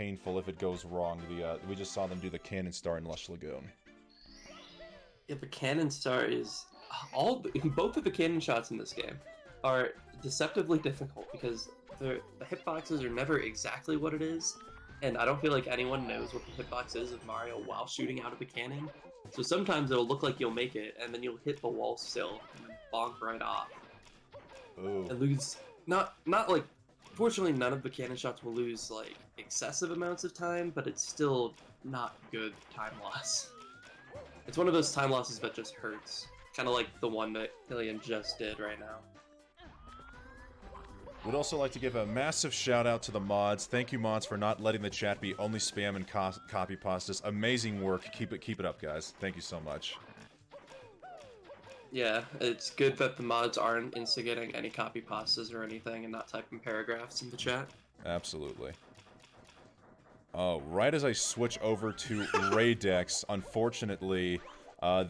painful if it goes wrong. We just saw them do the Cannon Star in Lush Lagoon. Yeah, the Cannon Star is both of the cannon shots in this game are deceptively difficult because the hitboxes are never exactly what it is, and I don't feel like anyone knows what the hitbox is of Mario while shooting out of the cannon. So sometimes it'll look like you'll make it, and then you'll hit the wall still and then bonk right off. Ooh. And lose not like. Fortunately, none of the cannon shots will lose like excessive amounts of time, but it's still not good time loss. It's one of those time losses that just hurts. Kind of like the one that Killian just did right now. Would also like to give a massive shout out to the mods. Thank you, mods, for not letting the chat be only spam and copy pastas. Amazing work. Keep it up, guys. Thank you so much. Yeah, it's good that the mods aren't instigating any copy pastas or anything and not typing paragraphs in the chat. Absolutely. Oh, right as I switch over to Raydex, unfortunately,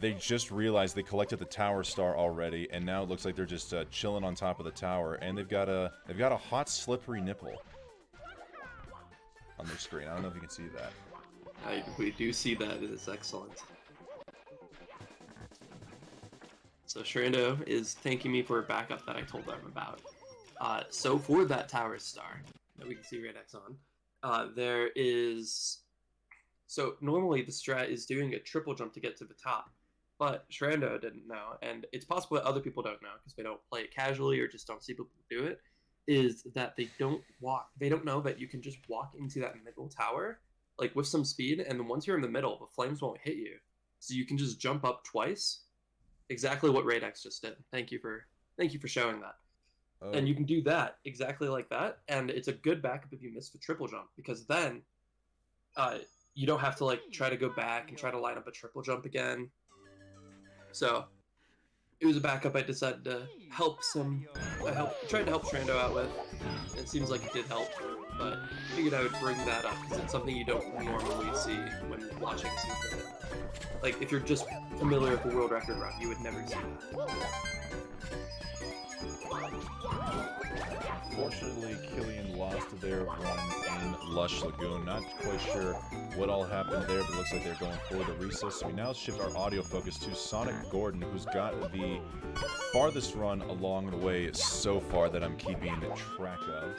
they just realized they collected the Tower Star already, and now it looks like they're just chilling on top of the tower, and they've got a hot, slippery nipple on their screen. I don't know if you can see that. We do see that. It is excellent. So Shrando is thanking me for a backup that I told them about. So for that Tower Star that we can see Raydex on, there is... So normally the strat is doing a triple jump to get to the top, but Shrando didn't know, and it's possible that other people don't know because they don't play it casually or just don't see people do it, is that they don't walk. They don't know that you can just walk into that middle tower, like with some speed, and then once you're in the middle, the flames won't hit you. So you can just jump up twice. Exactly what Raydex just did. Thank you for showing that. Oh. And you can do that exactly like that, and it's a good backup if you miss the triple jump, because then you don't have to like try to go back and try to line up a triple jump again. So it was a backup I decided to tried to help Shrando out with. It seems like it did help, but I figured I would bring that up because it's something you don't normally see when watching Super. Like, if you're just familiar with the world record run, you would never see that. Fortunately, Killian lost their run in Lush Lagoon. Not quite sure what all happened there, but it looks like they're going for the recess. So we now shift our audio focus to Sonic Gordon, who's got the farthest run along the way so far that I'm keeping track of.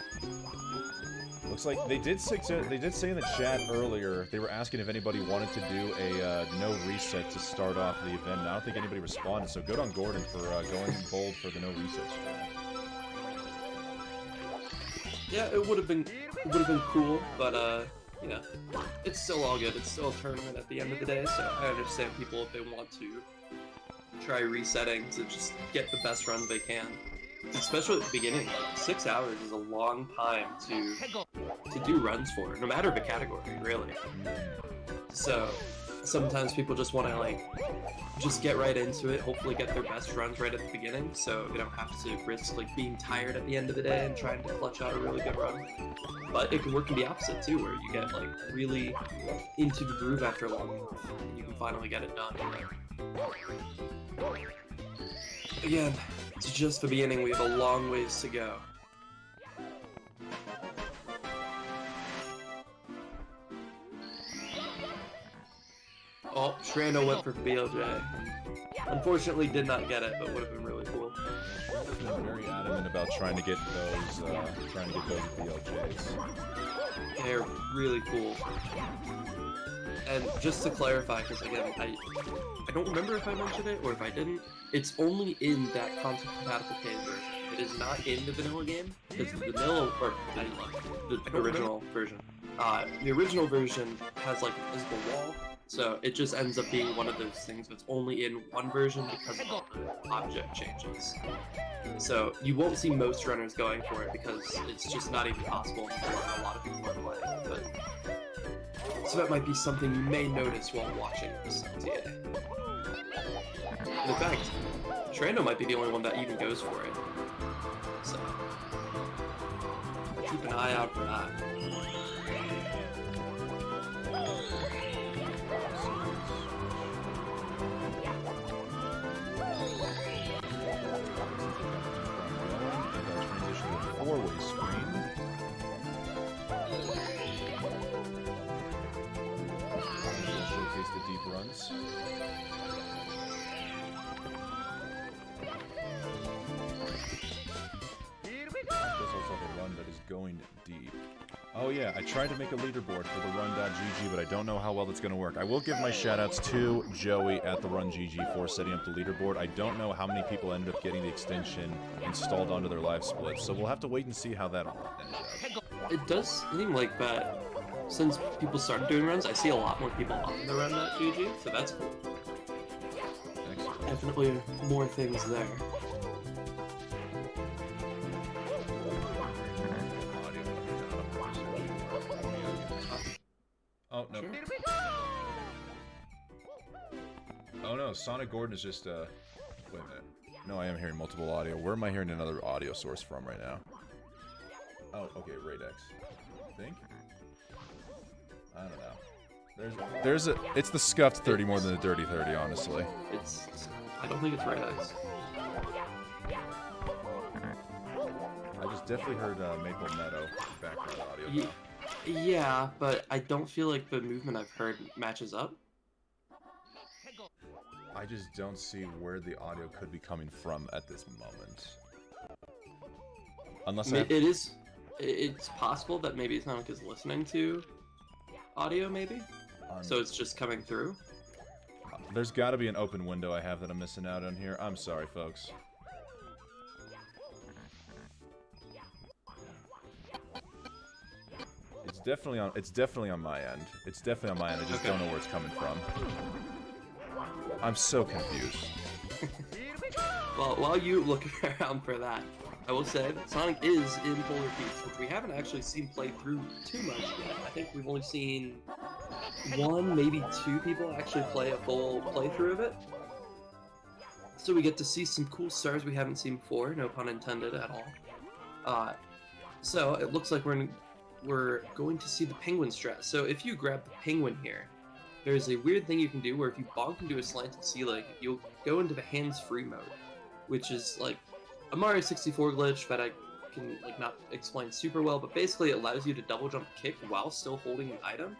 Looks like they did say in the chat earlier, they were asking if anybody wanted to do a no reset to start off the event. And I don't think anybody responded, so good on Gordon for going bold for the no reset strat. Yeah, it would have been cool, but you know, it's still all good. It's still a tournament at the end of the day, so I understand people if they want to try resetting to just get the best runs they can. Especially at the beginning, like 6 hours is a long time to do runs for, no matter the category, really. So sometimes people just want to like just get right into it, hopefully get their best runs right at the beginning, so they don't have to risk like being tired at the end of the day and trying to clutch out a really good run. But it can work in the opposite too, where you get like really into the groove after long enough, and you can finally get it done. Again, it's just the beginning. We have a long ways to go. Oh, Shrando went for BLJ. Unfortunately, did not get it, but would have been really cool. I'm very adamant about trying to get those BLJs. They're really cool. And just to clarify, because again, I don't remember if I mentioned it or if I didn't, it's only in that console-compatible case version. It is not in the vanilla game, because the vanilla, or the original version. The original version has like a visible wall, so it just ends up being one of those things that's only in one version because of all the object changes. So you won't see most runners going for it because it's just not even possible for a lot of people to play. But so that might be something you may notice while watching this TA. In fact, Shrando might be the only one that even goes for it. So keep an eye out for that. Four-way screen. runs. This looks like a run that is going deep. Oh yeah, I tried to make a leaderboard for the run.gg, but I don't know how well that's going to work. I will give my shoutouts to Joey at the run.gg for setting up the leaderboard. I don't know how many people ended up getting the extension installed onto their live splits, so we'll have to wait and see how that all ends up. It does seem like that since people started doing runs, I see a lot more people on the run.gg, so that's cool. Excellent. Definitely more things there. Oh, no. Sure. Oh no, Sonic Gordon is just, wait a minute. No, I am hearing multiple audio. Where am I hearing another audio source from right now? Oh, okay, Radex. I think? I don't know. It's the scuffed 30 more than the dirty 30, honestly. I don't think it's Radex. I just definitely heard Maple Meadow background audio. Yeah, but I don't feel like the movement I've heard matches up. I just don't see where the audio could be coming from at this moment. Unless It's possible that maybe Sonic is listening to audio, maybe? So it's just coming through? There's gotta be an open window I have that I'm missing out on here. I'm sorry, folks. It's definitely on my end. It's definitely on my end. I just don't know where it's coming from. I'm so confused. Well, while you look around for that, I will say that Sonic is in Polar Peaks, which we haven't actually seen play through too much yet. I think we've only seen one, maybe two people actually play a full playthrough of it. So we get to see some cool stars we haven't seen before, no pun intended at all. So it looks like we're going to see the penguin strat. So if you grab the penguin here, there's a weird thing you can do where if you bonk into a slanted ceiling, you'll go into the hands-free mode, which is like a Mario 64 glitch that I can not explain super well, but basically it allows you to double jump kick while still holding an item,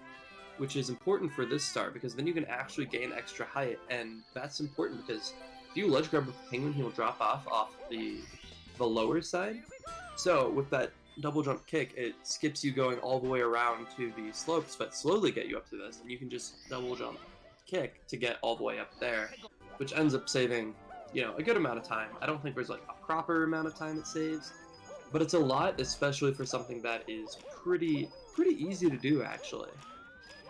which is important for this star because then you can actually gain extra height, and that's important because if you ledge grab with the penguin, he'll drop off the lower side. So with that double jump kick, it skips you going all the way around to the slopes that slowly get you up to this, and you can just double jump kick to get all the way up there, which ends up saving, a good amount of time. I don't think there's like a proper amount of time it saves, but it's a lot, especially for something that is pretty easy to do, actually.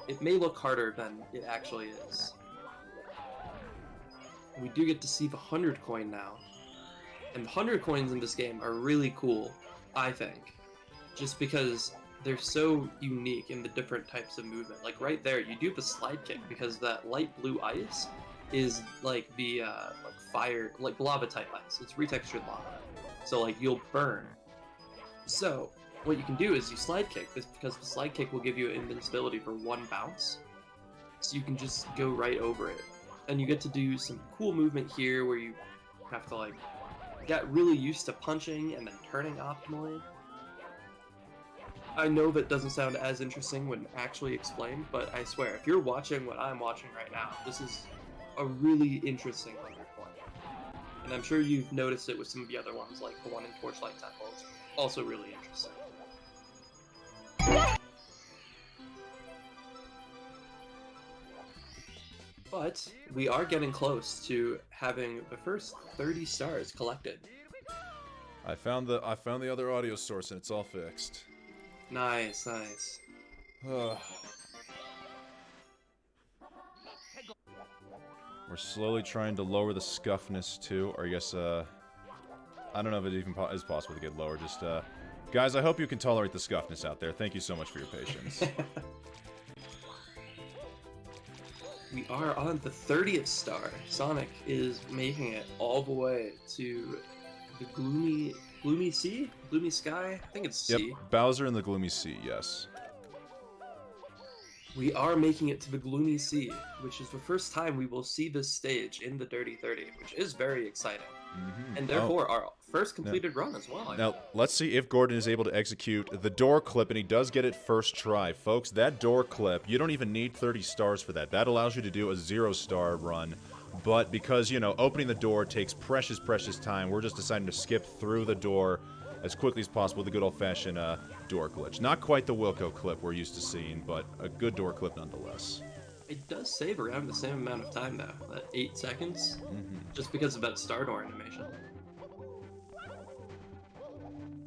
It may look harder than it actually is. We do get to see the 100 coin now, and the 100 coins in this game are really cool, I think, just because they're so unique in the different types of movement. Like right there, you do the slide kick because that light blue ice is like the fire, like lava type ice. It's retextured lava, so like you'll burn. So what you can do is you slide kick this because the slide kick will give you invincibility for one bounce, so you can just go right over it, and you get to do some cool movement here where you have to get really used to punching and then turning optimally. I know that doesn't sound as interesting when actually explained, but I swear, if you're watching what I'm watching right now, this is a really interesting 100 coin. And I'm sure you've noticed it with some of the other ones, like the one in Torchlight Temples. Also really interesting. But we are getting close to having the first 30 stars collected. I found the other audio source and it's all fixed. Nice. We're slowly trying to lower the scuffness too, or I guess I don't know if it even is possible to get lower. Just guys, I hope you can tolerate the scuffness out there. Thank you so much for your patience. We are on the 30th star. Sonic is making it all the way to the gloomy sea? Gloomy sky? I think it's sea. Yep, Bowser in the gloomy sea, yes. We are making it to the gloomy sea, which is the first time we will see this stage in the Dirty 30, which is very exciting. Mm-hmm. And therefore, our first completed run as well. Now, let's see if Gordon is able to execute the door clip, and he does get it first try. Folks, that door clip, you don't even need 30 stars for that. That allows you to do a 0-star run. But because, you know, opening the door takes precious, precious time, we're just deciding to skip through the door as quickly as possible, the good old-fashioned door glitch. Not quite the Wilco clip we're used to seeing, but a good door clip nonetheless. It does save around the same amount of time, though. That 8 seconds, just because of that star door animation.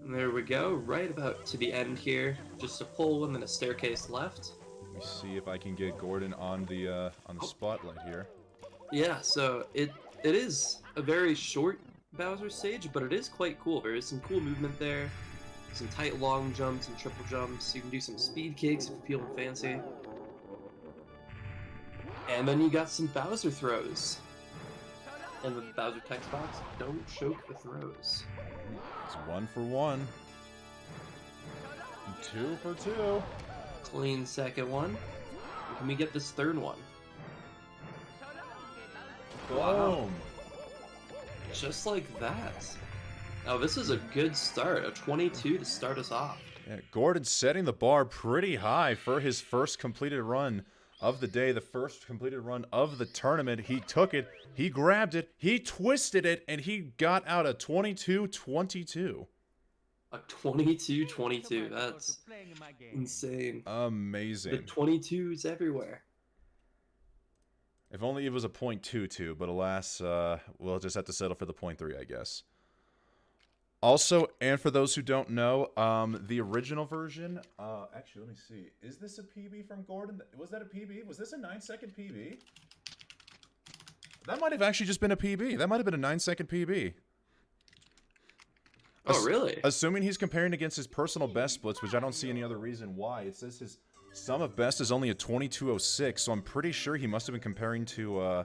And there we go, right about to the end here. Just a pull and then a staircase left. Let me see if I can get Gordon on the spotlight here. Yeah, so it is a very short Bowser stage, but it is quite cool. There is some cool movement there, some tight long jumps and triple jumps. You can do some speed kicks if you're feeling fancy. And then you got some Bowser throws. And the Bowser text box, don't choke the throws. It's 1 for 1. 2 for 2. Clean second one. And can we get this third one? Wow. Just like that. Now this is a good start. A 22 to start us off. Yeah, Gordon's setting the bar pretty high for his first completed run of the day, the first completed run of the tournament. He took it, he grabbed it, he twisted it, and he got out a 22-22. A 22-22. That's insane. Amazing. The 22s everywhere. If only it was a .22, but alas, we'll just have to settle for the .3, I guess. Also, and for those who don't know, the original version, actually, let me see. Is this a PB from Gordon? Was that a PB? Was this a 9-second PB? That might have actually just been a PB. That might have been a 9-second PB. Oh, really? Assuming he's comparing against his personal best splits, which I don't see any other reason why. It says his sum of best is only a 22.06, so I'm pretty sure he must have been comparing to,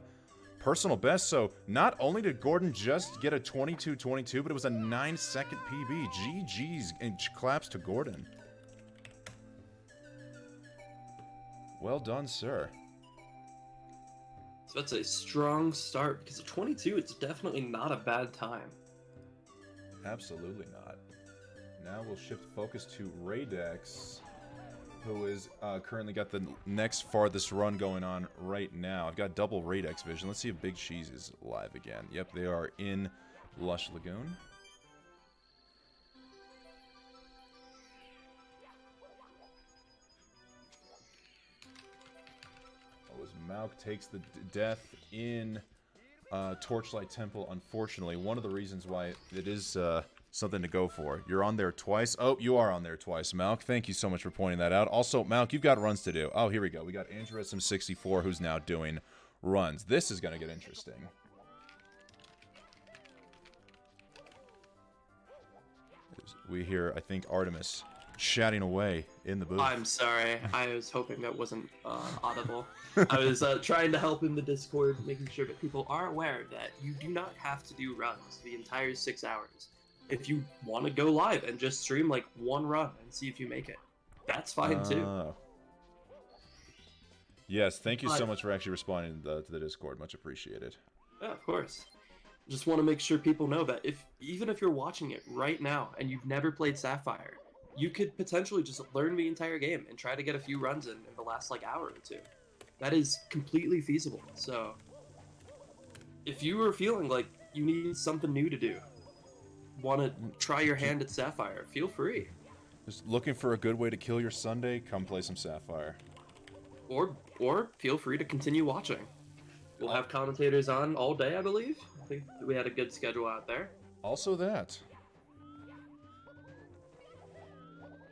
personal best. So not only did Gordon just get a 22-22, but it was a 9-second PB. GG's and claps to Gordon. Well done, sir. So that's a strong start, because a 22, it's definitely not a bad time. Absolutely not. Now we'll shift focus to Raydex, who is currently got the next farthest run going on right now. I've got double Raydex vision. Let's see if Big Cheese is live again. Yep, they are in Lush Lagoon. Oh, as Mauk takes the death in Torchlight Temple, unfortunately. One of the reasons why it is something to go for. You're on there twice. Oh, you are on there twice, Mauk. Thank you so much for pointing that out. Also, Mauk, you've got runs to do. Oh, here we go. We got Andrew SM64, who's now doing runs. This is going to get interesting. We hear, I think, Artemis chatting away in the booth. I'm sorry. I was hoping that wasn't audible. I was trying to help in the Discord, making sure that people are aware that you do not have to do runs the entire 6 hours. If you want to go live and just stream like one run and see if you make it, that's fine too. Yes, thank you so much for actually responding to the Discord. Much appreciated. Yeah, of course. Just want to make sure people know that even if you're watching it right now and you've never played Sapphire, you could potentially just learn the entire game and try to get a few runs in the last like hour or two. That is completely feasible. So if you are feeling like you need something new to do, want to try your hand at Sapphire, feel free. Just looking for a good way to kill your Sunday, come play some Sapphire. Or feel free to continue watching. We'll have commentators on all day, I believe. I think we had a good schedule out there. Also that.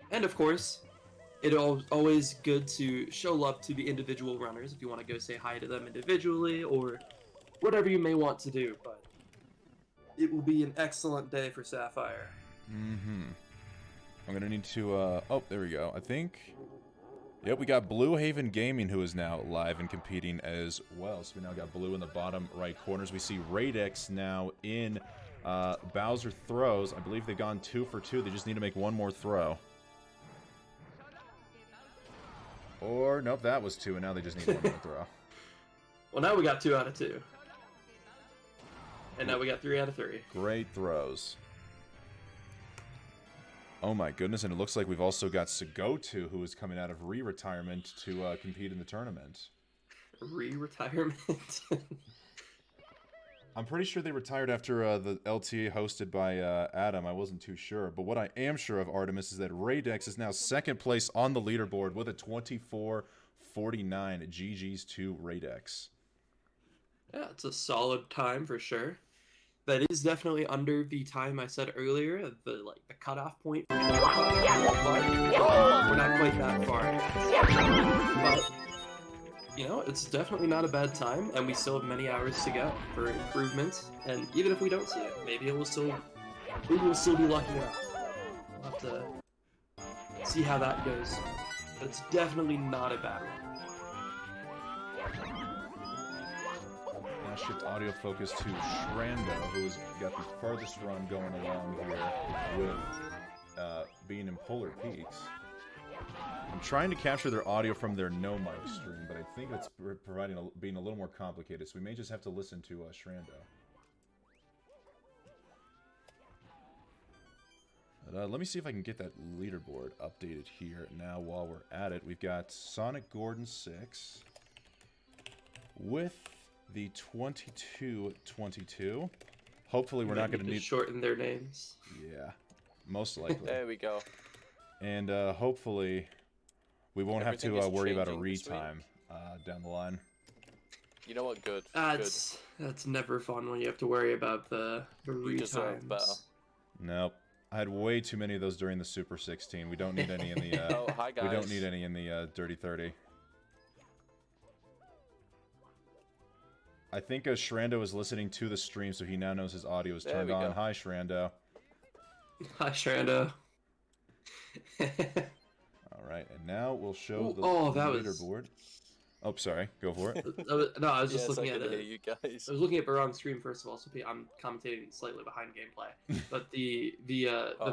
And of course, it's always good to show love to the individual runners if you want to go say hi to them individually or whatever you may want to do. But it will be an excellent day for Sapphire. Mm-hmm. I'm going to need to, oh, there we go. I think, yep, we got Blue Haven Gaming, who is now live and competing as well. So we now got Blue in the bottom right corners. We see Raydex now in Bowser throws. I believe they've gone 2 for 2. They just need to make one more throw. Or, nope, that was 2, and now they just need one more throw. Well, now we got 2 out of 2. And now we got 3 out of 3. Great throws. Oh my goodness, and it looks like we've also got Sagotu, who is coming out of re-retirement to compete in the tournament. Re-retirement? I'm pretty sure they retired after the LTA hosted by Adam. I wasn't too sure. But what I am sure of, Artemis, is that Raydex is now second place on the leaderboard with a 24-49. GG's to Raydex. Yeah, it's a solid time for sure. That is definitely under the time I said earlier, the cutoff point for we're not quite that far. But you know, it's definitely not a bad time, and we still have many hours to go for improvement. And even if we don't see it, maybe we'll still be lucky enough. We'll have to see how that goes. But it's definitely not a bad one. Now shift audio focus to Shrando, who's got the furthest run going along here with being in Polar Peaks. I'm trying to capture their audio from their no mic stream, but I think it's being a little more complicated, so we may just have to listen to Shrando. Let me see if I can get that leaderboard updated here now while we're at it. We've got Sonic Gordon 6 with the 22-22. Hopefully we're not going to need... shorten their names. Yeah, most likely. There we go. And hopefully we won't have to worry about a retime down the line. You know what? Good. That's never fun when you have to worry about the You deserve better. retimes. Nope. I had way too many of those during the Super 16. We don't need any in the Oh, hi guys. we don't need any in the Dirty 30. I think Shrando is listening to the stream, so he now knows his audio is turned on. Hi, Shrando. Hi, Shrando. All right, and now we'll show the leaderboard. Oh, sorry. Go for it. No, I was just Yes, looking I at can it. hear you guys. I was looking at the wrong stream first of all, so I'm commentating slightly behind gameplay. But the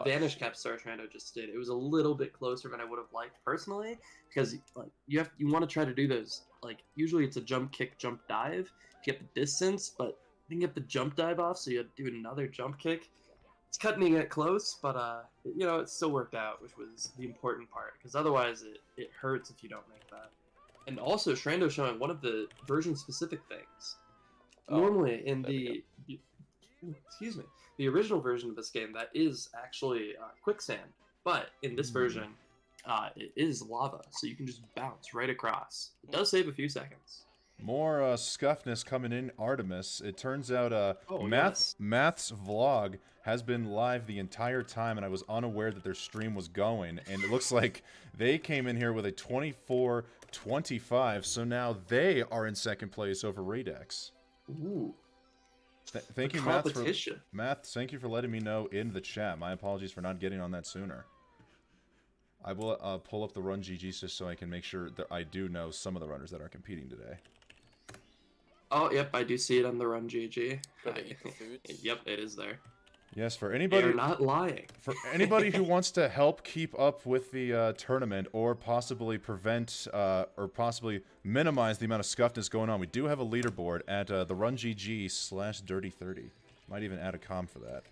Vanish Cap Star Trando just did. It was a little bit closer than I would have liked personally, because like you want to try to do those. Like usually it's a jump kick, jump dive to get the distance, but you can get the jump dive off, so you have to do another jump kick. It's cutting it close, but you know, it still worked out, which was the important part, because otherwise it hurts if you don't make that. And also, Shrando showing one of the version-specific things. Normally, in the original version of this game, that is actually quicksand. But in this version, it is lava, so you can just bounce right across. It does save a few seconds. More scuffness coming in, Artemis. It turns out Math's vlog has been live the entire time, and I was unaware that their stream was going. And it looks like they came in here with a 24-25, so now they are in second place over Raydex. Ooh. Thank you, Math. Thank you for letting me know in the chat. My apologies for not getting on that sooner. I will pull up the Run GG just so I can make sure that I do know some of the runners that are competing today. Oh, yep, I do see it on the Run GG. Yep, it is there. Yes, for anybody... They're not lying. For anybody who wants to help keep up with the tournament or possibly prevent or possibly minimize the amount of scuffness going on, we do have a leaderboard at the Run GG/Dirty30. Might even add a com for that.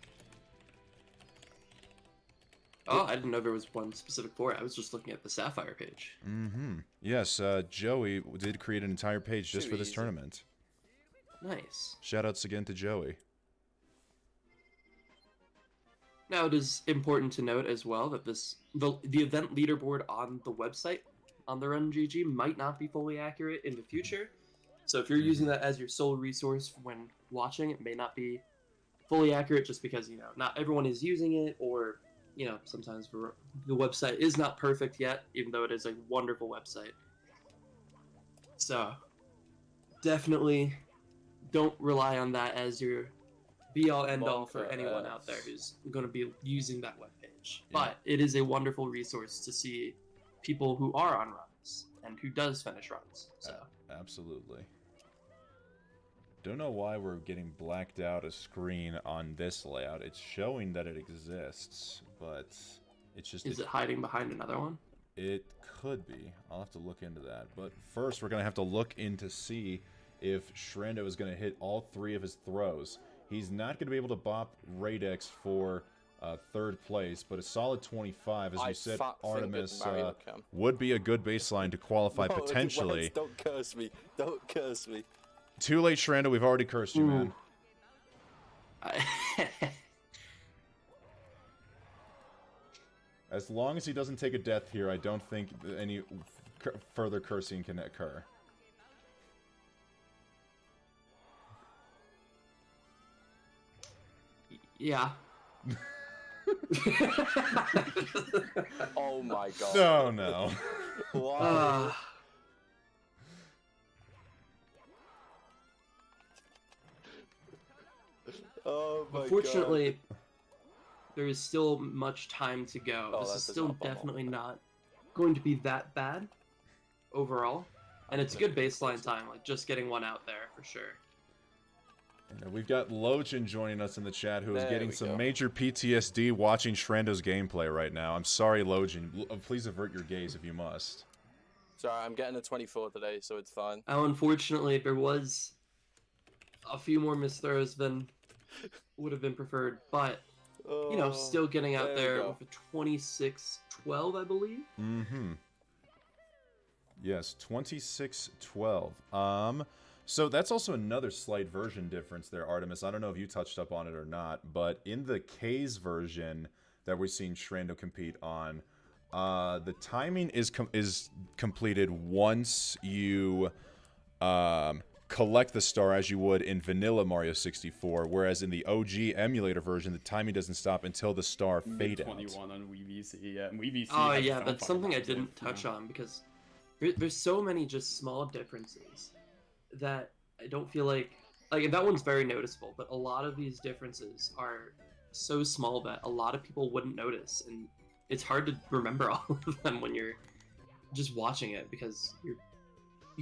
Oh, I didn't know there was one specific for it. I was just looking at the Sapphire page. Mm-hmm. Yes, Joey did create an entire page just for this tournament. Nice. Shoutouts again to Joey. Now, it is important to note as well that the event leaderboard on the website, on the Run GG, might not be fully accurate in the future. So if you're using that as your sole resource when watching, it may not be fully accurate just because, you know, not everyone is using it, or, you know, sometimes the website is not perfect yet, even though it is a wonderful website. So, definitely don't rely on that as your be-all, end-all for anyone out there who's going to be using that webpage. Yeah. But it is a wonderful resource to see people who are on runs and who does finish runs. So absolutely. Don't know why we're getting blacked out a screen on this layout. It's showing that it exists, but it's just... Is it hiding behind another one? It could be. I'll have to look into that. But first, we're going to have to look in to see if Shrando is going to hit all three of his throws. He's not going to be able to bop Raydex for third place, but a solid 25, as you said, Artemis Cam. would be a good baseline to qualify No, potentially. Wes, don't curse me. Don't curse me. Too late, Shranda. We've already cursed you, man. As long as he doesn't take a death here, I don't think any further cursing can occur. Yeah. Oh my god. No, no. Wow. Oh my Unfortunately, there is still much time to go. Oh, this is still not bad. definitely not going to be that bad overall. And it's a good baseline time, like just getting one out there for sure. And we've got Lochin joining us in the chat, who is There getting we some go. major PTSD watching Shrando's gameplay right now. I'm sorry, Lochin. Please avert your gaze if you must. Sorry, I'm getting a 24 today, so it's fine. Unfortunately, there was a few more missed throws than would have been preferred, but you know, still getting out there you there go. with a 26-12, I believe. Mm-hmm. Yes, 26-12. So that's also another slight version difference there, Artemis. I don't know if you touched up on it or not, but in the K's version that we're seeing Shrando compete on, the timing is completed once you collect the star as you would in vanilla Mario 64, whereas in the OG emulator version, the timing doesn't stop until the star fade out. 21 on WeVC, yeah. And WeVC Oh had yeah, some that's something I fucking didn't active, touch on because there's so many just small differences that I don't feel like that one's very noticeable, but a lot of these differences are so small that a lot of people wouldn't notice, and it's hard to remember all of them when you're just watching it because you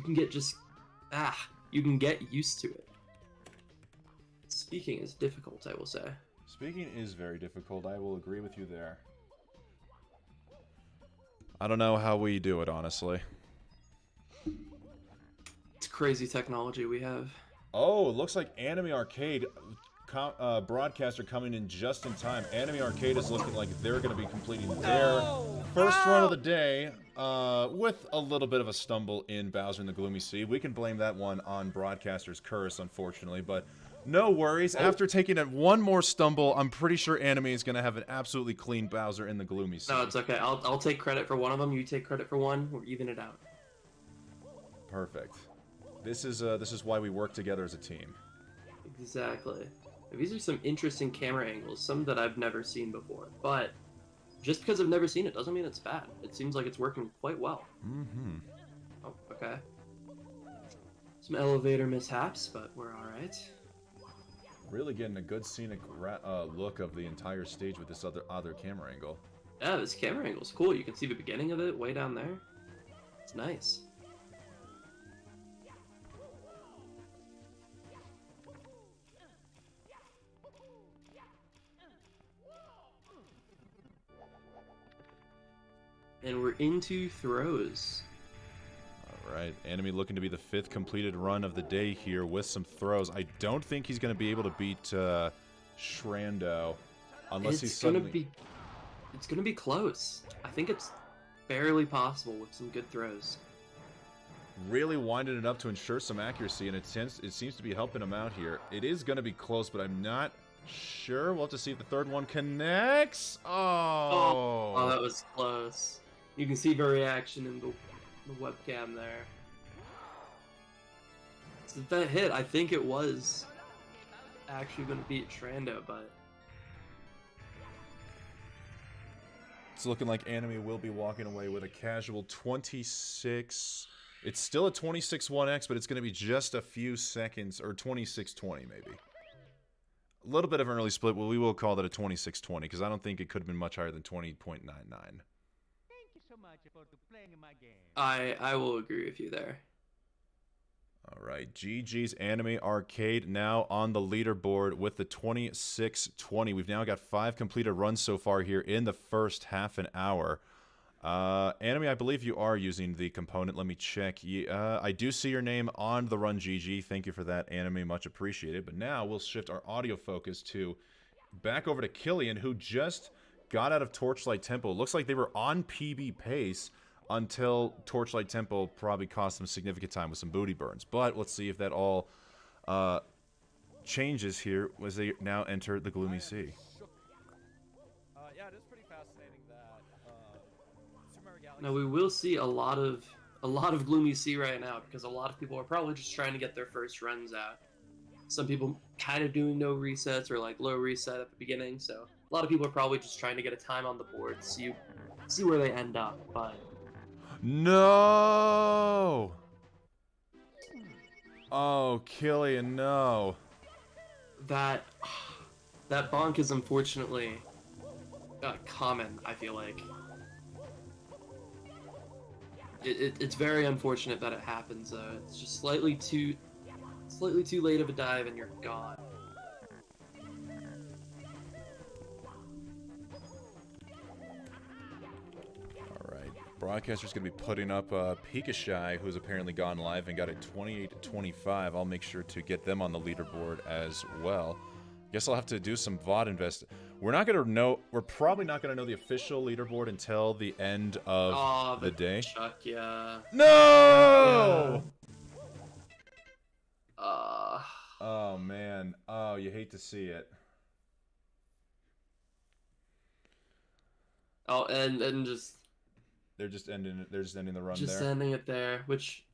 can get you can get used to it. Speaking is difficult, I will say. Speaking is very difficult. I will agree with you there. I don't know how we do it, honestly. It's crazy technology we have. Oh, it looks like Anime Arcade broadcaster coming in just in time. Anime Arcade is looking like they're going to be completing their first run of the day with a little bit of a stumble in Bowser and the Gloomy Sea. We can blame that one on broadcaster's curse, unfortunately, but no worries. After taking one more stumble, I'm pretty sure Anime is going to have an absolutely clean Bowser in the Gloomy Sea. No, it's okay. I'll take credit for one of them. You take credit for one. We'll even it out. Perfect. This is why we work together as a team. Exactly. These are some interesting camera angles, some that I've never seen before. But just because I've never seen it doesn't mean it's bad. It seems like it's working quite well. Mm-hmm. Oh, okay. Some elevator mishaps, but we're all right. Really getting a good scenic look of the entire stage with this other camera angle. Yeah, this camera angle's cool. You can see the beginning of it way down there. It's nice. And we're into throws. Alright, Enemy looking to be the 5th completed run of the day here with some throws. I don't think he's going to be able to beat Shrando unless he's suddenly... It's gonna be close. I think it's barely possible with some good throws. Really winding it up to ensure some accuracy, and it seems to be helping him out here. It is going to be close, but I'm not sure. We'll have to see if the third one connects. Oh, that was close. You can see the reaction in the webcam there. So that hit, I think it was actually going to beat Shrando, but... It's looking like Enemy will be walking away with a casual 26... It's still a 26-1X, but it's going to be just a few seconds, or 26-20 maybe. A little bit of an early split, well, we will call that a 26-20, because I don't think it could have been much higher than 20.99. Thank you so much for playing my game. I will agree with you there. Alright, GG's Anime Arcade now on the leaderboard with the 26-20. We've now got 5 completed runs so far here in the first half an hour. Anime, I believe you are using the component. Let me check. I do see your name on the run, GG. Thank you for that, Anime. Much appreciated. But now we'll shift our audio focus to back over to Killian, who just got out of Torchlight Temple. Looks like they were on PB pace until Torchlight Temple probably cost them significant time with some booty burns. But let's see if that all changes here as they now enter the Gloomy Sea. Yeah, it is pretty fascinating that Super Mario Galaxy. Now we will see a lot of Gloomy Sea right now because a lot of people are probably just trying to get their first runs out. Some people kind of doing no resets or like low reset at the beginning, so a lot of people are probably just trying to get a time on the board, see where they end up. But no! Oh, Killian, no. that bonk is unfortunately common. I feel like it's very unfortunate that it happens. Though it's just slightly too late of a dive and you're gone. Alright, broadcaster's going to be putting up Pikachu, who's apparently gone live and got a 28-25. I'll make sure to get them on the leaderboard as well. Guess I'll have to do some VOD invest. We're probably not going to know the official leaderboard until the end of the day. Chuck, yeah. No! Yeah. Oh, man. Oh, you hate to see it. Oh, and just... They're just ending the run just there. ending it there, which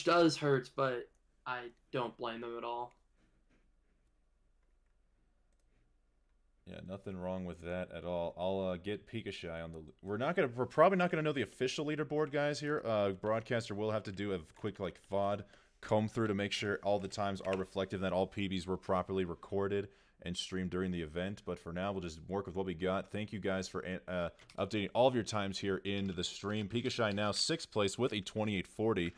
does hurt, but I don't blame them at all. Yeah, nothing wrong with that at all. I'll get Pikachu on the... We're probably not gonna know the official leaderboard, guys, here. Broadcaster will have to do a quick, like, VOD comb through to make sure all the times are reflective, that all PBs were properly recorded and streamed during the event. But for now, we'll just work with what we got. Thank you guys for updating all of your times here in the stream. Pikachu now 6th place with a 28:40.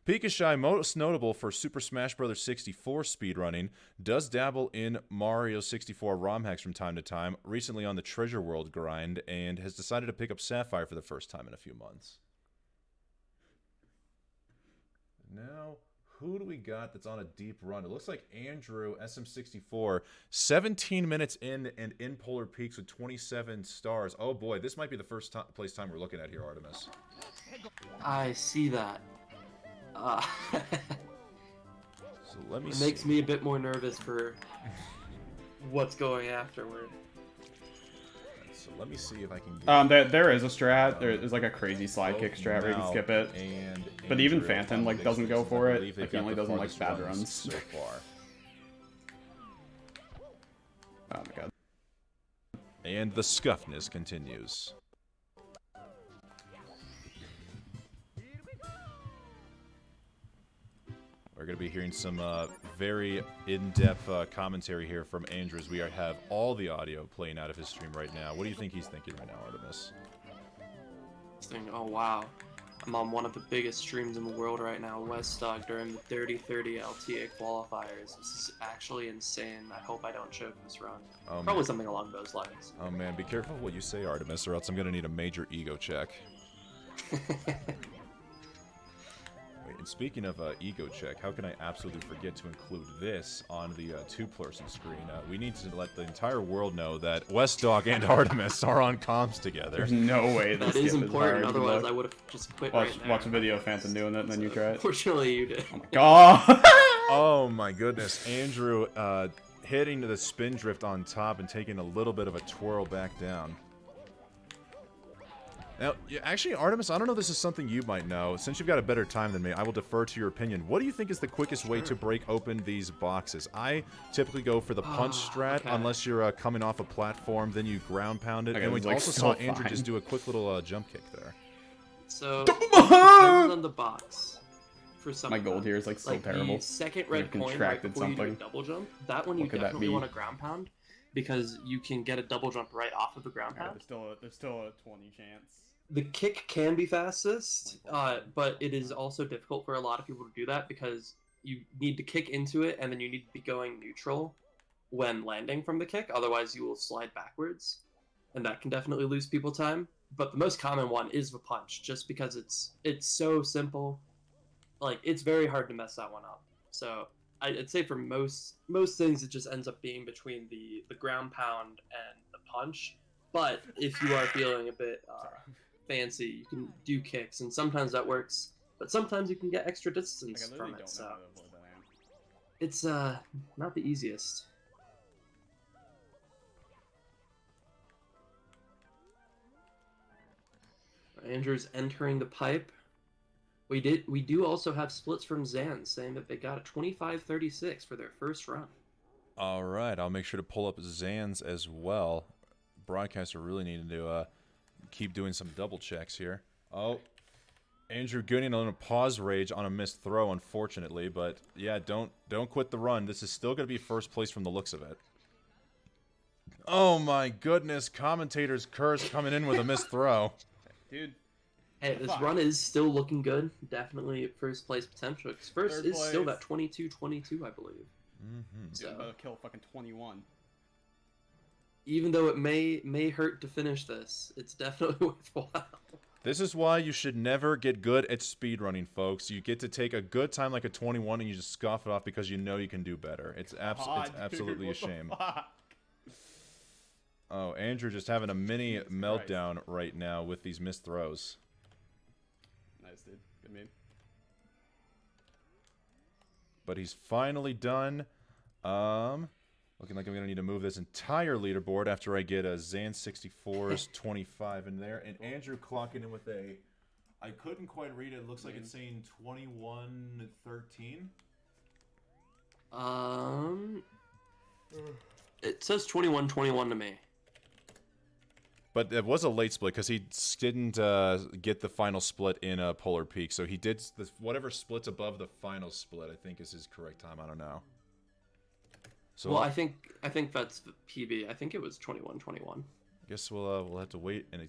Pikachu, most notable for Super Smash Bros. 64 speedrunning, does dabble in Mario 64 ROM hacks from time to time, recently on the Treasure World grind, and has decided to pick up Sapphire for the first time in a few months. Now, who do we got that's on a deep run? It looks like Andrew, SM64, 17 minutes in and in Polar Peaks with 27 stars. Oh boy, this might be the first place time we're looking at here, Artemis. I see that. So let me It see. makes me a bit more nervous for what's going afterward. So let me see if I can get... There is a strat. There's like a crazy slide kick strat where you can skip it. And But even Andrew Phantom like doesn't go I for it. believe they've Like he got only the doesn't like farthest bad runs. so far. Oh my god. And the scuffness continues. We're going to be hearing some very in-depth commentary here from Andrew as we have all the audio playing out of his stream right now. What do you think he's thinking right now, Artemis? Oh wow, I'm on one of the biggest streams in the world right now, WesDogg, during the 30-30 LTA qualifiers. This is actually insane. I hope I don't choke this run. Oh, Probably man. something along those lines. Oh man, be careful what you say, Artemis, or else I'm going to need a major ego check. Wait, and speaking of ego check, how can I absolutely forget to include this on the two-person screen? We need to let the entire world know that WesDogg and Artemis are on comms together. There's no way this That is skip important, hard. otherwise I would have just quit Watch, right there. watch a video of Phantom doing it and then you try it. Fortunately, you did. Oh my god! Oh my goodness, Andrew hitting the spin drift on top and taking a little bit of a twirl back down. Now, actually, Artemis, I don't know if this is something you might know. Since you've got a better time than me, I will defer to your opinion. What do you think is the quickest way to break open these boxes? I typically go for the punch strat, okay. unless you're coming off a platform, then you ground pound it. Okay, And we this is, like, also so saw Andrew fine. just do a quick little jump kick there. So, depends on the box. For some My of gold them. here is like so like terrible. The second You've red coin right contracted before you do a something. double jump, that one you What could that definitely be? want to ground pound because you can get a double jump right off of the ground Alright, pound. there's still a 20 chance. The kick can be fastest, but it is also difficult for a lot of people to do that because you need to kick into it and then you need to be going neutral when landing from the kick, otherwise you will slide backwards, and that can definitely lose people time. But the most common one is the punch, just because it's so simple. Like, it's very hard to mess that one up. So I'd say for most things, it just ends up being between the ground pound and the punch. But if you are feeling a bit fancy, you can do kicks, and sometimes that works. But sometimes you can get extra distance Like, I from literally it. don't So know how to avoid that amp. it's not the easiest. Andrew's entering the pipe. We do also have splits from Zan saying that they got a 25-36 for their first run. All right, I'll make sure to pull up Zan's as well. Broadcaster really needed to keep doing some double checks here. Oh, Andrew Gooding on a pause rage on a missed throw, unfortunately, but yeah, don't quit the run. This is still going to be first place from the looks of it. Oh my goodness, commentator's curse coming in with a missed throw. Dude. Hey, this run is still looking good. Definitely first place potential. Because first Third is still place. that 22-22, I believe. Mm-hmm. So, Dude, about to kill fucking 21. even though it may hurt to finish this, it's definitely worthwhile. This is why you should never get good at speedrunning, folks. You get to take a good time like a 21 and you just scoff it off because you know you can do better. It's, absolutely a shame. Oh, Andrew just having a mini Jesus meltdown right now with these missed throws. Nice, dude. Good meme. But he's finally done. Looking like I'm going to need to move this entire leaderboard after I get a SM64's 25 in there. And Andrew clocking in with a... I couldn't quite read it. It looks like it's saying 21-13. It says 21-21 to me. But it was a late split because he didn't get the final split in Polar Peak. So he did whatever splits above the final split, I think is his correct time. I don't know. So Well, I think that's PB. I think it was 21-21. I guess we'll have to wait, and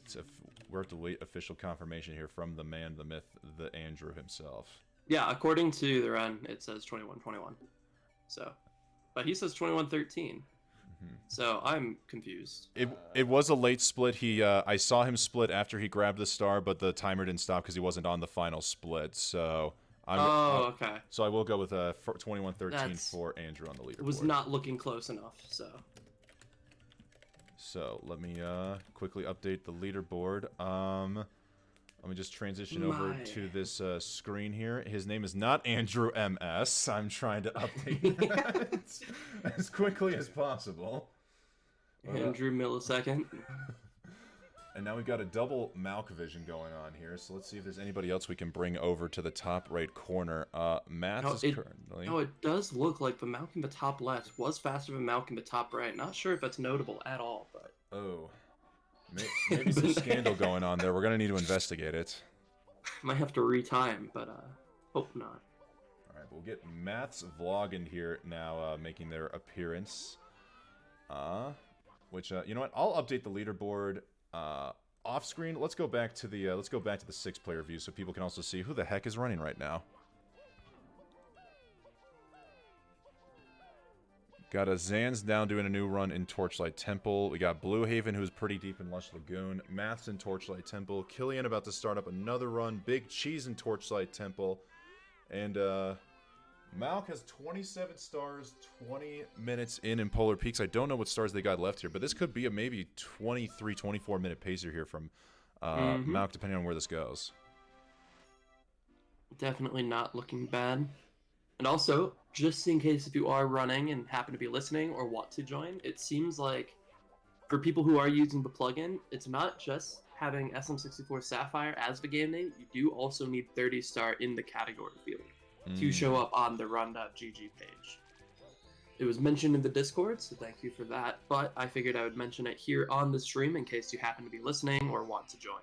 we'll have to wait official confirmation here from the man, the myth, the Andrew himself. Yeah, according to the run, it says 21-21. So, but he says 21-13. So I'm confused. It was a late split. I saw him split after he grabbed the star, but the timer didn't stop because he wasn't on the final split. So okay. So I will go with 21-13 for Andrew on the leaderboard. It was not looking close enough. So let me quickly update the leaderboard. Let me just transition over to this screen here. His name is not Andrew MS. I'm trying to update that as quickly as possible. Andrew millisecond. And now we've got a double Malk vision going on here. So let's see if there's anybody else we can bring over to the top right corner. Matt is currently... No, it does look like the Malk in the top left was faster than Malk in the top right. Not sure if that's notable at all, but... Oh. Maybe some scandal going on there. We're going to need to investigate it. Might have to retime, but hope not. Alright, we'll get Matt's vlog in here now, making their appearance. Which, you know what? I'll update the leaderboard off screen. Let's go back to the 6-player view so people can also see who the heck is running right now. Got a Zan's down doing a new run in Torchlight Temple. We got Blue Haven, who's pretty deep in Lush Lagoon. Maths in Torchlight Temple. Killian about to start up another run. Big Cheese in Torchlight Temple. And Malk has 27 stars, 20 minutes in Polar Peaks. I don't know what stars they got left here, but this could be a maybe 23, 24-minute pacer here from Malk, depending on where this goes. Definitely not looking bad. And also, just in case if you are running and happen to be listening or want to join, it seems like for people who are using the plugin, it's not just having SM64 Sapphire as the game name. You do also need 30 star in the category field to show up on the run.gg page. It was mentioned in the Discord, so thank you for that, but I figured I would mention it here on the stream in case you happen to be listening or want to join.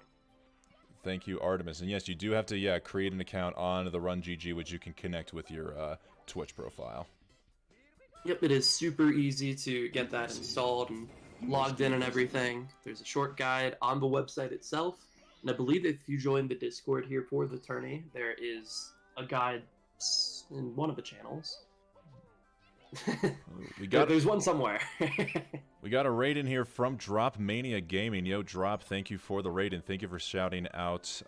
Thank you, Artemis. And yes, you do have to, create an account on the Run GG, which you can connect with your Twitch profile. Yep, it is super easy to get that installed and logged in and everything. There's a short guide on the website itself, and I believe if you join the Discord here for the tourney, there is a guide in one of the channels. There's one somewhere. We got a raid in here from Drop Mania Gaming. Yo, Drop, thank you for the raid and thank you for shouting out.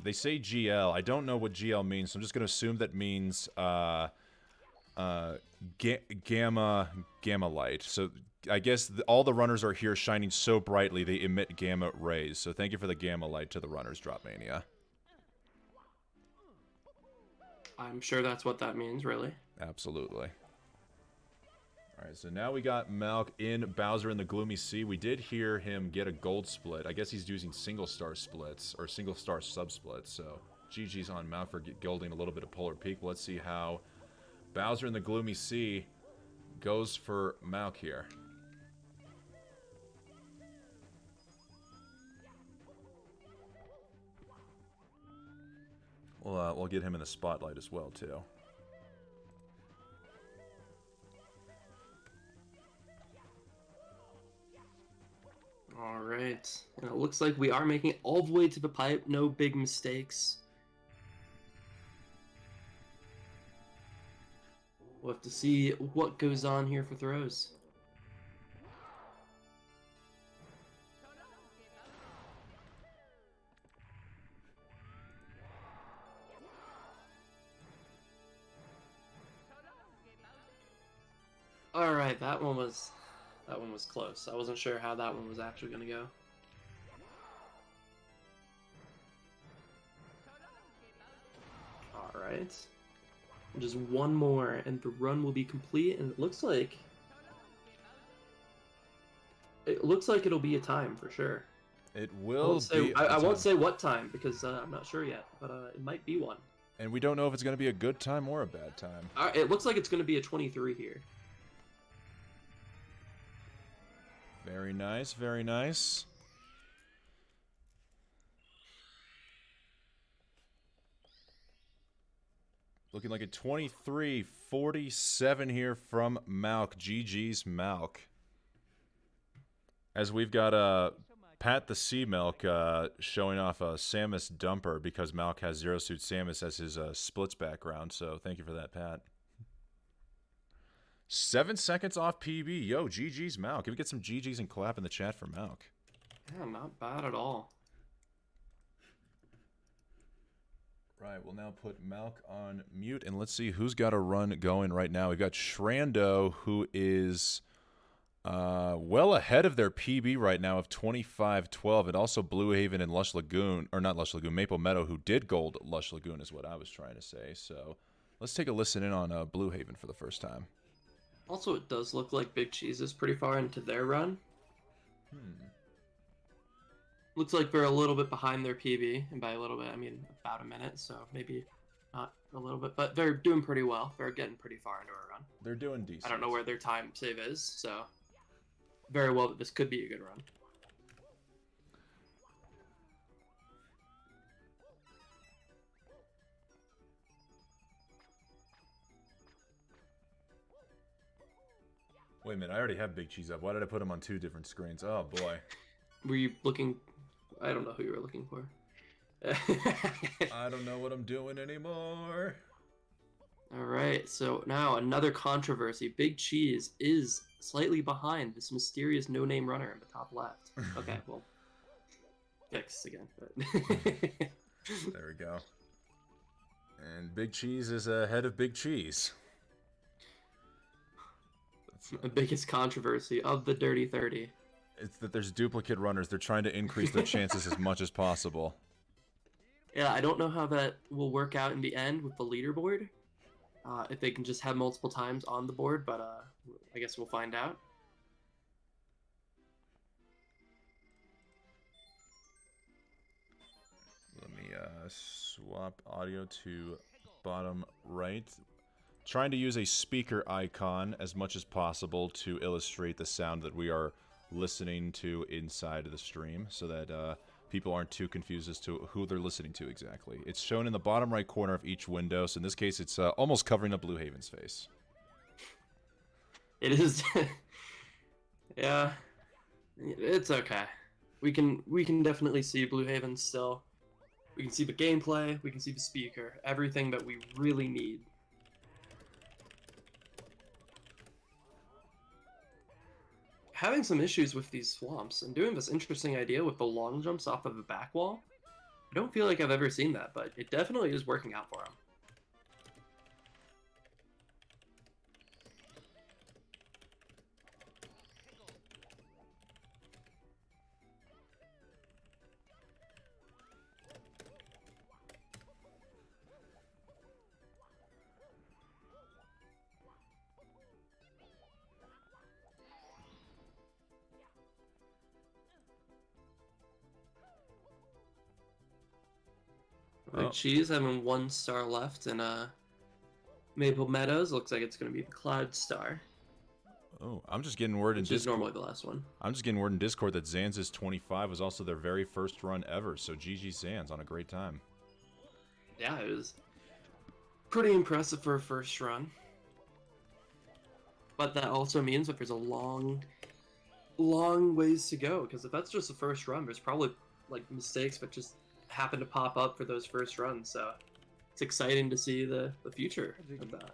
They say GL. I don't know what GL means, so I'm just going to assume that means gamma light. So I guess all the runners are here shining so brightly they emit gamma rays. So thank you for the gamma light to the runners, Drop Mania. I'm sure that's what that means, really. Absolutely. Alright, so now we got Malk in Bowser in the Gloomy Sea. We did hear him get a gold split. I guess he's using single star splits, or single star sub splits, so GG's on Malk for gilding a little bit of Polar Peak. Let's see how Bowser in the Gloomy Sea goes for Malk here. We'll get him in the spotlight as well, too. Alright, and it looks like we are making it all the way to the pipe, no big mistakes. We'll have to see what goes on here for throws. Alright, that one was close. I wasn't sure how that one was actually going to go. Alright. Just one more, and the run will be complete, and it looks like it'll be a time for sure. It will be. I won't say what time, because I'm not sure yet, but it might be one. And we don't know if it's going to be a good time or a bad time. It looks like it's going to be a 23 here. Very nice, very nice. Looking like a 23-47 here from Malk. GG's Malk. As we've got Pat the Sea Milk showing off a Samus Dumper because Malk has Zero Suit Samus as his splits background. So thank you for that, Pat. 7 seconds off PB. Yo, GG's Malk. Can we get some GG's and clap in the chat for Malk? Yeah, not bad at all. Right, we'll now put Malk on mute, and let's see who's got a run going right now. We've got Shrando, who is well ahead of their PB right now of 25-12, and also Blue Haven and Lush Lagoon, or not Lush Lagoon, Maple Meadow, who did gold Lush Lagoon is what I was trying to say. So let's take a listen in on Blue Haven for the first time. Also, it does look like Big Cheese is pretty far into their run. Looks like they're a little bit behind their PB, and by a little bit, I mean about a minute, so maybe not a little bit, but they're doing pretty well. They're getting pretty far into a run. They're doing decent. I don't know where their time save is, so very well that this could be a good run. Wait a minute, I already have Big Cheese up. Why did I put him on 2 different screens? Oh, boy. Were you looking... I don't know who you were looking for. I don't know what I'm doing anymore. Alright, so now another controversy. Big Cheese is slightly behind this mysterious no-name runner in the top left. Okay, well... Fixed again. There we go. And Big Cheese is ahead of Big Cheese. The biggest controversy of the Dirty 30. It's that there's duplicate runners. They're trying to increase their chances as much as possible. Yeah, I don't know how that will work out in the end with the leaderboard. If they can just have multiple times on the board, but I guess we'll find out. Let me swap audio to bottom right. Trying to use a speaker icon as much as possible to illustrate the sound that we are listening to inside of the stream so that people aren't too confused as to who they're listening to exactly. It's shown in the bottom right corner of each window, so in this case it's almost covering up Blue Haven's face. It is... yeah. It's okay. We can definitely see Blue Haven still. We can see the gameplay, we can see the speaker, everything that we really need. Having some issues with these swamps and doing this interesting idea with the long jumps off of the back wall. I don't feel like I've ever seen that, but it definitely is working out for him. Like Cheese having 1 star left, and Maple Meadows looks like it's going to be the Cloud Star. Oh, I'm just getting word in Which is Discord. normally the last one. I'm just getting word in Discord that Zanz's 25 was also their very first run ever. So GG Zanz on a great time. Yeah, it was pretty impressive for a first run. But that also means that there's a long ways to go. Because if that's just the first run, there's probably like mistakes that just happen to pop up for those first runs. So it's exciting to see the future of that.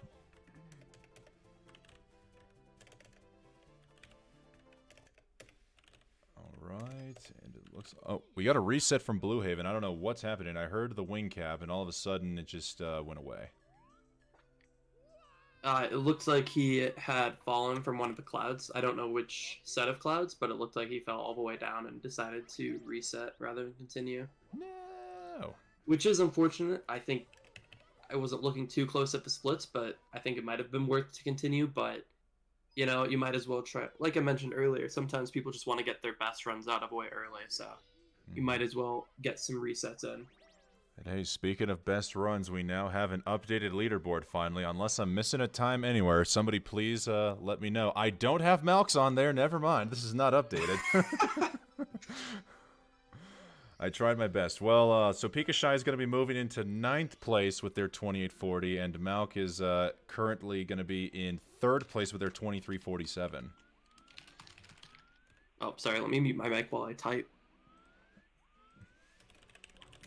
Right, and it looks... Oh, we got a reset from Blue Haven. I don't know what's happening. I heard the wing cap, and all of a sudden it just went away. It looks like he had fallen from one of the clouds. I don't know which set of clouds, but it looked like he fell all the way down and decided to reset rather than continue. No. Which is unfortunate. I think I wasn't looking too close at the splits, but I think it might have been worth to continue, but... You know, you might as well try. Like I mentioned earlier, sometimes people just want to get their best runs out of the way early, so you might as well get some resets in. And hey, speaking of best runs, we now have an updated leaderboard finally. Unless I'm missing a time anywhere, somebody please let me know. I don't have Malks on there. Never mind. This is not updated. I tried my best. Well, so Pikashai is going to be moving into 9th place with their 2840, and Malk is currently going to be in 3rd place with their 2347. Oh, sorry. Let me mute my mic while I type.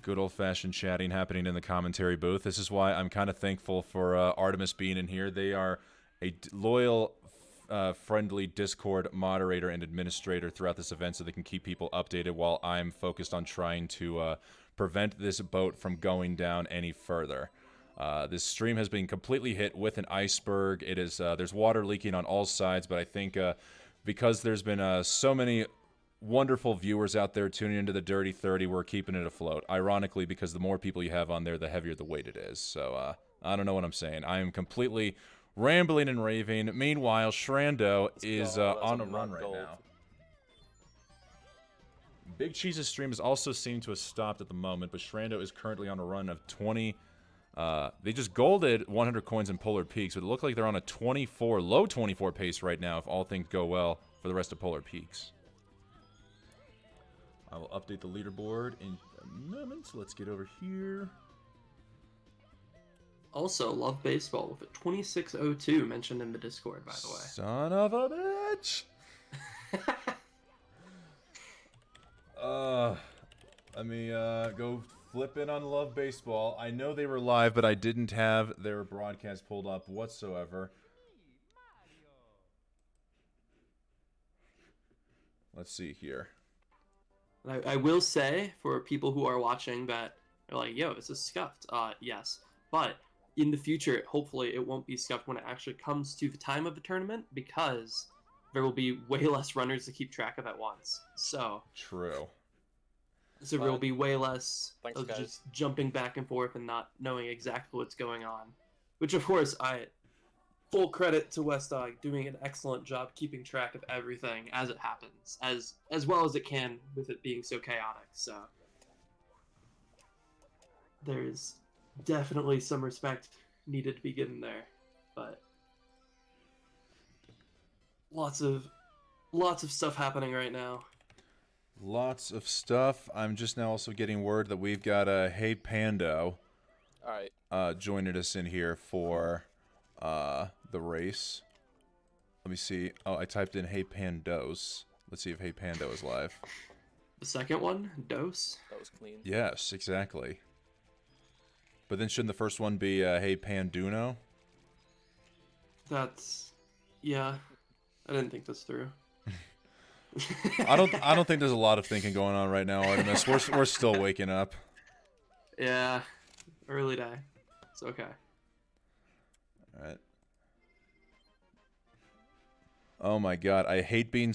Good old-fashioned chatting happening in the commentary booth. This is why I'm kind of thankful for Artemis being in here. They are a loyal, friendly Discord moderator and administrator throughout this event so they can keep people updated while I'm focused on trying to prevent this boat from going down any further. This stream has been completely hit with an iceberg. It is there's water leaking on all sides, but I think because there's been so many wonderful viewers out there tuning into the Dirty 30, we're keeping it afloat. Ironically, because the more people you have on there, the heavier the weight it is. So I don't know what I'm saying. I am completely rambling and raving. Meanwhile, Shrando is on a run right now. Big Cheese's stream has also seemed to have stopped at the moment, but Shrando is currently on a run of 20. They just golded 100 coins in Polar Peaks, but it looked like they're on a low 24 pace right now if all things go well for the rest of Polar Peaks. I will update the leaderboard in a moment. Let's get over here. Also, Love Baseball with a 2602 mentioned in the Discord, by the way. Son of a bitch! Let me go flip in on Love Baseball. I know they were live, but I didn't have their broadcast pulled up whatsoever. Let's see here. I will say, for people who are watching that are like, yo, this is scuffed. Yes. But in the future, hopefully it won't be scuffed when it actually comes to the time of the tournament, because there will be way less runners to keep track of at once. So True. So there will be way less Thanks, of guys. just jumping back and forth and not knowing exactly what's going on. Which, of course, full credit to WesDogg doing an excellent job keeping track of everything as it happens, as well as it can with it being so chaotic. So there's definitely some respect needed to be given there, but lots of stuff happening right now. Lots of stuff. I'm just now also getting word that we've got Hey Pando joining us in here for the race. Let me see. Oh, I typed in Hey Pandos. Let's see if Hey Pando is live. The second one, Dose. That was clean. Yes, exactly. But then shouldn't the first one be Hey Panduno? Yeah. I didn't think this through. I don't think there's a lot of thinking going on right now, Artemis. We're still waking up. Yeah, early day. It's okay. All right. Oh my god, I hate being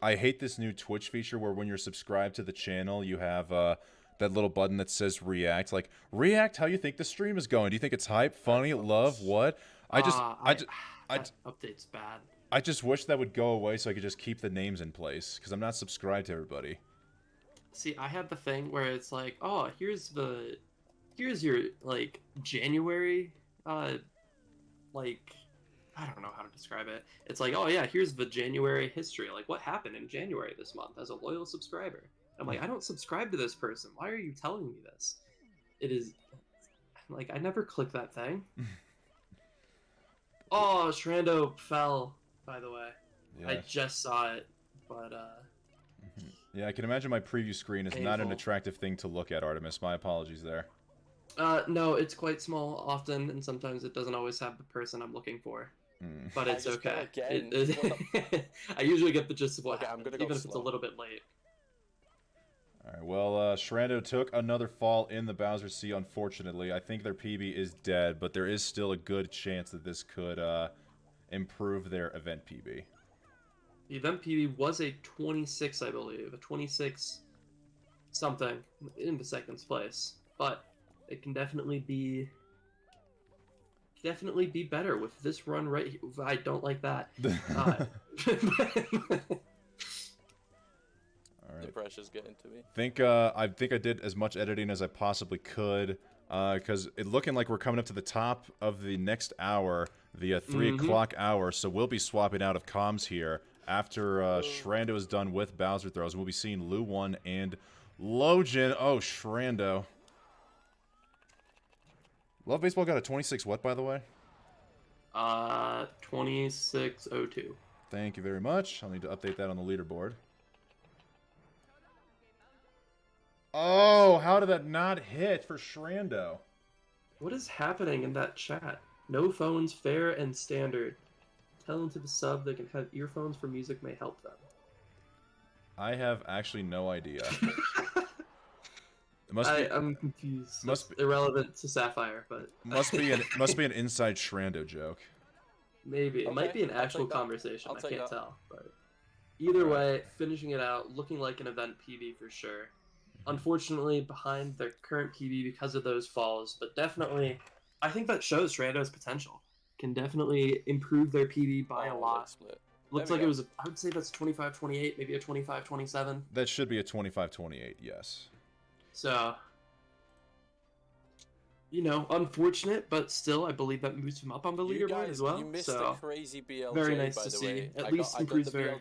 I hate this new Twitch feature where when you're subscribed to the channel, you have that little button that says react. Like, react how you think the stream is going. Do you think it's hype, funny, love, what? That update's bad. I just wish that would go away so I could just keep the names in place, because I'm not subscribed to everybody. See, I had the thing where it's like, oh, here's the here's your like January, like I don't know how to describe it. It's like, oh yeah, here's the January history. Like what happened in January this month as a loyal subscriber. I'm like, I don't subscribe to this person. Why are you telling me this? It is like I never click that thing. Oh, Shrando fell, by the way. Yeah. I just saw it, but Yeah, I can imagine my preview screen is not an painful. attractive thing to look at, Artemis. My apologies there. No, it's quite small often, and sometimes it doesn't always have the person I'm looking for. But it's okay. I usually get the gist of what happened, even if it's a little bit late. Alright, well, Shrando took another fall in the Bowser Sea, unfortunately. I think their PB is dead, but there is still a good chance that this could improve their event PB. The event PB was a 26, I believe. A 26 something in the second place. But it can definitely be better with this run right here. I don't like that. Alright. The pressure's getting to me. I think I did as much editing as I possibly could, because it's looking like we're coming up to the top of the next hour, the 3 o'clock hour, so we'll be swapping out of comms here after Shrando is done with Bowser Throws. We'll be seeing Lu1 and Lojin. Oh, Shrando. Love Baseball got a 26 what, by the way? 2602. Thank you very much. I'll need to update that on the leaderboard. Oh, how did that not hit for Shrando? What is happening in that chat? No phones, fair and standard. Tell them to the sub they can have earphones for music may help them. I have actually no idea. I'm confused. Must be irrelevant to Sapphire, but must be an inside Shrando joke. Maybe it might be an actual conversation. I can't tell, but either way, finishing it out, looking like an event PB for sure. Unfortunately, behind their current PB because of those falls, but definitely, I think that shows Shrando's potential. Can definitely improve their PB by a lot. Looks like it was, I would say that's 25-28, maybe a 25-27. That should be a 25-28, yes. So, you know, unfortunate, but still, I believe that moves him up on the leaderboard as well. You missed so, a crazy BLJ, very nice by to the see. way. At least improves their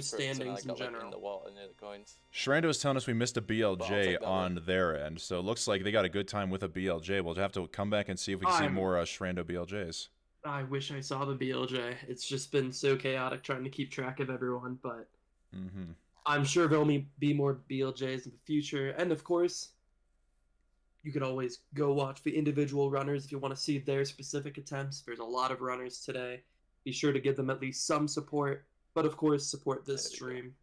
standings in general. In the water near the coins. Shrando is telling us we missed a BLJ on their end, so it looks like they got a good time with a BLJ. We'll have to come back and see if we can see more Shrando BLJs. I wish I saw the BLJ. It's just been so chaotic trying to keep track of everyone, but I'm sure there'll be more BLJs in the future. And of course, you could always go watch the individual runners if you want to see their specific attempts. There's a lot of runners today. Be sure to give them at least some support, but of course, support this stream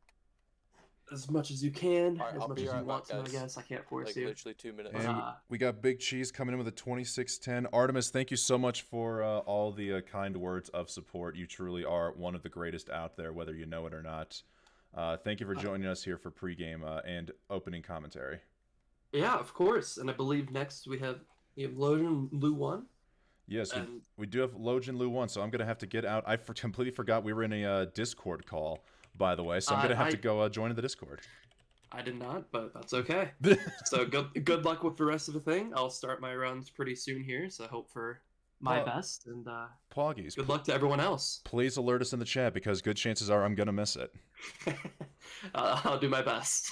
as much as you can, as much as you want to, I guess. I can't force you. Literally 2 minutes. And we got Big Cheese coming in with a 26-10. Artemis, thank you so much for all the kind words of support. You truly are one of the greatest out there, whether you know it or not. Thank you for joining us here for pregame and opening commentary. Yeah, of course. And I believe next we have Lojin Lu1. Yes, we do have Lojin Lu1, so I'm going to have to get out. I completely forgot we were in a Discord call, by the way, so I'm going to have to go join the Discord. I did not, but that's okay. So good luck with the rest of the thing. I'll start my runs pretty soon here, so I hope for my best. And Poggies, good luck to everyone else. Please alert us in the chat, because good chances are I'm going to miss it. I'll do my best.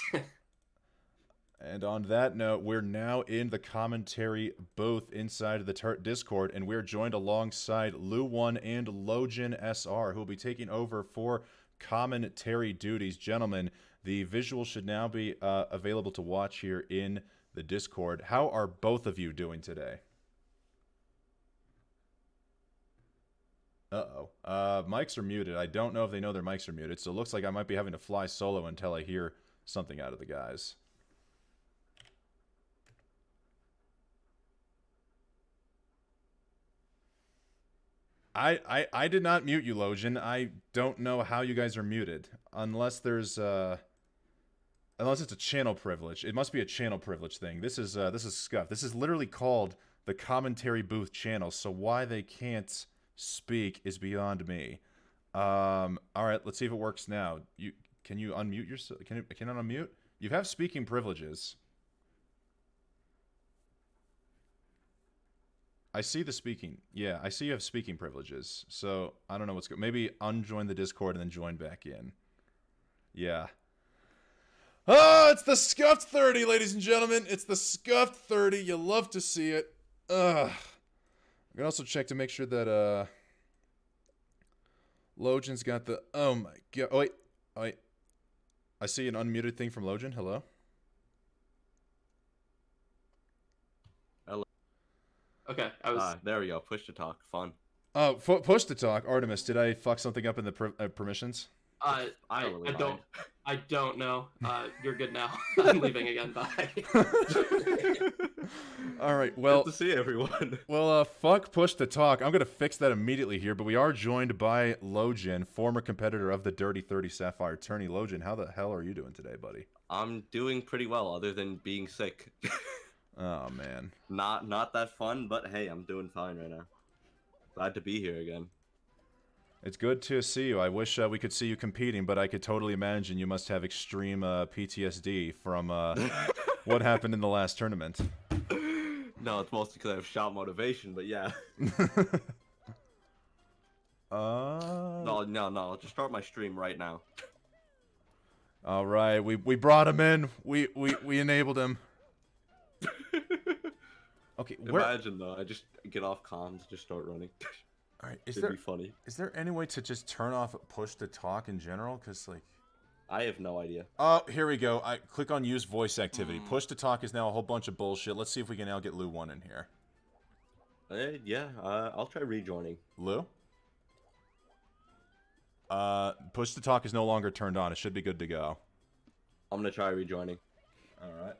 And on that note, we're now in the commentary booth inside of the Discord, and we're joined alongside Lu1 and Lojin SR, who will be taking over for commentary duties. Gentlemen, the visual should now be available to watch here in the Discord. How are both of you doing today? Uh-oh. Mics are muted. I don't know if they know their mics are muted, so it looks like I might be having to fly solo until I hear something out of the guys. I did not mute you, Lojin. I don't know how you guys are muted. Unless there's unless it's a channel privilege. It must be a channel privilege thing. This is scuff. This is literally called the commentary booth channel, so why they can't speak is beyond me. Alright, let's see if it works now. Can you unmute yourself? Can it unmute? You have speaking privileges. I see the speaking. Yeah, I see you have speaking privileges. So I don't know what's going. Maybe unjoin the Discord and then join back in. Yeah. Oh, it's the Scuffed 30, ladies and gentlemen. It's the Scuffed 30. You love to see it. Ugh. I can also check to make sure that Lojan's got the. Oh my god. Oh wait. I see an unmuted thing from Lojan. Hello. Hello. Okay, I was. There we go. Push to talk. Fun. Oh, push to talk. Artemis, did I fuck something up in the permissions? I don't really don't. mind. I don't know. You're good now. I'm leaving again. Bye. All right. Well, Good to see everyone. well, fuck push to talk. I'm gonna fix that immediately here. But we are joined by Lojan, former competitor of the Dirty 30 Sapphire Tourney. Lojan, how the hell are you doing today, buddy? I'm doing pretty well, other than being sick. Oh man. Not that fun, but hey, I'm doing fine right now. Glad to be here again. It's good to see you. I wish we could see you competing, but I could totally imagine you must have extreme PTSD from what happened in the last tournament. No, it's mostly because I have shot motivation, but yeah. No, I'll just start my stream right now. All right, we brought him in. We enabled him. Okay, Imagine though, I just get off comms, just start running. All right, It'd be funny. Is there any way to just turn off push to talk in general? Cause like, I have no idea. oh, here we go. I click on use voice activity. Push to talk is now a whole bunch of bullshit. Let's see if we can now get Lou 1 in here. Yeah, I'll try rejoining. Lou? Push to talk is no longer turned on. It should be good to go. I'm gonna try rejoining. All right.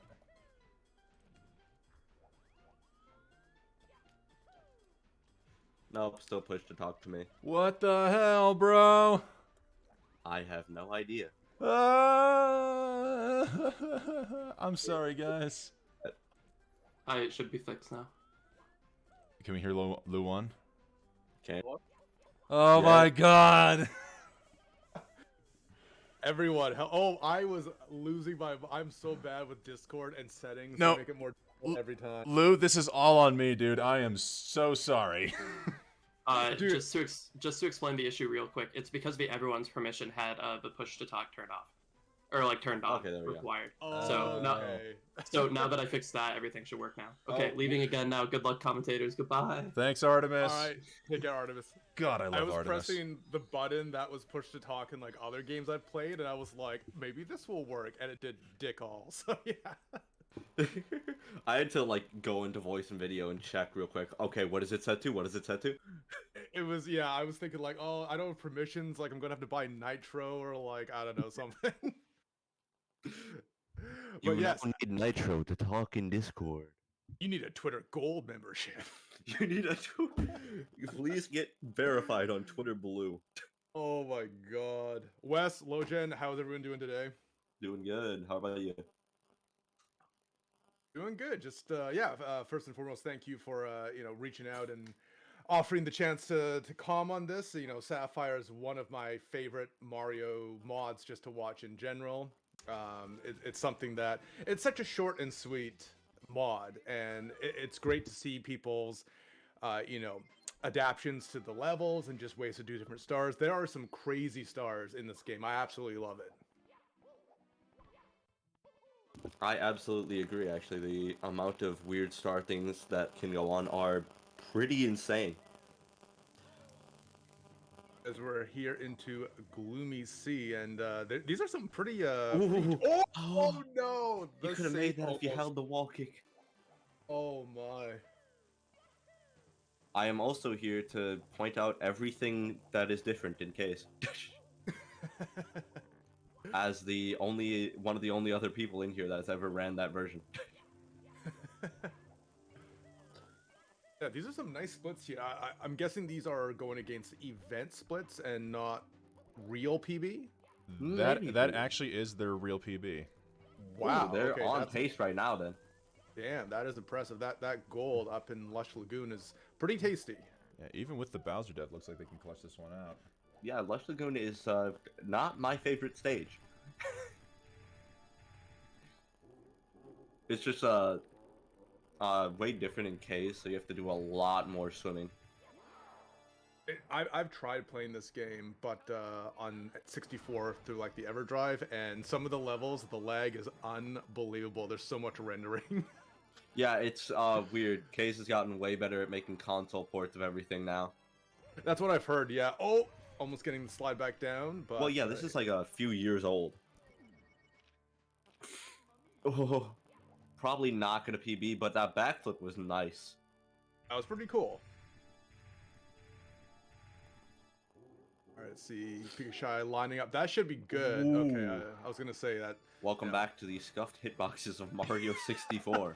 Nope, still push to talk to me. What the hell, bro? I have no idea. I'm sorry, guys. It should be fixed now. Can we hear Lou 1? Okay. Oh my god. Everyone, oh, I was losing my. I'm so bad with Discord and settings. No. To make it more difficult every time. Lou, this is all on me, dude. I am so sorry. Dude. Just to explain the issue real quick, it's because the everyone's permission had the push to talk turned off, or like turned on, Okay, there we go. required. Oh, So now, okay. so now that I fixed that, everything should work now. Okay, leaving again now. Good luck, commentators. Goodbye. Thanks, Artemis. All right, take care, Artemis. God, I I love was Artemis. pressing the button that was push to talk in like other games I've played, and I was like, maybe this will work, and it did dick all. So yeah. I had to like go into voice and video and check real quick. Okay, what is it set to? What is it set to? It was, yeah, I was thinking like, oh, I don't have permissions, like I'm gonna have to buy Nitro or like, I don't know, something. But yes, need Nitro to talk in Discord. you need a Twitter Gold membership. You need a please get verified on Twitter Blue. Oh my god. Wes, Lojen, how's everyone doing today? Doing good. How about you? Doing good. Just first and foremost, thank you for reaching out and offering the chance to calm on this. You know, Sapphire is one of my favorite Mario mods just to watch in general. It's something that it's such a short and sweet mod, and it's great to see people's adaptions to the levels and just ways to do different stars. There are some crazy stars in this game. I absolutely love it. I absolutely agree, actually. The amount of weird star things that can go on are pretty insane. As we're here into Gloomy Sea, and these are some pretty Ooh. oh no! You The could have made save that if you almost- held the wall kick. Oh my. I am also here to point out everything that is different in case. As one of the only other people in here that's ever ran that version. Yeah, these are some nice splits here. I'm guessing these are going against event splits and not real PB. Maybe. That actually is their real PB. Wow, Ooh, they're okay, on that's- pace right now then. Damn, that is impressive. That gold up in Lush Lagoon is pretty tasty. Yeah, even with the Bowser dev, looks like they can clutch this one out. Yeah, Lush Lagoon is not my favorite stage. It's just way different in K's, so you have to do a lot more swimming. I've tried playing this game, but on 64 through like the EverDrive, and some of the levels, the lag is unbelievable. There's so much rendering. Yeah, it's weird. K's has gotten way better at making console ports of everything now. That's what I've heard. Yeah. Oh, almost getting the slide back down. But Well, yeah, this is like a few years old. Oh, probably not gonna PB, but that backflip was nice. that was pretty cool. All right, let's see. Pikachu lining up. That should be good. Okay, Ooh. I was gonna say that. Welcome Yeah. back to the scuffed hitboxes of Mario 64.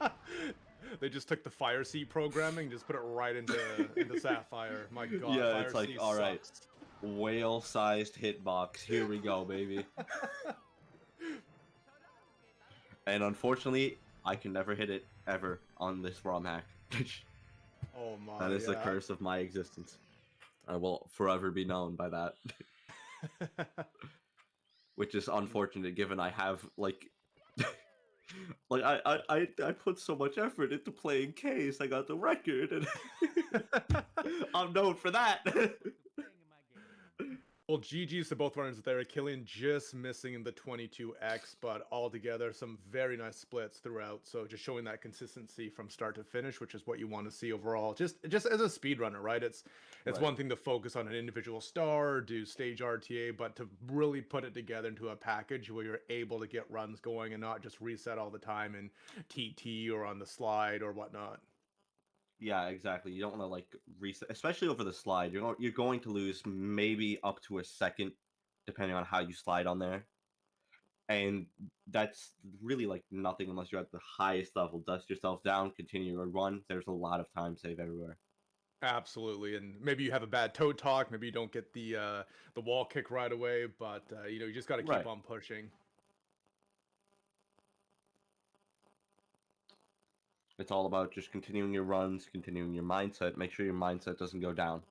They just took the Fire Seed programming, just put it right into Sapphire. My God. Yeah, Fire it's like, Seed all right. sucks. Whale-sized hitbox. Here we go, baby. And unfortunately, I can never hit it ever on this ROM hack. Oh my. That is the yeah. curse of my existence. I will forever be known by that. Which is unfortunate given I have like like I put so much effort into playing Case. I got the record and I'm known for that. Well, GG's to both runners there. Killian just missing the 22x, but altogether some very nice splits throughout. So just showing that consistency from start to finish, which is what you want to see overall. Just as a speedrunner, right? It's Right. one thing to focus on an individual star, do stage RTA, but to really put it together into a package where you're able to get runs going and not just reset all the time in TT or on the slide or whatnot. Yeah, exactly. You don't want to like reset, especially over the slide. You're going to lose maybe up to a second, depending on how you slide on there. And that's really like nothing unless you're at the highest level. Dust yourself down, continue your run. There's a lot of time save everywhere. Absolutely, and maybe you have a bad toe talk. Maybe you don't get the wall kick right away, but you just got to keep Right. on pushing. It's all about just continuing your runs, continuing your mindset. Make sure your mindset doesn't go down.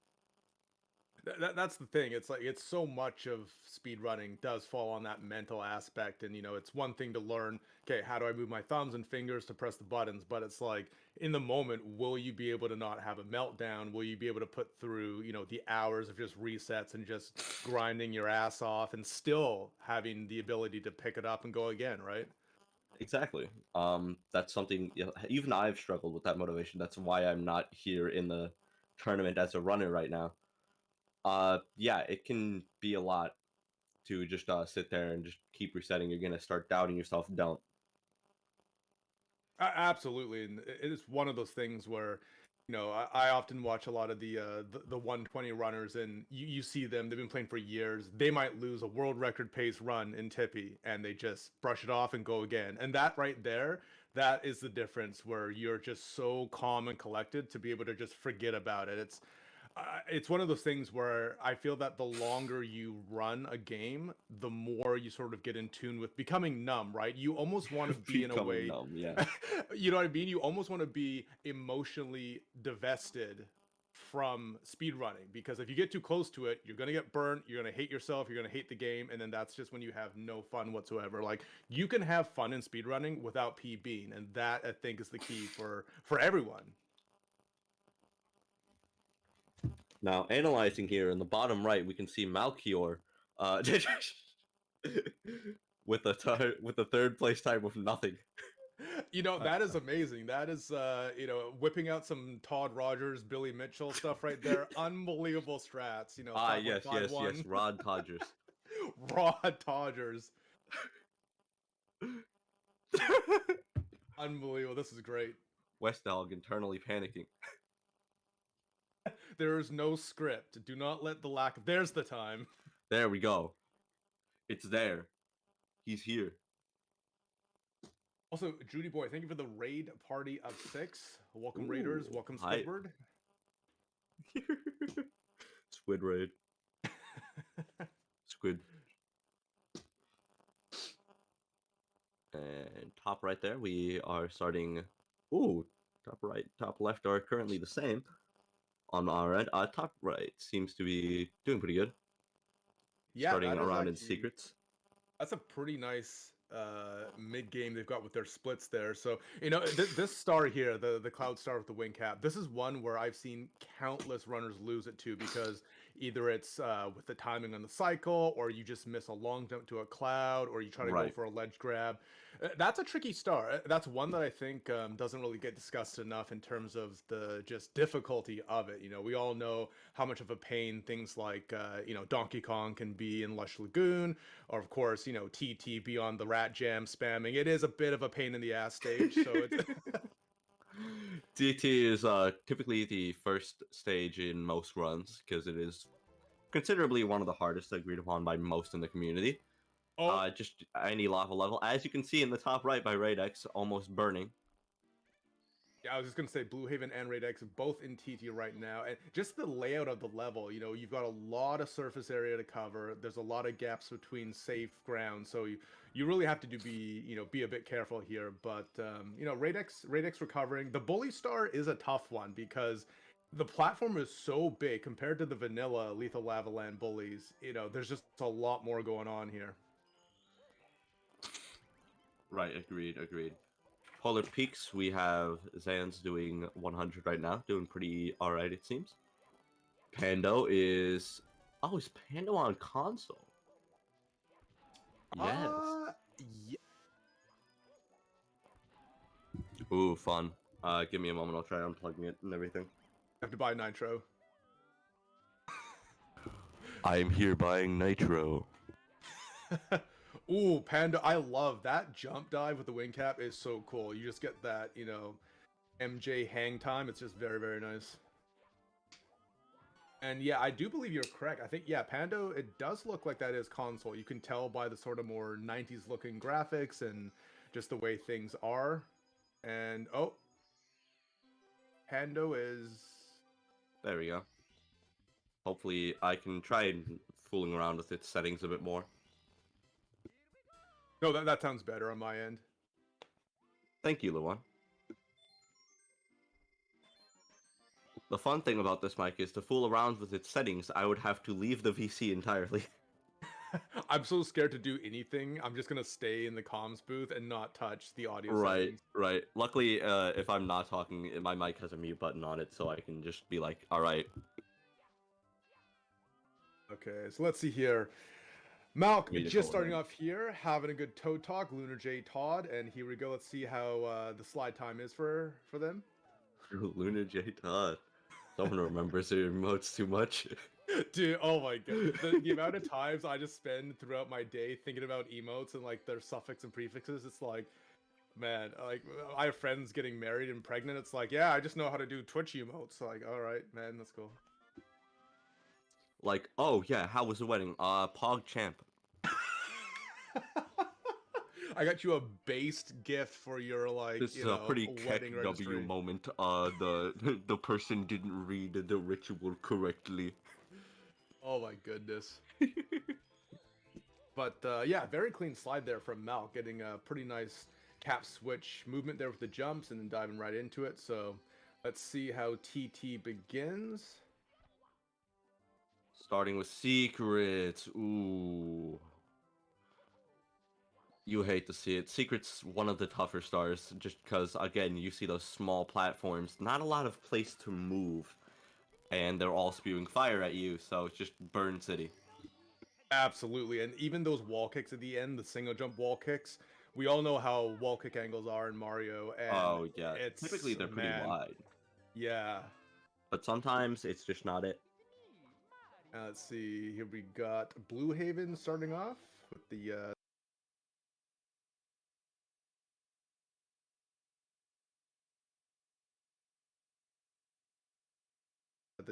That's the thing. It's like it's so much of speed running does fall on that mental aspect, and it's one thing to learn. Okay, how do I move my thumbs and fingers to press the buttons? But it's like in the moment, will you be able to not have a meltdown? Will you be able to put through the hours of just resets and just grinding your ass off, and still having the ability to pick it up and go again, right? Exactly. That's something even I've struggled with that motivation. That's why I'm not here in the tournament as a runner right now. Yeah, it can be a lot to just sit there and just keep resetting. You're gonna start doubting yourself. Don't. Absolutely, and it is one of those things where, I often watch a lot of the 120 runners, and you see them. They've been playing for years. They might lose a world record pace run in Tippy, and they just brush it off and go again. And that right there, that is the difference where you're just so calm and collected to be able to just forget about it. It's one of those things where I feel that the longer you run a game, the more you sort of get in tune with becoming numb, right? You almost want to be in a Becoming way, numb, yeah. you know what I mean? You almost want to be emotionally divested from speedrunning, because if you get too close to it, you're going to get burnt, you're going to hate yourself, you're going to hate the game, and then that's just when you have no fun whatsoever. Like, you can have fun in speedrunning without PBing, and that I think is the key for everyone. Now, analyzing here in the bottom right, we can see Malchior with a third place time with nothing. That is amazing. That is, whipping out some Todd Rogers, Billy Mitchell stuff right there. Unbelievable strats. Yes, Rod Todgers. Rod Todgers. Unbelievable. This is great. WesDogg internally panicking. There is no script. Do not let the lack of... There's the time. There we go. It's there. He's here. Also, Judy Boy, thank you for the raid party of 6. Welcome, Raiders. Welcome, Hi. Squidward. Squid raid. Squid. And top right there, we are starting... Ooh, top right, top left are currently the same on our end. Top right seems to be doing pretty good. Yeah, Starting that is around in actually- secrets. That's a pretty nice mid game they've got with their splits there. So this star here, the cloud star with the wing cap, this is one where I've seen countless runners lose it to because either it's with the timing on the cycle, or you just miss a long jump to a cloud, or you try to go for a ledge grab. That's a tricky star. That's one that I think doesn't really get discussed enough in terms of the just difficulty of it. We all know how much of a pain things like Donkey Kong can be in Lush Lagoon, or of course TT beyond the rat jam spamming. It is a bit of a pain in the ass stage. So it's TT is typically the first stage in most runs because it is considerably one of the hardest agreed upon by most in the community. Just any lava level, as you can see in the top right by Radex, almost burning. Yeah, I was just gonna say Blue Haven and Radex both in TT right now, and just the layout of the level. You've got a lot of surface area to cover. There's a lot of gaps between safe ground, so you really have to be a bit careful here. But Radex recovering. The Bully Star is a tough one because the platform is so big compared to the vanilla Lethal Lava Land bullies. There's just a lot more going on here. Right, agreed. Polar Peaks, we have Zan's doing 100 right now, doing pretty alright it seems. Pando is... Oh, is Pando on console? Yes. Yeah. Ooh, fun. Give me a moment, I'll try unplugging it and everything. I have to buy Nitro. I'm here buying Nitro. Ooh, Panda, I love that jump dive with the wing cap is so cool. You just get that, MJ hang time. It's just very, very nice. And yeah, I do believe you're correct. I think, yeah, Pando, it does look like that is console. You can tell by the sort of more 90s looking graphics and just the way things are. And, oh, Pando is... There we go. Hopefully I can try fooling around with its settings a bit more. No, that sounds better on my end. Thank you, Luan. The fun thing about this mic is to fool around with its settings, I would have to leave the VC entirely. I'm so scared to do anything. I'm just going to stay in the comms booth and not touch the audio settings. Right. Luckily, if I'm not talking, my mic has a mute button on it, so I can just be like, alright. Okay, so let's see here. Malk, just starting off here, having a good toe talk, Lunar J Todd, and here we go. Let's see how the slide time is for them. Lunar J Todd. Someone remembers their emotes too much. Dude, oh my god. The amount of times I just spend throughout my day thinking about emotes and like their suffix and prefixes, it's like, man, like I have friends getting married and pregnant. It's like, yeah, I just know how to do Twitch emotes. Like, all right, man, that's cool. Like, oh yeah, how was the wedding? Pog champ. I got you a based gift for your like. This is a pretty wedding W moment. The person didn't read the ritual correctly. Oh my goodness. But yeah, very clean slide there from Mal, getting a pretty nice cap switch movement there with the jumps and then diving right into it. So let's see how TT begins. Starting with Secrets. Ooh. You hate to see it. Secret's one of the tougher stars, just because, again, you see those small platforms, not a lot of place to move, and they're all spewing fire at you, so it's just burn city. Absolutely, and even those wall kicks at the end, the single jump wall kicks, we all know how wall kick angles are in Mario, and oh yeah, typically they're pretty wide. Yeah. But sometimes it's just not it. Let's see, here we got Blue Haven starting off with the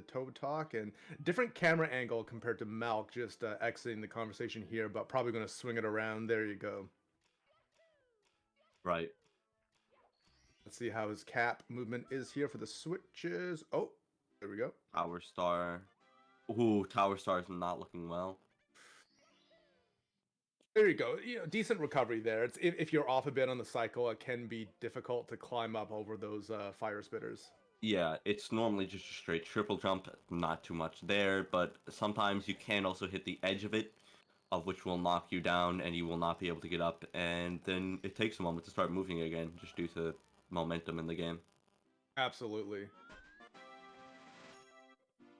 toe talk, and different camera angle compared to Malk, just exiting the conversation here, but probably going to swing it around. There you go. Right. Let's see how his cap movement is here for the switches. Oh, there we go. Tower Star. Ooh, Tower Star is not looking well. There you go. Decent recovery there. It's if you're off a bit on the cycle, it can be difficult to climb up over those fire spitters. Yeah, it's normally just a straight triple jump, not too much there, but sometimes you can also hit the edge of it, of which will knock you down and you will not be able to get up, and then it takes a moment to start moving again, just due to momentum in the game. Absolutely.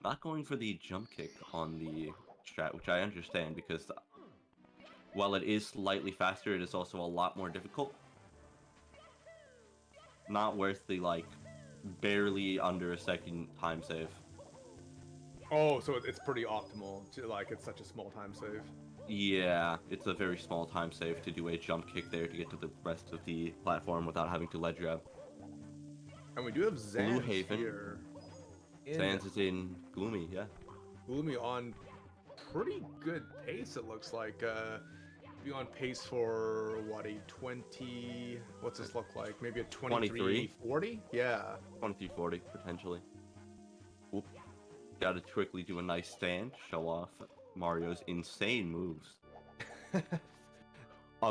Not going for the jump kick on the strat, which I understand, because while it is slightly faster, it is also a lot more difficult. Not worth the, like, barely under a second time save. Oh, so it's pretty optimal to, like, it's such a small time save. Yeah, it's a very small time save to do a jump kick there to get to the rest of the platform without having to ledge grab. And we do have Zans Blue Haven. here. Sans is in Gloomy, yeah. Gloomy on pretty good pace, it looks like. Be on pace for, what, a 20... What's this look like? Maybe a 23-40? Yeah. 23-40, potentially. Oop. Gotta quickly do a nice stand, show off Mario's insane moves.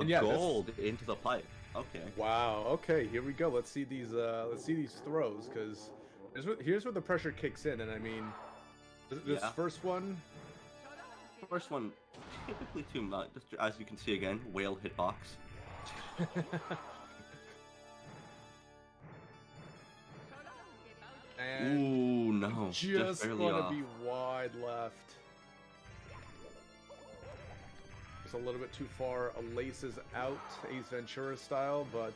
Yeah, gold into the pipe. Okay. Wow. Okay, here we go. Let's see these throws, because here's where the pressure kicks in, and I mean, this first one. First one, typically too much. As you can see again, whale hitbox. And ooh, no. Just barely gonna off. be wide left. It's a little bit too far. Laces out, Ace Ventura style, but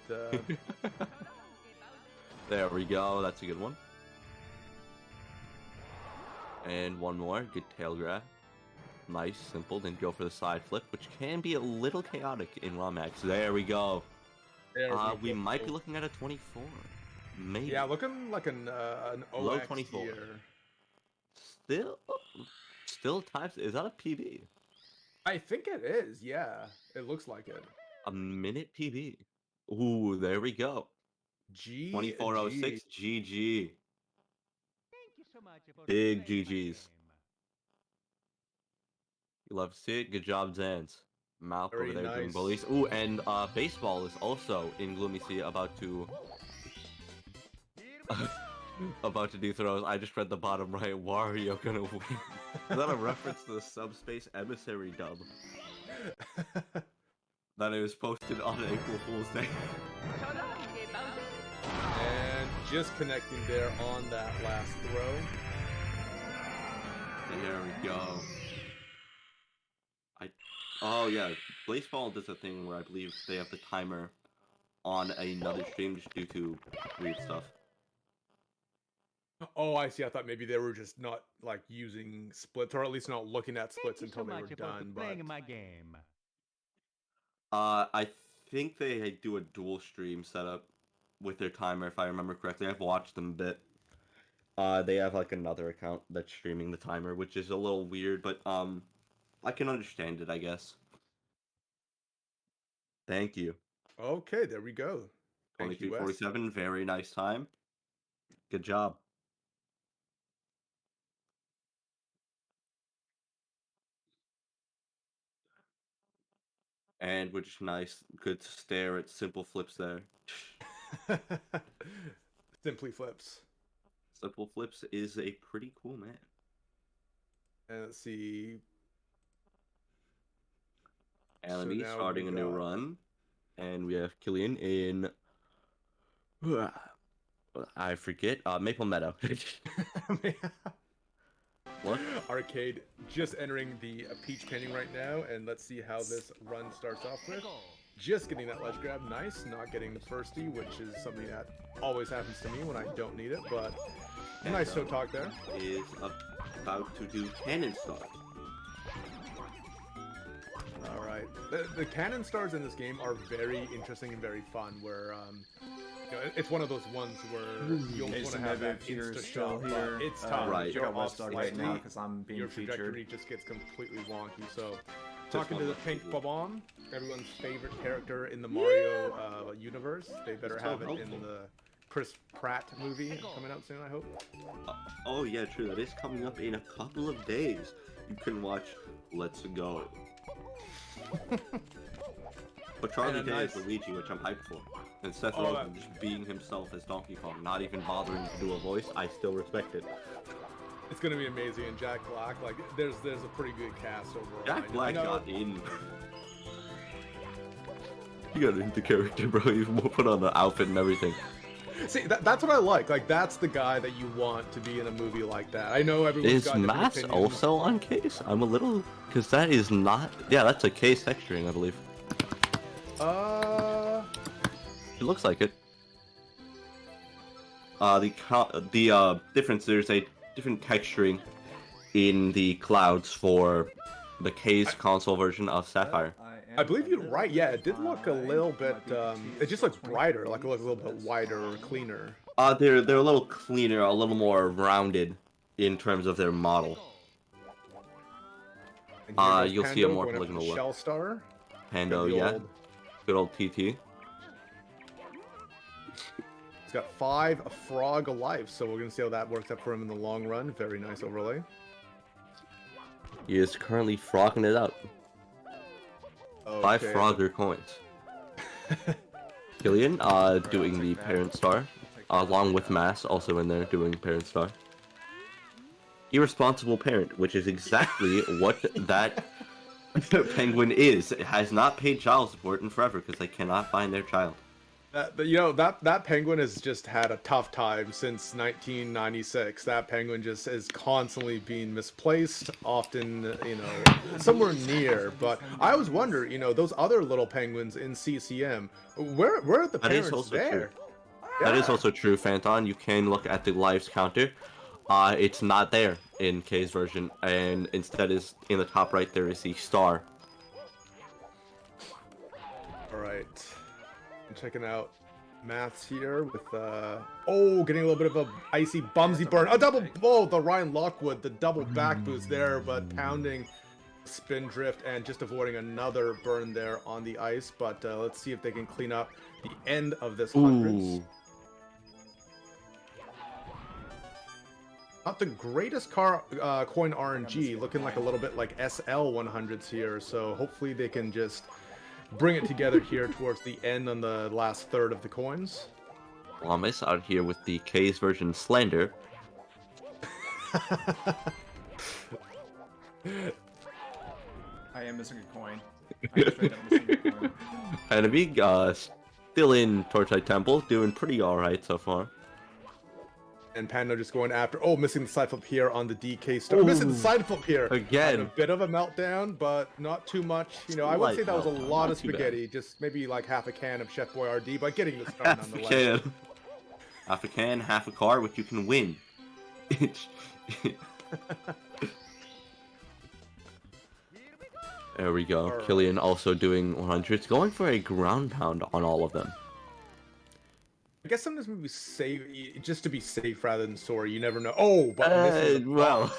there we go. That's a good one. And one more. Good tail grab. Nice, simple. Then go for the side flip, which can be a little chaotic in ROMX. There we go. We might be looking at a 24. Maybe. Yeah, looking like an OX low 24. Here. Still types. Is that a PB? I think it is. Yeah, it looks like it. A minute PB. Ooh, there we go. 2406 GG. Thank you so much for Big playing my GGs. game. You love to see it. Good job, Zans. Malp Very over there doing nice. bullies. Ooh, and baseball is also in Gloomy Sea about to do throws. I just read the bottom right. Wario gonna win. Is that a reference to the Subspace Emissary dub? That it was posted on April Fool's Day. And just connecting there on that last throw. There we go. Oh yeah, baseball does a thing where I believe they have the timer on another stream just due to weird stuff. Oh, I see. I thought maybe they were just not like using splits, or at least not looking at splits Thank you until so they much were for done. playing But my game. I think they do a dual stream setup with their timer, if I remember correctly. I've watched them a bit. They have like another account that's streaming the timer, which is a little weird, but I can understand it, I guess. Thank you. okay, there we go. Thank you, Wes. 23:47, very nice time. Good job. And which is nice. Good stare at simple flips there. Simply flips. Simple flips is a pretty cool man. And let's see. Eleni now starting we a new got- run. And we have Killian in... I forget. Maple Meadow. What? Arcade just entering the Peach painting right now, and let's see how this run starts off with. Just getting that ledge grab, nice. Not getting the firstie, which is something that always happens to me when I don't need it, but nice toe talk there. Is about to do Cannon Star. All right, the cannon stars in this game are very interesting and very fun. Where you know, it's one of those ones where you almost want to have that insta shot, but it's tough. Right. You're Got off WesDogg right now slightly, because I'm being your featured. trajectory just gets completely wonky. So, talking to the Pink Bob-omb, everyone's favorite character in the Mario universe. They better It's so have it in helpful. the Chris Pratt movie coming out soon, I hope. Oh yeah, true. That is coming up in a couple of days. You can watch Let's Go. But Charlie And a Day is nice- Luigi, which I'm hyped for. And Seth Oh, Rogen just being himself as Donkey Kong, not even bothering to do a voice, I still respect it. It's gonna be amazing. And Jack Black, like, there's a pretty good cast overall. Jack Black I know- got in. You got into character, bro. You put on the outfit and everything. See, that's what I like. Like, that's the guy that you want to be in a movie like that. I know everyone's Is got different Mass opinions. also on case? I'm a little... Because that is not... Yeah, that's a case texturing, I believe. It looks like it. The difference, there's a different texturing in the clouds for the K's console version of Sapphire. I believe you're right. Yeah, it did look a little bit. It just looks brighter, like it looks a little bit wider or cleaner. They're a little cleaner, a little more rounded in terms of their model. And here goes You'll see a Pando more going after polygonal the look. Shell Star. Pando, The yeah. old- Good old TT. He's got 5 frog life, so we're gonna see how that works out for him in the long run. Very nice overlay. He is currently frogging it out. 5 Okay. Frogger coins. Killian, doing the parent star, along with Mass, also in there doing parent star. Irresponsible parent, which is exactly what that penguin is. It has not paid child support in forever because they cannot find their child. That penguin has just had a tough time since 1996. That penguin just is constantly being misplaced, often, somewhere near. But I always wonder, those other little penguins in CCM, where are the That is parents also there? true. That is also true, Phanton. You can look at the lives counter. It's not there in K's version, and instead is in the top right there is the star. All right. I'm checking out Maths here with getting a little bit of a icy bumsy burn. A double the Ryan Lockwood, the double back boost there, but pounding spin drift and just avoiding another burn there on the ice. But let's see if they can clean up the end of this hundreds. Ooh. Not the greatest coin RNG, looking like a little bit like SL 100s here. So hopefully they can just bring it together here towards the end on the last third of the coins. Lamas out here with the K's version Slender. I am missing a coin. I'm straight up missing a coin. Enemy, still in Torchlight Temple, doing pretty alright so far. And Pando just going after. Oh, missing the side flip here on the DK star. Missing the side flip here. Again. Having a bit of a meltdown, but not too much. I would say that was a meltdown, lot not of too bad. spaghetti. Just maybe like half a can of Chef Boyardee, but getting the start Half a nonetheless. can. Half a can, half a car, which you can win. There we go. Alright. Killian also doing 100s, going for a ground pound on all of them. I guess sometimes maybe save just to be safe rather than sorry. You never know. Oh, but missing the Well.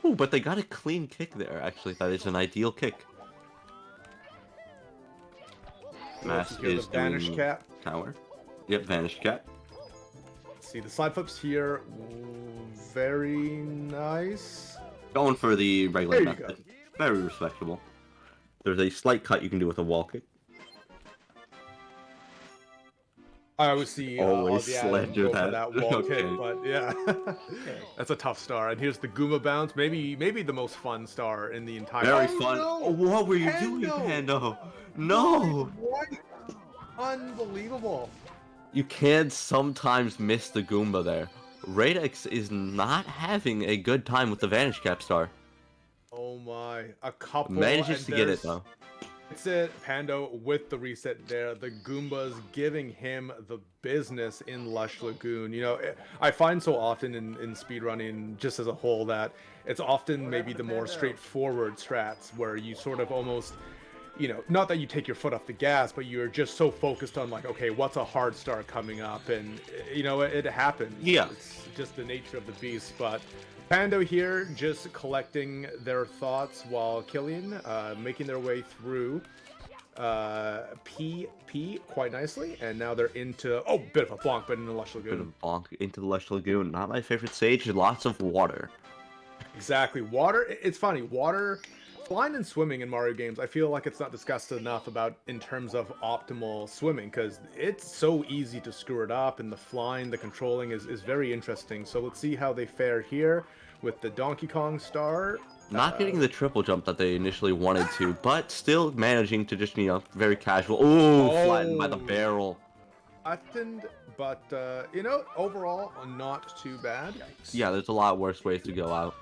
Ooh, but they got a clean kick there, actually. That is an ideal kick. Mass Here's is the Vanish doing Cat. tower. Yep, Vanish Cat. Let's see the side flips here. Ooh, very nice. Going for the regular There you method. go. Very respectable. There's a slight cut you can do with a wall kick. I always see Always the Adam slender go for that. wall kick, Okay. but yeah, that's a tough star. And here's the Goomba bounce, maybe the most fun star in the entire. Very Oh, fun. no! Oh, what were you doing, Pando! Pando? No! What? Unbelievable. You can sometimes miss the Goomba there. Radix is not having a good time with the Vanish Cap star. Oh my, a couple. Manages and to get there's- it though. It's it, Pando with the reset there. The Goombas giving him the business in Lush Lagoon. I find so often in speedrunning, just as a whole, that it's often maybe the more straightforward strats where you sort of almost, not that you take your foot off the gas, but you're just so focused on like, okay, what's a hard star coming up? And, it happens. Yeah. It's just the nature of the beast, but Pando here just collecting their thoughts while Killian making their way through PP quite nicely, and now they're into bit of a bonk, but in the Lush Bit Lagoon. of bonk into the Lush Lagoon. Not my favorite stage. Lots of water. Exactly, water. It's funny. Water Flying and swimming in Mario games, I feel like it's not discussed enough about in terms of optimal swimming, because it's so easy to screw it up, and the flying, the controlling is very interesting. So let's see how they fare here with the Donkey Kong star. Not getting the triple jump that they initially wanted to, but still managing to just, very casual. Oh, flattened by the barrel. Flattened, but, overall, not too bad. Yeah, there's a lot worse ways to go out.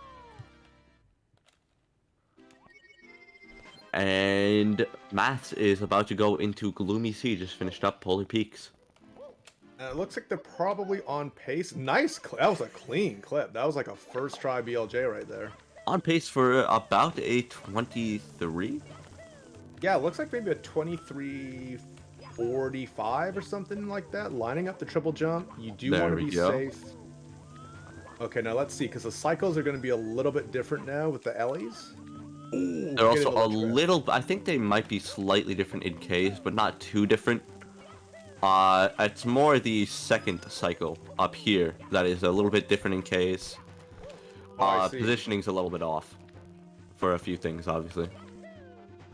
And Maths is about to go into Gloomy Sea, just finished up Polar Peaks. It looks like they're probably on pace. Nice clip. That was a clean clip. That was like a first try BLJ right there. On pace for about a 23? Yeah, it looks like maybe a 23:45 or something like that. Lining up the triple jump. You do want to be safe. Okay, now let's see, because the cycles are going to be a little bit different now with the Ellies. Ooh, they're also a little, I think they might be slightly different in Ks, but not too different. It's more the second cycle up here that is a little bit different in Ks. Positioning's a little bit off for a few things, obviously.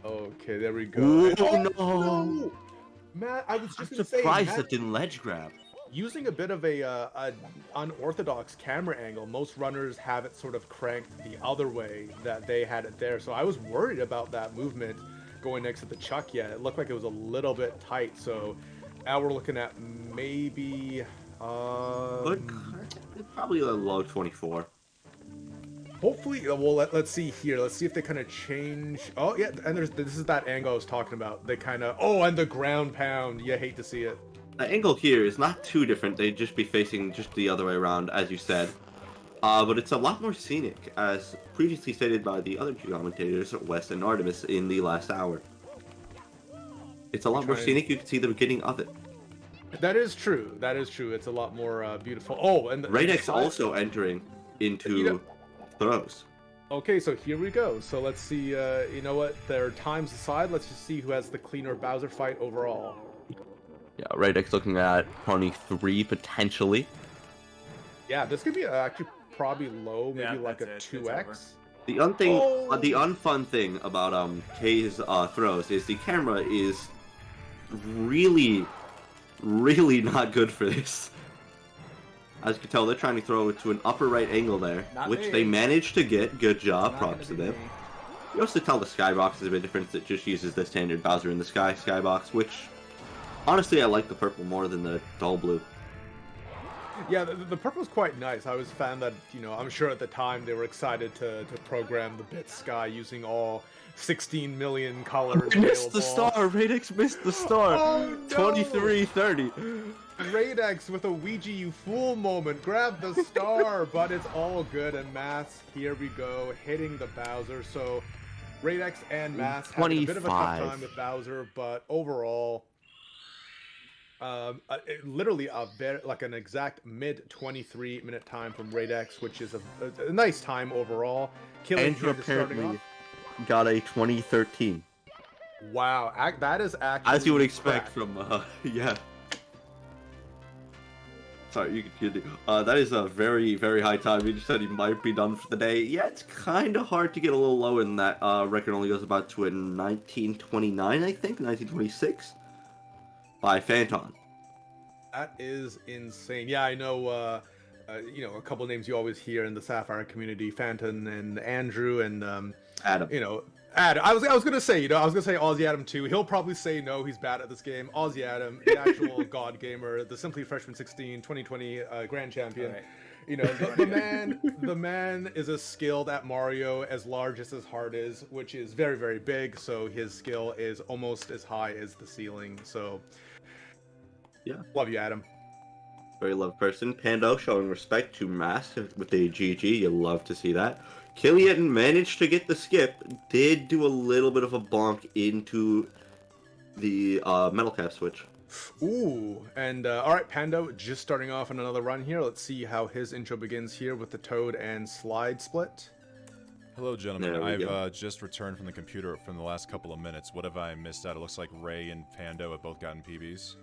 Okay, there we go. Ooh, no! Matt, I was just gonna say, surprised that didn't ledge grab. Using a bit of a unorthodox camera angle, most runners have it sort of cranked the other way that they had it there. So I was worried about that movement going next to the chuck. Yeah, it looked like it was a little bit tight. So now we're looking at maybe probably a low 24. Hopefully, well, let's see here. Let's see if they kind of change. Oh yeah, and this is that angle I was talking about. They kind of and the ground pound. You hate to see it. The angle here is not too different. They'd just be facing just the other way around, as you said. But it's a lot more scenic, as previously stated by the other two commentators, Wes and Artemis, in the last hour. It's a lot more scenic. You can see the beginning of it. That is true. That is true. It's a lot more beautiful. Oh, and Radix also entering into throws. Okay, so here we go. So let's see. You know what? Their times aside, let's just see who has the cleaner Bowser fight overall. Yeah, Radix looking at 23 potentially. Yeah, this could be actually probably low, maybe like a 2x. The unfun thing about K's throws is the camera is really not good for this. As you can tell, they're trying to throw it to an upper right angle there, which they managed to get. Good job, props to them. You also tell the skybox is a bit different. It just uses the standard Bowser in the Sky skybox, which honestly I like the purple more than the dull blue. Yeah, the purple's quite nice. I always found that, I'm sure at the time they were excited to program the bit Sky using all 16 million colors. Missed the star. Radix missed the star. Oh, no. 23-30. Radix with a Ouija you fool moment. Grab the star, but it's all good. And Maths, here we go, hitting the Bowser. So Radix and Maths had a bit of a tough time with Bowser, but overall, literally an exact mid 23-minute time from Radix, which is a nice time overall. Killing Andrew apparently got a 2013. Wow, that is actually as you would expect from yeah. Sorry, you could that is a very high time. He just said he might be done for the day. Yeah, it's kind of hard to get a little lower than that. Record only goes about to a 1929, I think, 1926 by Phantom. That is insane. Yeah, I know. A couple names you always hear in the Sapphire community: Phantom and Andrew and Adam. Adam. I was gonna say, Aussie Adam too. He'll probably say no, he's bad at this game. Aussie Adam, the actual god gamer, the Simply Freshman 16 2020 grand champion. Right. The man is as skilled at Mario as large as his heart is, which is very, very big. So his skill is almost as high as the ceiling. So yeah, love you, Adam. Very loved person. Pando showing respect to Mask with the GG. You love to see that. Killian managed to get the skip. Did do a little bit of a bonk into the metal cap switch. Ooh, and all right, Pando just starting off on another run here. Let's see how his intro begins here with the Toad and Slide split. Hello, gentlemen. I've just returned from the computer from the last couple of minutes. What have I missed out? It looks like Ray and Pando have both gotten PBs.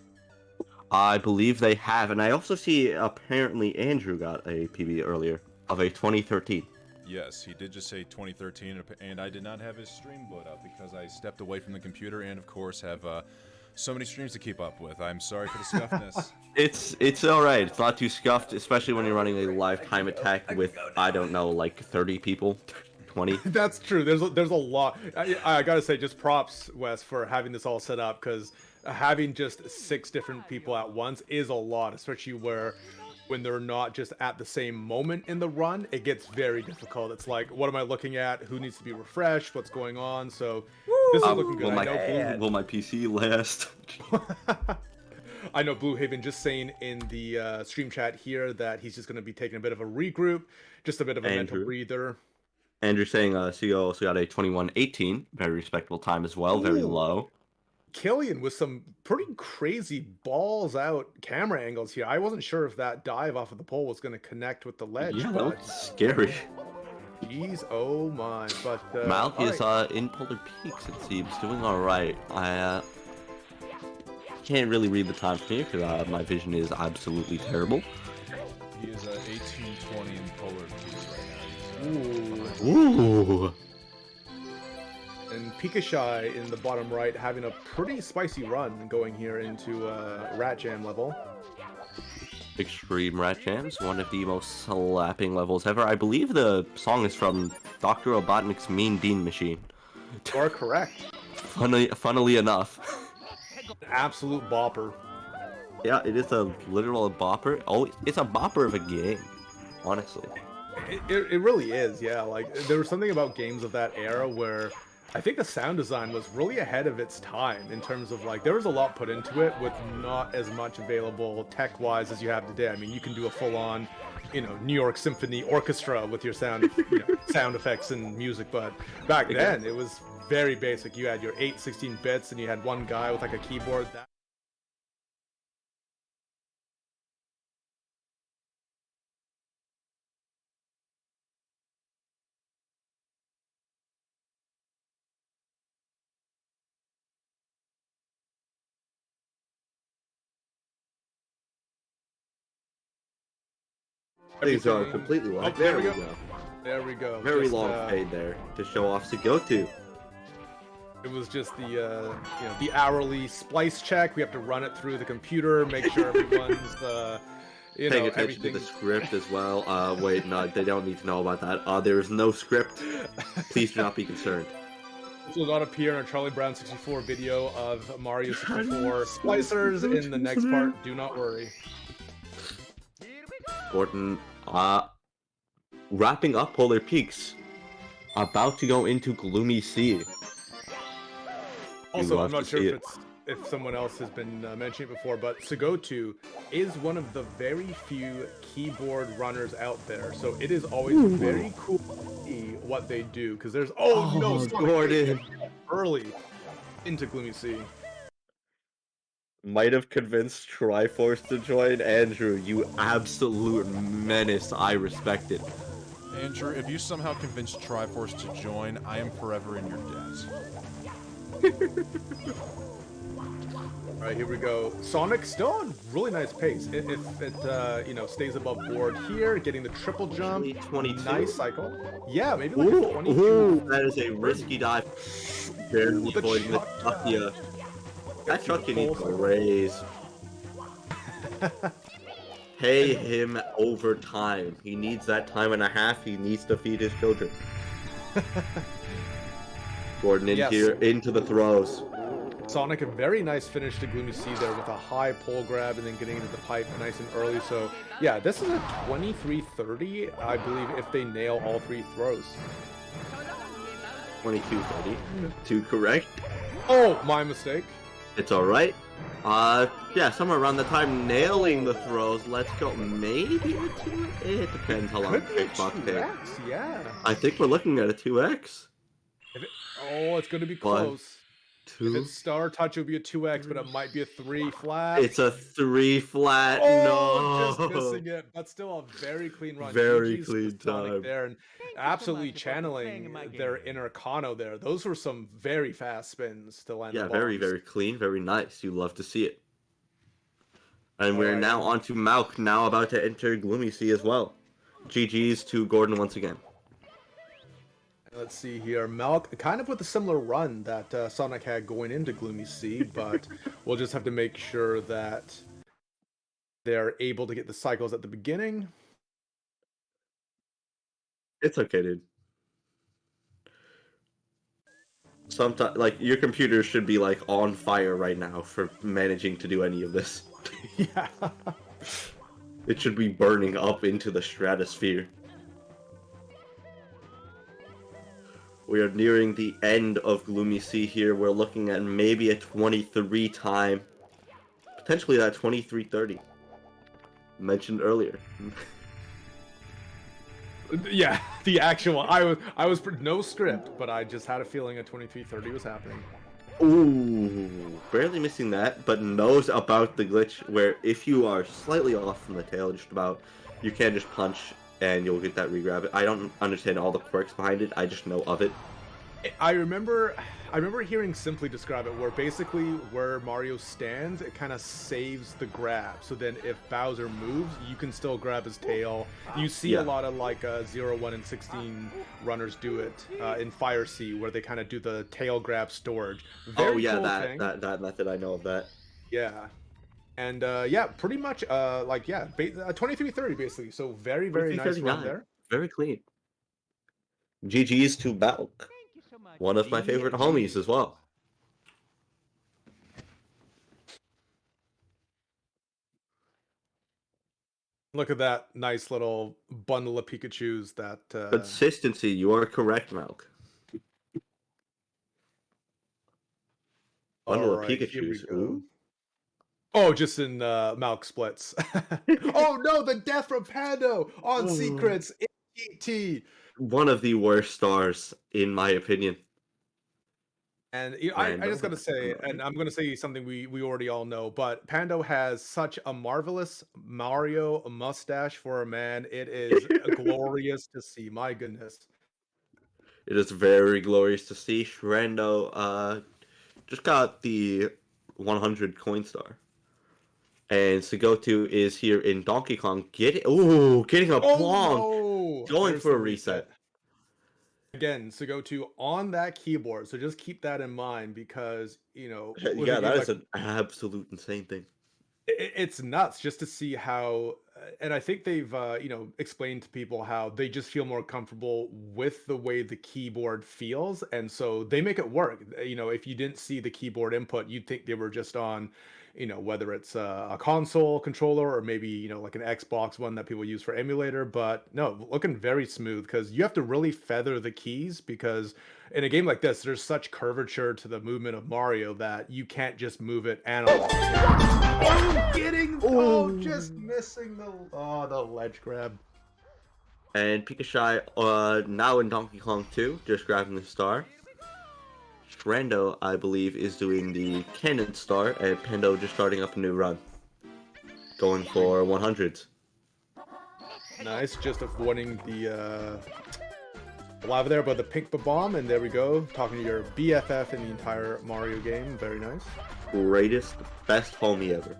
I believe they have, and I also see apparently Andrew got a PB earlier of a 2013. Yes, he did just say 2013, and I did not have his stream load up because I stepped away from the computer and, of course, have so many streams to keep up with. I'm sorry for the scuffness. It's all right. It's not too scuffed, especially when you're running a live time attack with, I don't know, like 30 people, 20. That's true. There's a lot. I gotta say, just props, Wes, for having this all set up, because having just 6 different people at once is a lot, especially when they're not just at the same moment in the run. It gets very difficult. It's like, what am I looking at? Who needs to be refreshed? What's going on? So this is looking good. Will my PC last? I know Blue Haven just saying in the stream chat here that he's just going to be taking a bit of a regroup, just a bit of a mental breather. Andrew saying CEO also got a 21:18, very respectable time as well, very low. Killian with some pretty crazy balls out camera angles here. I wasn't sure if that dive off of the pole was going to connect with the ledge. Yeah, but... that's scary. Jeez, oh my. But Malk is in Polar Peaks, it seems, doing all right. I can't really read the time from here because my vision is absolutely terrible. He is 1820 in Polar Peaks right now. Ooh. And Pikashai in the bottom right having a pretty spicy run going here into Rat Jam level. Extreme Rat Jams, one of the most slapping levels ever. I believe the song is from Dr. Robotnik's Mean Bean Machine. You are correct. Funnily enough. Absolute bopper. Yeah, it is a literal bopper. Oh, it's a bopper of a game, honestly. It really is, yeah. Like, there was something about games of that era where I think the sound design was really ahead of its time in terms of, like, there was a lot put into it with not as much available tech-wise as you have today. I mean, you can do a full-on, New York Symphony Orchestra with your sound effects and music, but back then it was very basic. You had your 8 16 bits and you had one guy with like a keyboard. Things are completely locked. There we go. There we go. Very long fade there to show off to go to. It was just the the hourly splice check. We have to run it through the computer, make sure everyone's paying attention to the script as well. Wait, no, they don't need to know about that. There is no script. Please do not be concerned. This will not appear in our Charlie Brown 64 video of Mario 64 splicers in the next part. Do not worry. Gordon, wrapping up Polar Peaks, about to go into Gloomy Sea. Also, I'm not sure if someone else has been mentioning it before, but Sagotu is one of the very few keyboard runners out there, so it is always very cool to see what they do, because there's Gordon early into Gloomy Sea. Might have convinced Triforce to join. Andrew, you absolute menace. I respect it. Andrew, if you somehow convince Triforce to join, I am forever in your debt. Alright, here we go. Sonic still on really nice pace. If it stays above board here, getting the triple jump. 22. Nice cycle. Yeah, maybe like a 22. Ooh, that is a risky dive. Barely avoiding the Chucky. That Chucky needs a raise. Pay him overtime. He needs that time and a half. He needs to feed his children. Gordon in here, into the throws. Sonic, a very nice finish to Gloomy Sea there with a high pole grab and then getting into the pipe nice and early. So, yeah, this is a 23-30, I believe, if they nail all 3 throws. 22-30. To correct. Oh, my mistake. It's alright. Yeah, somewhere around the time nailing the throws. Let's go. Maybe a 2x? It depends how long it takes. Yeah. I think we're looking at a 2x. It's going to be close. 2. If it's Star Touch, it would be a 2x, but it might be a 3 flat. It's a 3 flat. No, just missing it, but still a very clean run. Very GG's clean time there, and absolutely channeling their inner Kano there. Those were some very fast spins to land. Yeah, the very, bombs. very clean, very nice. You love to see it. And we're now on to Malk, now about to enter Gloomy Sea as well. GG's to Gordon once again. Let's see here. Malk, kind of with a similar run that Sonic had going into Gloomy Sea, but we'll just have to make sure that they're able to get the cycles at the beginning. It's okay, dude. Sometimes, like, your computer should be, like, on fire right now for managing to do any of this. Yeah. It should be burning up into the stratosphere. We are nearing the end of Gloomy Sea here. We're looking at maybe a 23 time. Potentially that 23:30. Mentioned earlier. Yeah, the actual. I was no script, but I just had a feeling a 23:30 was happening. Ooh, barely missing that, but knows about the glitch where if you are slightly off from the tail, just about, you can just punch and you'll get that regrab. I don't understand all the quirks behind it. I just know of it. I remember hearing Simply describe it, where basically where Mario stands, it kind of saves the grab. So then if Bowser moves, you can still grab his tail. You see a lot of like 0, 1, and 16 runners do it in Fire Sea, where they kind of do the tail grab storage. Very cool thing. that method, I know of that. Yeah. And yeah, pretty much 23:30 basically. So very nice run there. Very clean. GG's to Balk. One of my favorite homies as well. Look at that nice little bundle of Pikachus that... Consistency, you are correct, Malk. Bundle of Pikachus. Ooh. Oh, just in Malk splits. Oh no, the death from Pando on Secrets in GT. One of the worst stars, in my opinion. And you know, I just gotta say, and I'm gonna say something we already all know, but Pando has such a marvelous Mario mustache for a man. It is glorious to see. My goodness. It is very glorious to see. Shrendo just got the 100 coin star. And Sagotu is here in Donkey Kong getting a plonk. No! Going There's for a the reset. Again, Sagotu on that keyboard, so just keep that in mind because, you know... Yeah, that is an absolute insane thing. It's nuts just to see how... And I think they've, explained to people how they just feel more comfortable with the way the keyboard feels, and so they make it work. You know, if you didn't see the keyboard input, you'd think they were just on... whether it's a console controller or maybe, like an Xbox one that people use for emulator, but no, looking very smooth because you have to really feather the keys because in a game like this, there's such curvature to the movement of Mario that you can't just move it analog. Just missing the ledge grab. And Pikachu now in Donkey Kong 2, just grabbing the star. Shrendo, I believe, is doing the Cannon Star, and Pando just starting up a new run. Going for 100s. Nice, just avoiding the lava there, but the pink bomb, and there we go. Talking to your BFF in the entire Mario game. Very nice. Greatest, best homie ever.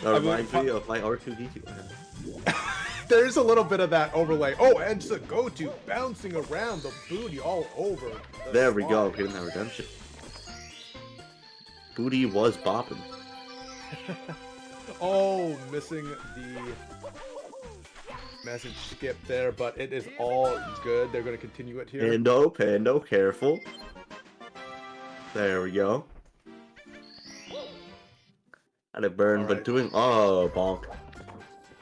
That reminds me of my R2-D2. There's a little bit of that overlay. Oh, and Sagotu bouncing around the booty all over. There we go, getting that redemption. Booty was bopping. Oh, missing the message skip there, but it is all good. They're going to continue it here. Pando, careful. There we go. Had a burn, All but right. doing... Oh, bonk.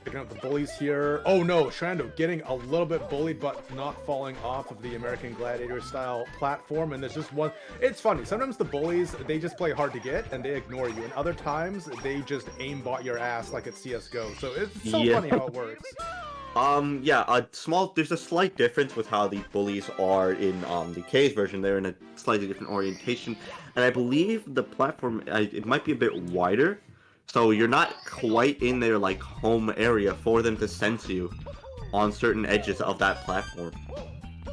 Picking up the bullies here. Oh no, Shrendo getting a little bit bullied, but not falling off of the American Gladiator style platform. And there's just one. It's funny. Sometimes the bullies, they just play hard to get and they ignore you. And other times they just aimbot your ass like at CS:GO. So it's so funny how it works. There's a slight difference with how the bullies are in the K's version. They're in a slightly different orientation. And I believe the platform, it might be a bit wider. So you're not quite in their like home area for them to sense you on certain edges of that platform.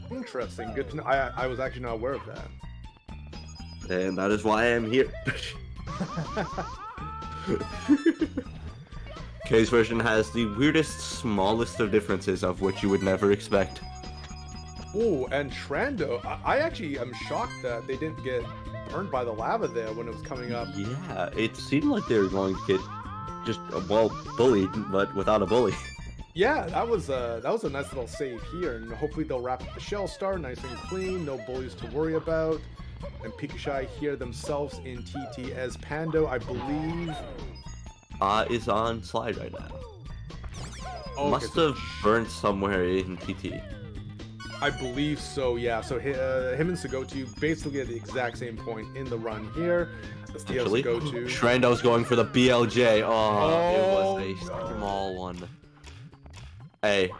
Interesting. Good to know. I was actually not aware of that. And that is why I am here. K's version has the weirdest, smallest of differences of which you would never expect. Ooh, and Trando, I actually am shocked that they didn't get burned by the lava there when it was coming up. Yeah, it seemed like they were going to get just, well, bullied, but without a bully. Yeah, that was a nice little save here, and hopefully they'll wrap up the Shell Star nice and clean, no bullies to worry about. And Pikachu here themselves in TT as Pando, I believe, Is on slide right now. Oh, okay, Must so have burned somewhere in TT. I believe so, yeah. So him and Sagotu basically at the exact same point in the run here. Let's see how Actually, Sagotu. Shrando's going for the BLJ. Oh, it Oh, was a small one. Hey,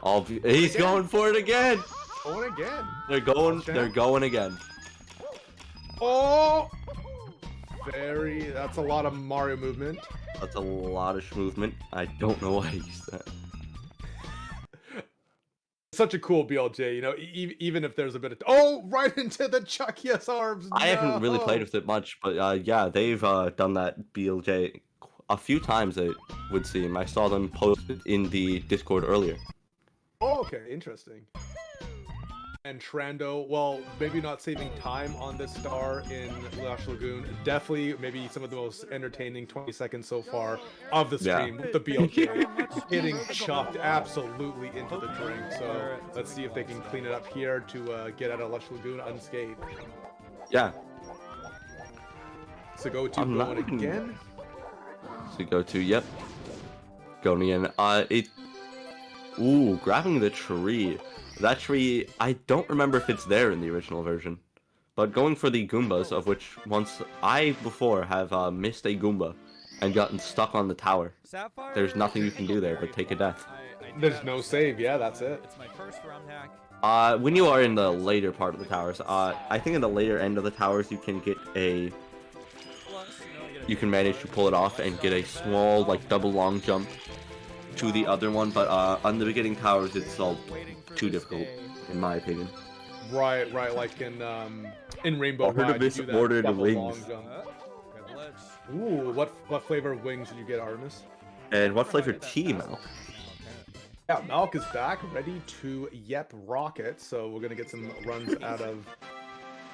he's going for it again. Going again. They're going again. Oh, that's a lot of Mario movement. That's a lot of movement. I don't know why I used that. Such a cool BLJ, you know, even if there's a bit of... Oh, right into the Chucky's arms. I haven't really played with it much, but yeah, they've done that BLJ a few times, it would seem. I saw them posted in the Discord earlier. Oh, okay, interesting. And Trando, well, maybe not saving time on this star in Lush Lagoon. Definitely, maybe some of the most entertaining 20 seconds so far of the stream with the BLJ getting chucked absolutely into the drink. So let's see if they can clean it up here to get out of Lush Lagoon unscathed. Yeah. So go to going again. So go to, yep. Going again. Ooh, grabbing the tree. That tree, I don't remember if it's there in the original version. But going for the Goombas, of which once I before have missed a Goomba and gotten stuck on the tower. Sapphire, There's nothing you can do there but take a death. There's no save, yeah, that's it. It's my first round hack. When you are in the later part of the towers, I think in the later end of the towers you can get a... You can manage to pull it off and get a small, like, double long jump to the other one, but on the beginning towers it's all too difficult, in my opinion. Right, like in Rainbow Heard of Ride, this you do that ordered double wings. long jump. Ooh, what flavor of wings did you get, Artemis? And what flavor tea, Mal? Yeah, Malk is back, ready to rocket, so we're gonna get some runs out of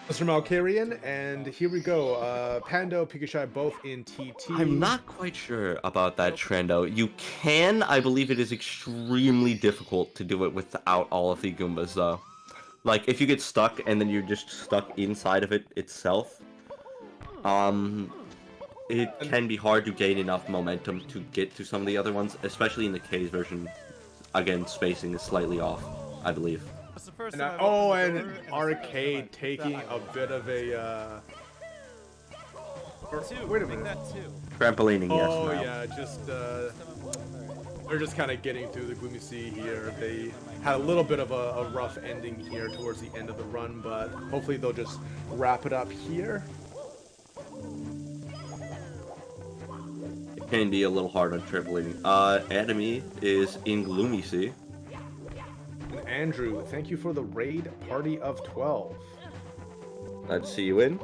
Mr. Malkarian, and here we go. Pando, Pikachu, both in TT. I'm not quite sure about that Trendo. You can, I believe it is extremely difficult to do it without all of the Goombas, though. Like, if you get stuck and then you're just stuck inside of it itself, it can be hard to gain enough momentum to get to some of the other ones, especially in the K's version. Again, spacing is slightly off, I believe. And Arcade taking a bit of a, wait a minute. Trampolining, yes. Oh, Mal. yeah, just, they're just kind of getting through the Gloomy Sea here. They had a little bit of a rough ending here towards the end of the run, but hopefully they'll just wrap it up here. It can be a little hard on trampolining. Enemy is in Gloomy Sea. And Andrew, thank you for the raid party of 12. Glad to see you in.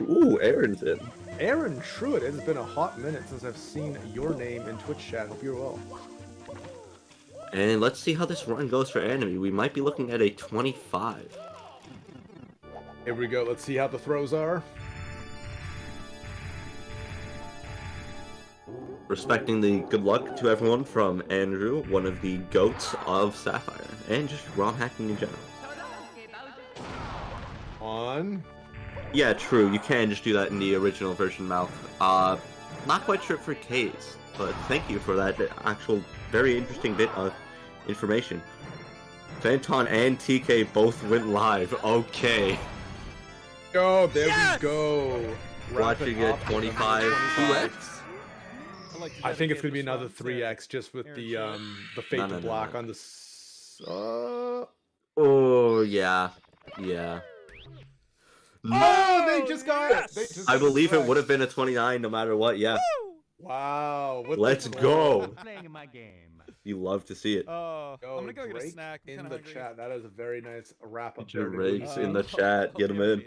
Ooh, Aaron's in. Aaron Truitt, it has been a hot minute since I've seen your name in Twitch chat. Hope you're well. And let's see how this run goes for Enemy. We might be looking at a 25. Here we go. Let's see how the throws are. Respecting the good luck to everyone from Andrew, one of the goats of Sapphire, and just ROM hacking in general. On. Yeah, true. You can just do that in the original version, Mal. Not quite sure for K's, but thank you for that actual very interesting bit of information. Phanton and TK both went live. Okay. Oh, there we go. Watching it 25 2x. I think it's gonna be another 3x just with the fade to black on the. Oh yeah, yeah. Oh, they just got it. They just I believe it would have been. been a 29 no matter what. Yeah. Wow. Let's go. Playing my game. You love to see it. I'm gonna go get a Drake snack. I'm in kinda the hungry. chat. That is a very nice wrap up. Drake's in the chat. Get him in.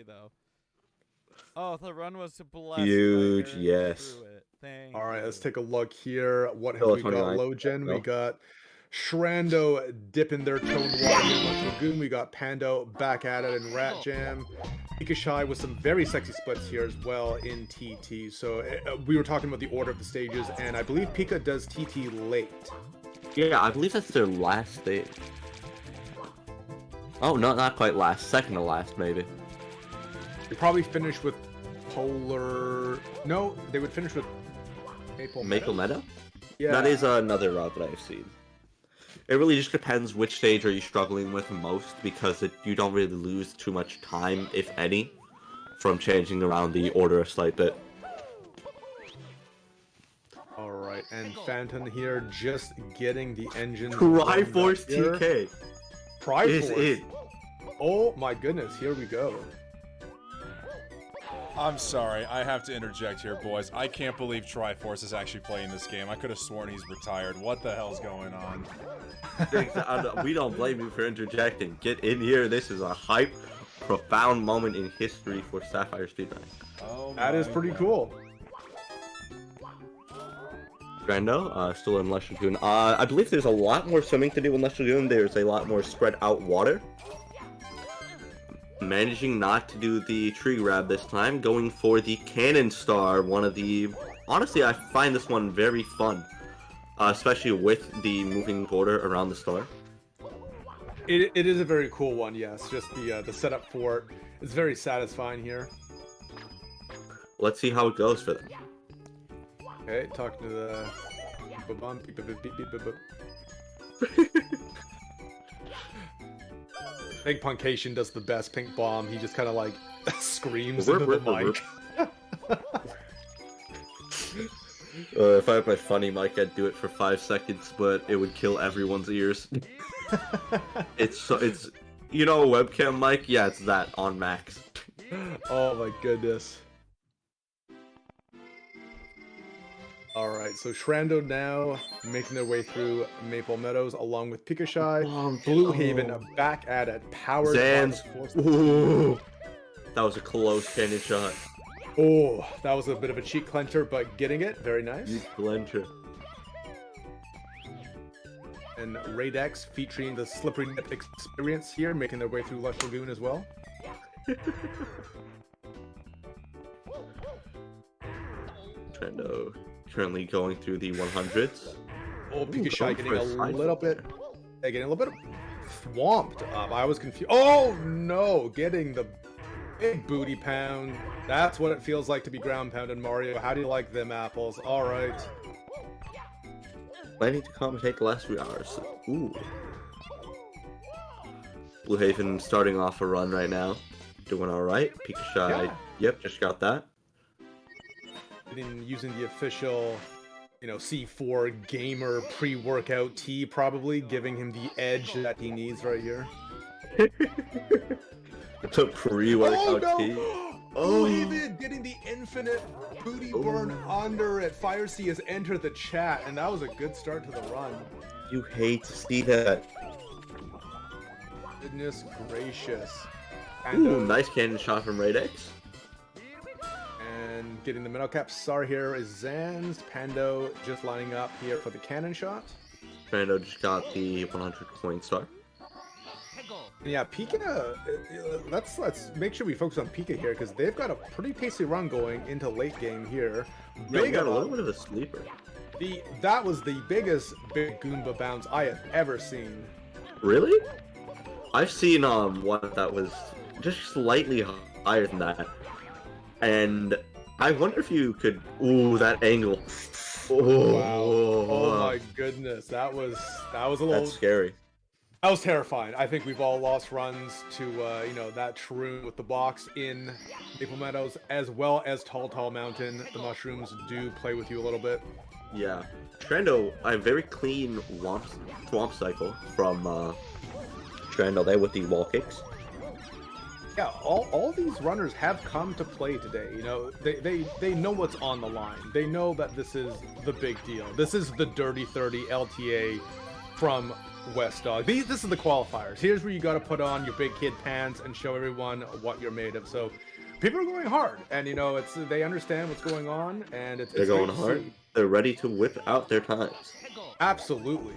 Oh, the run was blessed. Huge, yes. Thank All right, let's you. take a look here. What have Oh, we got? 29. Low gen. We No. got Shrando dipping their toe in the water here in Lush Lagoon. We got Pando back at it in Rat Jam. Pika with some very sexy splits here as well in TT. So we were talking about the order of the stages, and I believe Pika does TT late. Yeah, I believe that's their last stage. Oh, no, not quite last. Second to last, maybe. They probably finish with Polar. No, they would finish with Maple Meadow? Yeah. That is another route that I've seen. It really just depends which stage are you struggling with most, because you don't really lose too much time, if any, from changing around the order a slight bit. All right, and Phantom here just getting the engine. Triforce TK is Triforce. it. Oh my goodness, here we go. I'm sorry, I have to interject here, boys. I can't believe Triforce is actually playing this game. I could have sworn he's retired. What the hell's going on? We don't blame you for interjecting. Get in here. This is a hype, profound moment in history for Sapphire Speedrunning. Oh, That is my pretty God. cool. Grando, still in Lush Lagoon. I believe there's a lot more swimming to do in Lush Lagoon. There's a lot more spread out water. Managing not to do the tree grab this time, going for the Cannon Star, one of the... Honestly, I find this one very fun, especially with the moving border around the star. It is a very cool one, yes. Just the setup for it is very satisfying here. Let's see how it goes for them. Okay, talking to the... I think Punkation does the best pink bomb. He just kind of like screams into the mic. If I had my funny mic, I'd do it for 5 seconds, but it would kill everyone's ears. It's you know, a webcam mic? Yeah, it's that on max. Oh my goodness. Alright, so Shrando now making their way through Maple Meadows along with Pika Blue Haven back at it. Powered Zans. by the force. Ooh, that was a close cannon shot. Oh, that was a bit of a cheek clencher, but getting it. Very nice. You clencher. And Raidex featuring the slippery nip experience here, making their way through Lush Lagoon as well. Trendo currently going through the 100s. Oh, Pika going getting for a a side little flip bit, getting a little bit swamped up. I was confused. Oh no, getting the big booty pound. That's what it feels like to be ground pounded, Mario. How do you like them apples? All right. Planning to commentate the last 3 hours. Ooh. Blue Haven starting off a run right now. Doing alright. Pika Yeah. Yep, just got that. Using the official, you know, C4 gamer pre-workout tea, probably giving him the edge that he needs right here. It's a pre-workout tea. Oh, Haven getting the infinite booty burn under it. Fire C has entered the chat, and that was a good start to the run. You hate to see that. Goodness gracious. Ooh, And, nice cannon shot from Raidex. and getting the middle cap star here is Zanz. Pando just lining up here for the cannon shot. Brando just got the 100 coin star. Yeah, Pika, let's make sure we focus on Pika here, because they've got a pretty pacey run going into late game here. Yeah, we got a little bit of a sleeper. That was the biggest big Goomba bounce I have ever seen. Really? I've seen one that was just slightly higher than that. And I wonder if you could... Ooh, that angle. Oh, Wow. Oh my goodness. That was a little... That's scary. That was terrifying. I think we've all lost runs to, you know, that shroom with the box in Maple Meadows, as well as Tall Mountain. The mushrooms do play with you a little bit. Yeah. Trando, a very clean swamp cycle from Trando there with the wall kicks. Yeah, all these runners have come to play today. You know, they know what's on the line. They know that this is the big deal. This is the Dirty 30 LTA from WesDogg. This is the qualifiers. Here's where you got to put on your big kid pants and show everyone what you're made of. So people are going hard, and you know, they understand what's going on, and it's They're great going to hard. see. They're ready to whip out their times. Absolutely.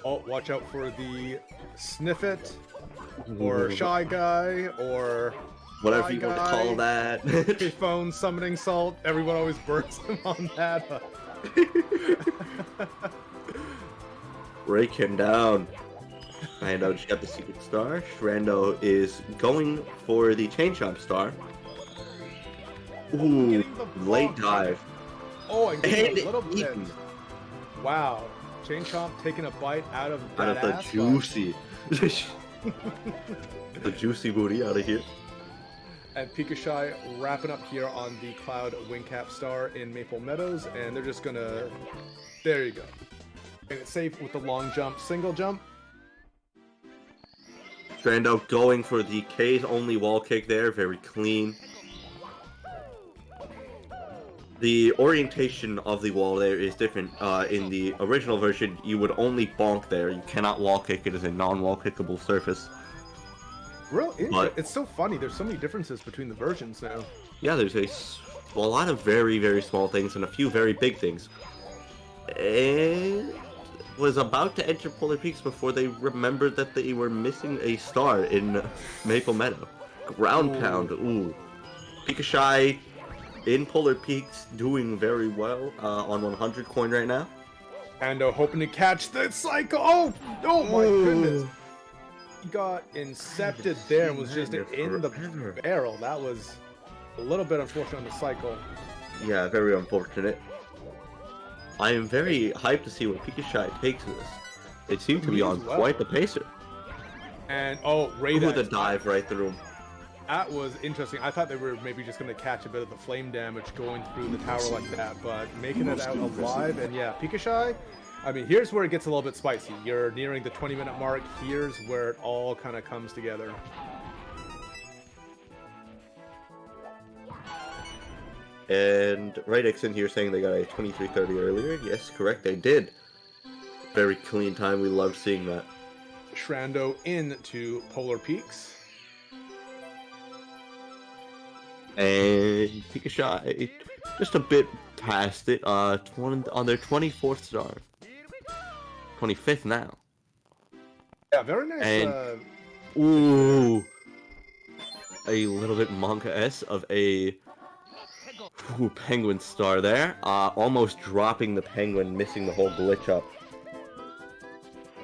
Oh, watch out for the Sniff It, or Shy Guy, or Whatever Shy you want to Guy, call that. Phone Summoning Salt. Everyone always burns him on that. Break him down. Shrando just got the secret star. Shrando is going for the chain chomp star. Ooh, Getting the late block. dive. Oh, and getting And a little bit. eaten. Wow. Chain Chomp taking a bite out of Out that of the ass, juicy. The juicy booty out of here. and Pikachu wrapping up here on the Cloud Wingcap Star in Maple Meadows, and they're just gonna... There you go. And it's safe with the long jump, single jump. Shrando going for the K's only wall kick there, very clean. The orientation of the wall there is different. In the original version, you would only bonk there. You cannot wall kick. It is a non-wall kickable surface. But- It's so funny. There's so many differences between the versions now. Yeah, there's a lot of very, very small things and a few very big things. And was about to enter Polar Peaks before they remembered that they were missing a star in Maple Meadow. Ground Ooh. pound, ooh. Pikachu in Polar Peaks doing very well on 100 coin right now. And hoping to catch the cycle. Oh my goodness. He got incepted there and was just in the barrel. That was a little bit unfortunate on the cycle. Yeah, very unfortunate. I am very hyped to see what Pikachu takes this. They seem to be Me on as well. quite the pacer. And Raid Ooh, the dive right through him. That was interesting. I thought they were maybe just going to catch a bit of the flame damage going through the tower like that, but making it out alive. And yeah, Pikachu, I mean, here's where it gets a little bit spicy. You're nearing the 20-minute mark. Here's where it all kind of comes together. And Radix in here saying they got a 23:30 earlier. Yes, correct, they did. Very clean time. We love seeing that. Shrando into Polar Peaks. And Pikachu just a bit past it. On their 24th star. 25th now. Yeah, very nice. And- Ooh. A little bit manga-esque of a penguin star there. Almost dropping the penguin, missing the whole glitch up.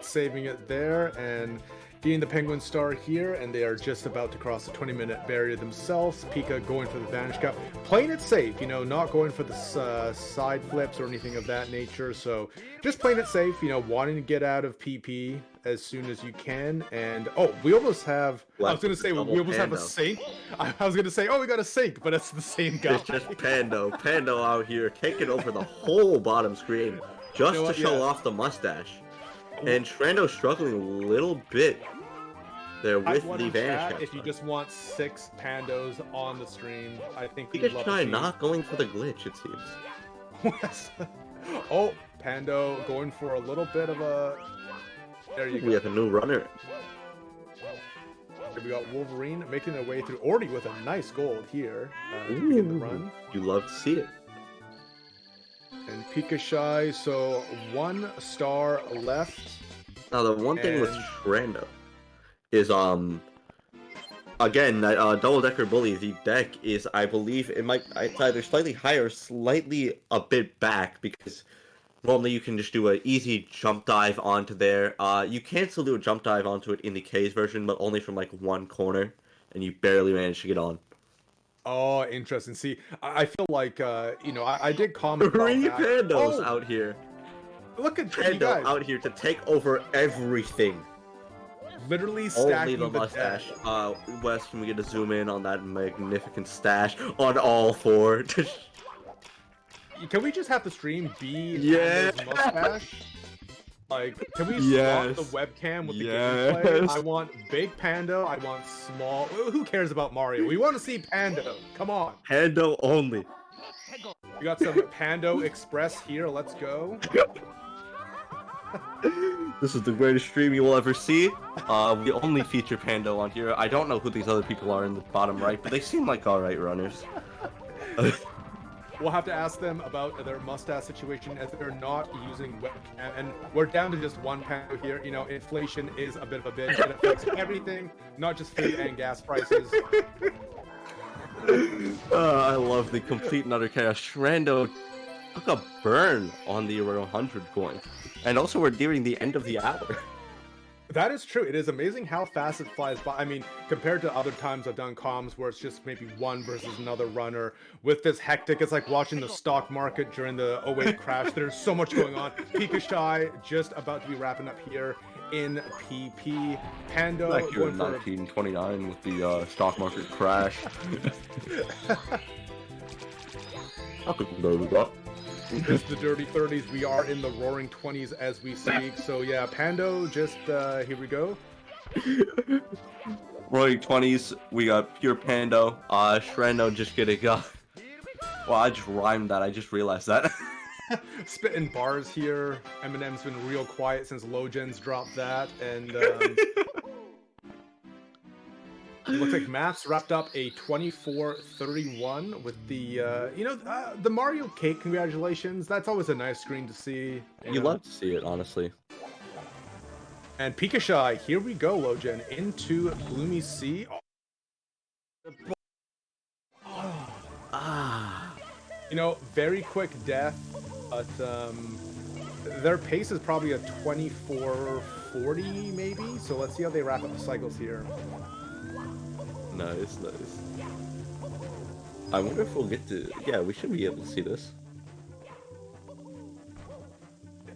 Saving it there and getting the penguin star here, and they are just about to cross the 20-minute barrier themselves. Pika going for the vanish cap, playing it safe, you know, not going for the side flips or anything of that nature. So just playing it safe, you know, wanting to get out of PP as soon as you can. And we almost have. I was gonna say we almost have a sync. I was gonna say, we got a sync, but it's the same guy. It's just Pando out here taking over the whole bottom screen just You know to what? show Yeah. off the mustache. And Shrando struggling a little bit there with the vanish cap. If you just want 6 pandos on the stream, I think we'd love to Pikachu see. not going for the glitch, it seems. Pando going for a little bit of a. There you We go. have a new runner. Here we got Wolverine making their way through, already with a nice gold here to Ooh, begin the run. you love to see it. And Pikachu, so 1 star left. Now the one thing with And- Shrando is again that double decker bully, the deck is, I believe it's either slightly higher or slightly a bit back, because normally you can just do an easy jump dive onto there. You can still do a jump dive onto it in the K's version, but only from like one corner, and you barely manage to get on. Oh, interesting. See, I feel like, you know, I did comment about 3 that. Pandos Oh, out here. Look at you Pando guys. out here to take over everything. Literally Only stacking the the mustache. deck. Wes, can we get a zoom in on that magnificent stash on all 4? Can we just have the stream be Yeah. Pando's mustache? Like, can we Yes. swap the webcam with the Yes. gameplay? I want big Pando. I want small. Who cares about Mario? We want to see Pando. Come on. Pando only. We got some Pando Express here. Let's go. This is the greatest stream you will ever see. We only feature Pando on here. I don't know who these other people are in the bottom right, but they seem like alright runners. We'll have to ask them about their mustache situation as they're not using webcam, and we're down to just one Pando here. You know, inflation is a bit of a bitch. It affects everything, not just food and gas prices. I love the complete and utter chaos. Shrando took a burn on the 100 coin. And also we're nearing the end of the hour. That is true. It is amazing how fast it flies by. I mean, compared to other times I've done comms where it's just maybe one versus another runner. With this hectic, it's like watching the stock market during the 08 crash. There's so much going on. Pika Shy just about to be wrapping up here in PP. Pando Back here going in for 1929 with the stock market crash. How could you know that? It's the dirty 30s. We are in the roaring 20s as we speak. So yeah, Pando, just here we go. Roaring 20s, we got pure Pando. Shrendo just getting well, I just rhymed that. I just realized that. Spitting bars here. Eminem's been real quiet since Logen's dropped that, and looks like Maps wrapped up a 24-31 with the the Mario cake. Congratulations! That's always a nice screen to see. You love to see it, honestly. And Pika Shy, here we go, Logen, into Gloomy Sea. You know, very quick death, but their pace is probably a 24-40 maybe. So let's see how they wrap up the cycles here. Nice, nice. I wonder if we'll get to... Yeah, we should be able to see this.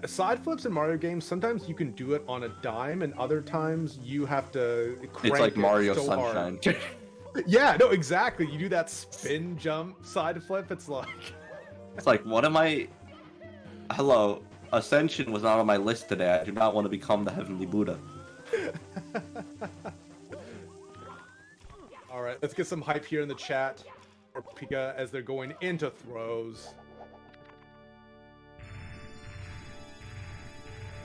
Side flips in Mario games, sometimes you can do it on a dime, and other times you have to crank It's like Mario so Sunshine. hard. Yeah, no, exactly. You do that spin jump side flip, it's like... It's like, what am I... Hello, Ascension was not on my list today. I do not want to become the Heavenly Buddha. Alright, let's get some hype here in the chat for Pika as they're going into throws.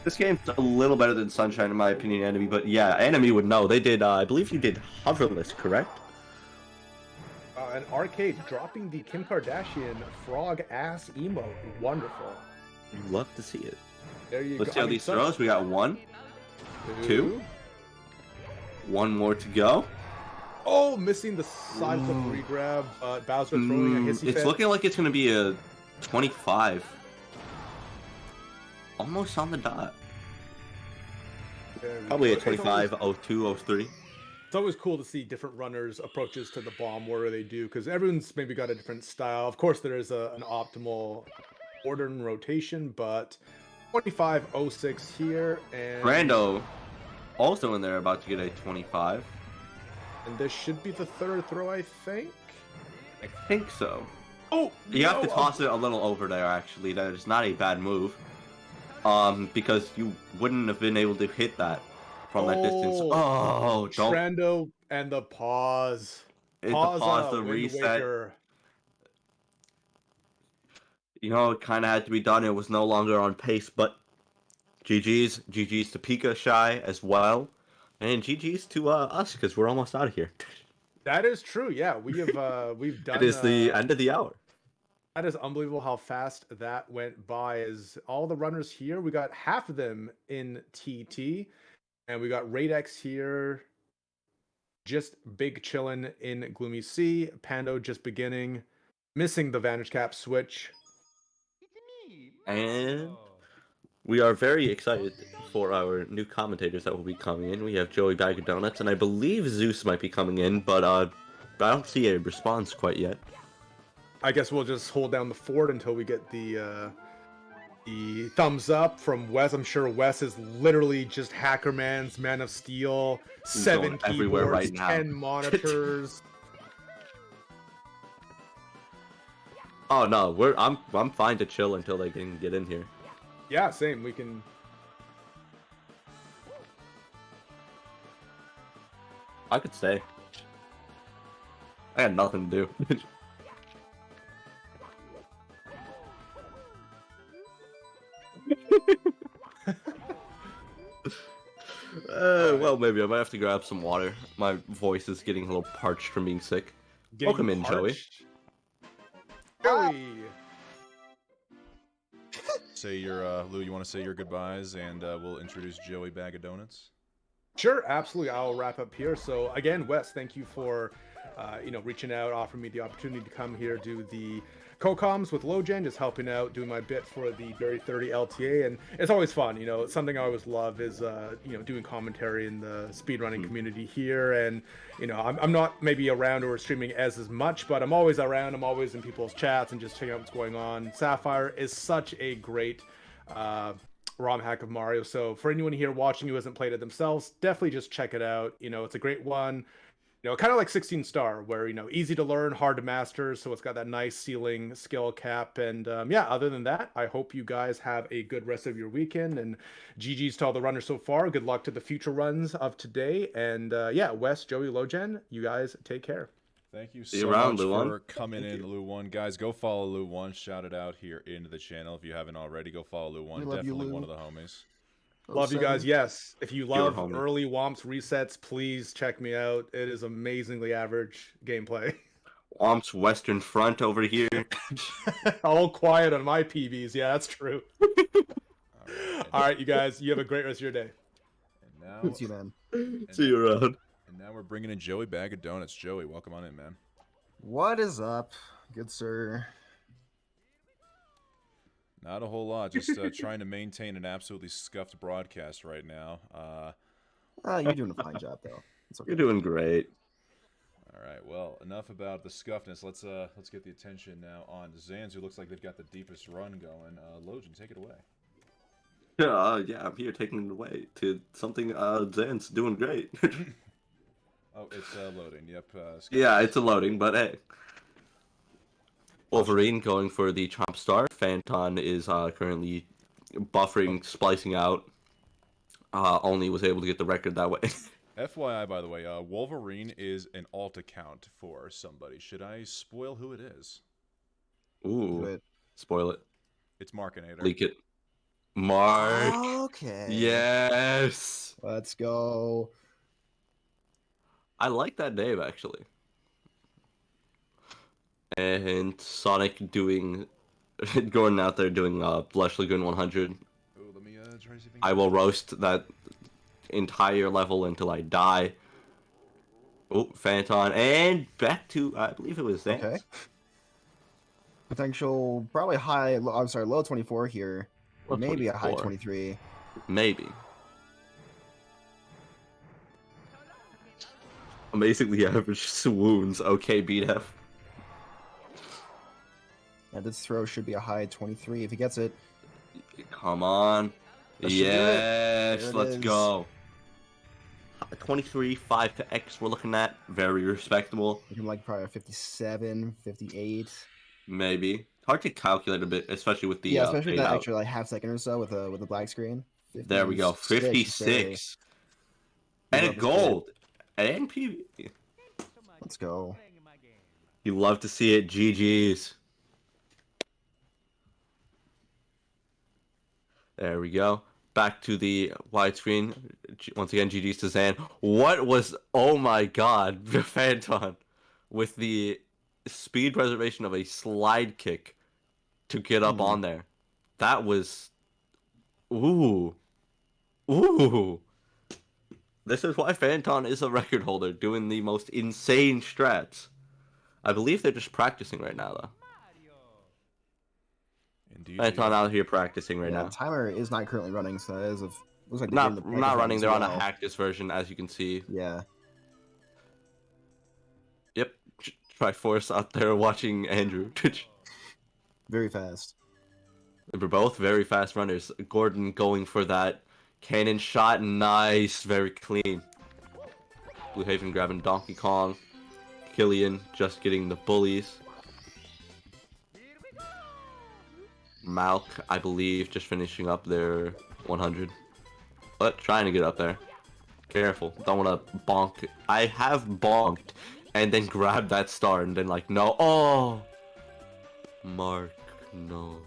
This game's a little better than Sunshine in my opinion, Enemy, but yeah, Enemy would know. They did, I believe you did Hoverless, correct? An arcade dropping the Kim Kardashian frog ass emote. Wonderful. Love to see it. There you Let's go. see how these throws. We got one, two, one more to go. Oh, missing the side flip re-grab. Bowser throwing a hissy It's fit. looking like it's going to be a 25. Almost on the dot. There we Probably go. a 25, 02, 03. It's always cool to see different runners' approaches to the bomb, where they do, because everyone's maybe got a different style. Of course, there is an optimal order and rotation, but 25-06 here, and Brando also in there about to get a 25. and this should be the third throw, I think. I think so. Oh, You have to no, toss it a little over there, actually. That is not a bad move. Because you wouldn't have been able to hit that from that distance. Oh, don't. Trando and the pause. Hit the pause, the Wind reset. Waker. You know, it kind of had to be done. It was no longer on pace, but GG's. GG's to Pika Shy as well. And GG's to us, because we're almost out of here. That is true. Yeah, we have we've done. It is the end of the hour. That is unbelievable how fast that went by. As all the runners here, we got half of them in TT, and we got Radex here, just big chillin' in Gloomy Sea. Pando just beginning, missing the Vantage Cap switch. And we are very excited for our new commentators that will be coming in. We have Joey Bag of Donuts, and I believe Zeus might be coming in, but I don't see a response quite yet. I guess we'll just hold down the fort until we get the thumbs up from Wes. I'm sure Wes is literally just Hackerman's Man of Steel, He's 7 going everywhere keyboards, right now. 10 monitors. Oh no, I'm fine to chill until they can get in here. Yeah, same. We can. I could stay. I got nothing to do. Well, maybe I might have to grab some water. My voice is getting a little parched from being sick. Getting Welcome in, Joey. parched? Joey. Say your Lou. You want to say your goodbyes, and we'll introduce Joey Bag of Donuts. Sure, absolutely. I'll wrap up here. So again, Wes, thank you for reaching out, offering me the opportunity to come here, do the co-coms with Logen, just helping out, doing my bit for the Berry 30 LTA, and it's always fun. Something I always love is doing commentary in the speedrunning community here, and I'm not maybe around or streaming as much, but I'm always around. I'm always in people's chats and just checking out what's going on. Sapphire is such a great ROM hack of Mario. So for anyone here watching who hasn't played it themselves, definitely just check it out. It's a great one. Kind of like 16 Star, where easy to learn, hard to master. So it's got that nice ceiling skill cap. And other than that, I hope you guys have a good rest of your weekend. And GG's to all the runners so far. Good luck to the future runs of today. And Wes, Joey, Logen, you guys take care. Thank you See so you around, much Lou1. for coming in, Lou1. Guys, go follow Lou1. Shout it out here into the channel if you haven't already. Go follow Lou1. We love you, Definitely Lou. one of the homies. Love you guys. Yes. If you love homie. early Womps resets, please check me out. It is amazingly average gameplay. Womp's Western Front over here. All quiet on my PBs. Yeah, that's true. All right, you guys. You have a great rest of your day. And now, See you, man. See you around. and now we're bringing in Joey Bag of Donuts. Joey, welcome on in, man. What is up, good sir? Not a whole lot. Just trying to maintain an absolutely scuffed broadcast right now. You're doing a fine job, though. It's okay. You're doing great. All right. Well, enough about the scuffness. Let's get the attention now on Zans, who looks like they've got the deepest run going. Logan, take it away. Yeah, I'm here taking it away to something Zan's doing great. Oh, it's loading. Yep. Yeah, it's a loading, but hey. Wolverine going for the Chomp Star. Phantom is currently buffering, splicing out. Only was able to get the record that way. FYI, by the way, Wolverine is an alt account for somebody. Should I spoil who it is? Ooh, Do it. spoil it. It's Markinator. Leak it. Mark. Okay. Yes. Let's go. I like that name, actually. And Sonic going out there doing Blush Lagoon 100. Ooh, let me try to see if I will roast that entire level until I die. Oh, Phantom, and back to, I believe it was Zans. Okay. Potential, probably high, I'm sorry, low 24 here. Low Maybe a high 24. 23. Maybe. Amazingly average swoons. Okay, BDF. Yeah, this throw should be a high 23 if he gets it. Come on. That should do it. Yes, There it let's is. go. 23, 5 to X we're looking at. Very respectable. Looking like probably a 57, 58. Maybe. Hard to calculate a bit, especially with the Yeah, especially fade that out. extra like half second or so with a black screen. There we go. 56. And a Love to see it. gold. And PV. Let's go. You love to see it. GG's. There we go. Back to the widescreen. Once again, GG's to Zan. What was... Oh my god. Phantom. With the speed preservation of a slide kick to get up on there. That was... Ooh. Ooh. This is why Phantom is a record holder, doing the most insane strats. I believe they're just practicing right now, though. Indeed. Phantom out here practicing right Yeah, now. the timer is not currently running, so that is looks like they're Not doing the not running. as They're on a well. Hackus version, as you can see. Yeah. Yep. Triforce out there watching Andrew. Very fast. We're both very fast runners. Gordon going for that cannon shot. Nice. Very clean. Blue Haven grabbing Donkey Kong. Killian just getting the bullies. Malk, I believe, just finishing up their 100. But trying to get up there. Careful. Don't want to bonk. I have bonked and then grabbed that star and then like, no. Oh! Mark, no.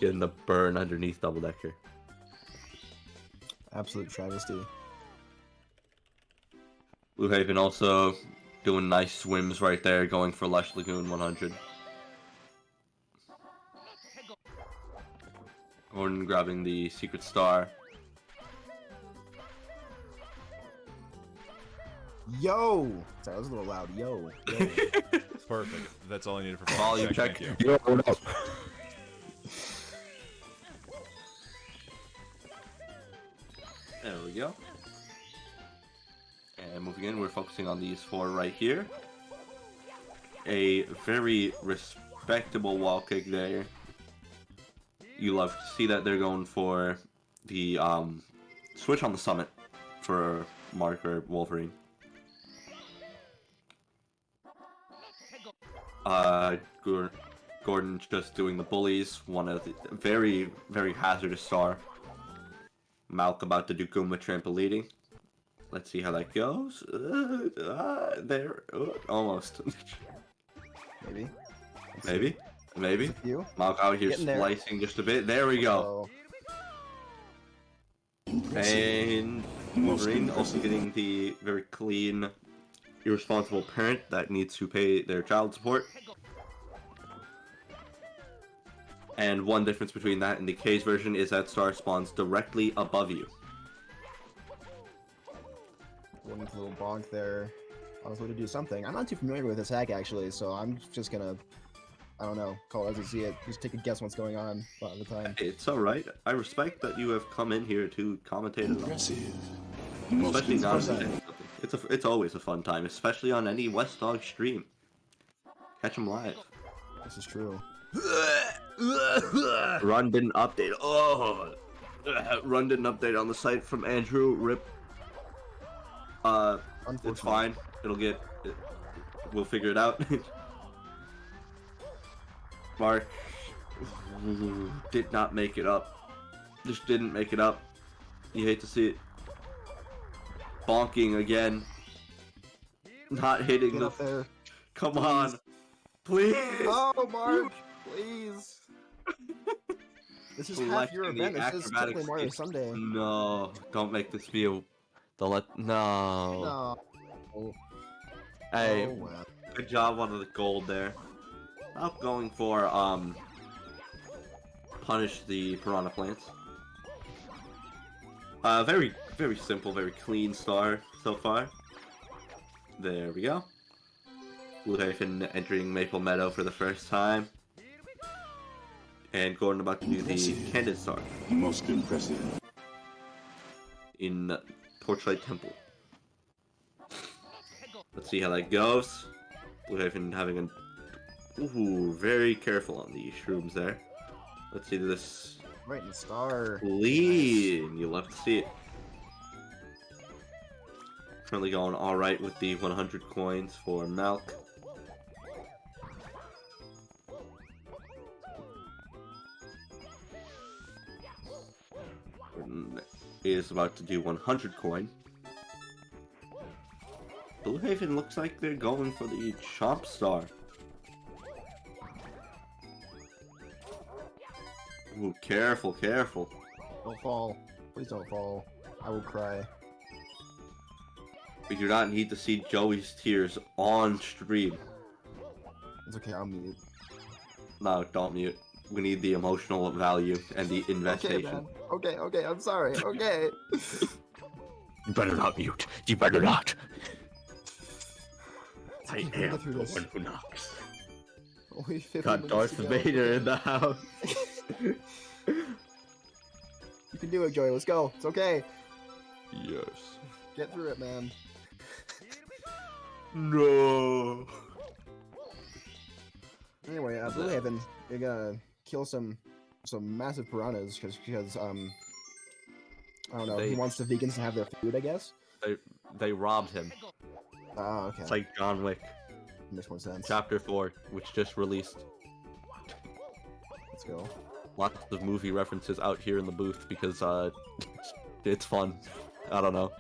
Getting the burn underneath Double Decker. Absolute travesty. Blue Haven also doing nice swims right there, going for Lush Lagoon 100. Gordon grabbing the secret star. Yo! Sorry, that was a little loud. Yo. Yo. Perfect. That's all I needed for Volume check. Thank you. Yo, no. There we go. And moving in, we're focusing on these four right here. A very respectable wall kick there. You love to see that they're going for the switch on the summit for Marker Wolverine. Gordon just doing the bullies, one of the very, very hazardous star. Malk about to do Goomba trampolining. Let's see how that goes. There, almost. Maybe. Maybe. Maybe. You? Malk out here Getting there. splicing just a bit. There we go. And Wolverine also getting the very clean, irresponsible parent that needs to pay their child support. And one difference between that and the K's version is that star spawns directly above you. One little bonk there. I was going to do something. I'm not too familiar with this hack actually, so I'm just gonna, I don't know, call it as I see it. Just take a guess what's going on a lot of the time. It's alright. I respect that you have come in here to commentate it all. Especially not. It's always a fun time, especially on any WesDogg stream. Catch them live. This is true. Run didn't update. Oh, Run didn't update on the site from Andrew. Rip. It's fine. It'll get. We'll figure it out. Mark did not make it up. Just didn't make it up. You hate to see it. Bonking again. Not hitting Get the. up there. Come on, please. Oh, Mark, please. This is half your Selecting the event. This is acrobatic technically Mario skills. Sunday. No, don't make this be a. Don't let. No. No. Oh, Hey, oh, wow. good job on the gold there. I'm going for punish the piranha plants. Very, very simple, very clean star so far. There we go. Blue Haven entering Maple Meadow for the first time. And Gordon about to do the Candid Star. Most impressive. In Torchlight Temple. Let's see how that goes. Blue Haven having a... Ooh, very careful on the shrooms there. Let's see this... Right in the star. Clean! You love to see it. Currently going alright with the 100 coins for Malk. Gordon is about to do 100 coin. Blue Haven looks like they're going for the Chomp Star. Ooh, careful, careful. Don't fall. Please don't fall. I will cry. We do not need to see Joey's tears on stream. It's okay, I'll mute. No, don't mute. We need the emotional value and the Okay, investation. man. Okay, I'm sorry. Okay. You better not mute. You better not. I We can am get through the this. one who knocks. Only 50 Got minutes Darth to go. Vader in the house. You can do it, Joey. Let's go. It's okay. Yes. Get through it, man. No. Anyway, Blue Haven, you're gonna kill some massive piranhas because I don't know. He wants the vegans to have their food, I guess. They robbed him. Oh, okay. It's like John Wick, Makes more sense. Chapter 4, which just released. Let's go. Lots of movie references out here in the booth because it's fun. I don't know.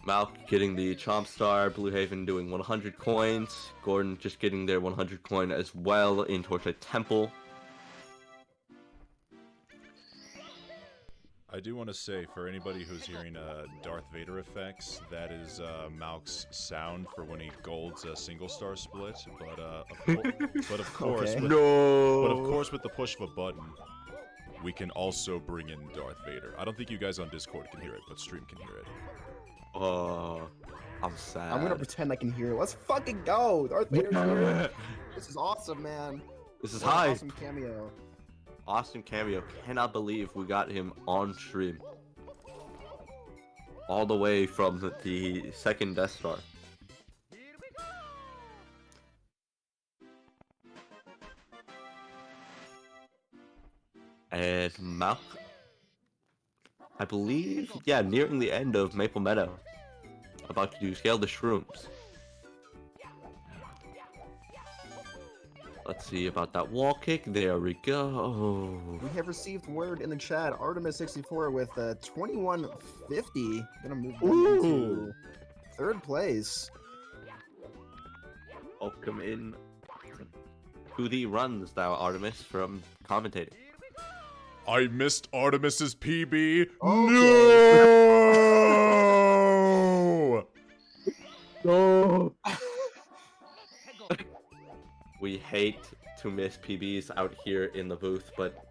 Malk getting the Chomp Star, Blue Haven doing 100 coins, Gordon just getting their 100 coin as well in Torchlight Temple. I do want to say, for anybody who's hearing Darth Vader effects, that is Malk's sound for when he golds a single star split. But of course, Okay. but of course, with the push of a button, we can also bring in Darth Vader. I don't think you guys on Discord can hear it, but stream can hear it. Oh, I'm sad. I'm gonna pretend I can hear it. Let's fucking go! Darth Vader's here. This is awesome, man. This is What an high. Awesome cameo. Awesome cameo. Cannot believe we got him on stream. All the way from the second Death Star. And Malk, I believe, yeah, nearing the end of Maple Meadow. About to do Scale the Shrooms. Let's see about that wall kick. There we go. We have received word in the chat. Artemis64 with 2150. Gonna move them into third place. Welcome in to the runs, thou Artemis, from commentating. I missed Artemis's PB. No! We hate to miss PBs out here in the booth, but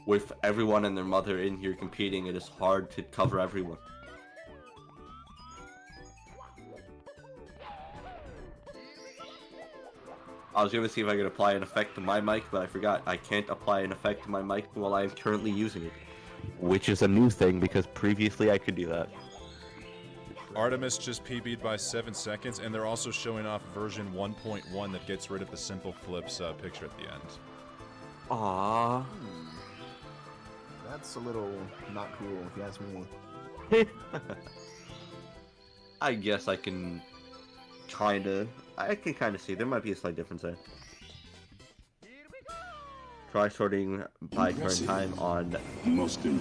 with everyone and their mother in here competing, it is hard to cover everyone. I was gonna see if I could apply an effect to my mic, but I forgot. I can't apply an effect to my mic while I am currently using it. Which is a new thing, because previously I could do that. Artemis just PB'd by 7 seconds, and they're also showing off version 1.1 that gets rid of the simple flips picture at the end. Aww. That's a little not cool, if you ask me. I guess I can kind of see. There might be a slight difference there. Try sorting by current time on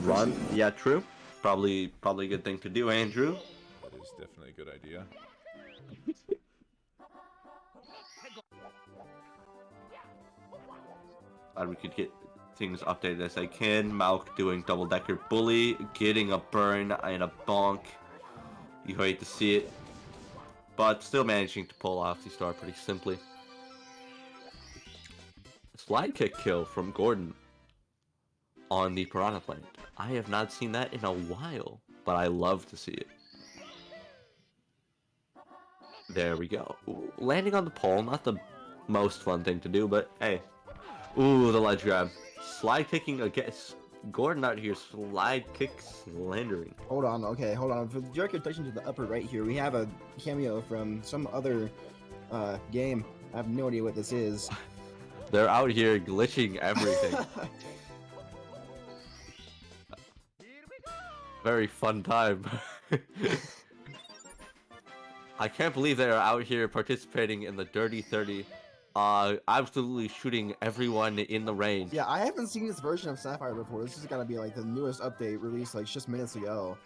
run. Yeah, true. Probably a good thing to do, Andrew. That is definitely a good idea. We could get things updated as I can. Malk doing double-decker bully, getting a burn and a bonk. You hate to see it, but still managing to pull off the star pretty simply. Slide kick kill from Gordon on the Piranha Plant. I have not seen that in a while, but I love to see it. There we go. Ooh, landing on the pole, not the most fun thing to do, but hey. Ooh, the ledge grab. Slide kicking against Gordon out here. Slide kick slandering. Hold on, okay, hold on. For the direct attention to the upper right here, we have a cameo from some other game. I have no idea what this is. They're out here glitching everything. Very fun time. I can't believe they are out here participating in the Dirty 30. Absolutely shooting everyone in the range. Yeah, I haven't seen this version of Sapphire before. This is gotta be like the newest update released like just minutes ago.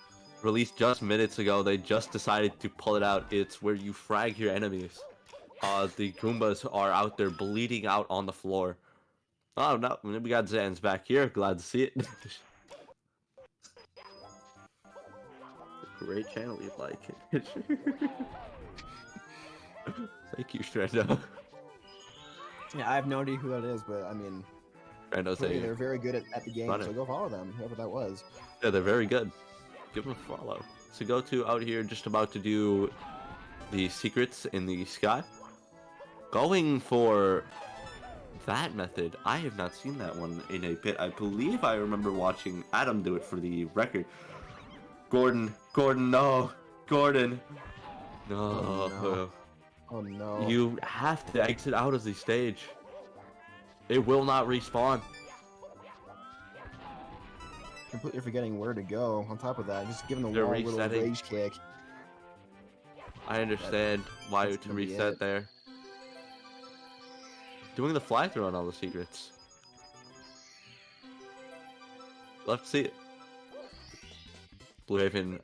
Released just minutes ago. They just decided to pull it out. It's where you frag your enemies. The Goombas are out there bleeding out on the floor. Oh no, we got Zan's back here. Glad to see it. Great channel, you like it. Thank you, Strando. Yeah, I have no idea who that is, but I mean, they're very good at the game, so go follow them, whoever that was. Yeah, they're very good. Give them a follow. So go to out here, just about to do the secrets in the sky. Going for that method. I have not seen that one in a bit. I believe I remember watching Adam do it for the record. Gordon, no, Gordon, no. Oh no. Oh no. You have to exit out of the stage. It will not respawn. Completely forgetting where to go. On top of that, just giving the They're wall a little resetting. rage kick. I understand why that's to gonna be reset it. there. Doing the fly throw on all the secrets. Love to see it. Blue Haven,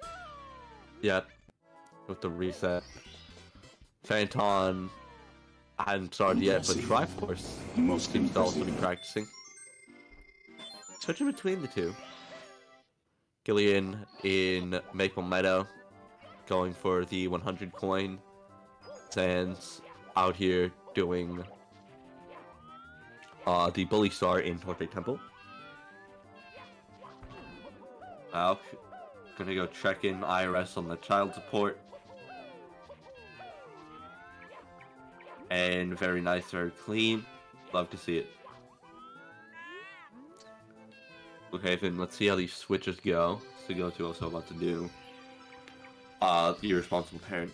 yep, with the reset. Phantom, I hadn't started yet, but Triforce seems to also be practicing. Switching between the two. Gillian in Maple Meadow, going for the 100 coin. Sans out here doing the Bully Star in Torte Temple. Malk gonna go check in IRS on the child support. And very nice, very clean. Love to see it. Okay, then let's see how these switches go. To go to also about to do. The irresponsible parent.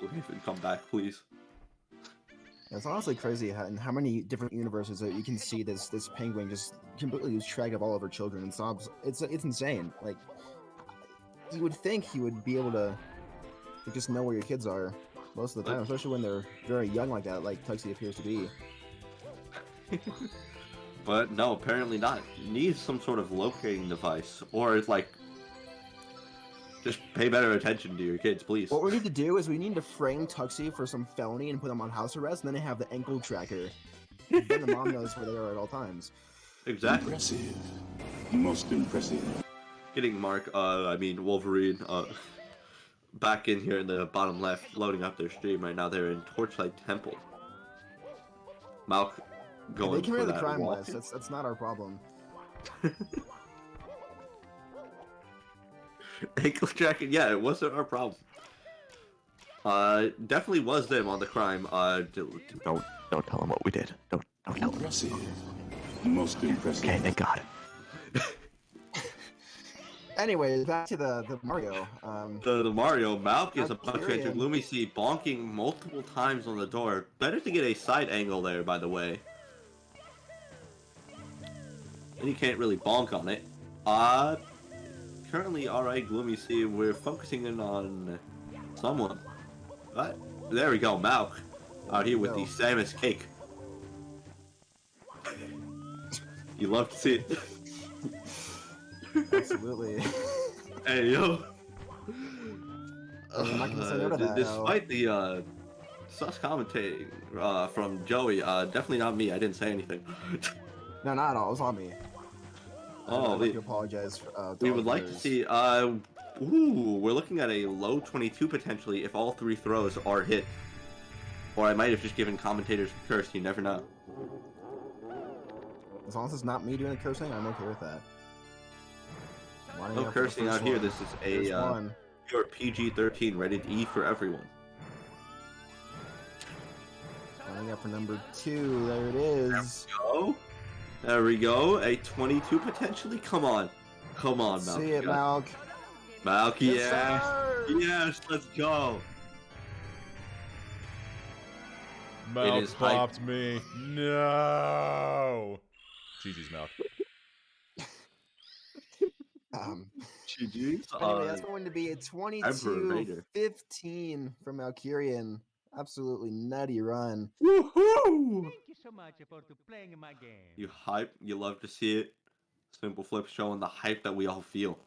Okay, then come back, please. It's honestly crazy in how many different universes that you can see this penguin just completely lose track of all of her children. It's insane. Like, you would think he would be able to just know where your kids are most of the time, especially when they're very young like that, like Tuxie appears to be. But no, apparently not. You need some sort of locating device, or it's like, just pay better attention to your kids, please. What we need to do is we need to frame Tuxie for some felony and put him on house arrest, and then have the ankle tracker. Then the mom knows where they are at all times. Exactly. Impressive. Most impressive. Getting Wolverine, back in here in the bottom left, loading up their stream right now. They're in Torchlight Temple. Malk going they can for the that crime wall. list. That's not our problem. Ankle tracking, yeah, it wasn't our problem. Definitely was them on the crime. Don't tell them what we did. Don't tell them. Impressive. Most impressive. Okay, thank God. Anyway, back to the Mario. The Mario, Malk is about to enter Valkyrian. Gloomy Sea, bonking multiple times on the door. Better to get a side angle there, by the way. And you can't really bonk on it. Currently, alright, Gloomy Sea, we're focusing in on someone. But, there we go, Malk. Out here with the Samus cake. You love to see it. Absolutely. Hey, yo. I'm not gonna say no to that, Despite the sus commentating from Joey, definitely not me. I didn't say anything. No, not at all. It was on me. Oh, I'd like to apologize. we would like to see. Ooh, we're looking at a low 22 potentially if all three throws are hit. Or I might have just given commentators a curse. You never know. As long as it's not me doing the cursing, I'm okay with that. Lining No up for the cursing first out here. one. This is There's a one. pure PG-13 rated E for everyone. Lining up for number 2. There it is. Oh, there we go. A 22 potentially. Come on, come on, Malk. See it, Malk. Malk, Yes, yeah. sir! Yes, let's go. It Mouth is hype. popped me. No. GG's Mouth. GG's. Anyway, that's going to be a Emperor Vader. 22-15 from Valkyrian. Absolutely nutty run. Woohoo! Thank you so much for playing my game. You hype. You love to see it. Simple Flip showing the hype that we all feel.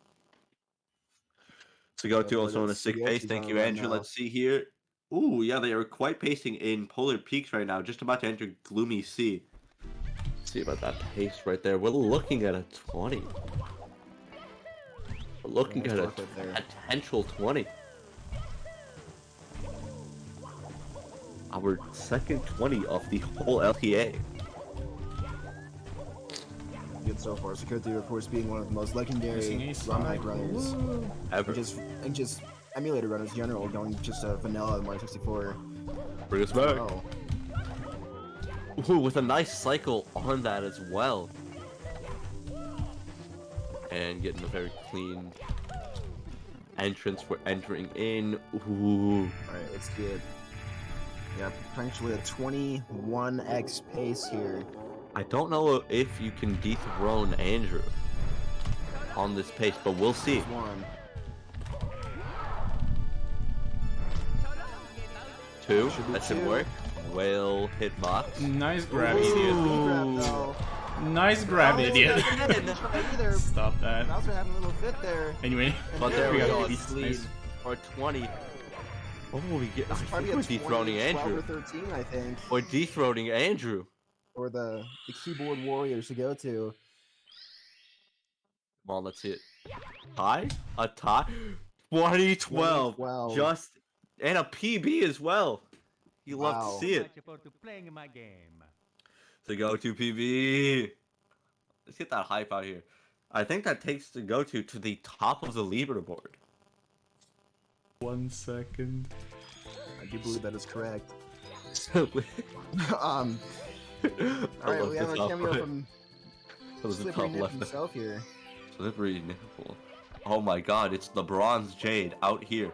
To go to Yeah, also on a let's sick see what pace. she's Thank on you, right Andrew. now. Let's see here. Ooh, yeah, they are quite pacing in Polar Peaks right now. Just about to enter Gloomy Sea. Let's see about that pace right there. We're looking at a 20. We're looking Yeah, at a it's worth it there. potential 20. Our second 20 of the whole LTA. Good so far. Security, of course, being one of the most legendary Missing ace. run hype runners. Ever. And just emulator runners in general, going just vanilla Mario 64. Bring us back. Oh, Ooh, with a nice cycle on that as well. And getting a very clean entrance. We're entering in. Ooh. alright, let's get. Yeah, potentially a 21x pace here. I don't know if you can dethrone Andrew on this pace, but we'll see. There's one. 2, Should be that should 2. work. Will hit box. Nice grab, Ooh, idiot. grab, though. Nice grab, Oh, idiot. that's not either. Stop that. Bowser having a little fit there. Anyway. But there we We got go. it. It's lead Nice. for 20. Oh, we get. I It's think probably we're a 20, dethroning 12 Andrew. or 13, I think. We're dethroning Andrew. for the keyboard warriors to go to. Come on, let's see it. Tie? A tie? 2012. 2012. Just and a PB as well. You love to Wow. see it. Playing my game. The go-to PB. Let's get that hype out here. I think that takes the go-to to the top of the leaderboard. 1 second. I do believe that is correct. I All right, love we have this a cameo outfit. from That was the Slippery top Nip left. himself here. Slippery nipple. Oh my god, it's the Bronze Jade out here.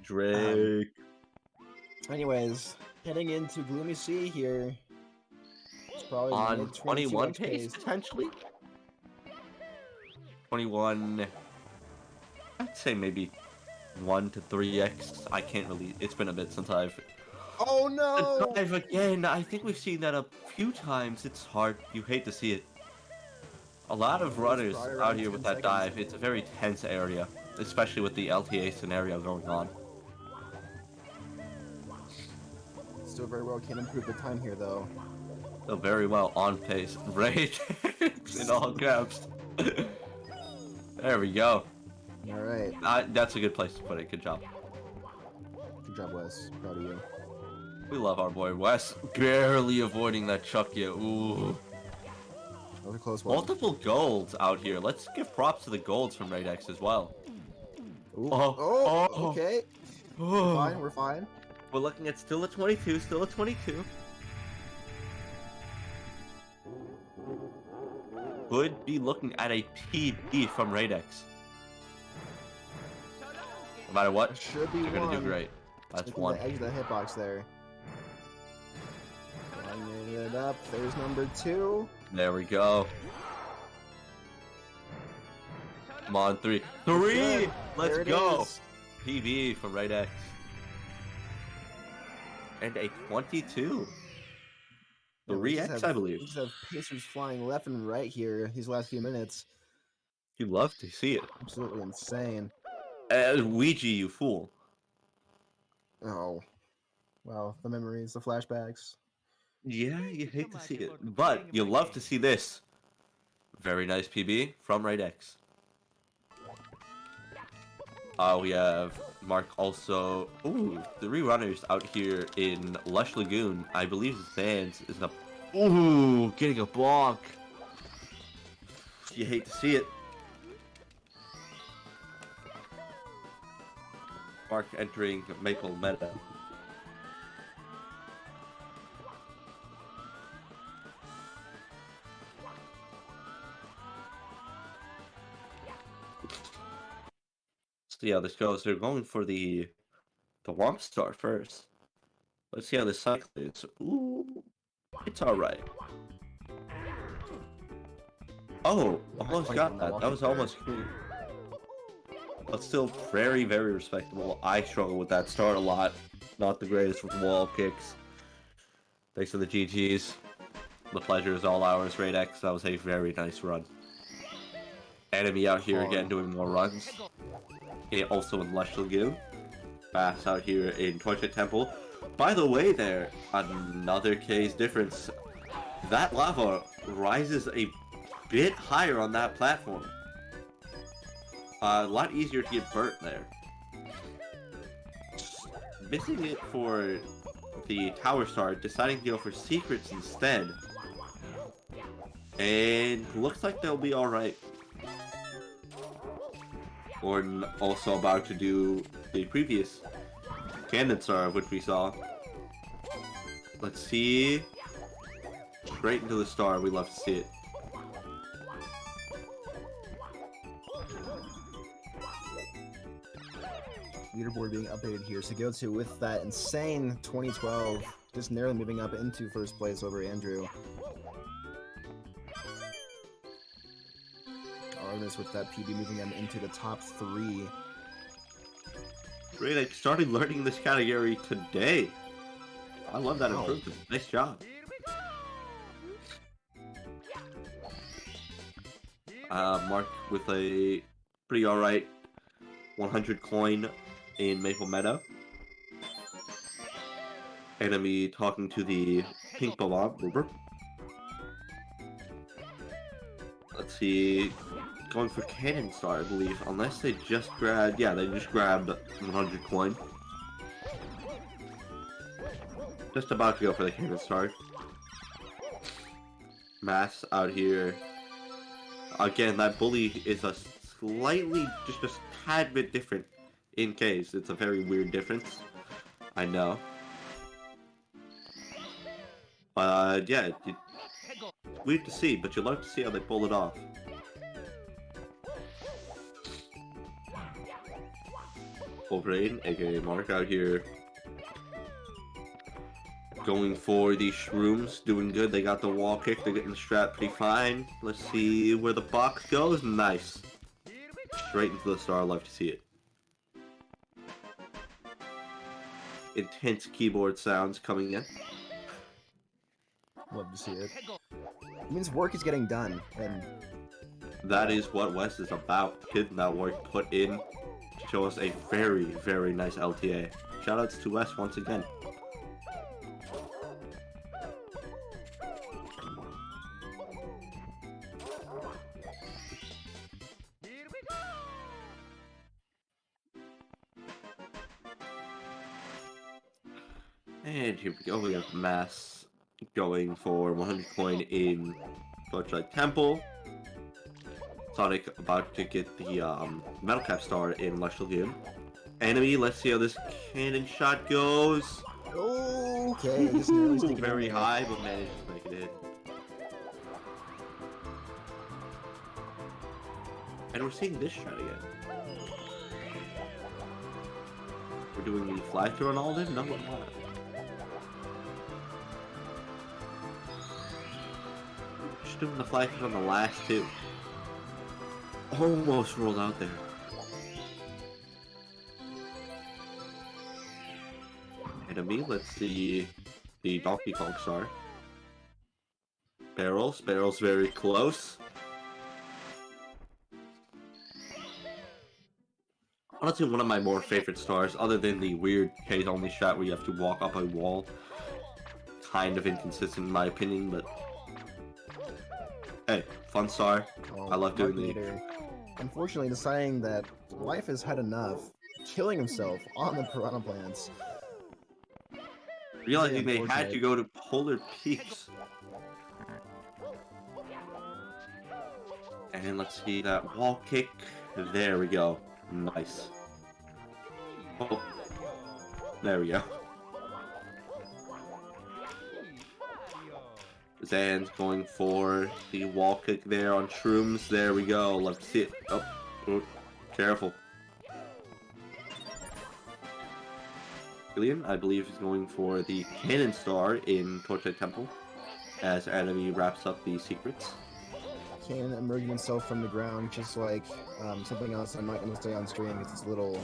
Drake. Anyways, heading into Gloomy Sea here. It's probably On mid 21 22x pace, potentially? 21... I'd say maybe 1 to 3x. I can't really... It's been a bit since I've... Oh no! The dive again! I think we've seen that a few times. It's hard. You hate to see it. A lot of runners probably out around here 10 with that seconds. dive. It's a very tense area. Especially with the LTA scenario going on. Still very well can improve the time here though. Still very well on pace. Right in all caps. There we go. Alright. That's a good place to put it. Good job. Good job, Wes. Proud of you. We love our boy Wes. Barely avoiding that chuck yet. Ooh. That was a close one. Multiple golds out here. Let's give props to the golds from Raid X as well. Ooh. Oh, Oh, oh. okay. We're fine, we're fine. We're looking at still a 22, still a 22. Could be looking at a PB from Raid X. No matter what, Should be you're gonna do one. great. That's Sticking one. the edge of the hitbox there. Lining it up. There's number 2. There we go. Come on, 3. 3! Good. Let's There it go! is. PB from Raid X. And a 22. Yeah, we 3x, just I have- believe. We just have Pacers flying left and right here these last few minutes. You love to see it. Absolutely insane. Ouija, you fool. Oh. Well, the memories, the flashbacks. Yeah, you hate to see it, but you love to see this. Very nice PB from Raid X. We have Mark also. Ooh, 3 runners out here in Lush Lagoon. I believe Vans is a. Ooh, getting a block. You hate to see it. Mark entering Maple Meta. See how this goes. They're going for the Womp Star first. Let's see how this cycle is. Ooh, it's alright. Oh, almost quite got on the that. walk That was there. almost cool. But still very, very respectable. I struggle with that start a lot. Not the greatest with wall kicks. Thanks for the GGs. The pleasure is all ours, Raid X. That was a very nice run. Enemy out here again doing more runs. Also in Lush Lagoon. Bass out here in Torture Temple. By the way there, another case difference. That lava rises a bit higher on that platform. A lot easier to get burnt there. Missing it for the Tower Star, deciding to go for secrets instead. And looks like they'll be alright. Gordon also about to do the previous Cannon Star, which we saw. Let's see. Straight into the star, we love to see it. Leaderboard being updated here. Sugotu with that insane 2012, just narrowly moving up into first place over Andrew. Artemis with that PB moving them into the top 3. Great, I started learning this category today. I love that Wow. improvement. Nice job. Mark with a pretty alright 100 coin in Maple Meadow. Enemy talking to the pink bomb. Over. Let's see. Going for Cannon Star, I believe. Unless they just grabbed... Yeah, they just grabbed 100 coin. Just about to go for the Cannon Star. Mass out here. Again, that bully is a slightly, just a tad bit different in case. It's a very weird difference. I know. But yeah, weird to see, but you love to see how they pull it off. Wolverine, aka Mark out here. Going for the shrooms, doing good. They got the wall kick, they're getting the strap pretty fine. Let's see where the box goes. Nice. Straight into the star, love to see it. Intense keyboard sounds coming in. Love to see it. It means work is getting done, and that is what Wes is about. Getting that work put in to show us a very, very nice LTA. Shoutouts to Wes once again. And here we go, we have Mass going for 100 coin in Torchlight Temple. Sonic about to get the Metal Cap Star in Lush Lagoon. Enemy, let's see how this cannon shot goes. Okay, this is very high, but managed to make it in. And we're seeing this shot again. We're doing the fly through on all of them? No, we're not. Just doing the fly through on the last two. Almost rolled out there. Enemy, let's see the Donkey Kong Star. Barrels very close. Honestly, one of my more favorite stars, other than the weird case-only shot where you have to walk up a wall. Kind of inconsistent in my opinion, but hey, fun star. I love doing the... Unfortunately, deciding that life has had enough, killing himself on the Piranha Plants. Realizing they had to go to Polar Peaks. And let's see that wall kick. There we go. Nice. Oh, there we go. Zan's going for the wall kick there on shrooms. There we go. Love to see it. Oh, careful. Gillian, I believe, is going for the Cannon Star in Torchlight Temple as Enemy wraps up the secrets. Cannon emerging himself from the ground, just like something else I'm not going to say on stream because it's a little...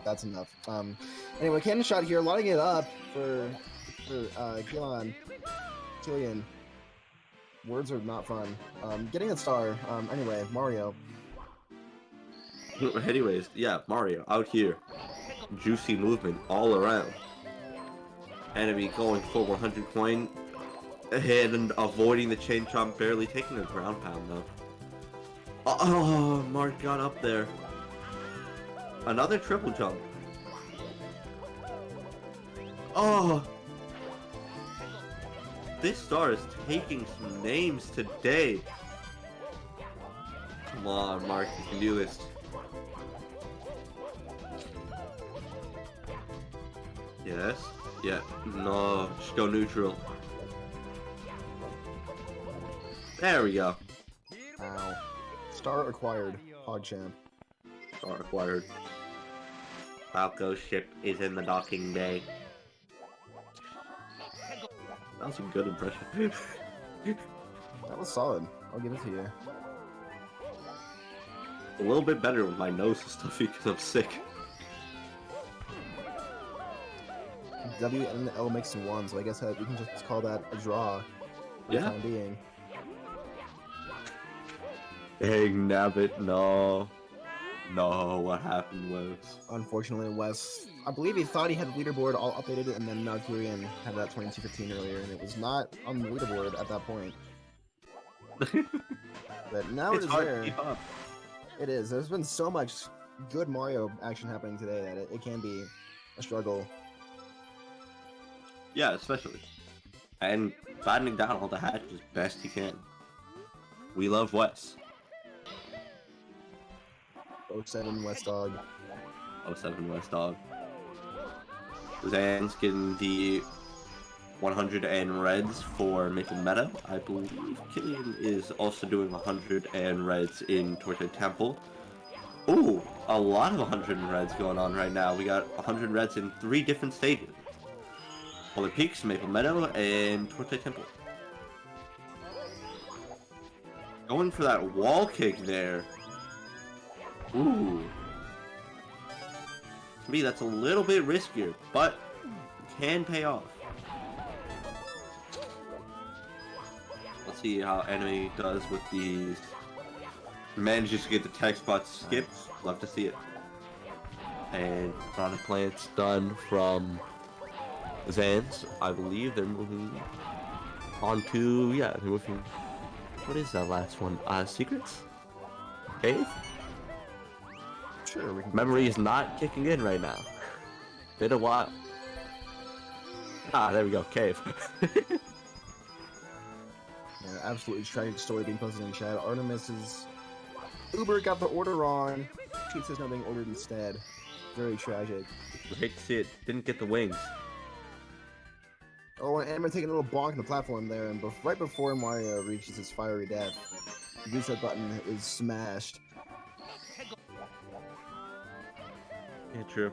that's enough. Anyway, Cannon shot here, lighting it up for Killian. Words are not fun. Getting a star. Anyway, Mario. Anyways, yeah, Mario out here. Juicy movement all around. Enemy going for 100 coin. And avoiding the chain chomp, barely taking a ground pound though. Oh, Mark got up there. Another triple jump. Oh! This star is taking some names today. Come on, Mark, you can do this. Yes? Yeah. No, just go neutral. There we go. Ow. Star acquired. PogChamp. Star acquired. Falco's ship is in the docking bay. That was a good impression. That was solid. I'll give it to you. A little bit better with my nose is stuffy because I'm sick. W and L mixed in one, so I guess we can just call that a draw for the time being. Dang, nabbit, no. No, what happened was... Unfortunately, Wes, I believe he thought he had the leaderboard all updated, and then Kyrian had that 22:15 earlier, and it was not on the leaderboard at that point. But now It's it is hard there. to keep up. It is. There's been so much good Mario action happening today that it can be a struggle. Yeah, especially. And battening down all the hatches best he can. We love Wes. 07 WesDogg. 07 WesDogg. Zan's getting the 100 and reds for Maple Meadow. I believe Killian is also doing 100 and reds in Tortured Temple. Ooh, a lot of 100 and reds going on right now. We got 100 reds in 3 different stages. Polar Peaks, Maple Meadow, and Tortured Temple. Going for that wall kick there. Ooh. To me, that's a little bit riskier, but can pay off. Let's see how Enemy does with these. Manages to get the tech spot skipped. Love to see it. And Prana Plant's done from Zan's. I believe they're moving on to, yeah, they're moving. What is that last one? Secrets? Cave? Sure, we can. Memory is not kicking in right now. Been a while. Ah, there we go. Cave. Yeah, absolutely tragic story being posted in chat. Artemis's Uber got the order wrong. Pizza's now being ordered instead. Very tragic. Hate to see it. Didn't get the wings. Oh, and Emma taking a little bonk on the platform there, and right before Mario reaches his fiery death, the reset button is smashed. Yeah, true.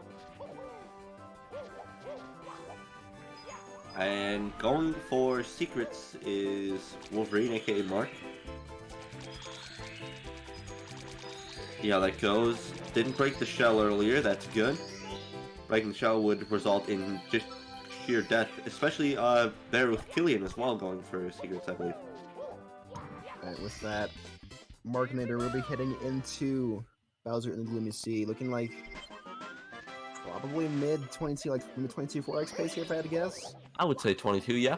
And going for secrets is Wolverine, aka Mark. Yeah, that goes. Didn't break the shell earlier, that's good. Breaking the shell would result in just sheer death, especially there with Killian as well going for secrets, I believe. Alright, with that, Markinator will be heading into Bowser in the Gloomy Sea, looking like probably mid 22, like mid 22 4x pace here if I had to guess. I would say 22, yeah.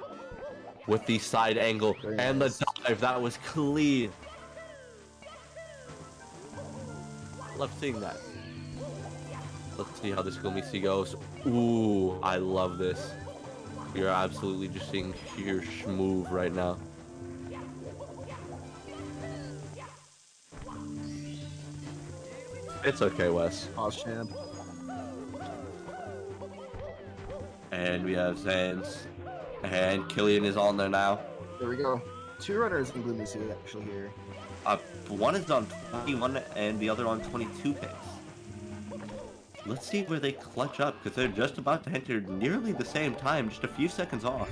With the side angle Very and nice. the dive, that was clean. Love seeing that. Let's see how this Gloomy Sea goes. Ooh, I love this. You're absolutely just seeing sheer schmoove right now. It's okay, Wes. Pause champ. And we have Sans. And Killian is on there now. There we go. 2 runners in Gloomy Sea actually here. One is on 21 and the other on 22 pace. Let's see where they clutch up, because they're just about to enter nearly the same time, just a few seconds off.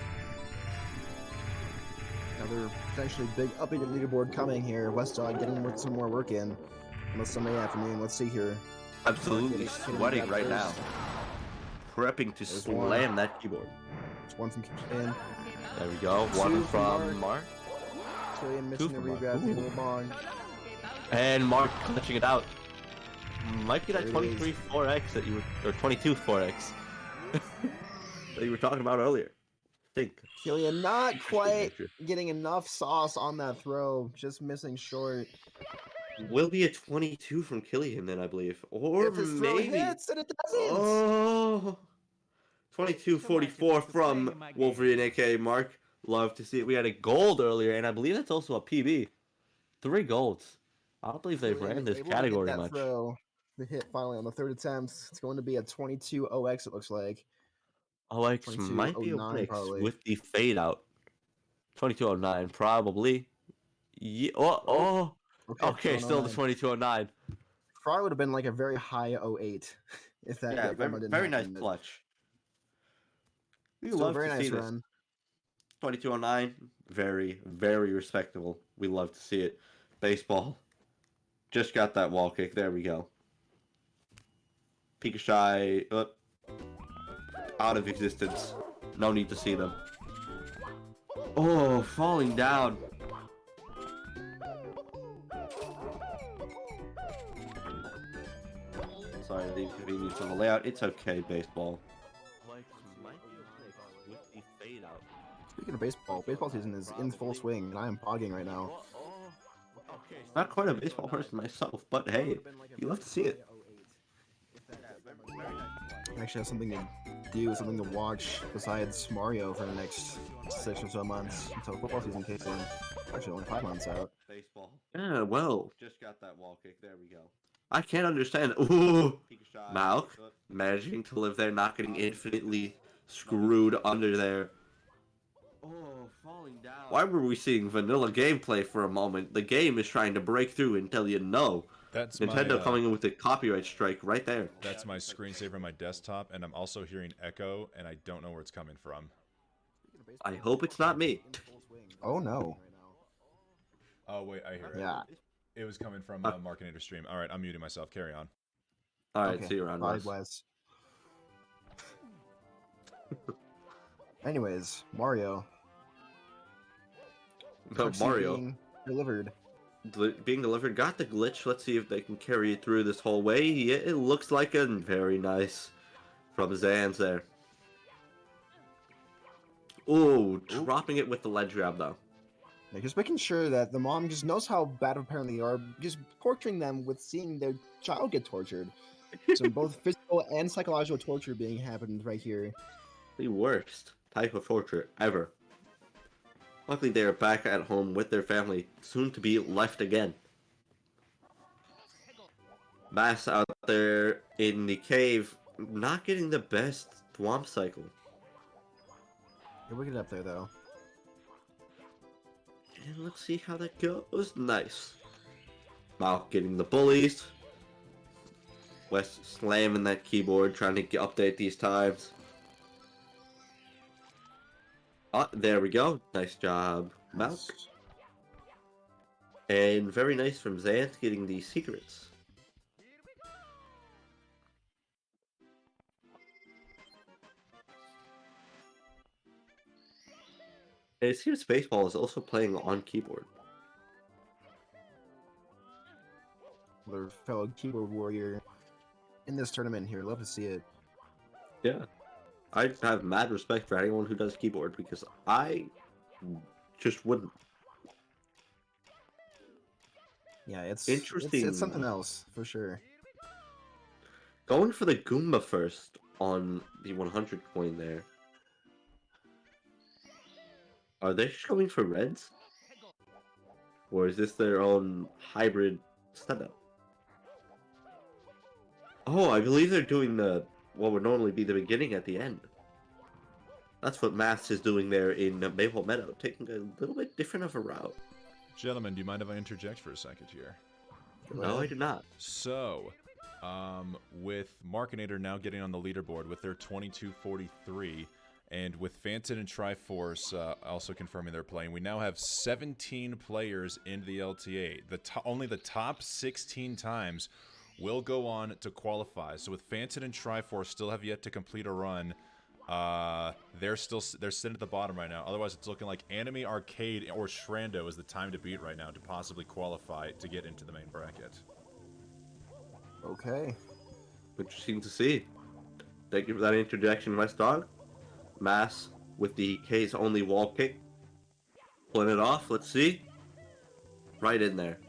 Another potentially big updated leaderboard coming here. WesDogg getting some more work in on a Sunday afternoon. Let's see here. Absolutely Getting sweating that right first. now. Prepping to There's slam one. that keyboard. It's one from Killian. There we go. Two One from from Mark. Killian missing the from Mark. regrab, the Ooh. little bong. And Mark clutching it out. Might be that There it 23 4x that you were, or 22 4x that you were talking about earlier. I think. Killian not quite picture. getting enough sauce on that throw, just missing short. Will be a 22 from Killian then, I believe. Or If his throw maybe... hits, and it doesn't! Oh! 22-44 from Wolverine, aka Mark. Love to see it. We had a gold earlier, and I believe that's also a PB. 3 golds. I don't believe they've Killian ran is this able to get category that much. Throw, the hit finally on the 3rd attempt. It's going to be a 22 OX, it looks like. OX might be a 2209 mix probably. with the fade out. 2209, probably. Yeah. Oh. Okay, still the 2209. Probably would have been like a very high 08 if that Yeah, if didn't very nice happen, but clutch. We still a love very to nice see this. run. 2209, very, very respectable. We love to see it. Baseball. Just got that wall kick. There we go. Pikachu out of existence. No need to see them. Oh, falling down. inconvenience of the layout. It's okay, baseball. With the fade out. Speaking of baseball, baseball season is in full swing, and I am pogging right now. Not quite a baseball person myself, but hey, you love to see it. I actually have something to do, something to watch besides Mario for the next 6 or so months until football season kicks in. Actually, only 5 months out. Baseball. Yeah, well, Just got that wall kick. There we go. I can't understand. Ooh, Peek a shot. Malk managing to live there, not getting infinitely screwed under there. Oh, falling down. Why were we seeing vanilla gameplay for a moment? The game is trying to break through and tell you no. That's Nintendo my, coming in with a copyright strike right there. That's my screensaver on my desktop, and I'm also hearing echo, and I don't know where it's coming from. I hope it's not me. Oh no. Oh wait, I hear it. Yeah. It was coming from Markinator stream. All right, I'm muting myself. Carry on. All right, Okay. see you around, Bye, Wes. Wes. Anyways, Mario. No, Cutscene Mario being delivered. being delivered got the glitch. Let's see if they can carry it through this whole way. Yeah, it looks like a very nice from Zan's there. Ooh, dropping it with the ledge grab though. Yeah, just making sure that the mom just knows how bad apparently they are, just torturing them with seeing their child get tortured. So both physical and psychological torture being happened right here. The worst type of torture ever. Luckily, they are back at home with their family, soon to be left again. Bass out there in the cave, not getting the best swamp cycle. Yeah, we'll get up there though. And let's see how that goes. Nice. Malk getting the bullies. Wes slamming that keyboard, trying to update these times. Oh, there we go. Nice job, Malk. And very nice from Zant getting the secrets. And it seems Baseball is also playing on keyboard. Their fellow keyboard warrior in this tournament here. Love to see it. Yeah. I have mad respect for anyone who does keyboard because I just wouldn't. Yeah, it's Interesting. It's something else for sure. Going for the Goomba first on the 100 coin there. Are they just going for reds? Or is this their own hybrid setup? Oh, I believe they're doing the what would normally be the beginning at the end. That's what Maths is doing there in Maple Meadow, taking a little bit different of a route. Gentlemen, do you mind if I interject for a second here? No, I do not. So, with Markinator now getting on the leaderboard with their 2243, and with Fanton and Triforce also confirming they're playing, we now have 17 players in the LTA. Only the top 16 times will go on to qualify. So with Fanton and Triforce still have yet to complete a run, they're sitting at the bottom right now. Otherwise, it's looking like Anime Arcade or Shrando is the time to beat right now to possibly qualify to get into the main bracket. Okay. Interesting to see. Thank you for that interjection, WesDogg. Mass with the K's only wall kick. Pulling it off, let's see. Right in there.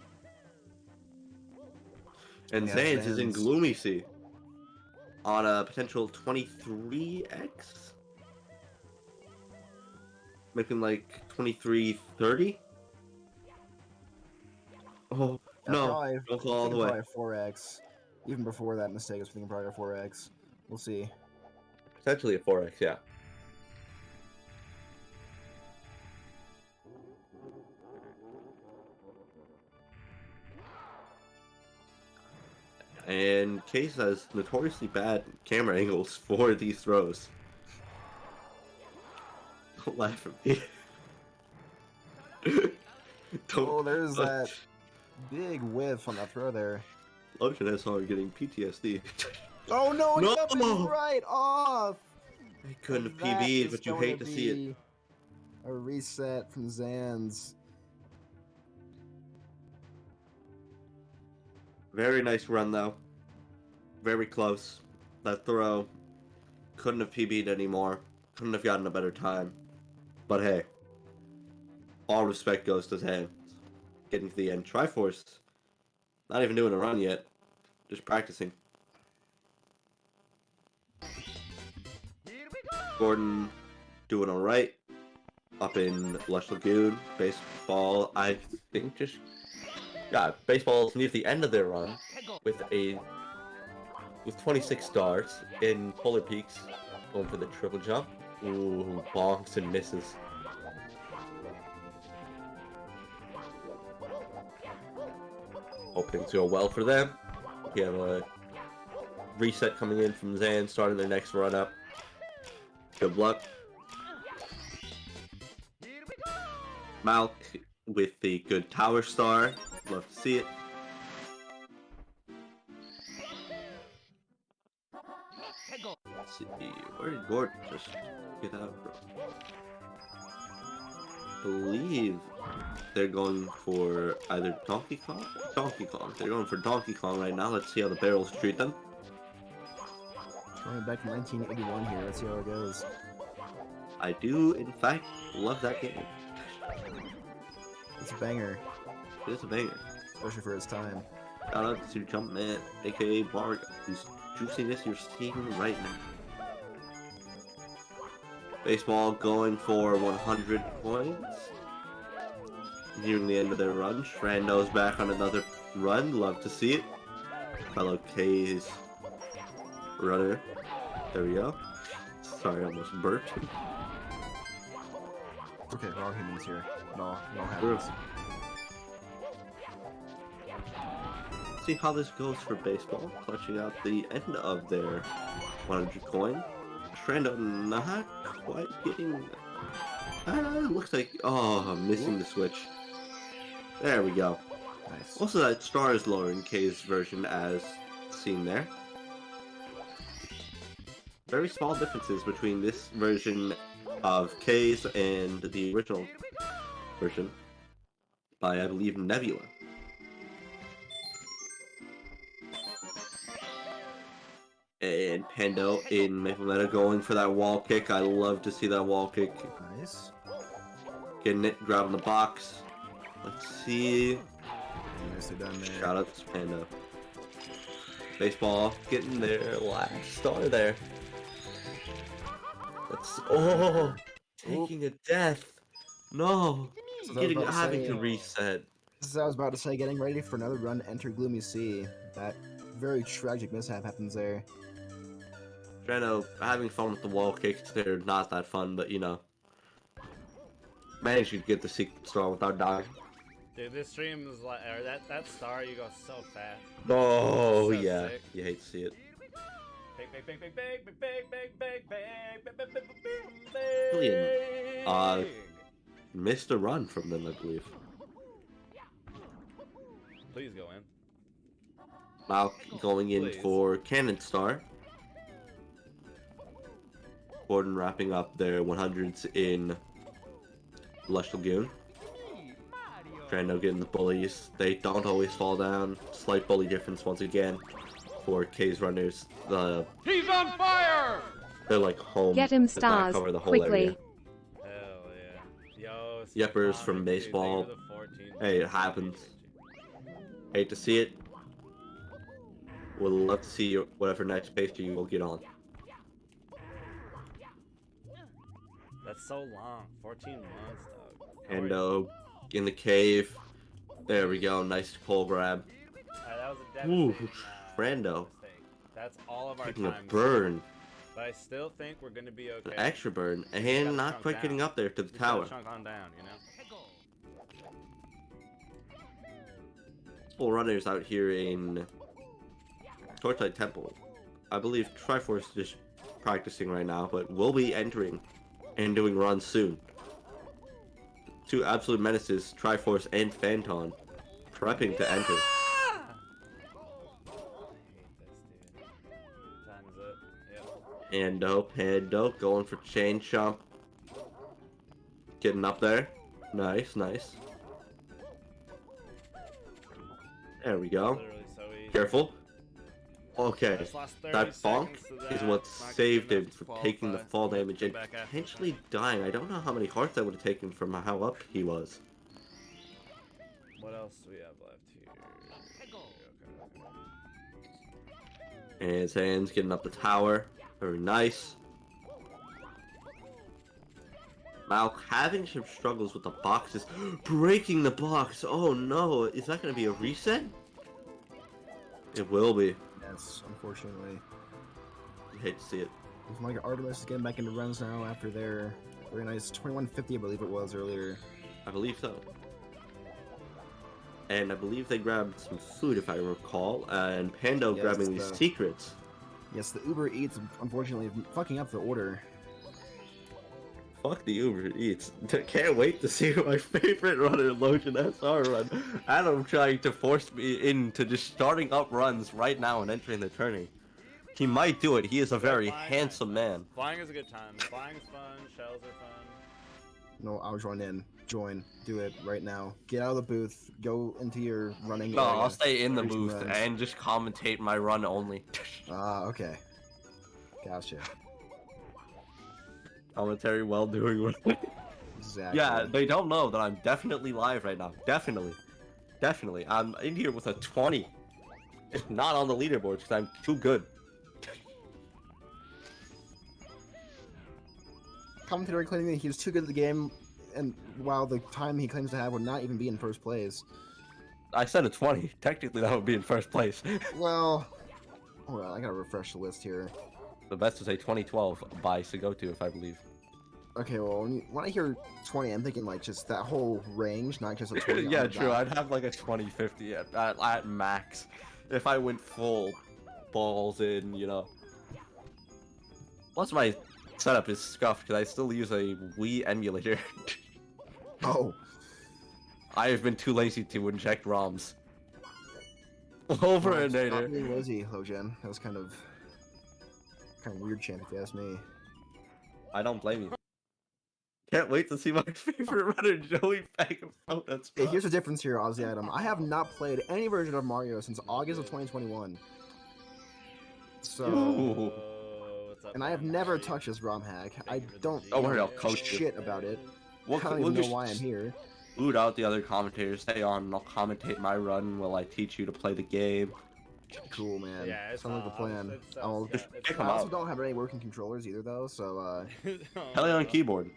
And Yeah, Zans is in Zans. Gloomy Sea. On a potential 23x? Making like 2330? Oh, no. Probably, Don't fall all the way. probably 4x. Even before that mistake, I was thinking probably a 4x. We'll see. Potentially a 4x, yeah. And Case has notoriously bad camera angles for these throws. Don't laugh at me. Oh, there's that big whiff on that throw there. Lotion SR getting PTSD. Oh no, he No! got me right off! They couldn't have That PB'd, is but you going hate to see it. be A reset from Zans. Very nice run, though. Very close. That throw couldn't have PB'd anymore. Couldn't have gotten a better time. But hey, all respect goes to him. Getting to the end. Triforce, not even doing a run yet. Just practicing. Gordon doing alright. Up in Lush Lagoon. Baseball, I think just... Yeah, baseball's near the end of their run. With 26 stars in Polar Peaks. Going for the triple jump. Ooh, bonks and misses. Hope things go well for them. We have a reset coming in from Zan, starting their next run up. Good luck. Malk with the good tower star. Love to see it. Let's see, where did Gordon just get out from? I believe they're going for either Donkey Kong? Donkey Kong. They're going for Donkey Kong right now. Let's see how the barrels treat them. Coming back from 1981 here. Let's see how it goes. I do, in fact, love that game. It's a banger, It is a banger. especially for its time. Shout out to Jumpman, aka Barg, whose juiciness you're seeing right now. Baseball going for 100 points. Nearing the end of their run. Shrando's back on another run. Love to see it. Fellow K's runner. There we go. Sorry, I almost burped. Okay, we're all humans here. It all happens. See how this goes for baseball. Clutching out the end of their 100 coin. Shrando not quite getting... looks like... Oh, missing the switch. There we go. Nice. Also, that star is lower in K's version as seen there. Very small differences between this version of K's and the original version by, I believe, Nebula. And Pando in Maple Meadow going for that wall kick. I love to see that wall kick. Nice. Getting it, grabbing the box. Let's see. Nicely done there. Shout out to Pando. Baseball getting their last star there. Let's... Oh! Taking a death. No! Having to reset. As I was about to say, getting ready for another run, enter Gloomy Sea. That very tragic mishap happens there. Drano, having fun with the wall kicks, they're not that fun, but you know. Managed to get the secret star without dying. Dude, this stream is like, or that star, you go so fast. Oh, So yeah. sick. You hate to see it. Brilliant. Missed a run from them, I believe. Please go in. Now going in Please. for Cannon Star. Gordon wrapping up their 100s in Lush Lagoon. Drando getting the bullies. They don't always fall down. Slight bully difference once again for K's runners. He's on fire! They're like home. Get him to back stars, cover the whole quickly. area. Hell yeah. Yo, Yeppers from baseball. Hey, it happens. Hate to see it. Would love to see whatever next pacer you will get on. That's so long. 14 months, dog. And in the cave. There we go. Nice pole grab. That was a Ooh, devastating, Brando. mistake. That's all of our Taking a time. burn. But I still think we're gonna be okay. An extra burn. Gotta And not chunk quite down. getting up there to the We gotta tower. chunk on down, you know? Full runners out here in Torchlight Temple. I believe Triforce is just practicing right now, but will be entering and doing runs soon. Two absolute menaces, Triforce and Phantom, prepping to enter. Time is up. Yep. Pando going for chain jump. Getting up there. Nice, nice. There we go. Literally so easy. Careful. Okay, This last 30 that bonk seconds to is that, what not saved good him enough to from taking the qualify. fall damage and Back after potentially dying. I don't know how many hearts that would have taken from how up he was. What else do we have left here? Okay. And his hands getting up the tower. Very nice. Malk having some struggles with the boxes. Breaking the box. Oh no. Is that going to be a reset? It will be. Yes, unfortunately. I hate to see it. Looks like Artemis is getting back into runs now after their very nice 2150, I believe it was earlier. I believe so. And I believe they grabbed some food, if I recall, and Pando Yes, grabbing these secrets. Yes, the Uber Eats, unfortunately, fucking up the order. Fuck the Uber Eats. Can't wait to see my favorite runner, Logan SR run. Adam trying to force me into just starting up runs right now and entering the tourney. He might do it. He is a very handsome man. Flying is a good time. Flying is fun. Shells are fun. No, I'll join in. Join. Do it right now. Get out of the booth. Go into your running No, area. I'll stay in the Do some booth runs. and just commentate my run only. Ah, okay. Gotcha. Commentary while doing run. Exactly. Yeah, they don't know that I'm definitely live right now. Definitely. Definitely. I'm in here with a 20. It's not on the leaderboard because I'm too good. Commentator claiming that he was too good at the game, and while the time he claims to have would not even be in first place. I said a 20. Technically, that would be in first place. Well, hold on, I gotta refresh the list here. The best was a 2012 by Segotu, if I believe. Okay, well, when I hear 20, I'm thinking like just that whole range, not just a 20. on Yeah, the true. dot. I'd have like a 2050 at max. If I went full balls in, you know. Plus, my setup is scuffed because I still use a Wii emulator. Oh. I have been too lazy to inject ROMs. Over Well, and not later. being lazy, Hojen. That was kind of weird, champ, if you ask me. I don't blame you. Can't wait to see my favorite runner, Joey Bag of Oh, that's Hey, here's the difference here, Ozzy Adam. I have not played any version of Mario since August of 2021. So, Ooh. and I have never touched this ROM hack. I don't Don't worry, know I'll coach you. shit about it. We'll, I don't we'll even know just why I'm here. boot out the other commentators. Stay on, and I'll commentate my run while I teach you to play the game. Cool, man. Yeah, it's Sounds like the plan. I'll, Just pick 'em I also out. don't have any working controllers either, though. So, Hell on keyboard.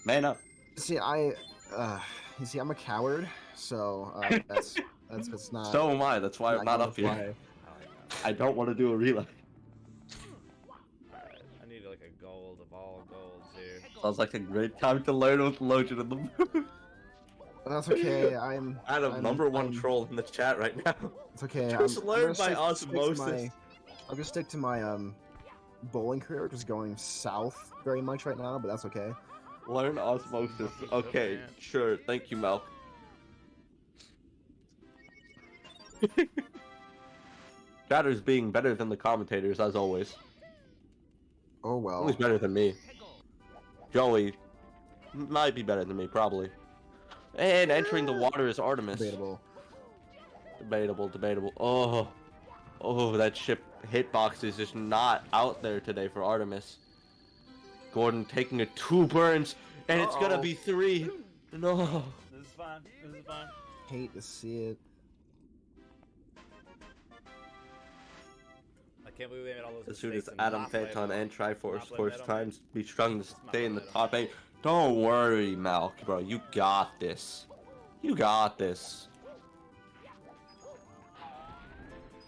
Man up. see, you see, I'm a coward. So that's not. So am I. That's why I'm not gonna up here. fly. I don't want to do a relay. Alright, I need like a gold of all golds here. Sounds like a great time to learn with Logan in the booth. But that's okay. I'm Adam, I'm- number one I'm- troll in the chat right now. It's okay. Just I'm learn gonna by stick to osmosis. I'm gonna stick to my bowling career, which is going south very much right now, but that's okay. Learn osmosis. Okay, sure. Thank you, Mel. Chatter's being better than the commentators, as always. Oh well. Always better than me. Joey might be better than me, probably. And entering the water is Artemis. Debatable. Debatable. Oh, that ship hitbox is just not out there today for Artemis. Gordon taking 2 burns, and it's gonna be 3. No. This is fine. This is fine. Hate to see it. I can't believe they made all those As soon as mistakes and Adam not play Phantom Metal. and Triforce Not play force Metal. times be struggling to stay in the Metal. top 8. Don't worry, Malk, bro. You got this. You got this.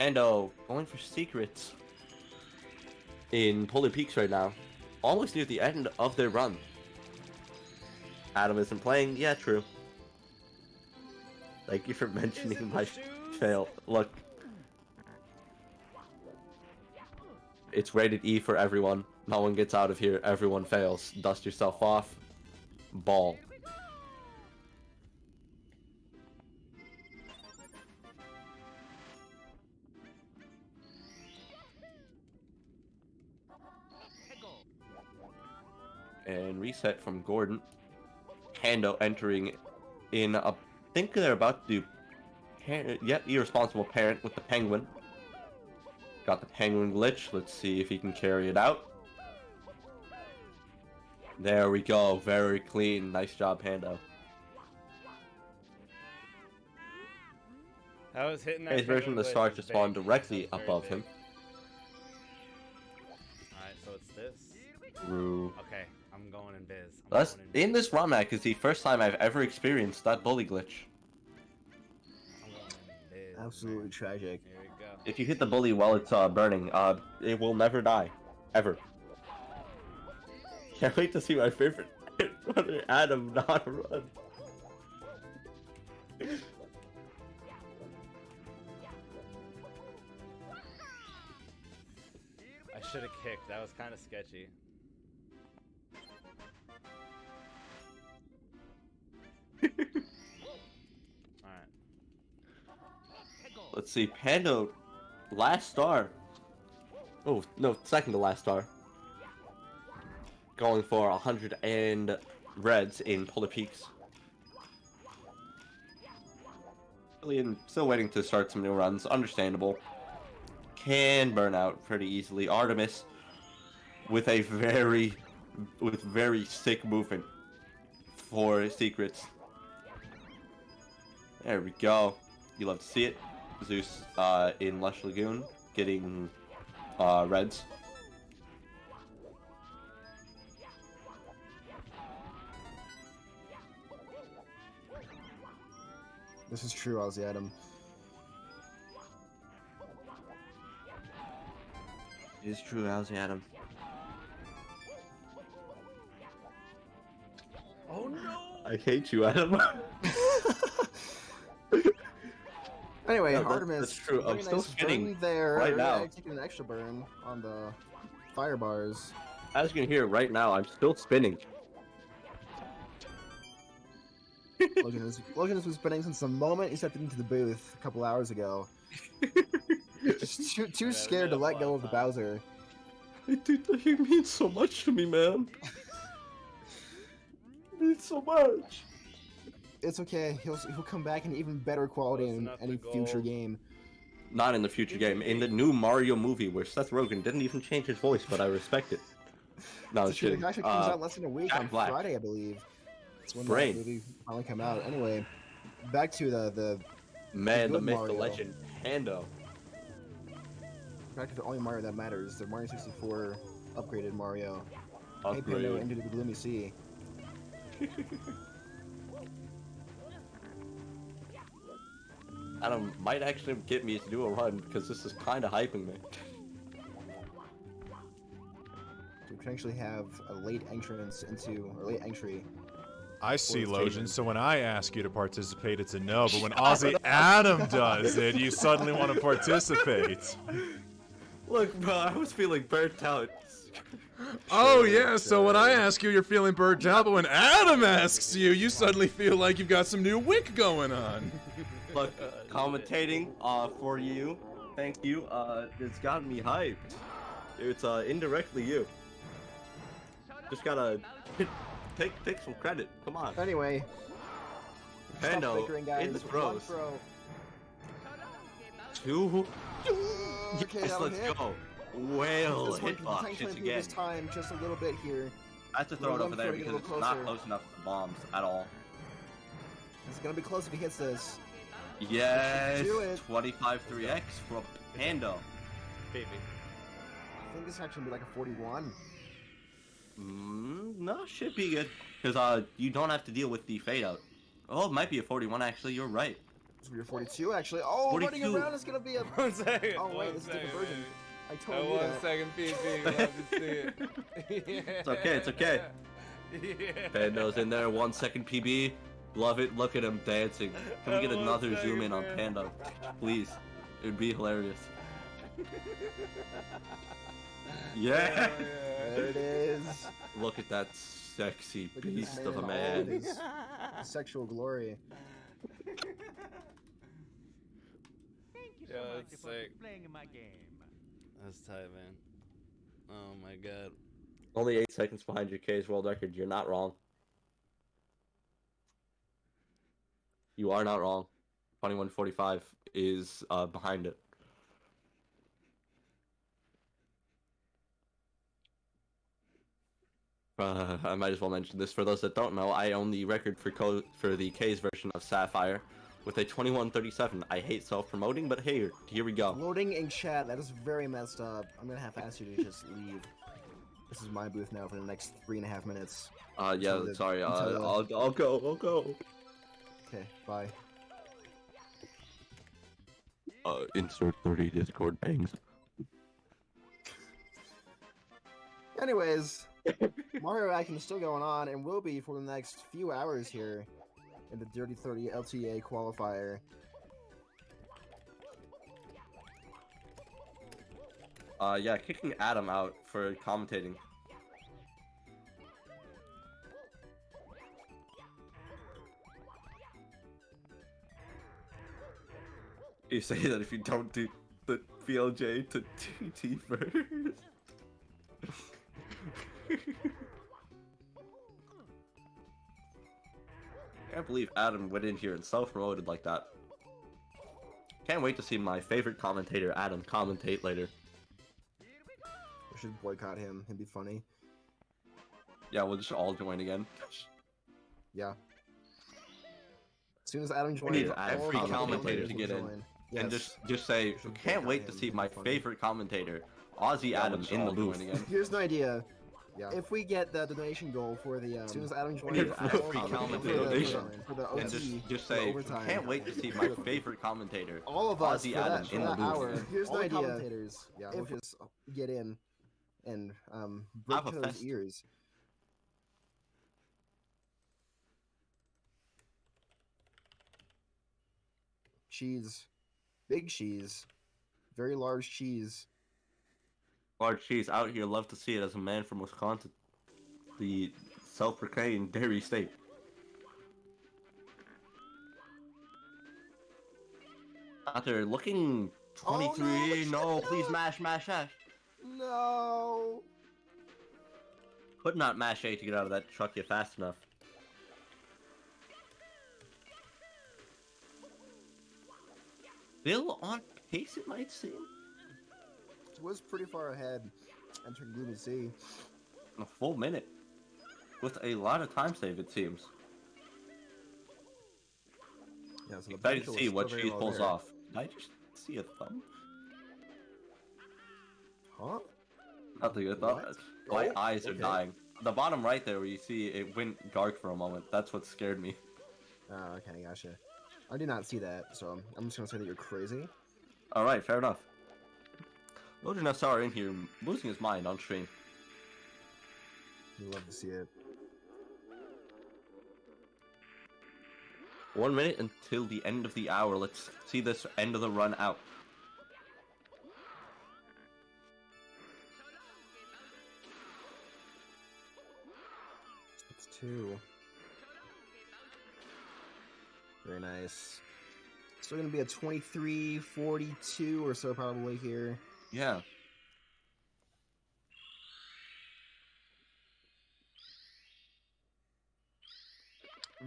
Endo going for secrets in Polar Peaks right now. Almost near the end of their run. Adam isn't playing. Yeah, true. Thank you for mentioning my fail. Look. It's rated E for everyone. No one gets out of here. Everyone fails. Dust yourself off. Ball. And reset from Gordon. Hando entering in a... I think they're about to do... Yet irresponsible parent with the penguin. Got the penguin glitch. Let's see if he can carry it out. There we go. Very clean. Nice job, Pando. I was hitting that. His version of the star to spawn directly above him. Alright, so it's this. True. Okay, I'm going in biz. That's in this run, Mac, is the first time I've ever experienced that bully glitch. I'm going in biz. Absolutely tragic. Here we go. If you hit the bully while it's burning, it will never die, ever. Can't wait to see my favorite brother Adam not run. I should have kicked. That was kind of sketchy. Alright. Let's see, Pando, last star. Oh, no, second to last star. Going for 100 and reds in Polar Peaks. Still waiting to start some new runs, understandable. Can burn out pretty easily. Artemis with a very sick movement for secrets. There we go. You love to see it. Zeus in Lush Lagoon getting reds. This is true, Ozzy Adam. It is true, Ozzy Adam. Oh no! I hate you, Adam. Anyway, No, Artemis. that's true. I'm very still nice spinning burn there. right now. Taking an extra burn on the fire bars. As you can hear right now, I'm still spinning. Logan has been spinning since the moment he stepped into the booth a couple hours ago. Just too scared to let go of the Bowser. Dude, he means so much to me, man. It means so much. It's okay. He'll come back in even better quality in any future game. Not in the future game. In the new Mario movie, where Seth Rogen didn't even change his voice, but I respect it. No, I was kidding. It actually comes out less than a week Jack on Black. Friday, I believe. That's when Brain. that movie finally come out. Anyway, back to the Man, the good myth, the Mario. legend, Pando. Back to the only Mario that matters, the Mario 64 upgraded Mario. Hey Upgrade. Pando into the gloomy sea. Adam might actually get me to do a run because this is kind of hyping me. To potentially have a late entrance into, or late entry. I see, the Logan. station. So when I ask you to participate, it's a no. But when Ozzy Adam does it, you suddenly want to participate. Look, bro, I was feeling burnt out. Oh, yeah. So when I ask you, you're feeling burnt out. But when Adam asks you, you suddenly feel like you've got some new wick going on. Look, commentating for you, thank you. It's gotten me hyped. It's indirectly you. Just gotta take some credit. Come on. Anyway, Pando stop flickering, guys. in the One throws. throw. Two. Okay, Yes, that'll let's hit. go. Whale This one can hitbox potentially hits improve again. his time just a little bit here. I have to throw it Little over there throw to get a because it's little not closer. close enough to bombs at all. It's gonna be close if he hits this. Yes, Do it. 25 3x from Pando. Baby. I think this actually gonna be like a 41. No, should be good. Because you don't have to deal with the fade out. Oh, it might be a 41 actually, you're right. This will be a 42 actually. Oh, 42. running around is gonna be a. 1 second. Oh wait, one this is a different second, version. I baby. totally knew One that. second, PP. Love to see it. Yeah. It's okay, it's okay. Yeah. Pando's in there, 1 second PB. Love it, look at him dancing. Can we get One another second, zoom in on man. Pando? Please. It would be hilarious. Yeah! There it is. Look at that sexy Look at this beast of a in all man. his sexual glory. Thank you so Yeah, much that's for sick. playing in my game. That's tight, man. Oh my god. Only 8 seconds behind your K's world record. You're not wrong. You are not wrong. 21:45 is behind it. I might as well mention this. For those that don't know, I own the record for the K's version of Sapphire with a 21:37. I hate self-promoting, but here we go. Loading in chat, that is very messed up. I'm gonna have to ask you to just leave. This is my booth now for the next 3.5 minutes. Yeah, sorry. I'll go. Okay, bye. Insert 30 Discord pangs. Anyways, Mario Action is still going on and will be for the next few hours here in the Dirty 30 LTA qualifier. Yeah, kicking Adam out for commentating. You say that if you don't do the VLJ to TT first. Can't believe Adam went in here and self-promoted like that. Can't wait to see my favorite commentator, Adam, commentate later. We should boycott him. It'd be funny. Yeah, we'll just all join again. Yeah. As soon as Adam We joins, need all every the commentator commentators to will get in. join. And Yes. just say, should can't boycott wait to him. see It'd my be funny. favorite commentator, Aussie Yeah, Adam, we'll in the all booth. join again. Here's an idea. Yeah. If we get the donation goal for the as soon as Adam joins, need all every the- commentator for the- donation. for the OT, And just for the say, overtime. can't wait to see my favorite commentator, all of us Aussie for Adam, that, for in the that booth. hour. Here's All an the idea. commentators, Yeah, we'll just get in and break Have a each other's fest. ears. Cheese, big cheese, very large cheese. Large cheese out here, love to see it as a man from Wisconsin. The self-proclaimed dairy state. Out there looking 23. No, please mash. No. Could not mash A to get out of that truck yet fast enough. Still on pace, it might seem. Was pretty far ahead, entering Gloomy Sea. A full minute. With a lot of time save, it seems. Yeah, so the Excited to potential see is what still very cheese well pulls there. off. Did I just see a thumb? Huh? Nothing, I thought. What? My Oh, eyes are okay. dying. The bottom right there where you see it went dark for a moment. That's what scared me. Oh, okay, gotcha. I did not see that, so I'm just gonna say that you're crazy. Alright, fair enough. Logan SR in here losing his mind on stream. You love to see it. 1 minute until the end of the hour. Let's see this end of the run out. It's 2. Very nice. Still gonna be a 23-42 or so probably here. Yeah.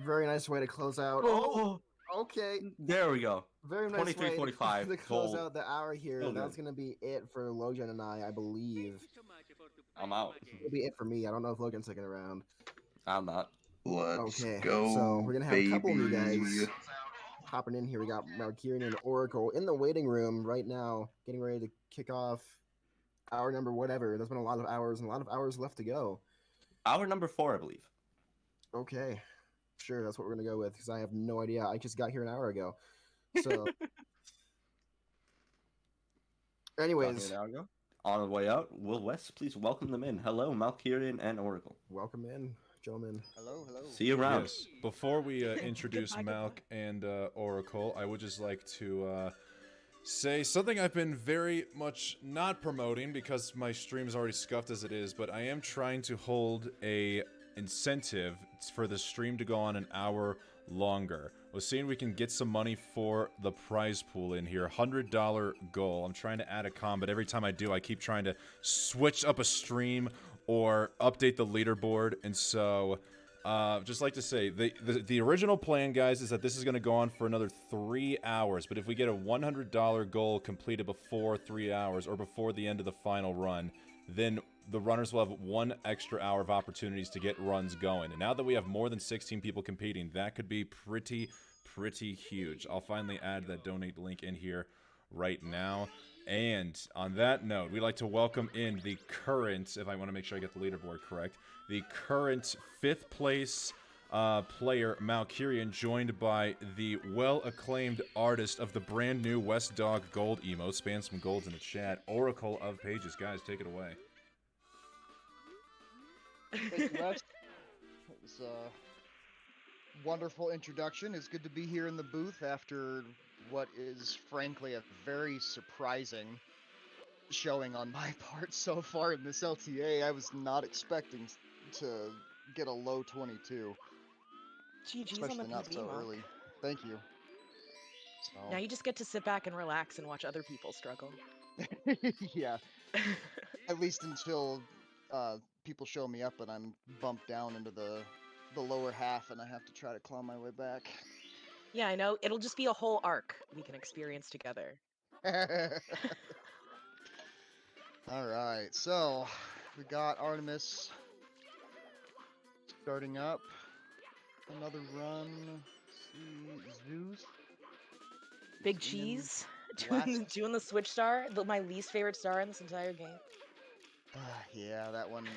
Very nice way to close out. Oh, okay. there we go. Very nice way 23:45, to close goal. out the hour here. Still That's good. gonna be it for Logan and I believe. I'm out. It'll be it for me. I don't know if Logan's sticking around. I'm not. Let's Okay, go, so we're gonna have a couple new baby. guys hopping in here. We got Malkirian and Oracle in the waiting room right now, getting ready to kick off hour number whatever. There's been a lot of hours and a lot of hours left to go. Hour number 4, I believe. Okay, sure, that's what we're gonna go with because I have no idea. I just got here an hour ago. So, anyways, An hour ago. On the way out, Will West, please welcome them in. Hello, Malkirian and Oracle. welcome in, gentlemen. Hello. See you around. Yes. Before we introduce Malk and Oracle, I would just like to say something I've been very much not promoting because my stream is already scuffed as it is, but I am trying to hold a incentive for the stream to go on an hour longer. We're seeing we can get some money for the prize pool in here. $100 goal. I'm trying to add a com, but every time I do, I keep trying to switch up a stream or update the leaderboard, and so just like to say the original plan, guys, is that this is going to go on for another 3 hours, but if we get a $100 goal completed before 3 hours or before the end of the final run, then the runners will have 1 extra hour of opportunities to get runs going. And now that we have more than 16 people competing, that could be pretty huge. I'll finally add that donate link in here right now. And on that note, we'd like to welcome in the current, if I want to make sure I get the leaderboard correct, the current 5th place player, Malkirian, joined by the well-acclaimed artist of the brand new WesDogg Gold emote. Spam some golds in the chat. Oracle of Pages. Guys, take it away. Thank you, Wes. It was a wonderful introduction. It's good to be here in the booth after what is, frankly, a very surprising showing on my part so far in this LTA. I was not expecting to get a low 22. GG's Especially on the not PB, so Mark. early. Thank you. So... Now you just get to sit back and relax and watch other people struggle. Yeah. At least until people show me up and I'm bumped down into the lower half and I have to try to claw my way back. Yeah, I know. It'll just be a whole arc we can experience together. Alright, so we got Artemis starting up. Another run. Let's see, Zeus. Big Cheese doing the switch star, my least favorite star in this entire game. Yeah, that one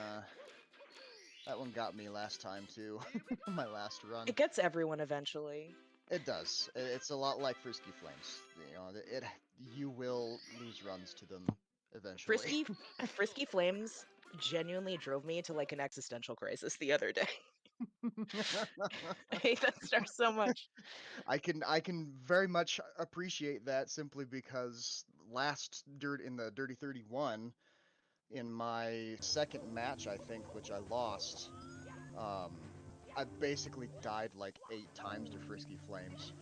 got me last time too. My last run. It gets everyone eventually. It does. It's a lot like Frisky Flames. You know, you will lose runs to them eventually. Frisky Flames genuinely drove me to like an existential crisis the other day. I hate that star so much. I can very much appreciate that simply because in the Dirty 31, in my second match, I think, which I lost, I basically died like 8 times to Frisky Flames.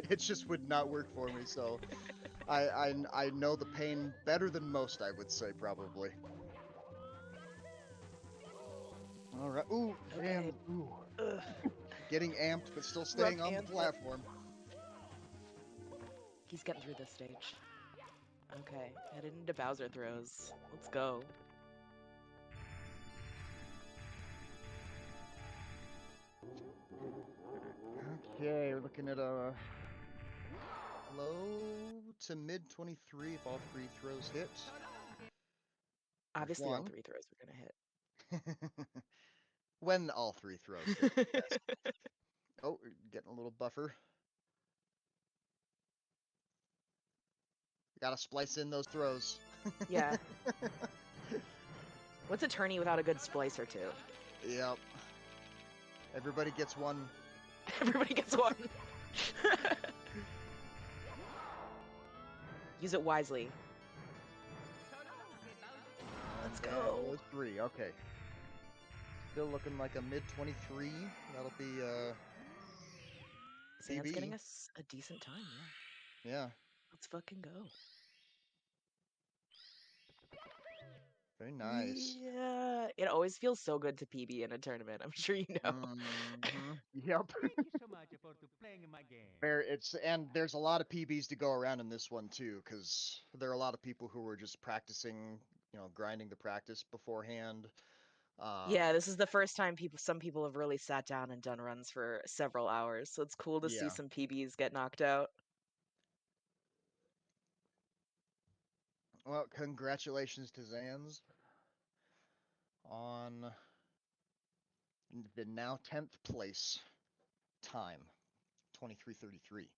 It just would not work for me, so I know the pain better than most, I would say, probably. Alright, ooh, damn, ooh. Getting amped, but still staying on the platform. He's getting through this stage. Okay, headed into Bowser throws. Let's go. Okay, we're looking at a low to mid 23 if all 3 throws hit. Obviously, all 3 throws are gonna hit. When all 3 throws hit. Yes. Oh, getting a little buffer. Gotta splice in those throws. Yeah. What's a tourney without a good splice or 2? Yep. Everybody gets one. Everybody gets one. Use it wisely. Let's go. Those 3, okay. Still looking like a mid 23. That'll be Sand's PB. getting us a decent time, yeah. Yeah. Let's fucking go. Very nice. Yeah. It always feels so good to PB in a tournament. I'm sure you know. Yep. Thank you so much for playing in my game. And there's a lot of PBs to go around in this one too, because there are a lot of people who were just practicing, grinding the practice beforehand. Yeah, this is the first time some people have really sat down and done runs for several hours, so it's cool to see some PBs get knocked out. Well, congratulations to Zans on the now 10th place time, 23:33.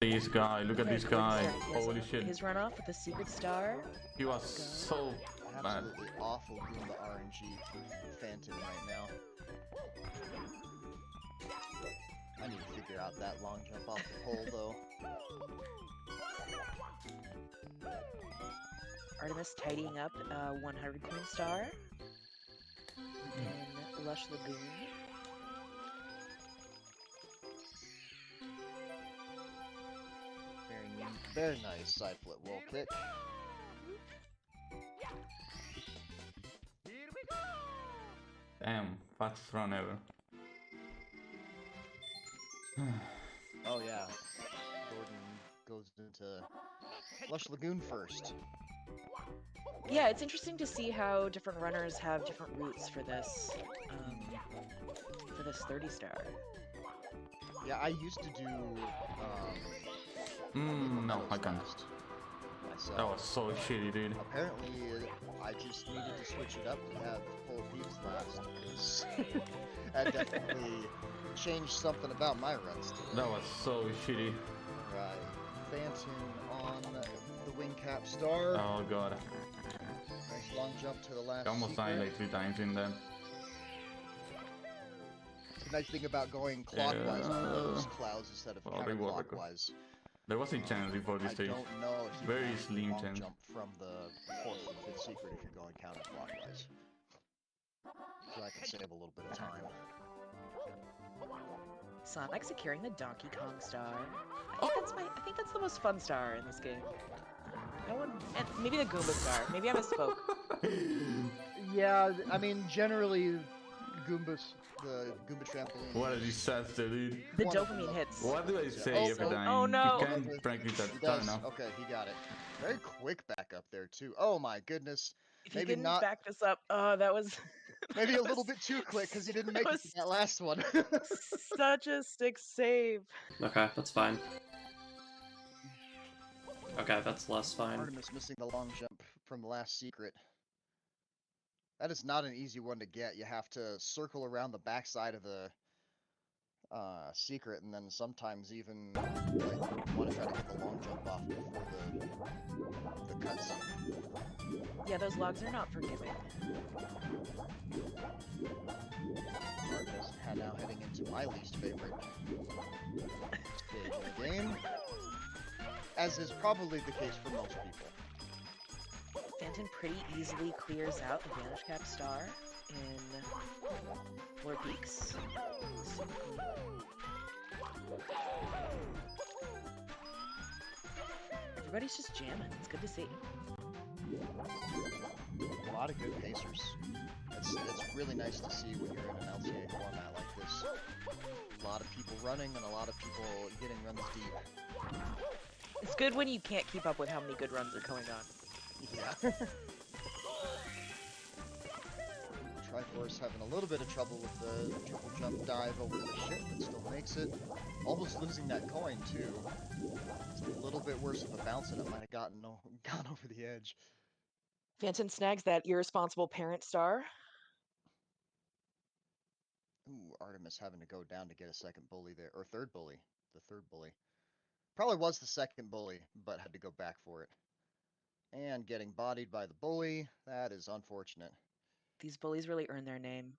This guy, look at this guy. Holy shit. His runoff with the secret star. He was so bad. Absolutely awful doing the RNG Phantom right now. I need to figure out that long jump off the pole though. Artemis tidying up 100 coin star in Lush Lagoon. Very nice side flip wall kick. Damn, fastest run ever. Oh yeah. Gordon goes into Lush Lagoon first. Yeah, it's interesting to see how different runners have different routes for this 30 star. Yeah, I used to do. No, I can't. Myself. That was so shitty, dude. Apparently, I just needed to switch it up to have Polar Peeps last, because that definitely changed something about my runs today. That was so shitty. Right. Phantom on the wing cap star. Oh god. Nice long jump to the last I almost died like 3 times in there. The nice thing about going clockwise on those clouds instead of counterclockwise. There was a chance before this I stage. don't know if you Very can slim long chance. jump from the 4th to 5th secret if you're going counterclockwise. So I can save a little bit of time. Sonic securing the Donkey Kong star. I think that's the most fun star in this game. No one, and maybe the Goomba star. Maybe I misspoke. Yeah, I mean generally, Goombas, the Goomba trampoline. What a disaster, dude. The dopamine hits. What do I say every time? Oh no! You can't practice that star now. Okay, he got it. Very quick back up there too. Oh my goodness. If you didn't back this up, that was maybe a little bit too quick because he didn't make it to that last one. Such a stick save. Okay, that's fine. Okay, that's less fine. Artemis missing the long jump from the last secret. That is not an easy one to get. You have to circle around the backside of the secret, and then sometimes even want to try to get the long jump off before the cutscene. Yeah, those logs are not forgiving. Artemis now heading into my least favorite stage in the game, as is probably the case for most people. Phantom pretty easily clears out the Vanish Cap star in Floor Peaks. Everybody's just jamming. It's good to see. A lot of good pacers. It's really nice to see when you're in an LTA format like this. A lot of people running and a lot of people getting runs deep. It's good when you can't keep up with how many good runs are going on. Yeah. Triforce having a little bit of trouble with the triple jump dive over the ship, but still makes it. Almost losing that coin too. It's a little bit worse of a bounce than it might have gone over the edge. Phantom snags that irresponsible parent star. Ooh, Artemis having to go down to get a second bully there, or third bully. The third bully. Probably was the second bully, but had to go back for it. And getting bodied by the bully. That is unfortunate. These bullies really earn their name.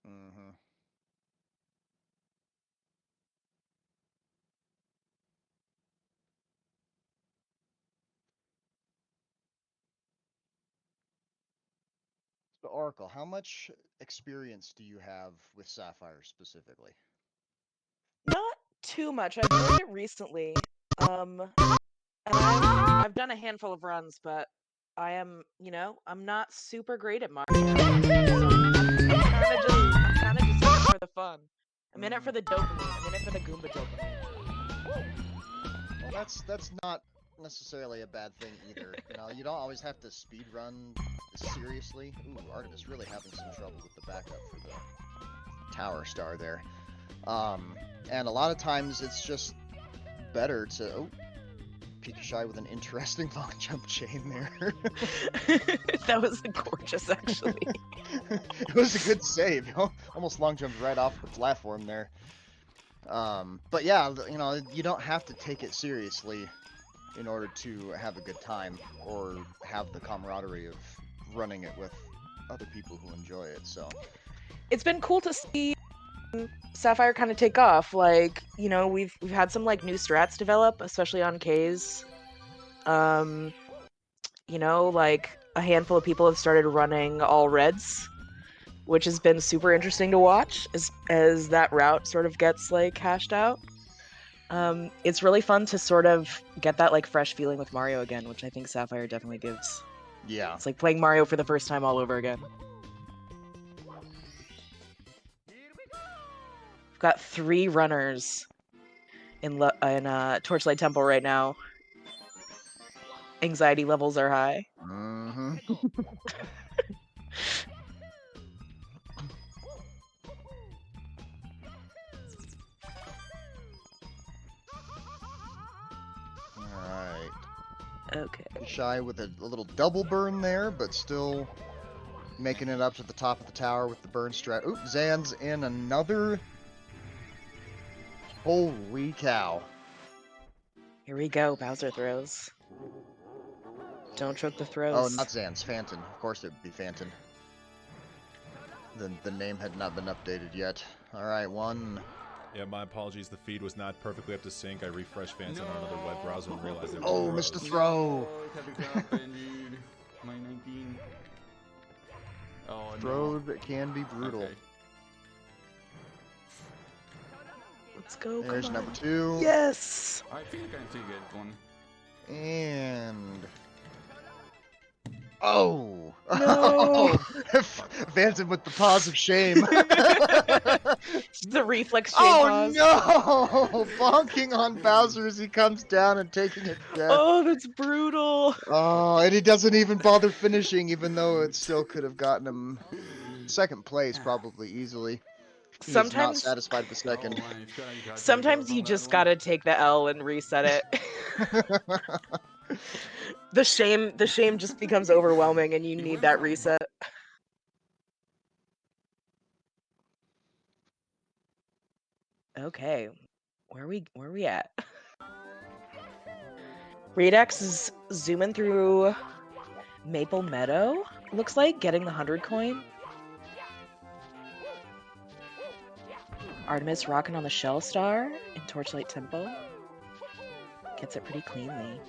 Mm-hmm. So, Oracle, how much experience do you have with Sapphire specifically? Not too much. I've learned it recently. And I've done a handful of runs, but I am, I'm not super great at Mario. So I'm kind of just in it for the fun. I'm in it for the dopamine. I'm in it for the Goomba dopamine. Well, that's not necessarily a bad thing either. You don't always have to speed run seriously. Ooh, Artemis really having some trouble with the backup for the tower star there. And a lot of times it's just better to Pikachu with an interesting long jump chain there. That was gorgeous, actually. It was a good save. Almost long jumped right off the platform there. But yeah, you don't have to take it seriously in order to have a good time or have the camaraderie of running it with other people who enjoy it. So it's been cool to see Sapphire kind of take off. Like, we've had some like new strats develop, especially on K's. Like a handful of people have started running all reds, which has been super interesting to watch as that route sort of gets like hashed out. It's really fun to sort of get that like fresh feeling with Mario again, which I think Sapphire definitely gives. Yeah. It's like playing Mario for the first time all over again. We've got 3 runners in Torchlight Temple right now. anxiety levels are high. Mm-hmm. Alright. Okay. Shy with a little double burn there, but still making it up to the top of the tower with the burn strat. Oop, Zan's in another. Holy cow. Here we go, Bowser throws. Don't choke the Oh, throws. not Zan's, Phantom. Of course it would be Phantom. The name had not been updated yet. Alright, one. Yeah, my apologies. The feed was not perfectly up to sync. I refreshed Phantom on another web browser and realized it was Oh, Mr. Throw! My 19. Oh, Throwed can be brutal. Okay. Let's go. There's come on. number 2. Yes! I feel like I see get one. And. Oh! No! Phantom with the pause of shame. The reflex shame Oh pause. no! Bonking on Bowser as he comes down and taking it death. Oh, that's brutal. Oh, and he doesn't even bother finishing, even though it still could have gotten him second place probably easily. He is not Sometimes, satisfied with second. sometimes you just gotta take the L and reset it. The shame just becomes overwhelming, and you need that reset. Okay, where are we at? Redux is zooming through Maple Meadow. Looks like getting the 100 coin. Artemis rocking on the Shell Star in Torchlight Temple. Gets it pretty cleanly.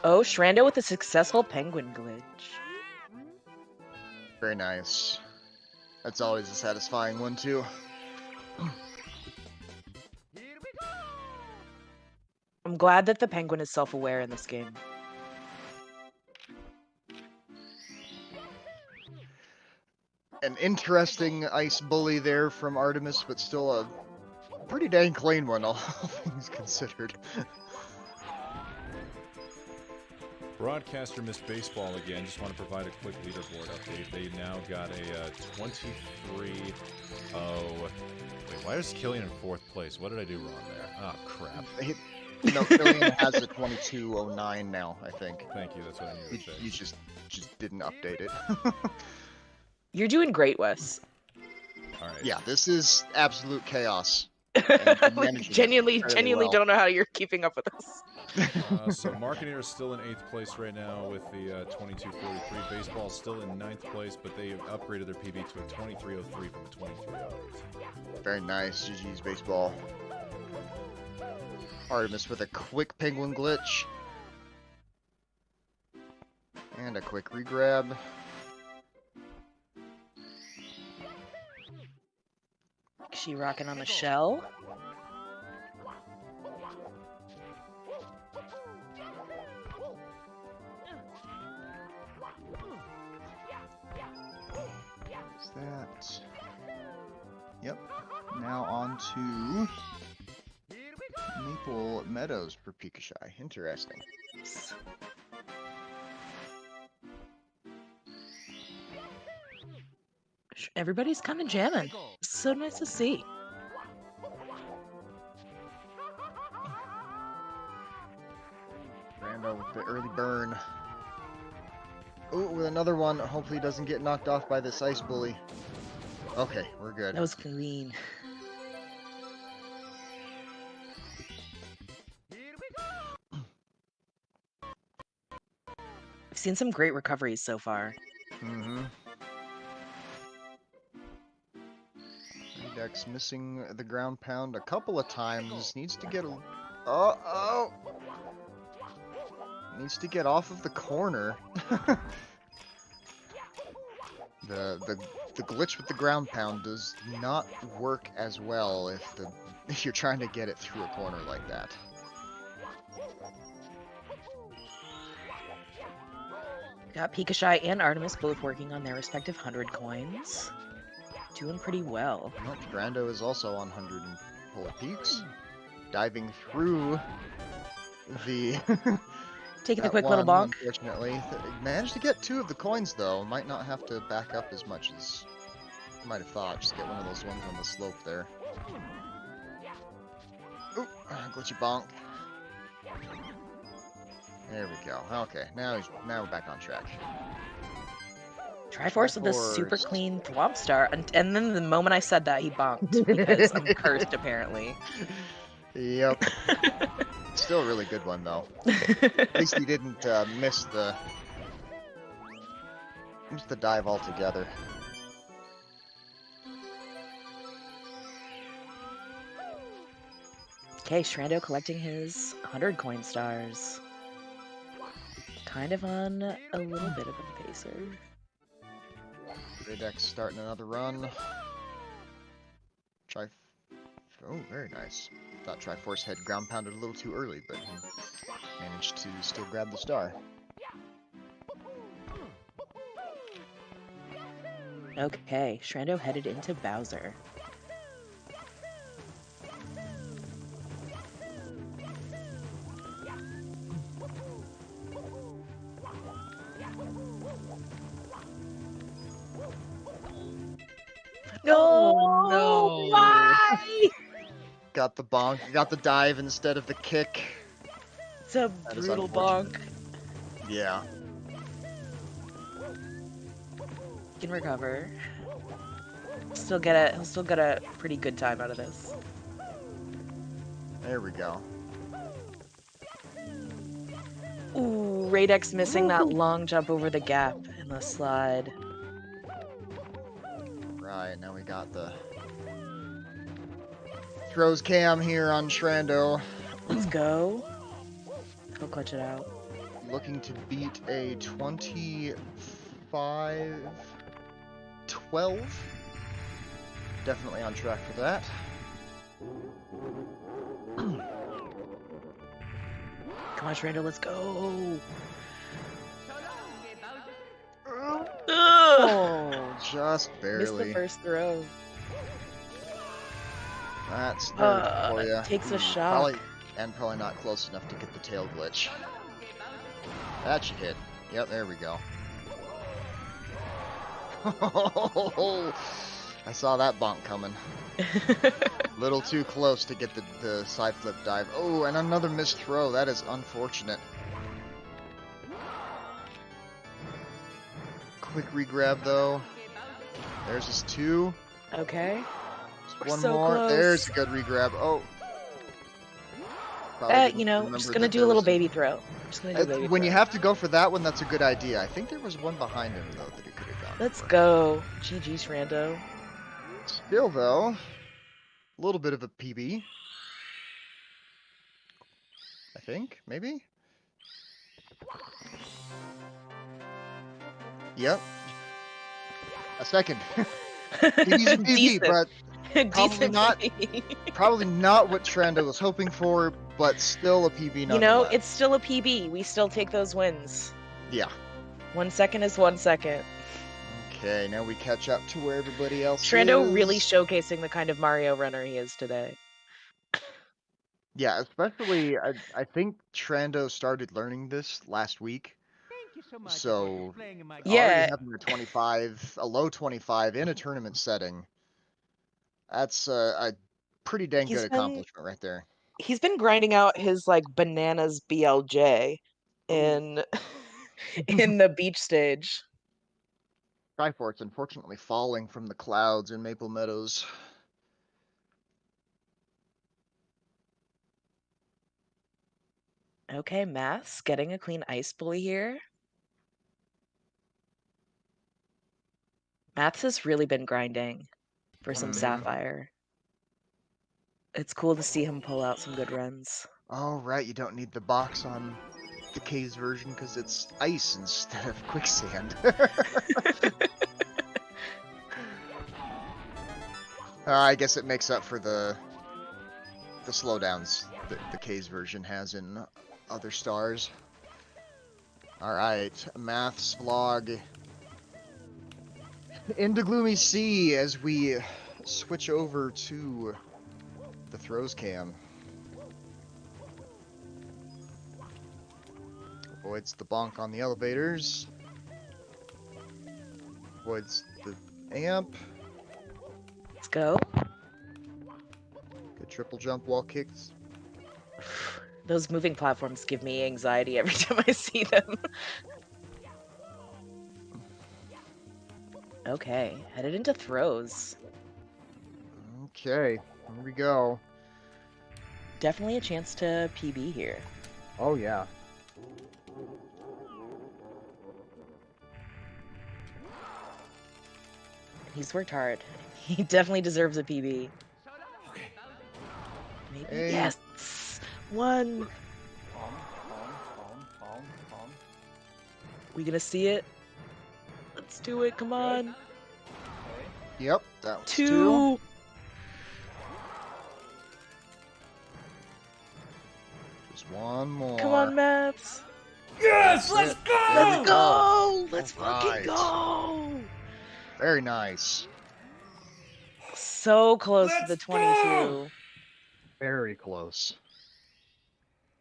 Oh, Shrando with a successful penguin glitch. Very nice. That's always a satisfying one, too. I'm glad that the penguin is self-aware in this game. An interesting ice bully there from Artemis, but still a pretty dang clean one, all things considered. Broadcaster missed baseball again. Just want to provide a quick leaderboard update. They now got a 23. Oh, wait, why is Killian in 4th place? What did I do wrong there? Oh, crap. No, Killian has a 2209 now, I think. Thank you. That's what I needed to say. You just didn't update it. You're doing great, Wes. All right. Yeah, this is absolute chaos. Like, genuinely don't know how you're keeping up with us. So Marketeer is still in 8th place right now with the 2243. Baseball is still in 9th place, but they have upgraded their PB to a 2303 from a 2308. Very nice, GG's baseball. Artemis with a quick penguin glitch. And a quick regrab. She rocking on the shell. Is that? Yep. Now on to Maple Meadows for Pikachu. Interesting. Everybody's kind of jamming. It's so nice to see. Brando with the early burn. Ooh, with another one. Hopefully he doesn't get knocked off by this ice bully. Okay, we're good. That was clean. I've seen some great recoveries so far. Mm-hmm. Redux missing the ground pound a couple of times. Needs to get a... Oh! Needs to get off of the corner. The glitch with the ground pound does not work as well if you're trying to get it through a corner like that. Got Pikachu and Artemis both working on their respective 100 coins. Doing pretty well. Brando is also on 100 and 4 peaks. Diving through the Taking the that quick little one, bonk. unfortunately. Managed to get 2 of the coins though. Might not have to back up as much as you might have thought. Just get one of those ones on the slope there. Oop, glitchy bonk. There we go. Okay, now we're back on track. Triforce with this super Triforce. clean Thwomp Star, and then the moment I said that, he bonked because I'm cursed apparently. Yep. Still a really good one though. At least he didn't miss the dive altogether. Okay, Shrando collecting his 100 coin stars. Kind of on a little bit of a pacer. Raydex starting another run. Oh, very nice. Thought Triforce had ground pounded a little too early, but he managed to still grab the star. Okay, Shrando headed into Bowser. Oh, no! Why? Got the bonk, got the dive instead of the kick. It's a That is brutal unfortunate. bonk. Yeah. Can recover. Still get it. He'll still get a pretty good time out of this. There we go. Ooh, Raydex missing that long jump over the gap in the slide. Right, now we got the throws cam here on Shrando. Let's go. He'll clutch it out. Looking to beat a 25-12. Definitely on track for that. Come on, Shrando, let's go. Oh, just barely. Missed the first throw. That's nerd for you. Takes a shock. Probably not close enough to get the tail glitch. That should hit. Yep, there we go. I saw that bonk coming. Little too close to get the side flip dive. Oh, and another missed throw. That is unfortunate. Quick regrab though. There's his 2. Okay. Just one so more. close. There's a good regrab. Oh. You know, just gonna do a little baby throw. Just gonna do a baby When throw. you have to go for that one, that's a good idea. I think there was one behind him though that he could have gone. Let's go. GG, Shrando. Still though, a little bit of a PB. I think, maybe? Yep. A second. PB's a PB, Decent. but probably Decent not, PB. probably not what Shrando was hoping for, but still a PB You know, nonetheless. it's still a PB. We still take those wins. Yeah. 1 second is 1 second. Okay, now we catch up to where everybody else Shrando is. really showcasing the kind of Mario runner he is today. Yeah, especially, I think Shrando started learning this last week. Thank you so much So, for playing in my Yeah. already having a low 25 in a tournament setting, that's a pretty dang He's good been- accomplishment right there. He's been grinding out his like bananas BLJ in in the beach stage. Triforce unfortunately falling from the clouds in Maple Meadows. Okay, Maths getting a clean ice bully here. Maths has really been grinding for some Sapphire. It's cool to see him pull out some good runs. Oh, right, you don't need the box on the K's version because it's ice instead of quicksand. I guess it makes up for the slowdowns that the K's version has in other stars. Alright, Maths vlog into Gloomy Sea as we switch over to the throws cam. Avoids the bonk on the elevators. Avoids the amp. Let's go. Good triple jump wall kicks. Those moving platforms give me anxiety every time I see them. Okay, headed into throws. Okay, here we go. Definitely a chance to PB here. Oh yeah. He's worked hard. He definitely deserves a PB. Maybe. Hey. Yes! One! We gonna see it? Let's do it, come on! Yep, that was Two! Just one more. Come on, Maps! Yes, let's go! Let's go! Let's All fucking right. go! Very nice. So close to the 22. Very close.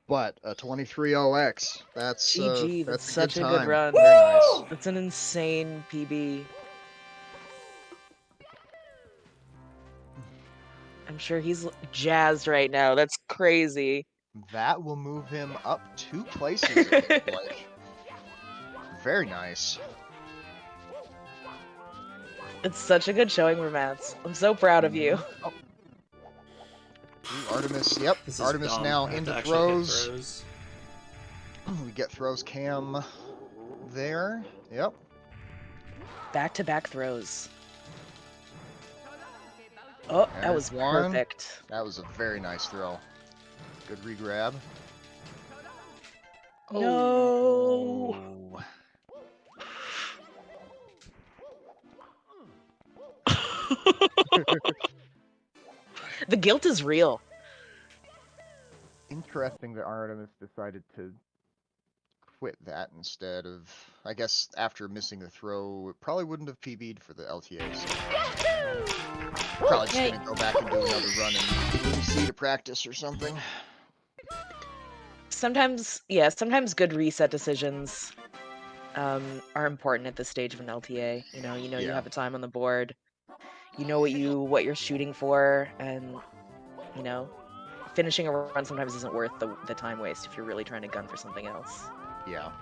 But a 23-0X. That's GG, that's such a good time. run. Very nice. That's an insane PB. I'm sure he's jazzed right now. That's crazy. That will move him up 2 places. It looks like. Very nice. It's such a good showing for Mats. I'm so proud of you. Oh. Ooh, Artemis, yep. This is Artemis dumb. now I have into to actually hit throws. throws. We get throws cam there. Yep. Back-to-back throws. Oh, that There's was one. perfect. That was a very nice throw. Good regrab. No. Oh. The guilt is real. Interesting that Artemis decided to quit that instead of, I guess, after missing the throw, it probably wouldn't have PB'd for the LTA. So probably just gonna go back and do another run and see to practice or something. Sometimes, yeah, sometimes good reset decisions are important at this stage of an LTA. You know, you Yeah. have a time on the board. You know what you're shooting for, and you know, finishing a run sometimes isn't worth the time waste if you're really trying to gun for something else. Yeah.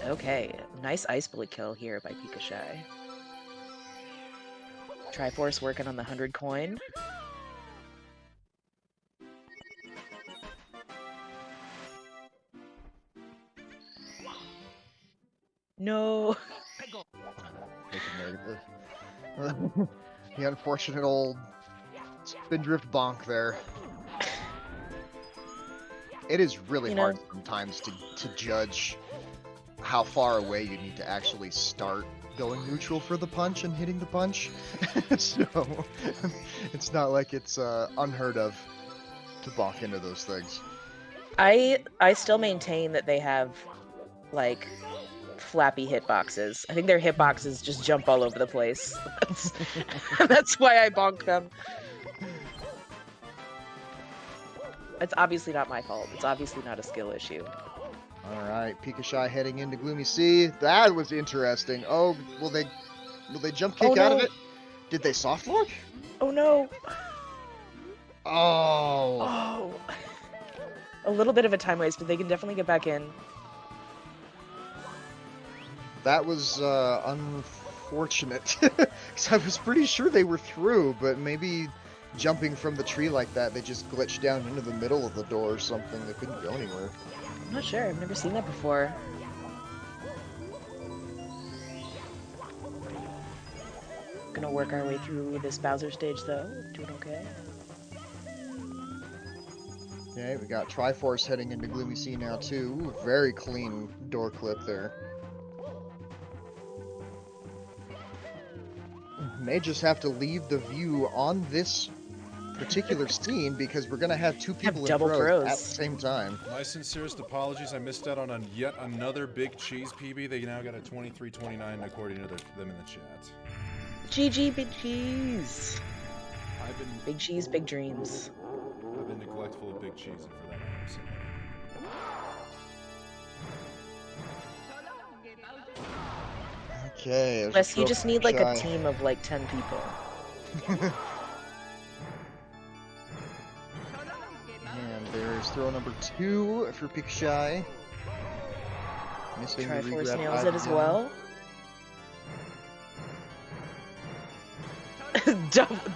Okay, nice ice bullet kill here by Pikashai. Triforce working on the 100 coin. No. The unfortunate old spindrift bonk there. It is really hard sometimes to judge how far away you need to actually start going neutral for the punch and hitting the punch. So it's not like it's unheard of to bonk into those things. I still maintain that they have like flappy hitboxes. I think their hitboxes just jump all over the place. That's why I bonk them. It's obviously not my fault. It's obviously not a skill issue. Alright, Pikashai heading into Gloomy Sea. That was interesting. Oh, will they jump kick out of it? Did they soft lock? Oh no. Oh. Oh. A little bit of a time waste, but they can definitely get back in. That was unfortunate. Because I was pretty sure they were through, but maybe jumping from the tree like that, they just glitched down into the middle of the door or something. They couldn't go anywhere. I'm not sure. I've never seen that before. Gonna work our way through this Bowser stage, though. Doing okay. Okay, we got Triforce heading into Gloomy Sea now, too. Ooh, very clean door clip there. May just have to leave the view on this particular scene because we're gonna have two people in throws at the same time. My sincerest apologies. I missed out on yet another big cheese PB. They now got a 23-29 according to them in the chat. GG, big cheese. Big cheese, big dreams. I've been neglectful of Big Cheese, and for that I'm sorry. Okay. there's a Wes, you throw just from need like a Shy. team of like 10 people. And there's throw number 2 for Pikachu. Missing the Triforce regrab nails dive it as again. well.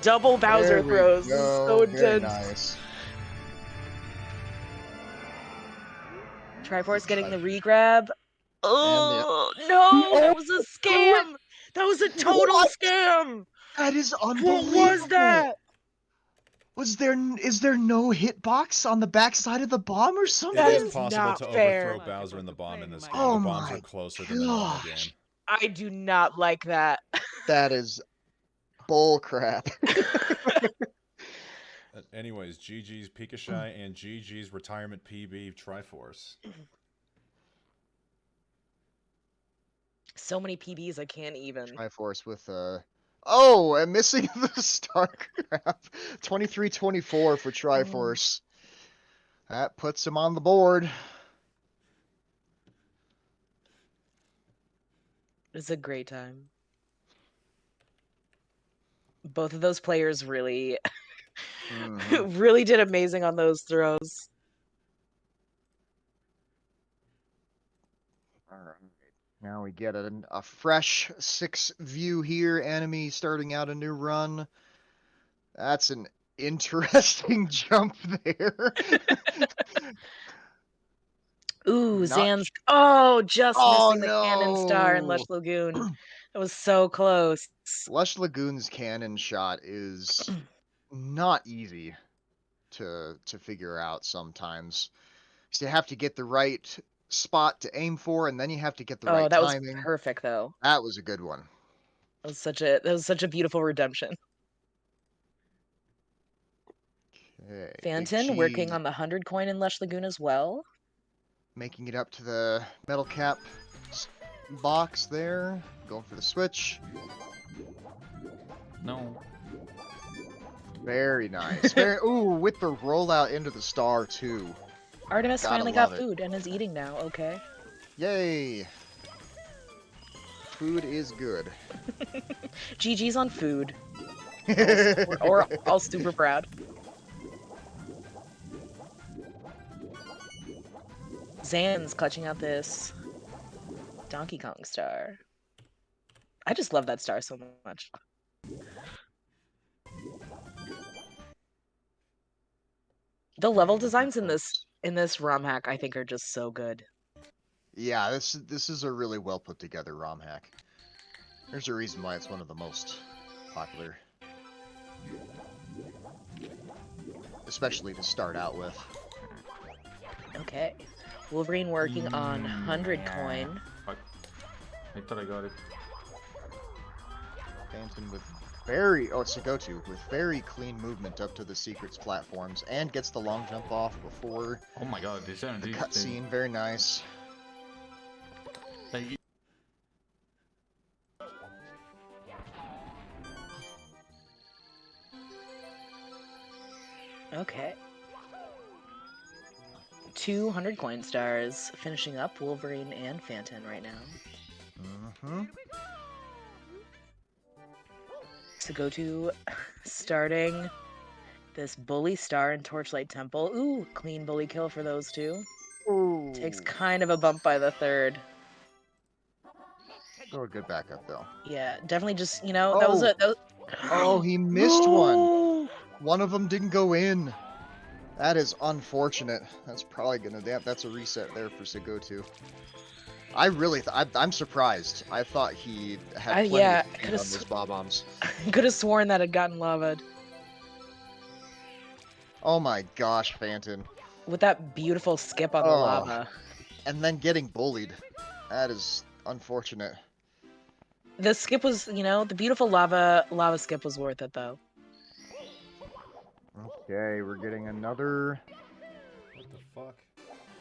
Double Bowser There we throws. This is go. so Very intense. nice. Triforce getting the regrab. And the Oh no, that was a scam. That was a total What? scam. That is What unbelievable. was that? Is there no hitbox on the backside of the bomb or something? It is is possible not to fair. overthrow Bowser and the bomb in this game. Oh The bombs my are closer than the normal game. gosh. I do not like that. That is bull crap. Anyways, GG's Pikachu and GG's retirement PB Triforce. So many PBs I can't even. Triforce with oh, and missing the StarCraft. 23-24 for Triforce. That puts him on the board. It's a great time. Both of those players really really did amazing on those throws. All right. Now we get a fresh 6 view here. Enemy starting out a new run. That's an interesting jump there. Ooh, Not- Zan's. Oh, just Oh, missing the cannon star in no. Lush Lagoon. That was so close. Lush Lagoon's cannon shot is not easy to figure out sometimes. So you have to get the right spot to aim for, and then you have to get the Oh, right that timing. was perfect though. That was a good one. That was such a beautiful redemption. Okay, Phantom working on the 100 coin in Lush Lagoon as well. Making it up to the metal cap box there. Going for the switch. No. Very nice. Ooh, with the rollout into the star too. Artemis Gotta finally love got it. food and is eating now. Okay. Yay. Food is good. GG's on food. All super proud. Zan's clutching out this Donkey Kong star. I just love that star so much. The level designs in this ROM hack I think are just so good. Yeah, this is a really well put together ROM hack. There's a reason why it's one of the most popular. Especially to start out with. Okay. Wolverine working on 100 coin. Fuck. I thought I got it. Phantom with it's a go-to with very clean movement up to the secrets platforms and gets the long jump off before Oh my god, this the energy cutscene. Very nice. Okay. 200 coin stars, finishing up Wolverine and Phantom right now. So go to starting this Bully Star and Torchlight Temple. Ooh, clean Bully kill for those two. Ooh. Takes kind of a bump by the third. Still a good backup though. Yeah, definitely just, you know, that was a... Oh, he missed one. One of them didn't go in. That is unfortunate. That's probably gonna... That's a reset there for Sagotu. I really... I'm surprised. I thought he had plenty of speed on those bob-bombs. Could have sworn that had gotten lava'd. Oh my gosh, Phantom. With that beautiful skip on the lava. And then getting bullied. That is unfortunate. The skip was, you know, the beautiful lava skip was worth it, though. Okay, we're getting another... What the fuck?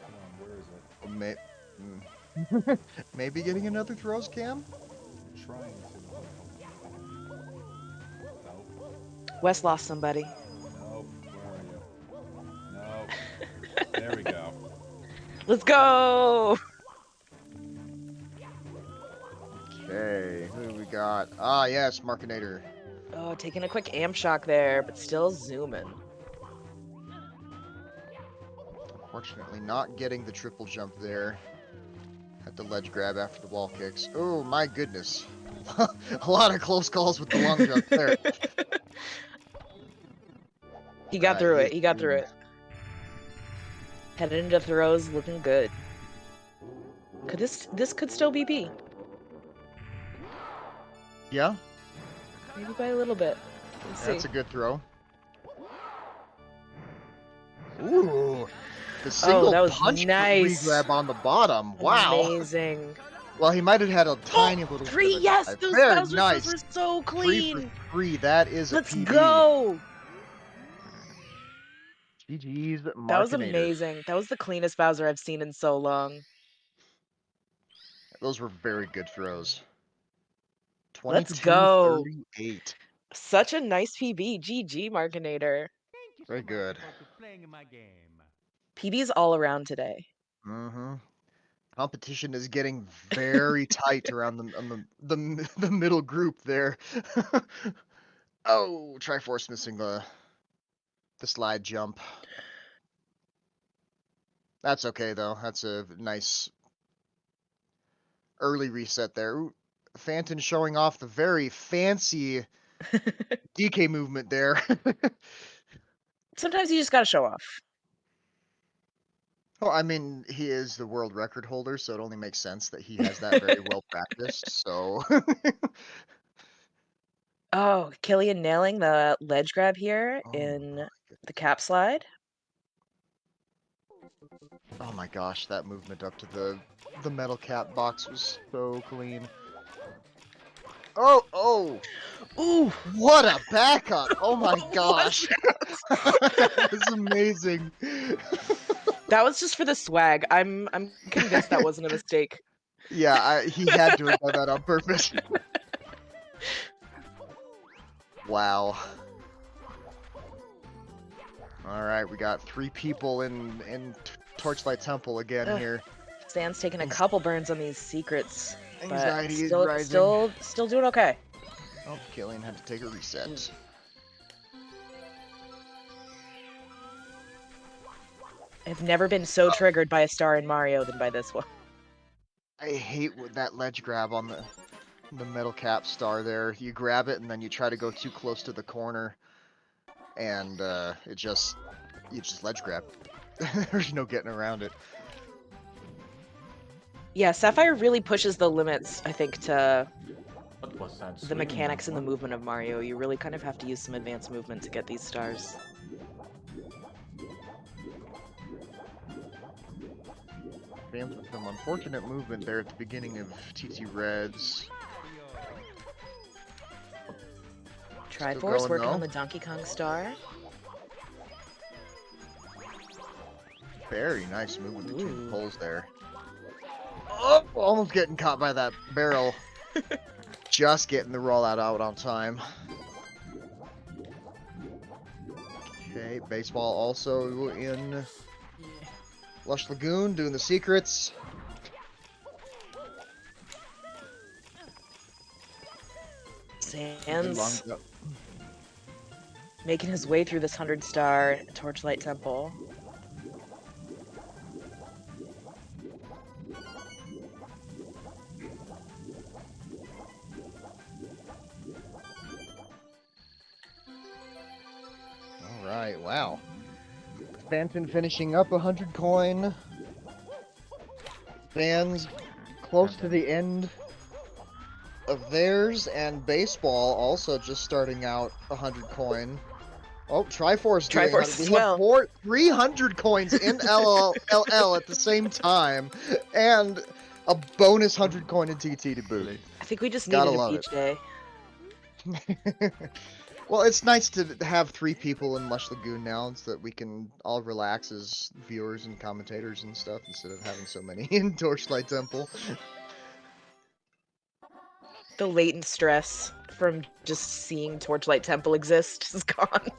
Hold on, where is it? Maybe getting another throws cam? I'm trying to. Wes lost somebody. Nope. Where are you? Let's go! Okay, who do we got? Ah, yes, Markinator. Oh, taking a quick amp shock there, but still zooming. Unfortunately, not getting the triple jump there. Had the ledge grab after the wall kicks. Oh, my goodness. A lot of close calls with the long jump there. He got through it. He got through Ooh. it. Headed into throws, looking good. Could this could still be B? Yeah, Maybe by a little bit. Let's see. that's a good throw. Ooh, the single that was punch nice. grab on the bottom. Wow. Amazing. Well, he might have had a tiny little Three, bit of a yes! dive. Those Very Bowser nice. were so 3 clean! for 3. That is a Let's PB. go! GG's That was Markinator. amazing. That was the cleanest Bowser I've seen in so long. Those were very good throws. Let's go. 22-38. Such a nice PB. GG, Markinator. Very good. Playing in my game. PBs all around today. Mm-hmm. Competition is getting very tight around the middle group there. Oh, Triforce missing the slide jump. That's okay though. That's a nice early reset there. Ooh, Phantom showing off the very fancy DK movement there. Sometimes you just gotta show off. Well, I mean, he is the world record holder, so it only makes sense that he has that very well practiced. So, Oh, Killian nailing the ledge grab here in the cap slide. oh my gosh, that movement up to the metal cap box was so clean. Oh, ooh, what a backup! Oh my gosh, that was amazing. That was just for the swag. I'm convinced that wasn't a mistake. Yeah, he had to have done that on purpose. Wow. All right, we got 3 people in Torchlight Temple again here. Stan's taking a couple burns on these secrets, but Anxiety is still, rising. still doing okay. Oh, Killian had to take a reset. I've never been so triggered by a star in Mario than by this one. I hate that ledge grab on the metal cap star there. You grab it and then you try to go too close to the corner, and you just ledge grab. There's no getting around it. Yeah, Sapphire really pushes the limits, I think, to What was that? the mechanics and the movement of Mario. You really kind of have to use some advanced movement to get these stars. Some unfortunate movement there at the beginning of TT Red's. Triforce working on the Donkey Kong star. Very nice movement between the poles there. Oh, almost getting caught by that barrel. Just getting the rollout out on time. Okay, baseball also in Lush Lagoon doing the secrets. Sans making his way through this 100-star Torchlight Temple. Alright, wow. Phantom finishing up 100 coin. Fans close to the end of theirs, and baseball also just starting out 100 coin. Oh, Triforce doing Triforce it. as We have well. 300 coins in LL at the same time, and a bonus 100 coin in TT to boot. I think we just Gotta needed a love beach day. Well, it's nice to have 3 people in Lush Lagoon now, so that we can all relax as viewers and commentators and stuff, instead of having so many in Torchlight Temple. The latent stress from just seeing Torchlight Temple exist is gone.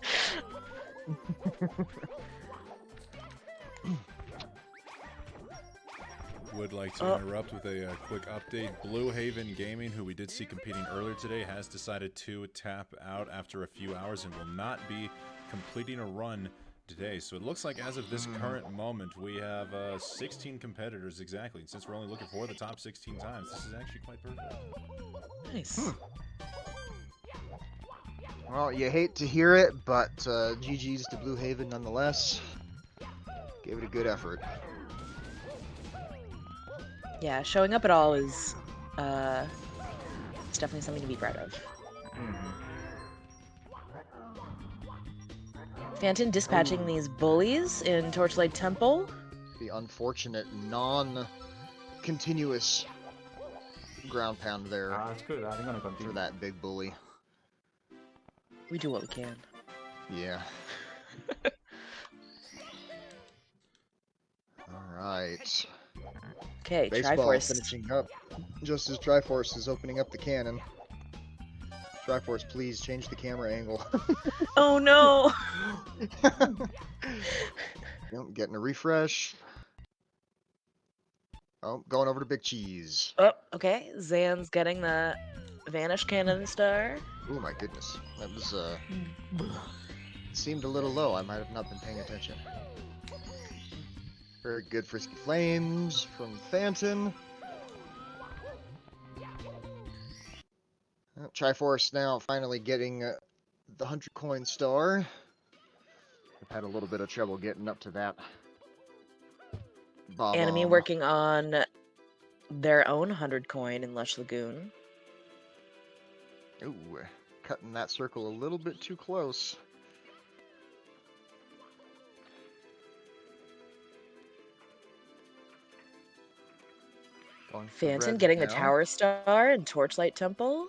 would like to interrupt with a quick update. Blue Haven Gaming, who we did see competing earlier today, has decided to tap out after a few hours and will not be completing a run today. So it looks like as of this current moment, we have 16 competitors exactly. And since we're only looking for the top 16 times, this is actually quite perfect. Nice. Well, you hate to hear it, but GG's to Blue Haven nonetheless. Gave it a good effort. Yeah, showing up at all is it's definitely something to be proud of. Phantom dispatching these bullies in Torchlight Temple. The unfortunate non-continuous ground pound there. That's good. I'm gonna continue. For that big bully. We do what we can. Yeah. Alright. Okay, Baseball Triforce. finishing up. Just as Triforce is opening up the cannon. Triforce, please change the camera angle. Oh no! Yep, getting a refresh. Oh, going over to Big Cheese. Oh, okay. Zan's getting the Vanish Cannon Star. Oh my goodness. That was, seemed a little low. I might have not been paying attention. Very good Frisky Flames from Phantom. Triforce now finally getting the 100 coin star. I've had a little bit of trouble getting up to that. Enemy working on their own 100 coin in Lush Lagoon. Ooh, cutting that circle a little bit too close. Phantom getting the Tower Star in Torchlight Temple.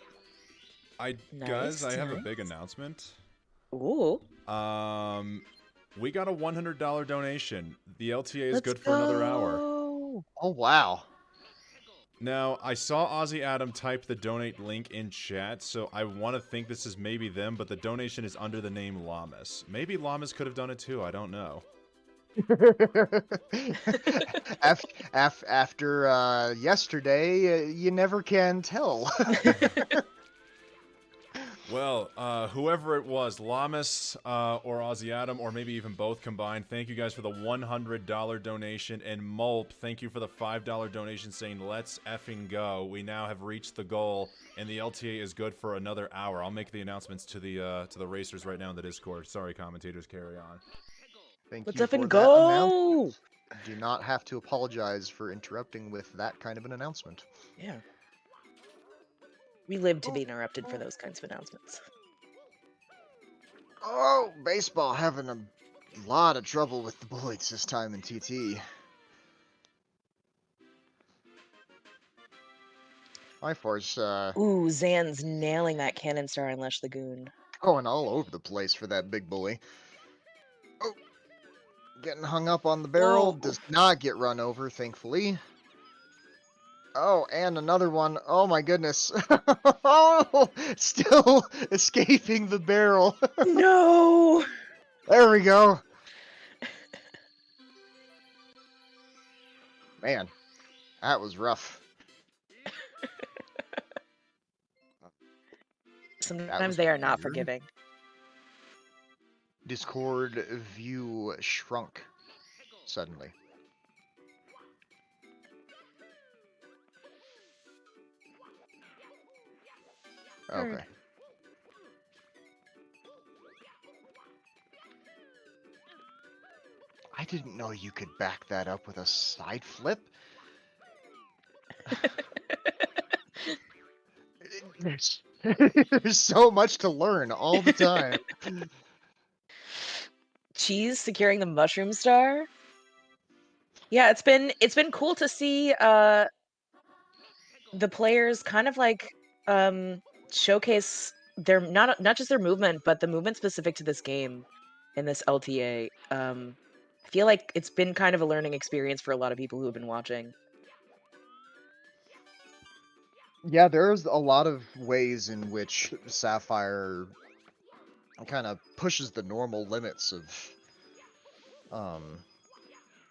Guys, I have a big announcement. Ooh. We got a $100 donation. The LTA is good for another hour. Oh, wow. Now, I saw Ozzy Adam type the donate link in chat, so I want to think this is maybe them, but the donation is under the name Lamas. Maybe Lamas could have done it too, I don't know. After yesterday, you never can tell. Well, whoever it was, Lamas or Ozzy Adam, or maybe even both combined, thank you guys for the $100 donation. And Mulp, thank you for the $5 donation saying, let's effing go. We now have reached the goal, and the LTA is good for another hour. I'll make the announcements to the racers right now in the Discord. Sorry, commentators, carry on. Let's effing go! Do not have to apologize for interrupting with that kind of an announcement. Yeah. We live to be interrupted for those kinds of announcements. Oh, baseball having a lot of trouble with the bullets this time in TT. Triforce, Ooh, Zan's nailing that Cannon Star in Lush Lagoon. Going all over the place for that big bully. Oh, getting hung up on the barrel. Whoa. Does not get run over, thankfully. Oh, and another one. Oh my goodness. Oh, still escaping the barrel. No! There we go. Man, that was rough. Sometimes they are not forgiving. Discord view shrunk suddenly. Okay. I didn't know you could back that up with a side flip. There's so much to learn all the time. Cheese securing the Mushroom Star. Yeah, it's been cool to see the players kind of like showcase their not just their movement, but the movement specific to this game in this LTA. I feel like it's been kind of a learning experience for a lot of people who have been watching. Yeah, there's a lot of ways in which Sapphire kind of pushes the normal limits of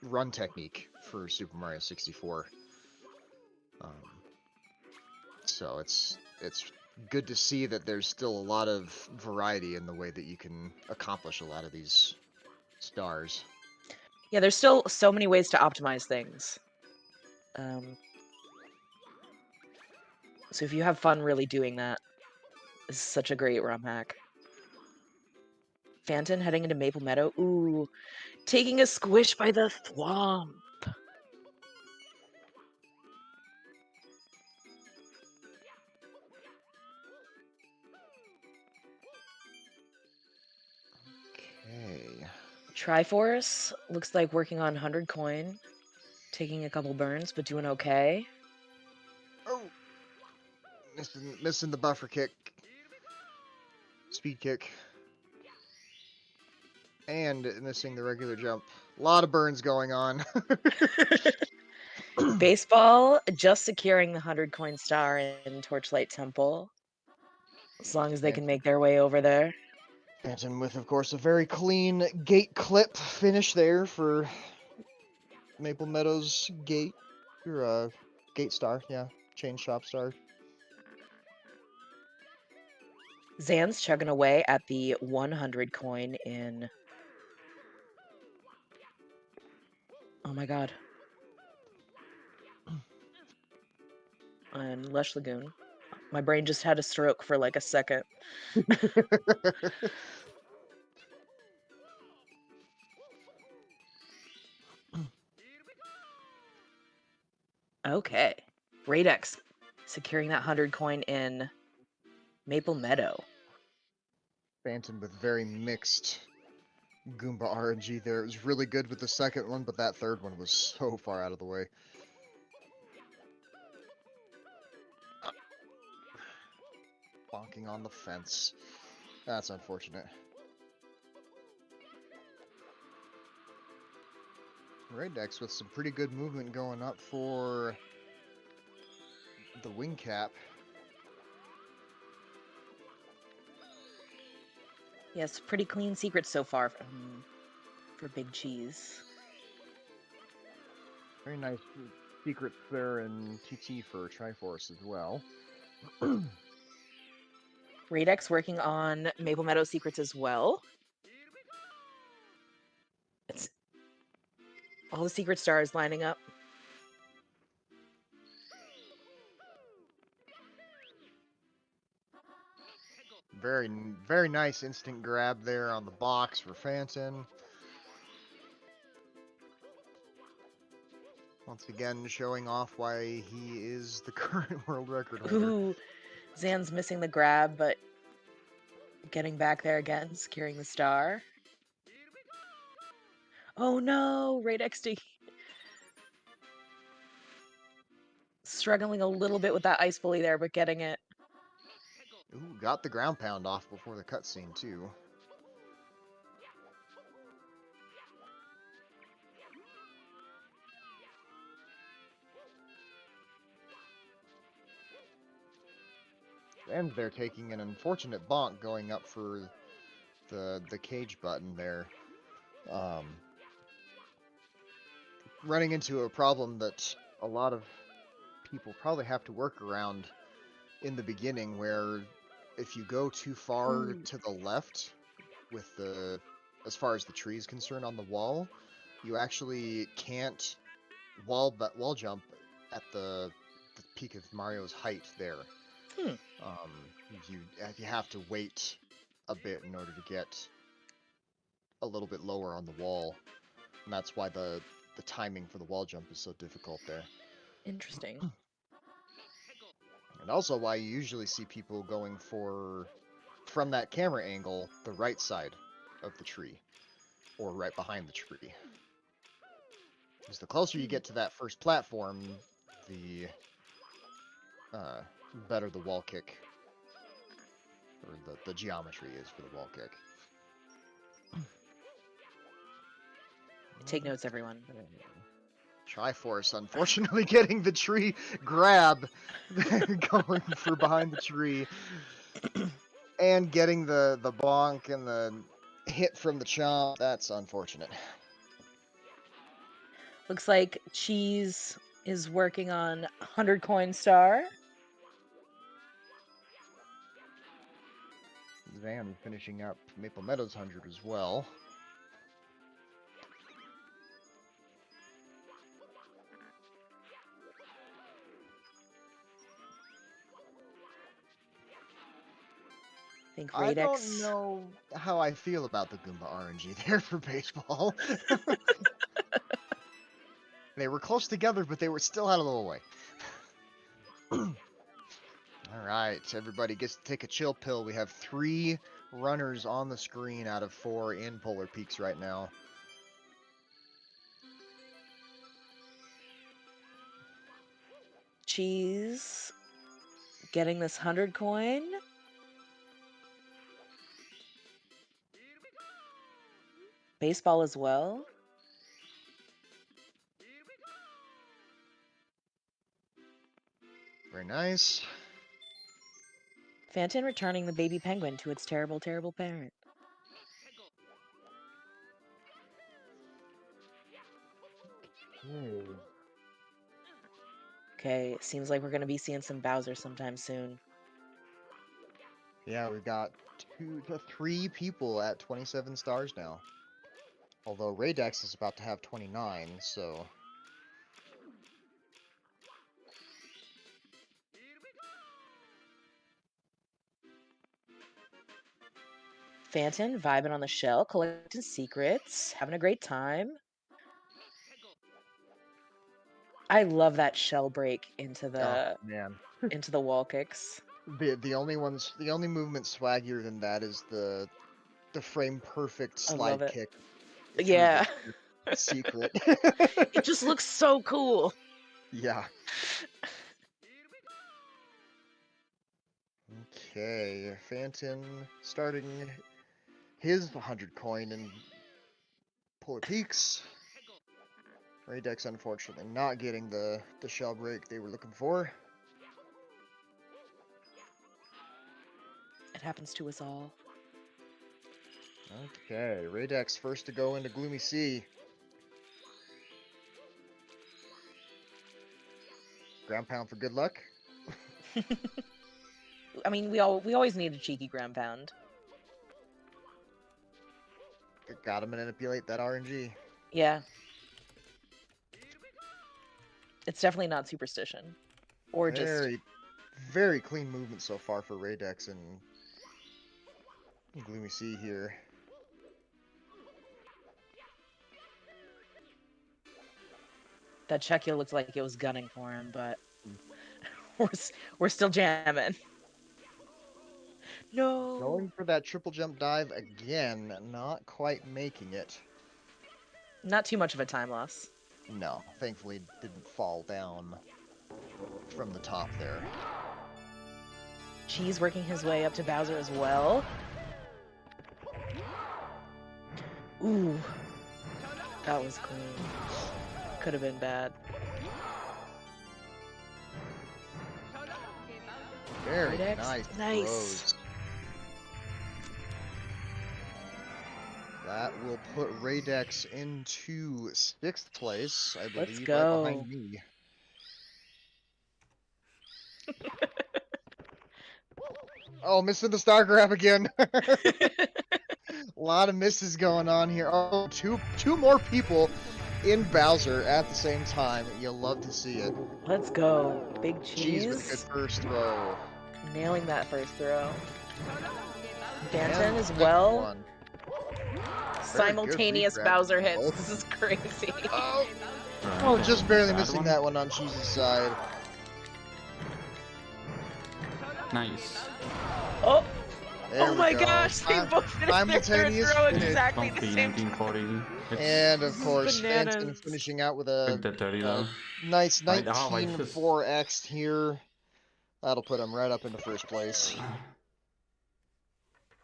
run technique for Super Mario 64. So it's good to see that there's still a lot of variety in the way that you can accomplish a lot of these stars. Yeah, there's still so many ways to optimize things. So if you have fun really doing that, this is such a great ROM hack. Phantom heading into Maple Meadow. Ooh, taking a squish by the thwomp. Okay. Triforce looks like working on 100 coin, taking a couple burns, but doing okay. Oh, missing the buffer kick, speed kick, and missing the regular jump. A lot of burns going on. Baseball just securing the 100 coin star in Torchlight Temple, as long as they can make their way over there. Phantom with, of course, a very clean gate clip finish there for Maple Meadows gate, or gate star, yeah, chain shop star. Zan's chugging away at the 100 coin in... Oh my god. And Lush Lagoon. My brain just had a stroke for like a second. Okay. Radex securing that 100 coin in Maple Meadow. Phantom with very mixed Goomba RNG there. It was really good with the second one, but that third one was so far out of the way. Bonking on the fence. That's unfortunate. Radex with some pretty good movement going up for the wing cap. Yes, pretty clean secrets so far for Big Cheese. Very nice secrets there in TT for Triforce as well. Radex working on Maple Meadow secrets as well. It's all the secret stars lining up. Very, very nice instant grab there on the box for Phantom. Once again, showing off why he is the current world record holder. Ooh, Zan's missing the grab, but getting back there again, securing the star. Oh no, Radex struggling a little bit with that ice bully there, but getting it. Ooh, got the ground pound off before the cutscene too. And they're taking an unfortunate bonk going up for the cage button there. Running into a problem that a lot of people probably have to work around in the beginning, where if you go too far to the left with as far as the tree is concerned on the wall, you actually can't wall jump at the peak of Mario's height there. You have to wait a bit in order to get a little bit lower on the wall, and that's why the timing for the wall jump is so difficult there. Interesting. And also why you usually see people going from that camera angle, the right side of the tree, or right behind the tree. Because the closer you get to that first platform, the better the wall kick, or the geometry is for the wall kick. Take notes, everyone. Triforce, unfortunately, getting the tree grab, going for behind the tree, and getting the bonk and the hit from the chomp. That's unfortunate. Looks like Cheese is working on 100 coin star. Van finishing up Maple Meadows 100 as well. I don't know how I feel about the Goomba RNG there for baseball. They were close together, but they were still out a little way. Alright, everybody gets to take a chill pill. We have 3 runners on the screen out of 4 in Polar Peaks right now. Cheese getting this 100 coin. Baseball as well. Very nice. Phantom returning the baby penguin to its terrible, terrible parent. Okay, seems like we're going to be seeing some Bowser sometime soon. Yeah, we've got 2 to 3 people at 27 stars now. Although Raydex is about to have 29, so... Phantom vibing on the shell, collecting secrets, having a great time. I love that shell break into the man. into the wall kicks. The only movement swaggier than that is the frame perfect I love slide it. kick. Yeah. The secret. It just looks so cool. Yeah. Okay, Phantom starting his 100 coin in Polar Peaks. Raydex unfortunately not getting the shell break they were looking for. It happens to us all. Okay, Raydex first to go into Gloomy Sea. Ground pound for good luck. I mean, we always need a cheeky ground pound. Gotta manipulate that RNG. Yeah. It's definitely not superstition. Or very clean movement so far for Raydex and Gloomy Sea here. That Czechia looked like it was gunning for him, but we're still jamming. No. Going for that triple jump dive again, not quite making it. Not too much of a time loss. No, thankfully didn't fall down from the top there. Cheese working his way up to Bowser as well. Ooh. That was clean. Could have been bad. Very Raydex, nice throws. That will put Raydex into 6th place, I believe, Let's go. right behind me. Oh, missing the star grab again. A lot of misses going on here. Oh, two more people in Bowser at the same time. You'll love to see it. Let's go. Big Cheese. With a good first throw. Nailing that first throw. Danton as well. One. Simultaneous Bowser hits. This is crazy. Oh, just barely missing that one on Cheese's side. Nice. Oh! There oh my gosh! They both finished their third throw at exactly the same time. And of course, Phantom finishing out with a nice 19-4x here. That'll put him right up into first place.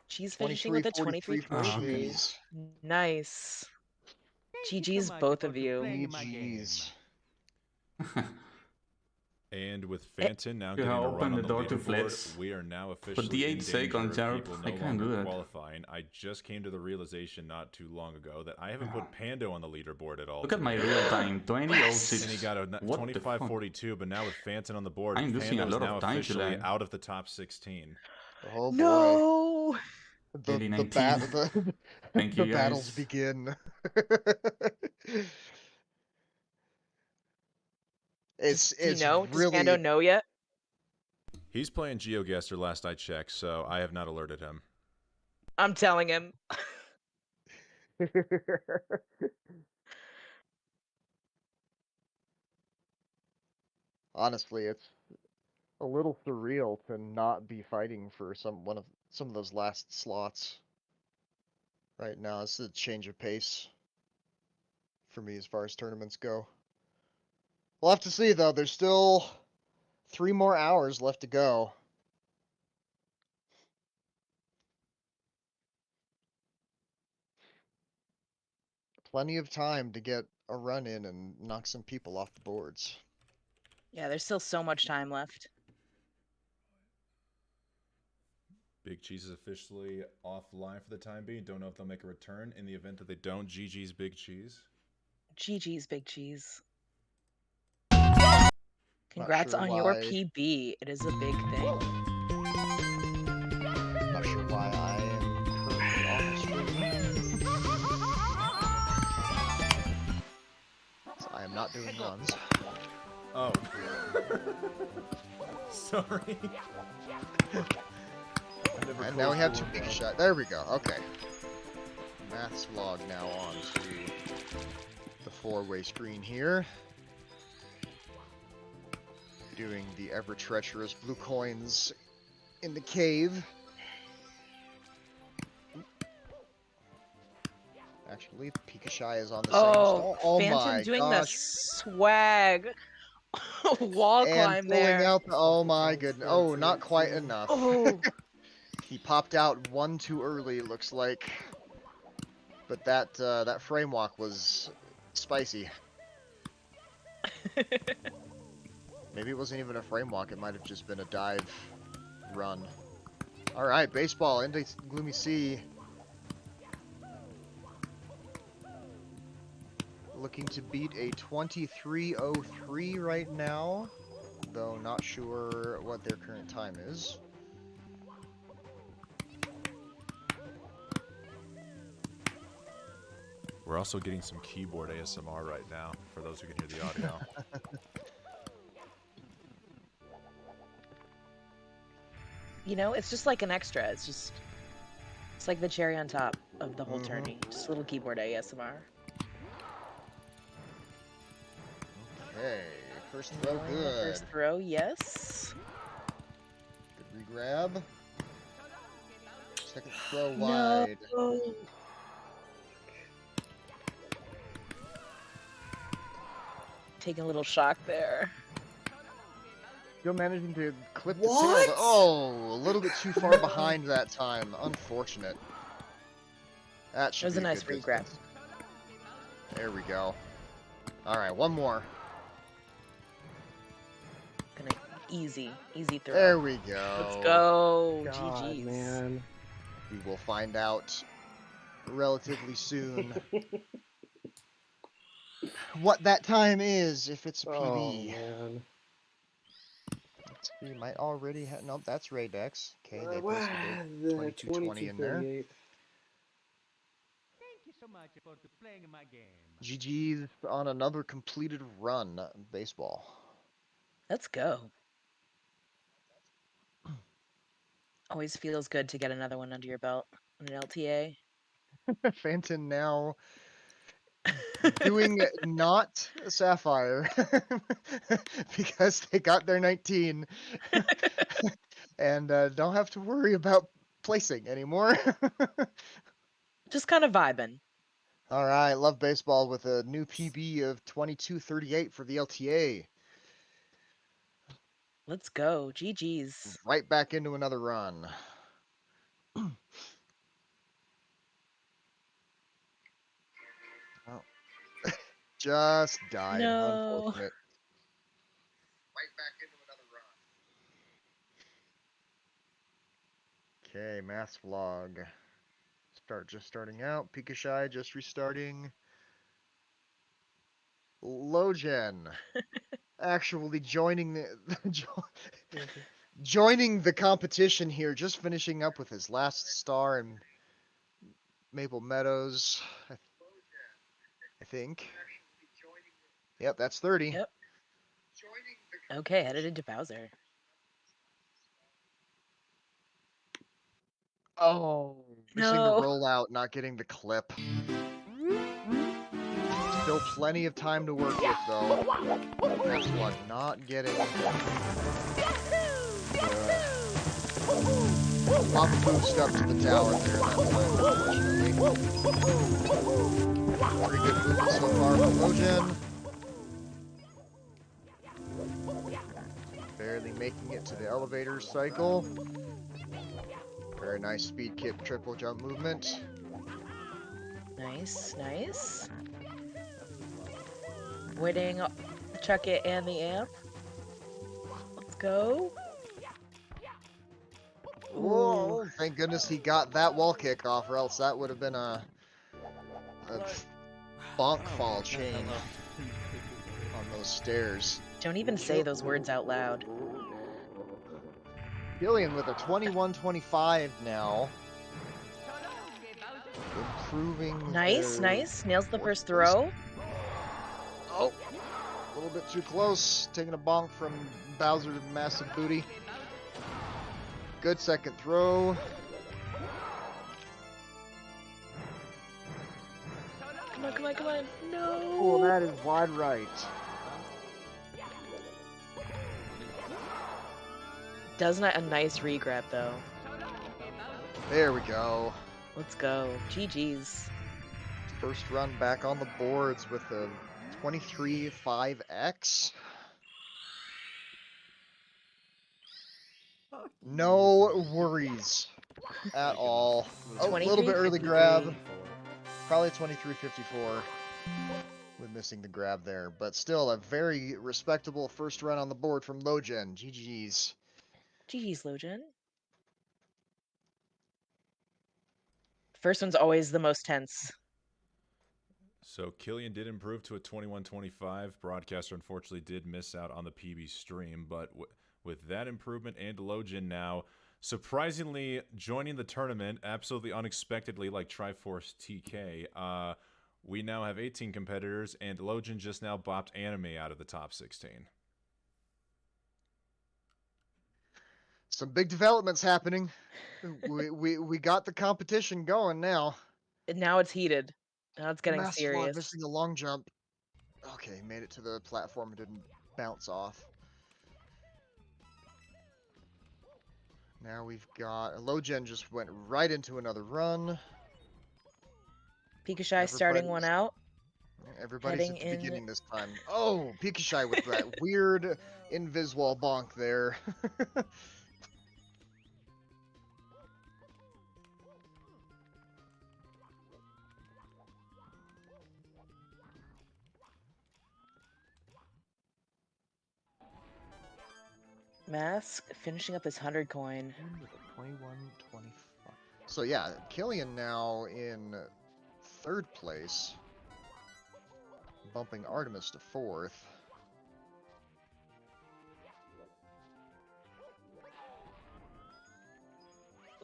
Cheese finishing with a 23-43. Nice. GG's both of you. GG's. And with Phantom now You getting have a run opened on the the door to leaderboard, flex. we are now For officially the in 8 danger seconds, of Jared, people I no can't do longer that. qualifying. I just came to the realization not too long ago that I haven't put Pando on the leaderboard at all. Look at my today. real time, 20:06. And he got a What the fuck? 25:42, but now with Phantom on the board, I'm losing a Pando is lot now of time officially today. out of the top 16. Oh boy. No. The 19. Thank the you battles guys. begin. Does he it's know? Does really Pando know yet? He's playing GeoGuessr last I checked, so I have not alerted him. I'm telling him. honestly, it's a little surreal to not be fighting for some of those last slots right now. It's a change of pace for me as far as tournaments go. We'll have to see though. There's still 3 more hours left to go. Plenty of time to get a run in and knock some people off the boards. Yeah, there's still so much time left. Big Cheese is officially offline for the time being. Don't know if they'll make a return. In the event that they don't, GG's Big Cheese. GG's Big Cheese. Not Congrats sure on your why. PB. It is a big thing. Not sure why I am currently on the stream. So I am not doing runs. Oh. Sorry. And now we have 2 big shot. There we go. Okay. Maths log now on to the 4-way screen here. Doing the ever treacherous blue coins in the cave. Actually, Pikachu is on the same stall. Oh Phantom my doing gosh. the swag wall And climb pulling there. out the, oh my goodness. Oh, not quite enough. Oh. He popped out one too early, looks like. But that frame walk was spicy. Maybe it wasn't even a frame walk, it might have just been a dive run. Alright, baseball into Gloomy Sea. Looking to beat a 23:03 right now, though not sure what their current time is. We're also getting some keyboard ASMR right now, for those who can hear the audio. You know, it's just like an extra. It's like the cherry on top of the whole tourney. Just a little keyboard ASMR. Okay, first throw good. First throw, yes. Good regrab. Second throw wide. No. Taking a little shock there. Still managing to clip the What? tail. Oh, a little bit too far behind that time. Unfortunate. That should It was be a nice good regrab. distance. There we go. Alright, one more. Gonna easy throw. There we go. Let's go. God, GG's. man. We will find out relatively soon what that time is, if it's a PB. Oh, man. Let's see, might already have. Nope, that's Raydex. Okay, they Wow, posted their the 2220 in there. 22:38. Thank you so much for playing my game. GG's on another completed run, baseball. Let's go. Always feels good to get another one under your belt on an LTA. Phantom now doing not Sapphire because they got their 19 and don't have to worry about placing anymore. Just kind of vibing. All right, Love Baseball with a new PB of 22:38 for the LTA. Let's go. GG's. Right back into another run. Oh. Just died. No. Unfortunate. Right back into Okay, math vlog. Just starting out. Pikashai just restarting. Logen actually joining the joining the competition here, just finishing up with his last star in Maple Meadows, I think. Yep, that's 30. Yep. Okay, headed into Bowser. Oh, missing the No. rollout, not getting the clip. Still plenty of time to work with, though. That's what, not getting Papa boost up to the tower there that time, unfortunately. Pretty good movement so far from Logen. Barely making it to the elevator cycle. Very nice speed kick, triple jump movement. Nice, nice. Avoiding Chuck It and the amp. Let's go. Whoa! Thank goodness he got that wall kick off, or else that would have been a bonk fall chain on those stairs. Don't even say those words out loud. Killian with a 21-25 now. Improving. Nice, nice. Nails the first throw. Oh, a little bit too close. Taking a bonk from Bowser's massive booty. Good second throw. Come on, come on, come on. No. Oh, that is wide right. Does not a nice regrab though. There we go. Let's go. GG's. First run back on the boards with a 23-5X. No worries at all. A little bit early grab. Probably 23-54 with missing the grab there. But still a very respectable first run on the board from Logen. GG's. GG's, Logen. First one's always the most tense. So Killian did improve to a 21-25. Broadcaster unfortunately did miss out on the PB stream, but with that improvement and Logen now surprisingly joining the tournament, absolutely unexpectedly like Triforce TK, we now have 18 competitors, and Logen just now bopped Anime out of the top 16. Some big developments happening. we got the competition going now. And now it's heated. Now it's getting Mass serious. missing a long jump. Okay, made it to the platform and didn't bounce off. Now we've got Logen just went right into another run. Pikashai starting one out. Everybody's at the beginning this time. Oh, Pikashai with that weird invis wall bonk there. Mask finishing up his 100 coin. 21-25. So yeah, Killian now in third place, bumping Artemis to fourth.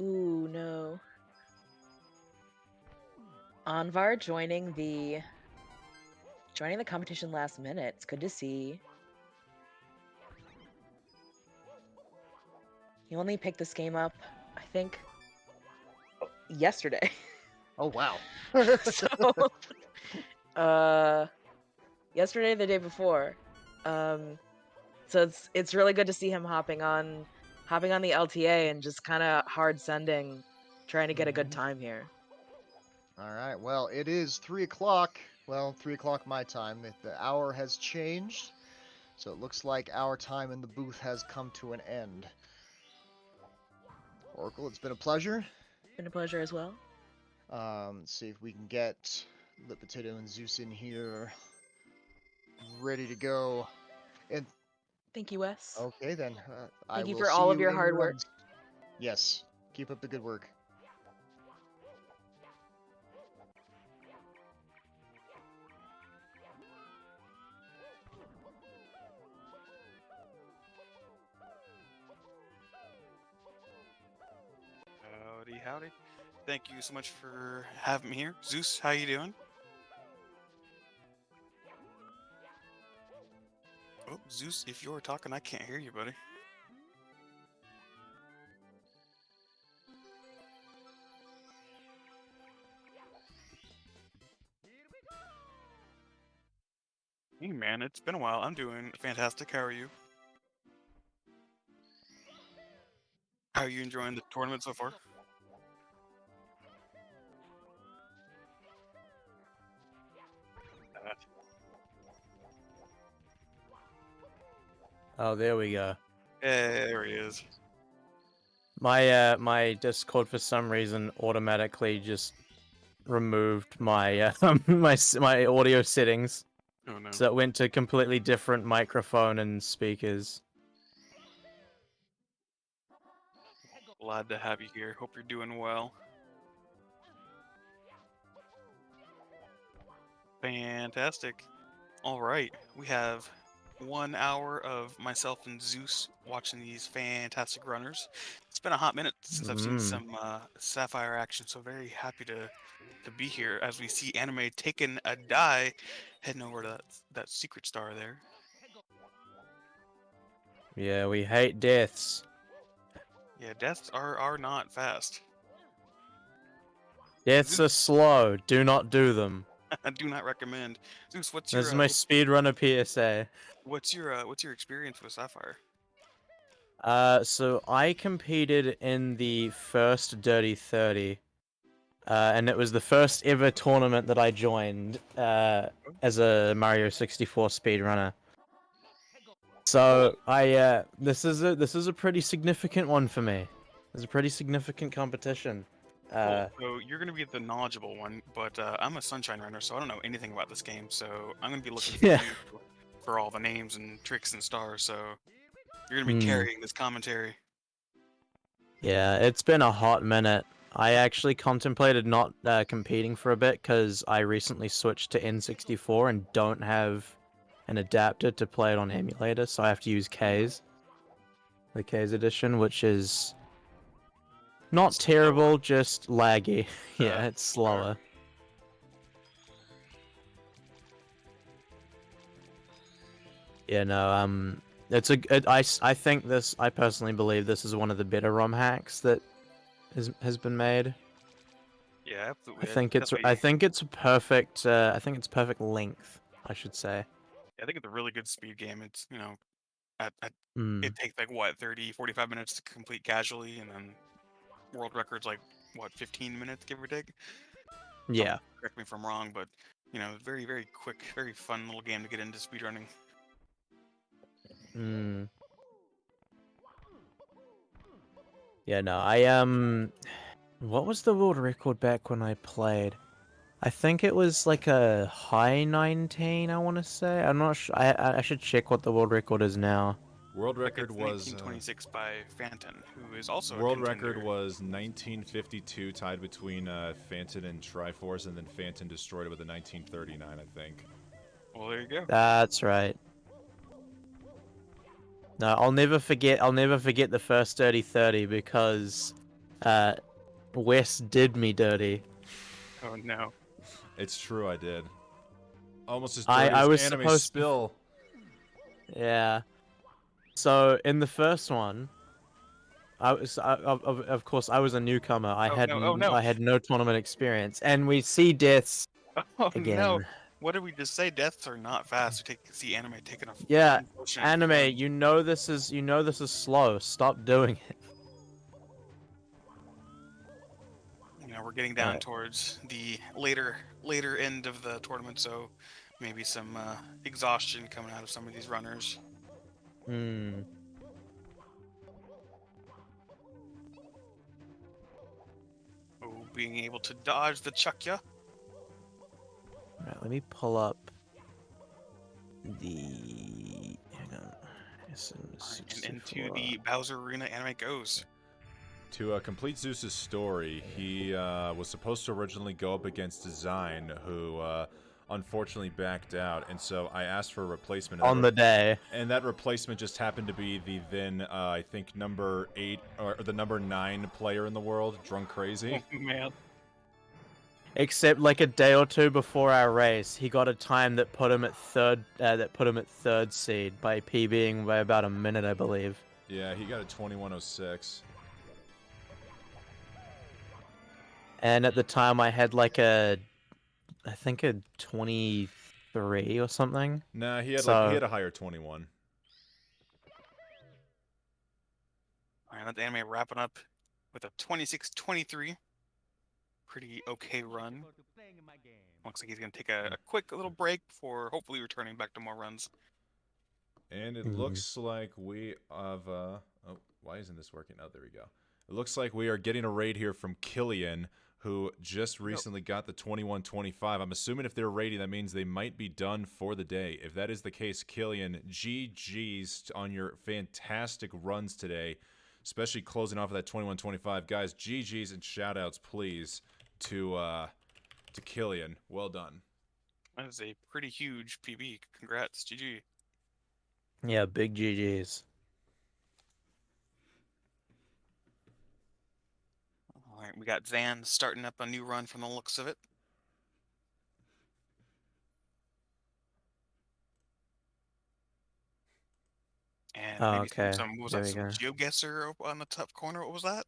Ooh, no. Anvar joining the competition last minute. It's good to see. He only picked this game up, I think, yesterday. Oh wow. So, yesterday, the day before. So it's really good to see him hopping on the LTA and just kind of hard sending, trying to get a good time here. All right. Well, it is 3 o'clock. Well, 3 o'clock my time. The hour has changed, so it looks like our time in the booth has come to an end. Oracle, it's been a pleasure. Been a pleasure as well. Let's see if we can get Lit Potato and Zeus in here, ready to go. And thank you, Wes. Okay then. Thank you will for see all of you your in hard the work. runs. Yes. Keep up the good work. Howdy, howdy. Thank you so much for having me here. Zeus, how you doing? Oh, Zeus, if you're talking, I can't hear you, buddy. Hey, man, it's been a while. I'm doing fantastic. How are you? How are you enjoying the tournament so far? Oh, there we go. There he is. My Discord for some reason automatically just removed my my audio settings. Oh no. So it went to completely different microphone and speakers. Glad to have you here. Hope you're doing well. Fantastic. All right, we have 1 hour of myself and Zeus watching these fantastic runners. It's been a hot minute since I've seen some Sapphire action, so very happy to be here as we see Anime taking a die, heading over to that secret star there. Yeah, we hate deaths. Yeah, deaths are not fast. Deaths are slow. Do not do them. I do not recommend. Zeus, what's your This is my speedrunner PSA. what's your experience with Sapphire? So I competed in the first Dirty 30. And it was the first ever tournament that I joined as a Mario 64 speedrunner. So this is a pretty significant one for me. It's a pretty significant competition. Cool. So you're gonna be the knowledgeable one, but I'm a Sunshine runner, so I don't know anything about this game. So I'm gonna be looking for you for all the names and tricks and stars. So you're gonna be carrying this commentary. Yeah, it's been a hot minute. I actually contemplated not competing for a bit because I recently switched to N64 and don't have an adapter to play it on emulator, so I have to use K's. The K's edition, which is not terrible, just laggy. Yeah, it's slower. Yeah, no, it's I think this, I personally believe this is one of the better ROM hacks that has been made. Yeah, absolutely. I think it's perfect. I think it's perfect length, I should say. Yeah, I think it's a really good speed game. It's, you know, it takes like what 30, 45 minutes to complete casually, and then world record's like what 15 minutes, give or take. Yeah. Correct me if I'm wrong, but you know, very, very quick, very fun little game to get into speedrunning. Yeah, no, what was the world record back when I played? I think it was like a high 19, I want to say. I'm not sure. I should check what the world record is now. World record was 1926 by Phantom, who is also world a record was 1952, tied between Phantom and Triforce, and then Phantom destroyed it with a 1939, I think. Well, there you go. That's right. No, I'll never forget the first Dirty 30 because Wes did me dirty. Oh no. It's true, I did. Almost as dirty as was anime supposed spill. Yeah. So in the first one, of course I was a newcomer. I had no tournament experience, and we see deaths again. No. What did we just say? Deaths are not fast. We see anime taking a Yeah, unfortunate anime. turn. You know this is slow. Stop doing it. You know, we're getting down towards the later end of the tournament, so maybe some exhaustion coming out of some of these runners. Oh, being able to dodge the Chukya. Right, let me pull up the. Hang on. And into the Bowser Arena anime goes. To complete Zeus's story, he was supposed to originally go up against Design, who unfortunately backed out, and so I asked for a replacement. On the day. And that replacement just happened to be the then, I think, number 8, or the number 9 player in the world, Drunk Crazy. Oh, man. Except like a day or two before our race, he got a time that put him at third seed by PBing by about a minute, I believe. Yeah, he got a 21:06. And at the time, I had like I think a 23 or something. Nah, he had So- he had a higher 21. All right, let the anime wrapping up with a 26-23. Pretty okay run. Looks like he's gonna take a quick little break before hopefully returning back to more runs. And it looks like we have, oh, why isn't this working? Oh, there we go. It looks like we are getting a raid here from Killian, who just recently got the 21:25. I'm assuming if they're raiding, that means they might be done for the day. If that is the case, Killian, GG's on your fantastic runs today, especially closing off of that 21:25. Guys, GG's and shoutouts, please, to Killian. Well done. That is a pretty huge PB. Congrats, GG. Yeah, big GG's. All right, we got Zan starting up a new run from the looks of it. And Oh, maybe okay. some was There that we some go. GeoGuessr on the top corner? What was that?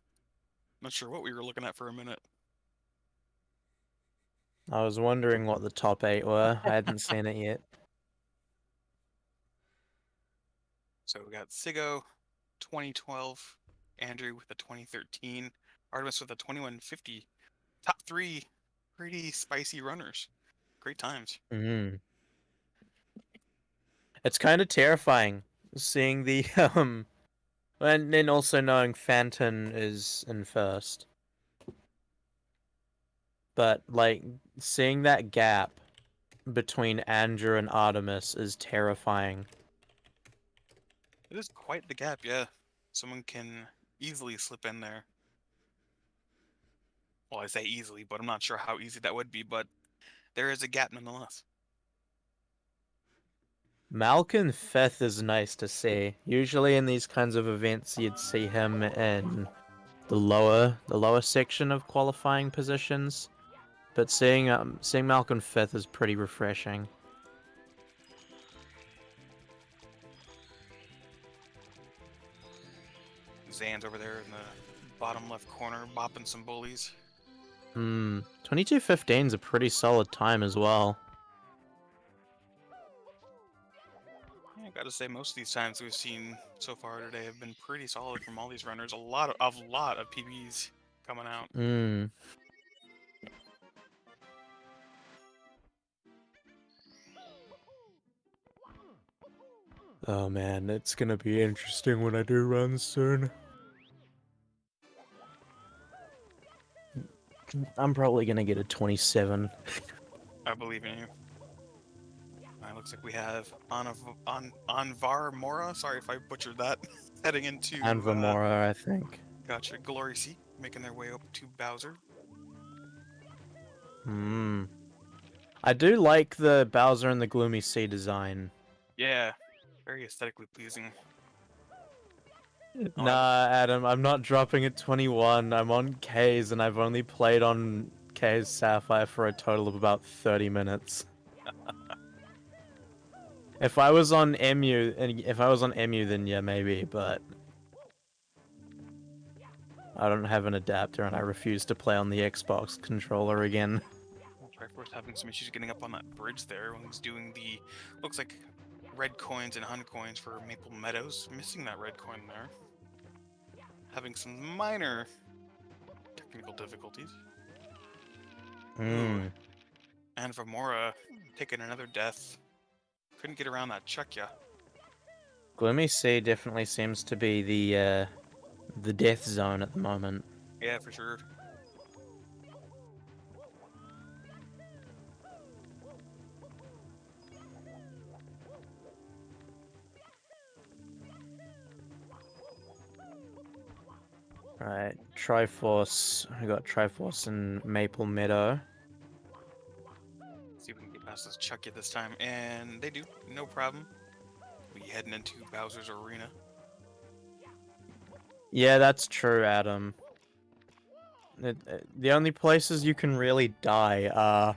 Not sure what we were looking at for a minute. I was wondering what the top 8 were. I hadn't seen it yet. So we got Sigo, 2012, Andrew with the 2013, Artemis with the 2150. Top 3 pretty spicy runners. Great times. Mm. It's kind of terrifying seeing the and then also knowing Phantom is in first. But like seeing that gap between Andrew and Artemis is terrifying. It is quite the gap, yeah. Someone can easily slip in there. Well, I say easily, but I'm not sure how easy that would be, but there is a gap nonetheless. Malcolm Fifth is nice to see. Usually in these kinds of events you'd see him in the lower section of qualifying positions. But seeing Malcolm Fifth is pretty refreshing. Zan's over there in the bottom left corner, bopping some bullies. 22:15 is a pretty solid time as well. Yeah, I gotta say, most of these times we've seen so far today have been pretty solid from all these runners. A lot of PBs coming out. Oh man, it's gonna be interesting when I do runs soon. I'm probably gonna get a 27. I believe in you. Looks like we have Anvar Mora. Sorry if I butchered that. Heading into Anvamora, I think. Gotcha. Glory Sea making their way up to Bowser. I do like the Bowser and the Gloomy Sea design. Yeah, very aesthetically pleasing. Nah, Adam, I'm not dropping at 21. I'm on K's and I've only played on K's Sapphire for a total of about 30 minutes. If I was on MU, then yeah, maybe, but I don't have an adapter and I refuse to play on the Xbox controller again. Triforce having some issues getting up on that bridge there when he's doing the, looks like red coins and Hun coins for Maple Meadows. Missing that red coin there. Having some minor technical difficulties. And Vamora taking another death. Couldn't get around that Chukya. Gloomy Sea definitely seems to be the death zone at the moment. Yeah, for sure. Right, Triforce. We got Triforce and Maple Meadow. See if we can get past this Chucky this time, and they do. No problem. We heading into Bowser's Arena. Yeah, that's true, Adam. The only places you can really die are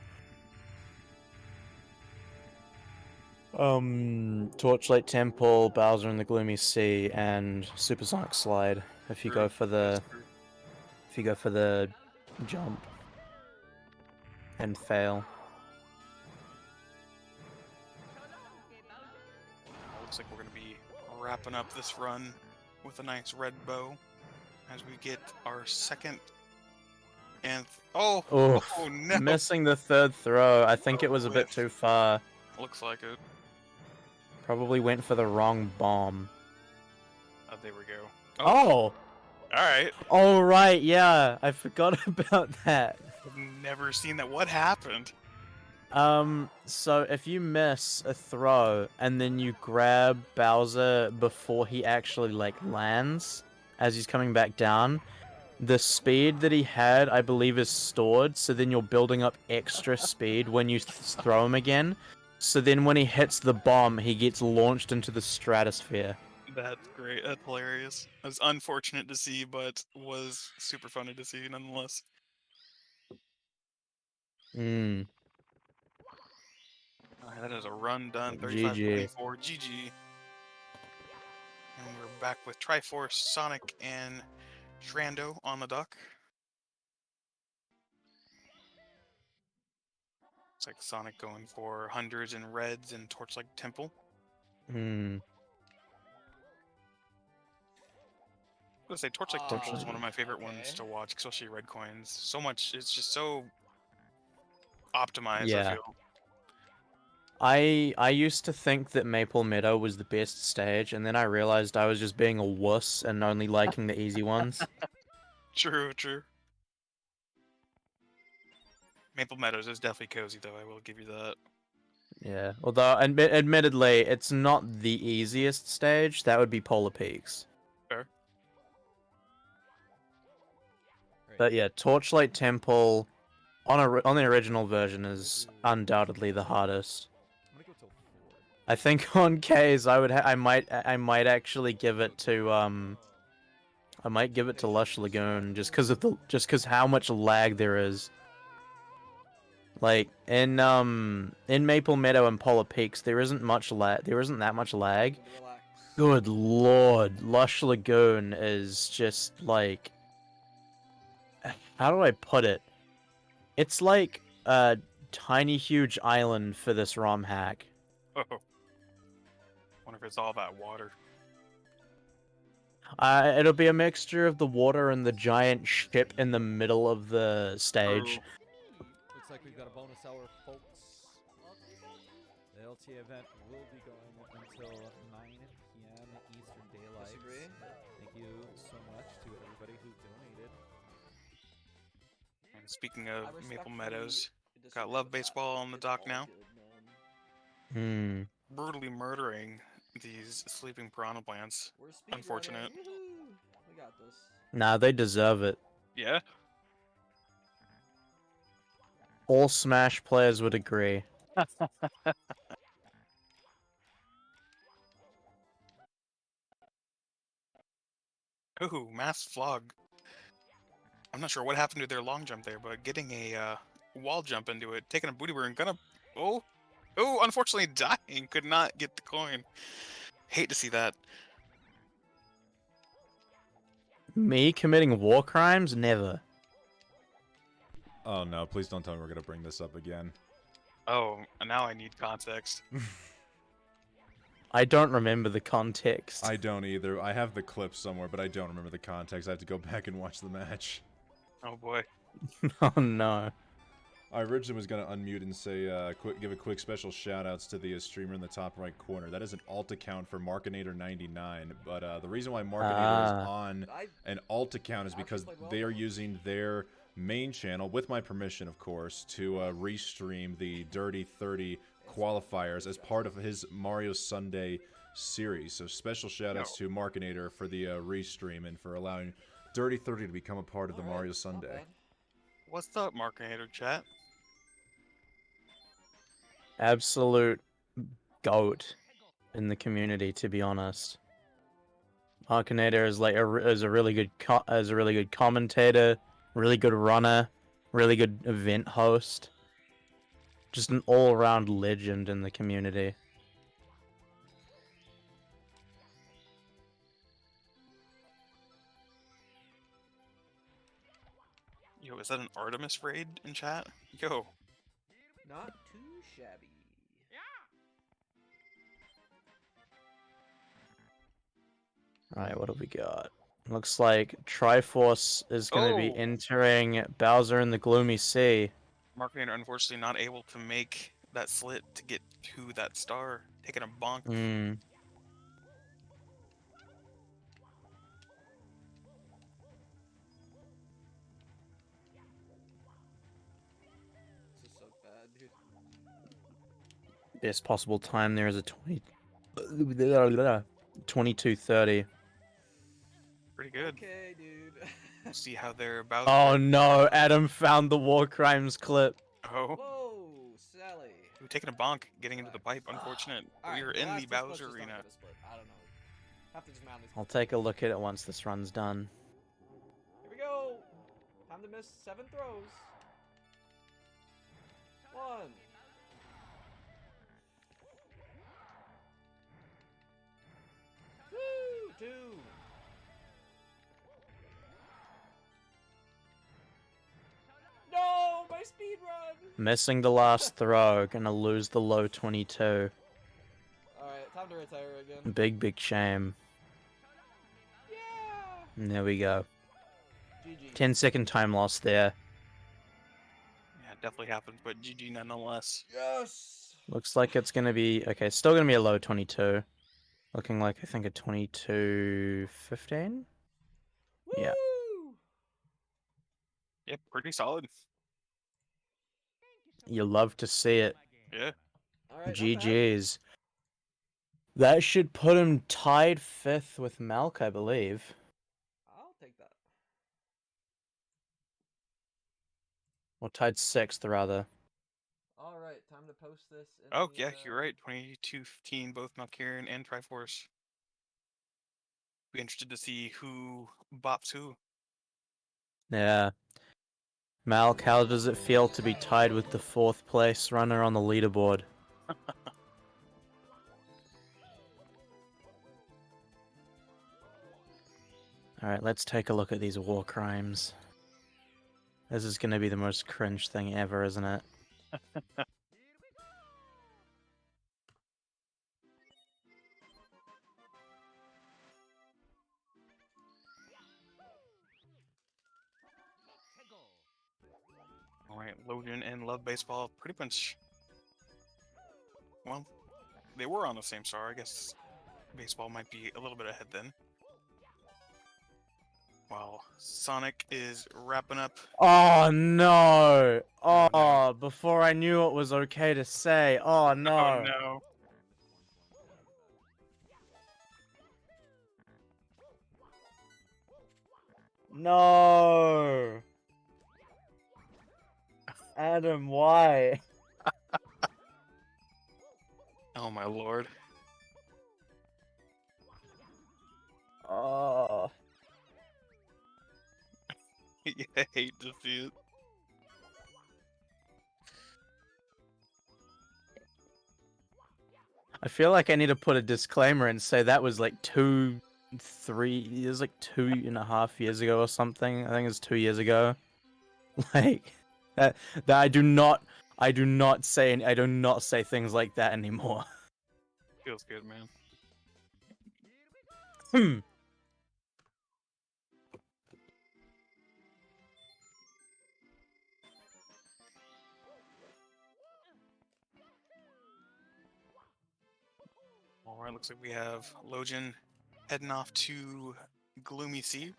Torchlight Temple, Bowser in the Gloomy Sea, and Supersonic Slide. If you True, go for that's the true. jump and fail. Looks like we're gonna be wrapping up this run with a nice red bow as we get our second and oh Oof. no! Missing the third throw. I think A it was a bit whiff. too far. Looks like it. Probably went for the wrong bomb. Oh, there we go. Oh! Alright. Oh, right, yeah. I forgot about that. I've never seen that. What happened? So if you miss a throw and then you grab Bowser before he actually, like, lands, as he's coming back down, the speed that he had, I believe, is stored, so then you're building up extra speed when you throw him again. So then when he hits the bomb, he gets launched into the stratosphere. That's great. That's hilarious. It was unfortunate to see, but was super funny to see nonetheless. Hmm. Alright, that is a run done. GG. 35-24. GG. And we're back with Triforce, Sonic, and Shrando on the dock. It's like Sonic going for hundreds and reds and Torchlight Temple. Hmm. I would say Torchlight Temple is one of my favorite ones to watch, especially red coins. So much, it's just so optimized, I Yeah. feel. I used to think that Maple Meadow was the best stage, and then I realized I was just being a wuss and only liking the easy ones. True, true. Maple Meadows is definitely cozy, though, I will give you that. Yeah, although admittedly, it's not the easiest stage. That would be Polar Peaks. Fair. But yeah, Torchlight Temple on the original version is undoubtedly the hardest. I'm gonna go till 4. I think on K's I might actually give it to I might give it to Lush Lagoon just because how much lag there is. Like in Maple Meadow and Polar Peaks, there isn't that much lag. Good lord, Lush Lagoon is just like, how do I put it? It's like a tiny huge island for this ROM hack. Oh. Wonder if it's all that water. It'll be a mixture of the water and the giant ship in the middle of the stage. Looks like we've got a bonus hour, folks. The LTA event will be going until 9 p.m. Eastern Daylight. Thank you so much to everybody who donated. And speaking of Maple Meadows, got Love Baseball on the dock now. Hmm. Brutally murdering these sleeping piranha plants. Unfortunate. We got this. Nah, they deserve it. Yeah. All Smash players would agree. Ooh, mass flog. I'm not sure what happened to their long jump there, but getting a wall jump into it, taking a booty burn, gonna unfortunately dying, could not get the coin. Hate to see that. Me committing war crimes? Never. Oh no, please don't tell me we're gonna bring this up again. Oh, now I need context. I don't remember the context. I don't either. I have the clip somewhere, but I don't remember the context. I have to go back and watch the match. Oh boy. Oh no. I originally was gonna unmute and say, give a quick special shout-outs to the streamer in the top right corner. That is an alt account for Markinator99, but the reason why Markinator is on an alt account is because they are using their main channel, with my permission, of course, to restream the Dirty 30 qualifiers as part of his Mario Sunday series. So special shout-outs to Markinator for the restream and for allowing Dirty 30 to become a part of the Mario Sunday. What's up, Markinator chat? Absolute goat in the community, to be honest. Markinator is like is a really good commentator, really good runner, really good event host. Just an all-around legend in the community. Yo, is that an Artemis raid in chat? Yo. Not too shabby. Alright, what have we got? Looks like Triforce is going to be Oh! entering Bowser in the Gloomy Sea. Markinator unfortunately not able to make that slit to get to that star. Taking a bonk. Hmm. This is so bad, dude. Best possible time there is a 22:30. Pretty good. Okay, dude. We'll see how they're about. Oh no, Adam found the War Crimes clip. Oh. Whoa, Sally. We're taking a bonk, getting into the pipe. Unfortunate. Alright, We're well, in the that's just Bowser not arena. gonna split. I don't know. Have to just mount these. I'll take a look at it once this run's done. Here we go. Time to miss 7 throws. 1. 2. No, my speed run. Missing the last throw, gonna lose the low 22. Alright, time to retire again. Big shame. Yeah. And there we go. GG. 10-second time loss there. Yeah, it definitely happens, but GG nonetheless. Yes. Looks like it's gonna be okay. Still gonna be a low 22. Looking like I think a 22:15. Yeah. Yep, pretty solid. You love to see it. Yeah. Alright, GG's. That should put him tied 5th with Malk, I believe. I'll take that. Or tied 6th, rather. Alright, time to post this in Oh, the, yeah, you're right. 22-15, both Malkarian and Triforce. Be interested to see who bops who. Yeah. Malk, how does it feel to be tied with the 4th place runner on the leaderboard? Alright, let's take a look at these war crimes. This is gonna be the most cringe thing ever, isn't it? Alright, Logan and Love Baseball pretty much. Well, they were on the same star. I guess baseball might be a little bit ahead then. While Sonic is wrapping up. Oh no! Oh, before I knew it was okay to say. Oh no! Oh no. No! Adam, why? Oh my lord. Oh. Yeah, I hate to see it. I feel like I need to put a disclaimer and say that was like 3 years, like 2.5 years ago or something. I think it was 2 years ago. Like that I do not say things like that anymore. Feels good, man. Alright, looks like we have Logan heading off to Gloomy Sea.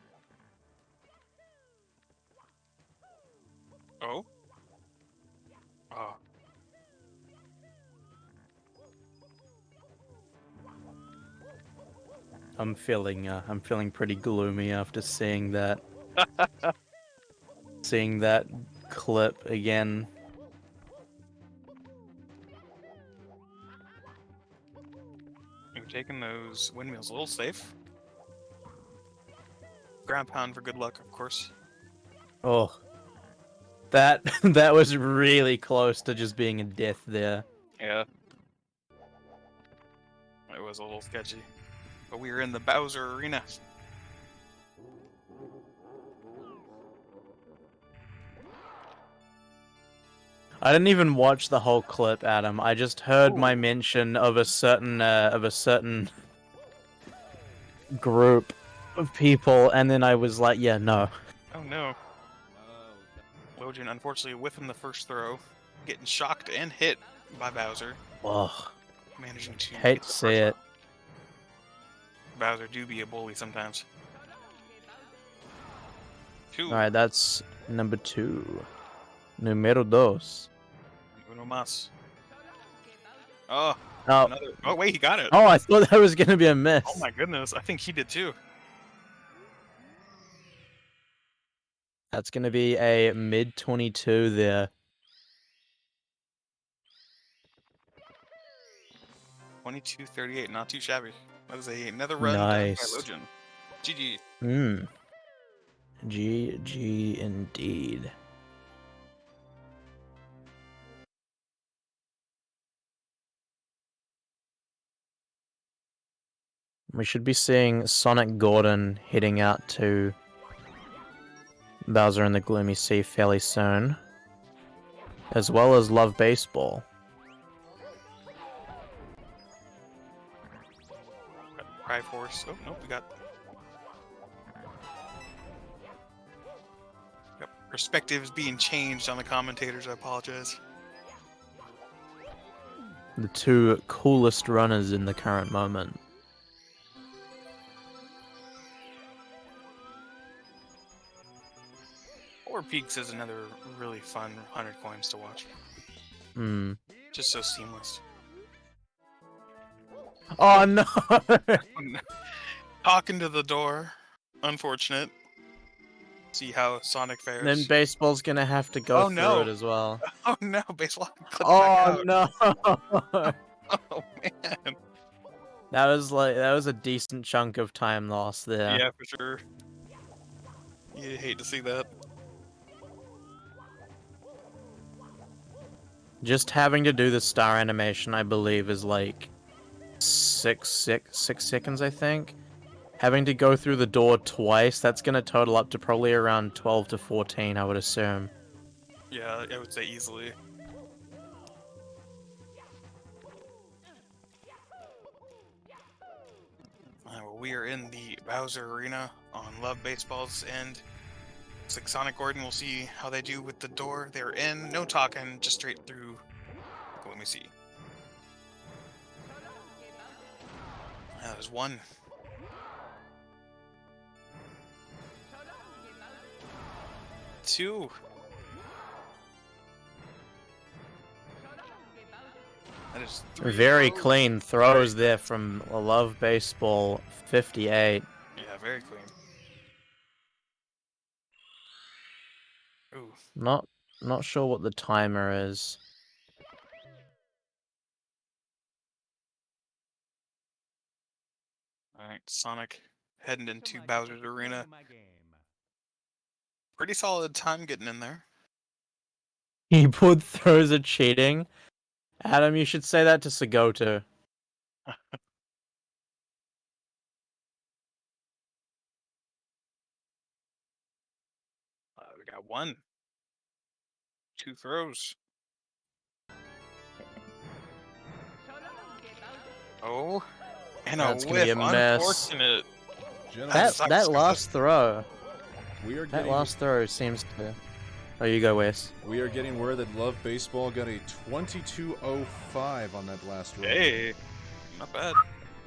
Oh? Oh. I'm feeling pretty gloomy after seeing that clip again. We're taking those windmills a little safe. Ground pound for good luck, of course. Oh, that that was really close to just being a death there. Yeah. It was a little sketchy. But we are in the Bowser Arena. I didn't even watch the whole clip, Adam. I just heard my mention of a certain group of people, and then I was like, yeah, no. Oh no. Logan unfortunately whiffing the first throw, getting shocked and hit by Bowser. Ugh. Managing to Hate get to the see first it. one. Bowser do be a bully sometimes. Alright, that's number 2. Numero dos. Uno más. Oh, Oh. another. Oh wait, he got it. Oh, I thought that was gonna be a miss. Oh my goodness, I think he did too. That's gonna be a mid 22 there. 22:38, not too shabby. That was another run done by Nice. Logan. GG. GG indeed. We should be seeing Sonic Gordon heading out to Bowser and the Gloomy Sea fairly soon, as well as Love Baseball. Cry Force. Oh nope, we got. Perspectives being changed on the commentators. I apologize. The 2 coolest runners in the current moment. Or Peaks is another really fun 100 coins to watch. Just so seamless. Oh no! Talking to the door. Unfortunate. See how Sonic fares. Then Baseball's gonna have to go through no. it as well. Oh no, Baseball clipped Oh back no! out. Oh man. That was a decent chunk of time lost there. Yeah, for sure. You hate to see that. Just having to do the star animation, I believe, is like 6 seconds, I think. Having to go through the door twice, that's gonna total up to probably around 12 to 14, I would assume. Yeah, I would say easily. Well, we are in the Bowser Arena on Love Baseball's end. Looks like Sonic Gordon, we'll see how they do with the door they're in. No talking, just straight through. Let me see. There's one. Two. That is 3 Very throws. clean throws there from Love Baseball 58. Yeah, very clean. Ooh. Not sure what the timer is. Alright, Sonic heading into Bowser's Arena. Pretty solid time getting in there. Keyboard throws are cheating. Adam, you should say that to Sagoto. We got 1. 2 throws. Oh, and That's a gonna be whiff. a mess. Unfortunate. That last throw. We are That getting last throw seems to. Oh, you go, Wes. We are getting word that Love Baseball got a 22.05 on that last roll. Hey, not bad.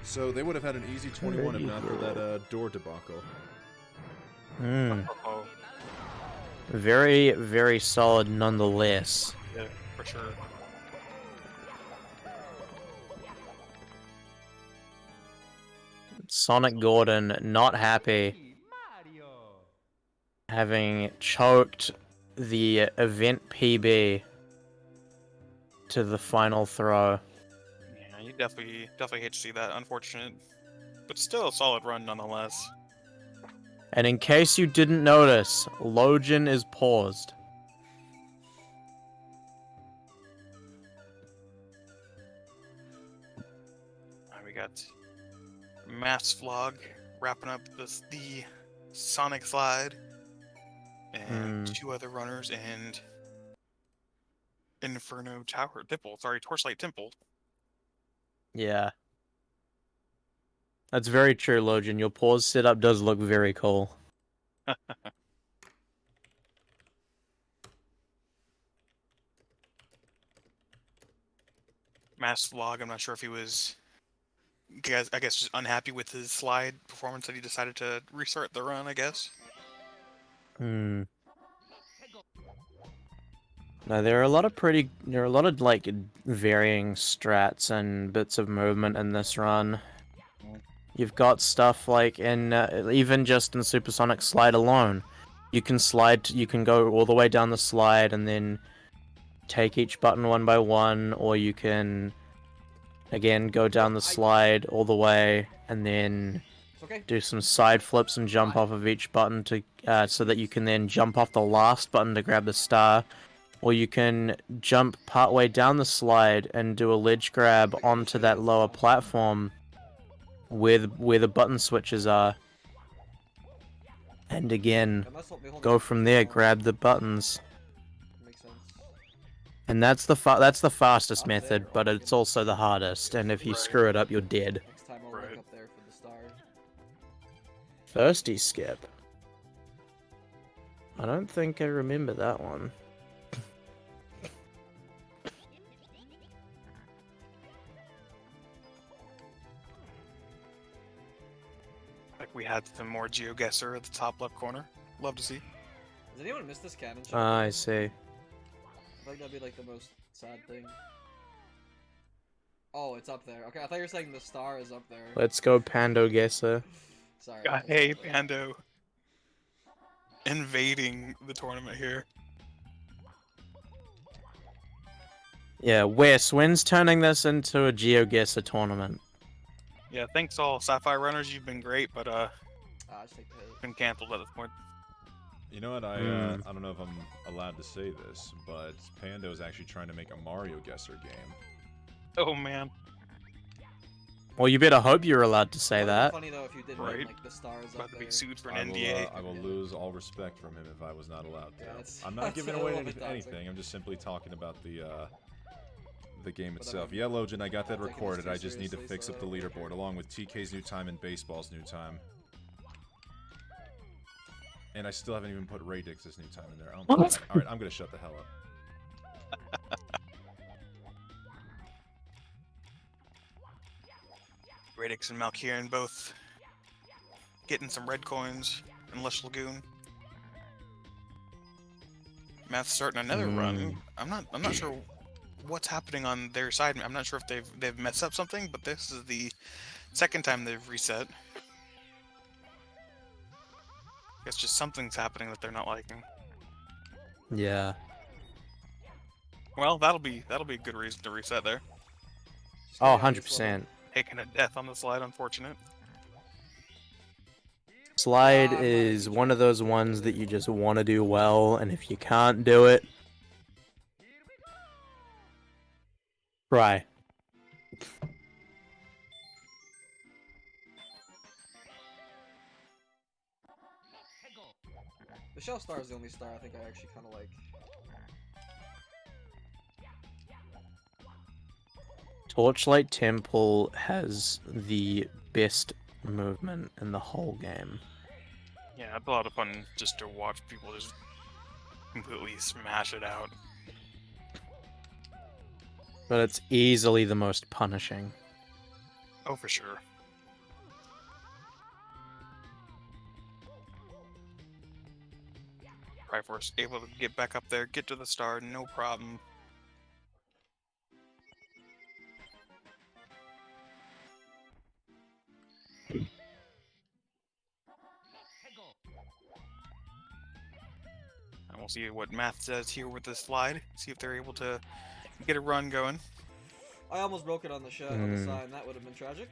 So they would have had an easy 21 if not for that door debacle. Uh-oh. Very, very solid nonetheless. Yeah, for sure. Sonic Gordon not happy, having choked the event PB to the final throw. Yeah, you definitely hate to see that. Unfortunate, but still a solid run nonetheless. And in case you didn't notice, Logan is paused. We got Mass Vlog wrapping up the Sonic slide, and two other runners, and Inferno Tower Temple. Sorry, Torchlight Temple. Yeah. That's very true, Logan. Your pause setup does look very cool. Mass Vlog, I'm not sure if he was, I guess, just unhappy with his slide performance that he decided to restart the run, I guess. No, there are a lot of like varying strats and bits of movement in this run. You've got stuff like in even just in Supersonic Slide alone, you can go all the way down the slide and then take each button one by one, or you can again go down the slide all the way and then do some side flips and jump off of each button to so that you can then jump off the last button to grab the star, or you can jump partway down the slide and do a ledge grab onto that lower platform where the button switches are, and again go from there, grab the buttons. And that's the fastest method, but it's also the hardest, and if you screw it up, you're dead. Next time I'll look up there for the star. Thirsty skip. I don't think I remember that one. Like we had some more GeoGuessr at the top left corner. Love to see. Has anyone missed this cannon shot? Ah, I see. I think that'd be like the most sad thing. Oh, it's up there. Okay, I thought you were saying the star is up there. Let's go Pando Guesser. Sorry. Hey, Pando. Invading the tournament here. Yeah, when's turning this into a GeoGuessr tournament? Yeah, thanks all Sapphire runners. You've been great, but just take the hit. been canceled at this point. You know what? I don't know if I'm allowed to say this, but Pando is actually trying to make a Mario Guesser game. Oh man. Well, you better hope you're allowed to say that. Funny though if you did Right. like the stars About up to there. be sued for an NDA. I will lose all respect from him if I was not allowed to. Yeah, that's- I'm not that's giving a away little bit toxic. anything. I'm just simply talking about the game itself. Yeah, Logan, I got that taking this recorded. too I just need to seriously, fix up so- the leaderboard along with TK's new time and Baseball's new time. And I still haven't even put Radix's new time in there. Oh, What? Alright, I'm gonna shut the hell up. Radix and Malkieran both getting some red coins in Lush Lagoon. Math's starting another run. I'm not sure what's happening on their side. I'm not sure if they've messed up something, but this is the second time they've reset. It's just something's happening that they're not liking. Yeah. Well, that'll be a good reason to reset there. Oh, 100%. Taking a death on the slide, unfortunate. Slide is one of those ones that you just want to do well, and if you can't do it, try. The shell star is the only star I think I actually kind of like. Torchlight Temple has the best movement in the whole game. Yeah, it's a lot of fun just to watch people just completely smash it out. But it's easily the most punishing. Oh, for sure. Triforce able to get back up there, get to the star, no problem. And we'll see what Math does here with the slide. See if they're able to get a run going. I almost broke it on the shot on the sign. That would have been tragic.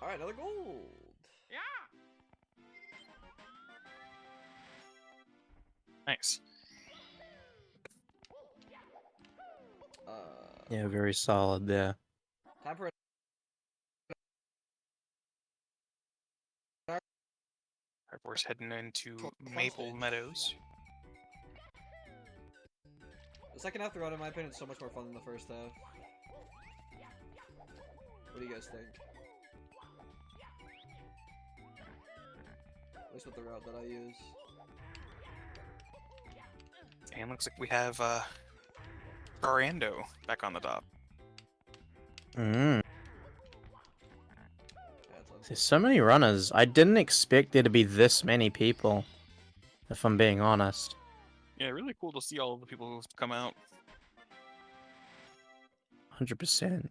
All right, another gold. Nice. Yeah, very solid there. Time for Our horse heading into Maple Meadows. the second half of the run, in my opinion, is so much more fun than the first half. What do you guys think? At least with the route that I use. And looks like we have Garando back on the top. There's so many runners. I didn't expect there to be this many people, if I'm being honest. Yeah, really cool to see all of the people who've come out. 100%.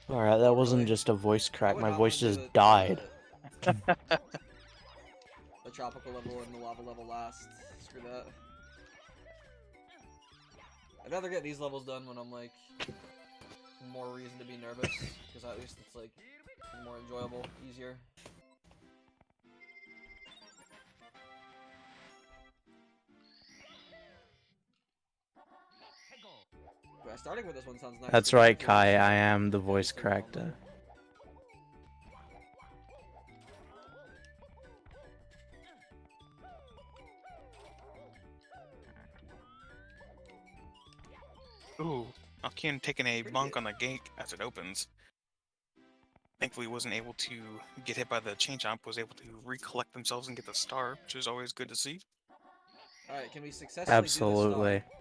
Alright, that wasn't just a voice crack, my voice just died. The tropical level and the lava level last. Screw that. I'd rather get these levels done when I'm like more reason to be nervous, because at least it's like more enjoyable, easier. Yeah, starting with this one sounds nice. That's right, Kai, I am the voice character. Ooh, Alkian taking a bonk on the gate as it opens. Thankfully wasn't able to get hit by the chain jump, was able to recollect themselves and get the star, which is always good to see. Alright, can we successfully Absolutely. do this star?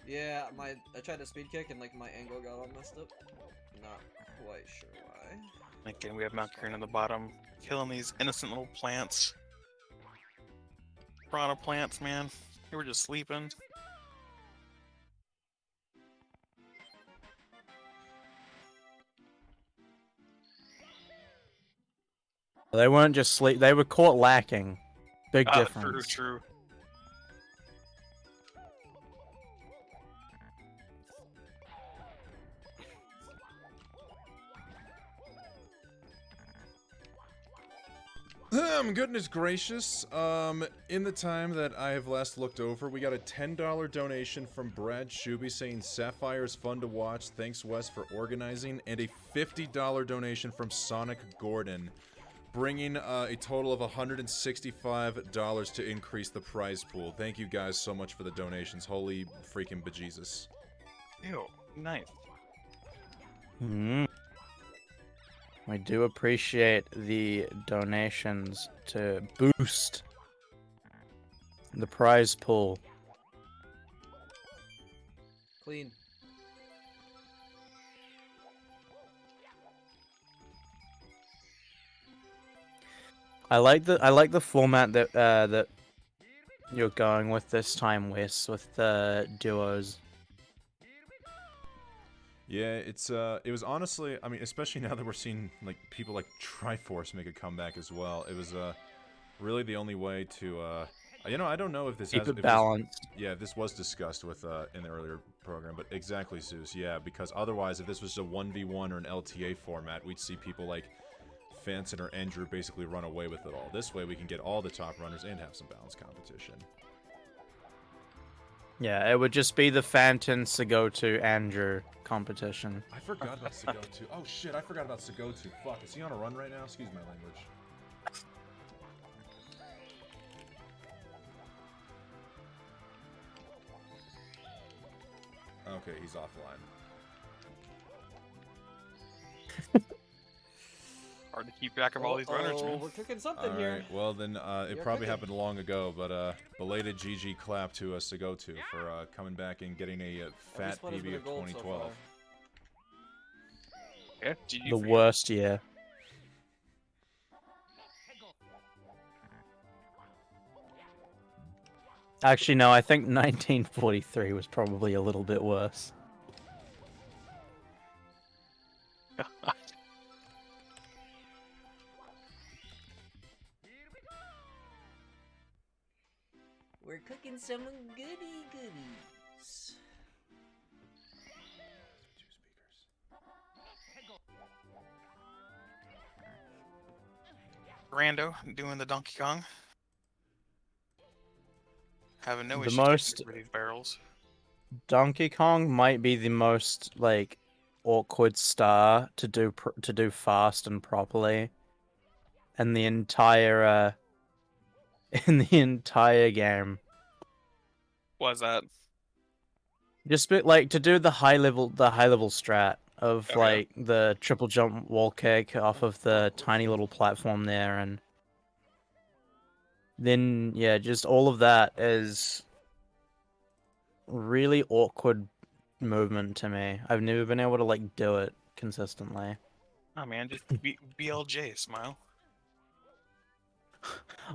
Yeah, I tried to speed kick and like my angle got all messed up. Not quite sure why. Again, we have Mount Kieran on the bottom, killing these innocent little plants. Piranha plants, man. They were just sleeping. They weren't just sleep, they were caught lacking. Big difference. True. Goodness gracious. In the time that I have last looked over, we got a $10 donation from Brad Shuby saying Sapphire is fun to watch. Thanks, Wes, for organizing. And a $50 donation from Sonic Gordon, bringing a total of $165 to increase the prize pool. Thank you guys so much for the donations. Holy freaking bejesus. Ew, nice. I do appreciate the donations to boost the prize pool. Clean. I like the format that that you're going with this time, Wes, with the duos. Yeah, it was honestly, I mean, especially now that we're seeing, like, people like Triforce make a comeback as well, it was, really the only way to, you know, I don't know if this Keep has... it if balanced. Yeah, this was discussed with, in the earlier program, but exactly, Zeus, yeah, because otherwise, if this was a 1v1 or an LTA format, we'd see people like Fanson or Andrew basically run away with it all. This way, we can get all the top runners and have some balanced competition. Yeah, it would just be the Phantom Sagotu Andrew competition. I forgot about Sagotu. Oh shit, I forgot about Sagotu. Fuck, is he on a run right now? Excuse my language. Okay, he's offline. Hard to keep track of all these runners, man. We're cooking something All here. right. Well, then it You're probably cooking. happened long ago, but belated GG clap to us to go to for coming back and getting a fat split has PB been a of gold so 2012. far. Yeah, GG The for you. worst year. Actually, no, I think 1943 was probably a little bit worse. We're cooking some goody goodies. Rando doing the Donkey Kong. Having no The issues most- with these barrels. Donkey Kong might be the most like awkward star to do fast and properly, and the entire in the entire game. Was that? Just bit like to do the high level strat of Oh, yeah. like the triple jump wall kick off of the tiny little platform there, and then yeah, just all of that is really awkward movement to me. I've never been able to like do it consistently. Oh man, just BLJ, smile.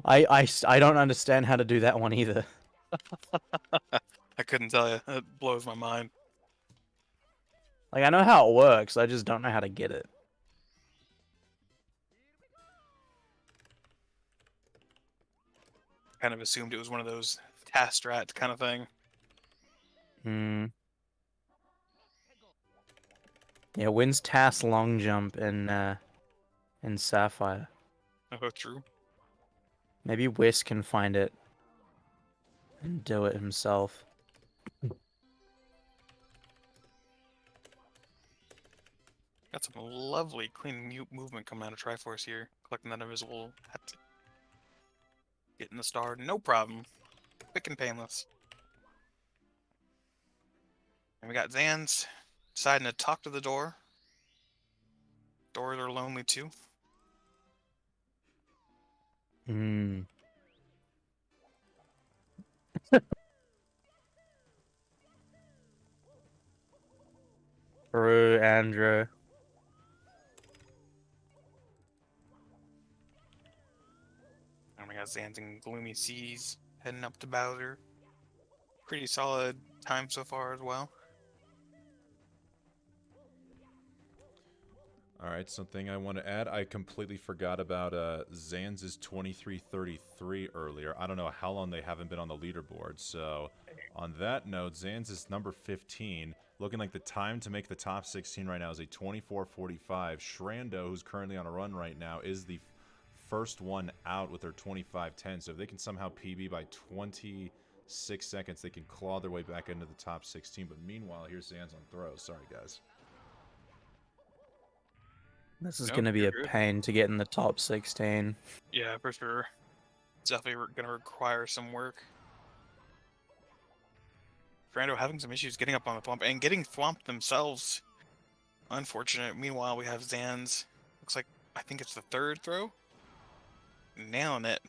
I don't understand how to do that one either. I couldn't tell you. It blows my mind. Like I know how it works, I just don't know how to get it. Kind of assumed it was one of those task strat kind of thing. Hmm. Yeah, when's Tass long jump in Sapphire? Oh, true. Maybe Wes can find it and do it himself. Got some lovely clean movement coming out of Triforce here. Collecting that invisible. Getting the star, no problem. Quick and painless. And we got Zans deciding to talk to the door. Doors are lonely too. Hmm. True, Andrew. And we got Zans and Gloomy Seas heading up to Bowser. Pretty solid time so far as well. Alright, something I want to add. I completely forgot about Zan's 23:33 earlier. I don't know how long they haven't been on the leaderboard. So, on that note, Zan's is number 15. Looking like the time to make the top 16 right now is a 24:45. Shrando, who's currently on a run right now, is the first one out with their 25:10. So if they can somehow PB by 26 seconds, they can claw their way back into the top 16. But meanwhile, here's Zan's on throws. Sorry, guys. This is Nope, going to be you're a good. pain to get in the top 16. Yeah, for sure. It's definitely going to require some work. Frando having some issues getting up on the thwomp and getting thwomped themselves. Unfortunate. Meanwhile, we have Zans. Looks like, I think it's the third throw. Nailing it.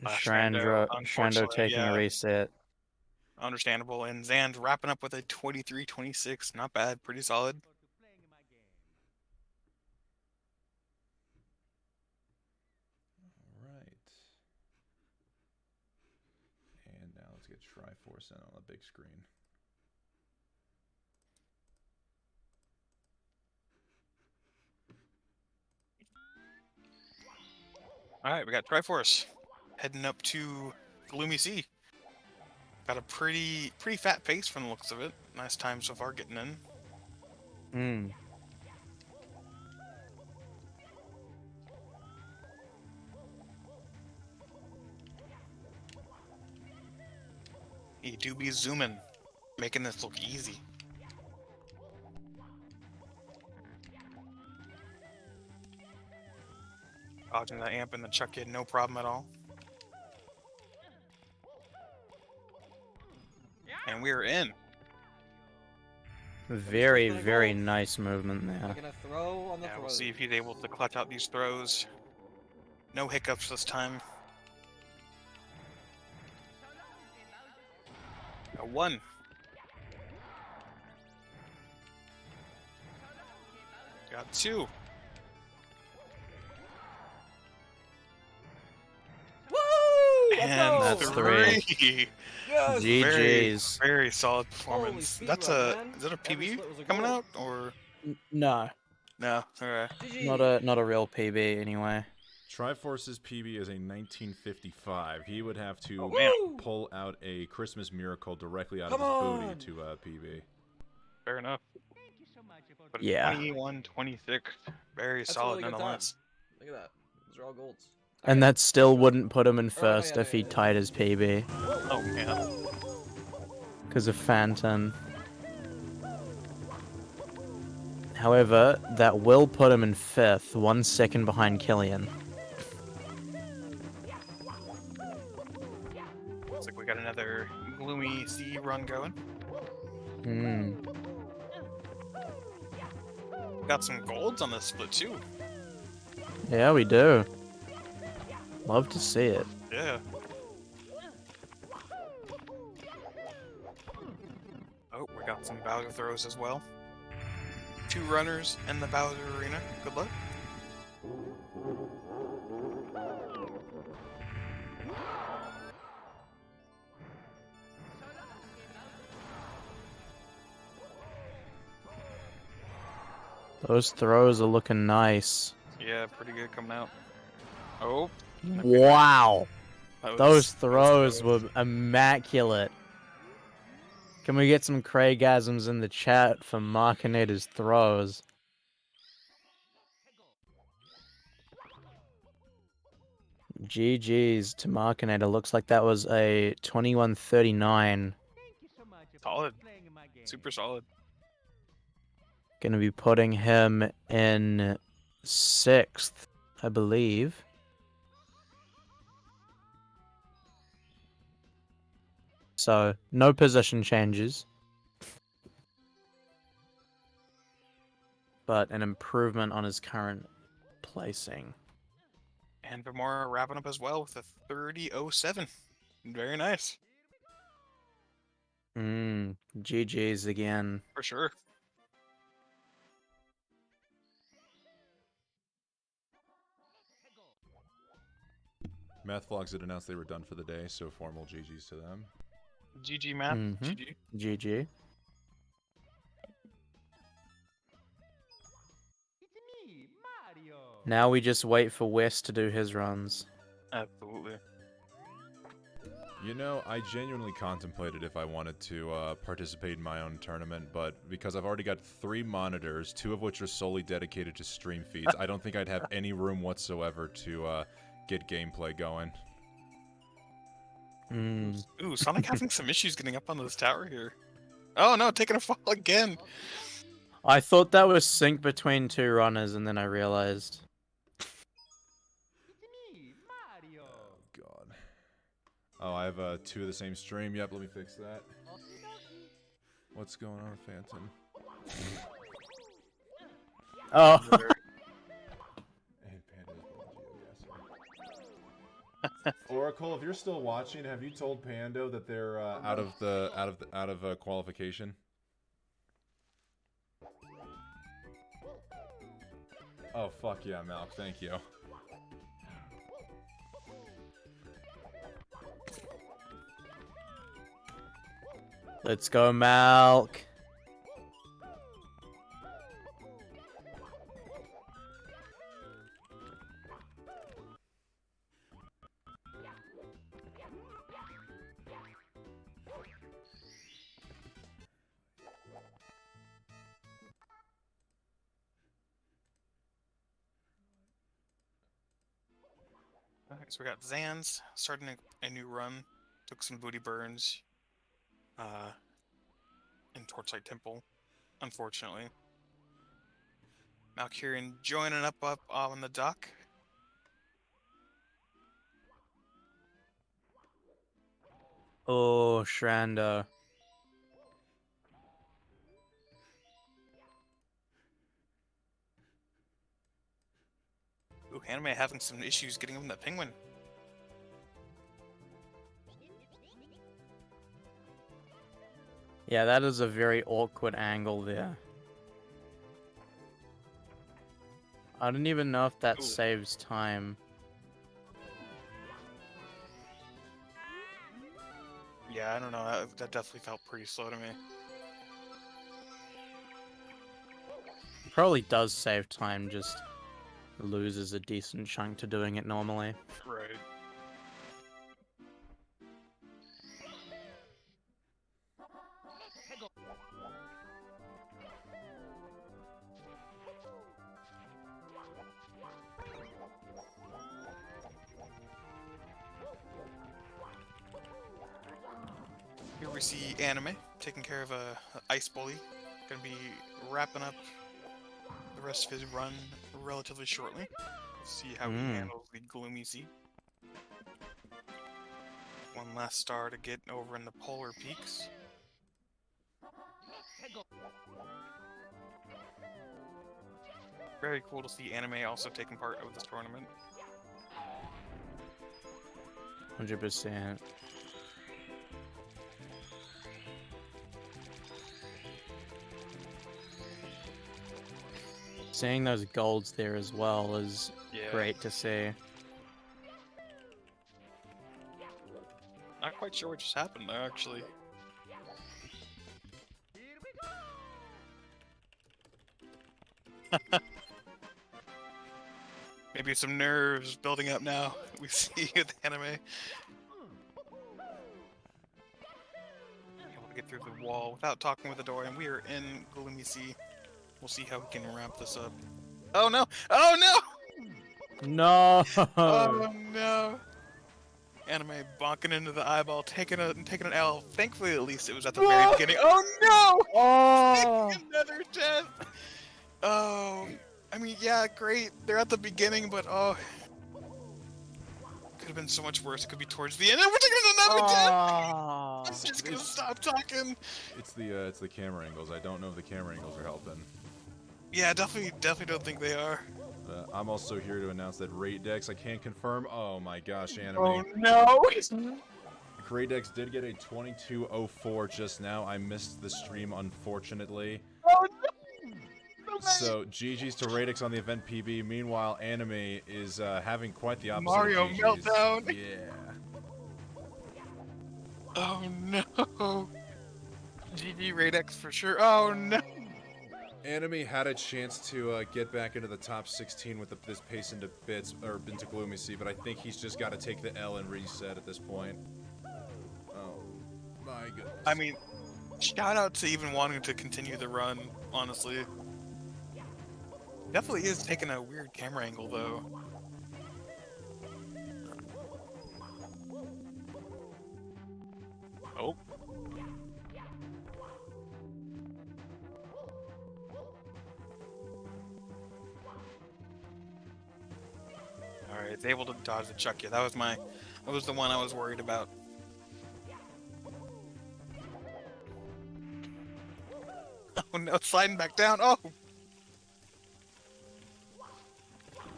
Shrando unfortunately, taking yeah. a reset. Understandable. And Zand wrapping up with a 23-26. Not bad. Pretty solid. Alright. And now let's get Triforce in on the big screen. Alright, we got Triforce heading up to Gloomy Sea. Got a pretty fat pace from the looks of it. Nice time so far getting in. Hmm. You do be zooming, making this look easy. Dodging that amp and the chuck in, no problem at all. And we're in. Very, very nice movement there. Making a throw on the Yeah, throw. we'll see if he's able to clutch out these throws. No hiccups this time. A 1. Got 2. Woo! And That's 3. Yes! Very, GG's. very solid performance. Holy That's speedrun, a man. is that a Every PB split was a coming goal. out or No, no? Alright. not a real PB anyway. Triforce's PB is a 1955. He would have to man. pull out a Christmas miracle directly out Come of his on! booty to PB. Fair enough. But Yeah. 21-26. Very That's a solid really good time. nonetheless. Look at that. Those are all golds. And that still wouldn't put him in first yeah, if he tied his PB. Oh man. Because of Phantom. However, that will put him in fifth, 1 second behind Killian. Looks like we got another gloomy C run going. Hmm. Got some golds on this split too. Yeah, we do. Love to see it. Yeah. Oh, we got some Bowser throws as well. 2 runners in the Bowser Arena. Good luck. Those throws are looking nice. Yeah, pretty good coming out. Oh. Wow. That Those was- throws were immaculate. Can we get some Craigasms in the chat for Markinator's throws? GG's to Markinator. Looks like that was a 21-39. Solid. Super solid. Gonna be putting him in 6th, I believe. So, no position changes. But an improvement on his current placing. And Vimora wrapping up as well with a 30.07. Very nice. GG's again. For sure. Math Vlogs had announced they were done for the day, so formal GG's to them. GG, Matt. GG. GG. Now we just wait for Wes to do his runs. Absolutely. You know, I genuinely contemplated if I wanted to participate in my own tournament, but because I've already got 3 monitors, 2 of which are solely dedicated to stream feeds, I don't think I'd have any room whatsoever to get gameplay going. Ooh, Sonic having some issues getting up on this tower here. Oh no, taking a fall again. I thought that was sync between 2 runners, and then I realized. God. Oh, I have 2 of the same stream. Yep, let me fix that. What's going on, Phantom? Oh. Oracle, if you're still watching, have you told Pando that they're out of qualification? Oh fuck yeah, Malk, thank you. Let's go, Malk. Alright, so we got Zans starting a new run. Took some booty burns. In Torchlight Temple, unfortunately. Malkurian joining up on the dock. Oh, Shranda. Ooh, Anime having some issues getting him that penguin. Yeah, that is a very awkward angle there. I don't even know if that saves time. Yeah, I don't know. That definitely felt pretty slow to me. Probably does save time, just loses a decent chunk to doing it normally. Right. Here we see Anime taking care of a ice bully. Gonna be wrapping up the rest of his run relatively shortly. Let's see how he handles the Gloomy Sea. One last star to get over in the polar peaks. Very cool to see Anime also taking part of this tournament. 100%. Seeing those golds there as well is great to see. Not quite sure what just happened there, actually. Maybe some nerves building up now. We see with Anime. Able to get through the wall without talking with the door, and we are in Gloomy Sea. We'll see how we can wrap this up. Oh no! Oh no! No! Oh no! Anime bonking into the eyeball, taking an L. Thankfully, at least it was at the very beginning. Oh no! Oh! Another death! Oh, I mean, yeah, great. They're at the beginning, but oh, could have been so much worse. It could be towards the end. And we're taking another death. I'm just gonna stop talking. It's the camera angles. I don't know if the camera angles are helping. Yeah, definitely don't think they are. I'm also here to announce that Ratedex, I can't confirm. Oh my gosh, Anime. Oh no! Ratedex did get a 22:04 just now. I missed the stream, unfortunately. Oh no! So GG's to Radix on the event PB. Meanwhile, Anime is having quite the opposite. Mario of GG's. meltdown. Yeah. Oh no! GG Radex for sure. Oh no! Anime had a chance to get back into the top 16 with this pace into bits or into Gloomy Sea, but I think he's just got to take the L and reset at this point. Oh my goodness. I mean, shout out to even wanting to continue the run. Honestly. Definitely is taking a weird camera angle, though. Oh. Alright, it's able to dodge the chuck. Yeah, that was the one I was worried about. Oh no, it's sliding back down. Oh!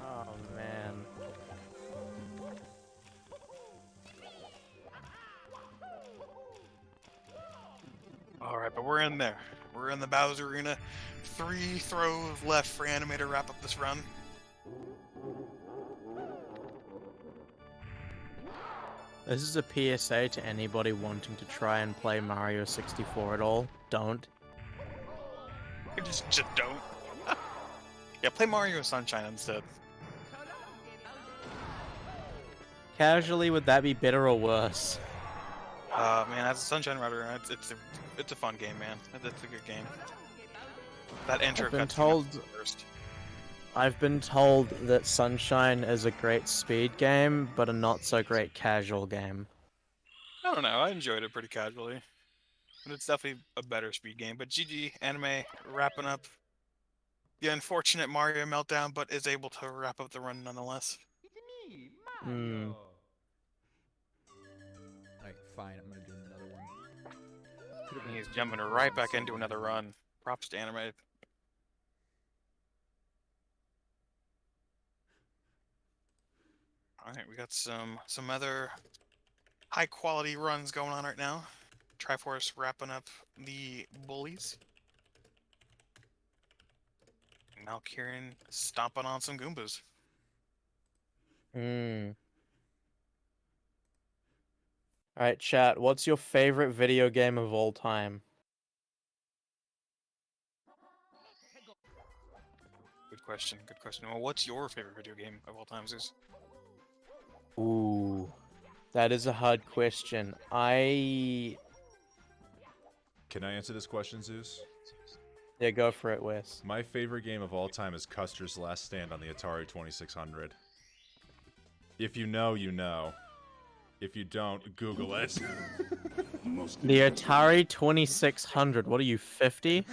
Oh, man. Alright, but we're in there. We're in the Bowser Arena. 3 throws left for Anime to wrap up this run. This is a PSA to anybody wanting to try and play Mario 64 at all. Don't. Just don't. Yeah, play Mario Sunshine instead. Casually, would that be better or worse? Man, as a Sunshine Rider, it's a fun game, man. It's a good game. That intro I've been told that Sunshine is a great speed game, but a not so great casual game. I don't know, I enjoyed it pretty casually. But it's definitely a better speed game. But GG, Anime wrapping up the unfortunate Mario meltdown, but is able to wrap up the run nonetheless. Alright, fine, I'm gonna do He's jumping right back into another run. Props to Anime. All right, we got some other high quality runs going on right now. Triforce wrapping up the bullies. Malkirian stomping on some Goombas. Alright, chat, what's your favorite video game of all time? Good question. Good question. Well, what's your favorite video game of all time, Zeus? Ooh, that is a hard question. Can I answer this question, Zeus? Yeah, go for it, Wes. My favorite game of all time is Custer's Last Stand on the Atari 2600. If you know, you know. If you don't, Google it. The Atari 2600, what are you, 50?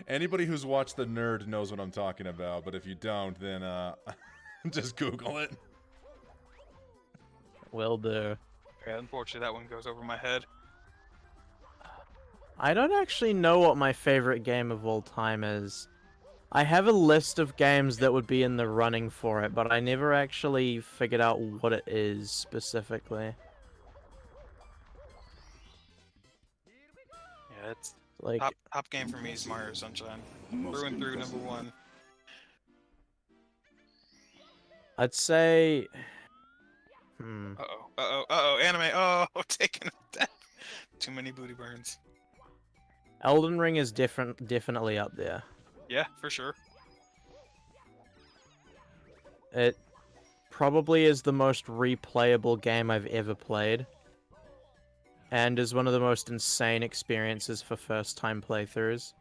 Anybody who's watched The Nerd knows what I'm talking about, but if you don't, then just Google it. Will do. Yeah, unfortunately, that one goes over my head. I don't actually know what my favorite game of all time is. I have a list of games that would be in the running for it, but I never actually figured out what it is specifically. Yeah, it's like top game for me is Mario Sunshine. Through and through, number one. I'd say. Anime. Oh, taking a death. Too many booty burns. Elden Ring is definitely up there. Yeah, for sure. It probably is the most replayable game I've ever played. And is one of the most insane experiences for first-time playthroughs.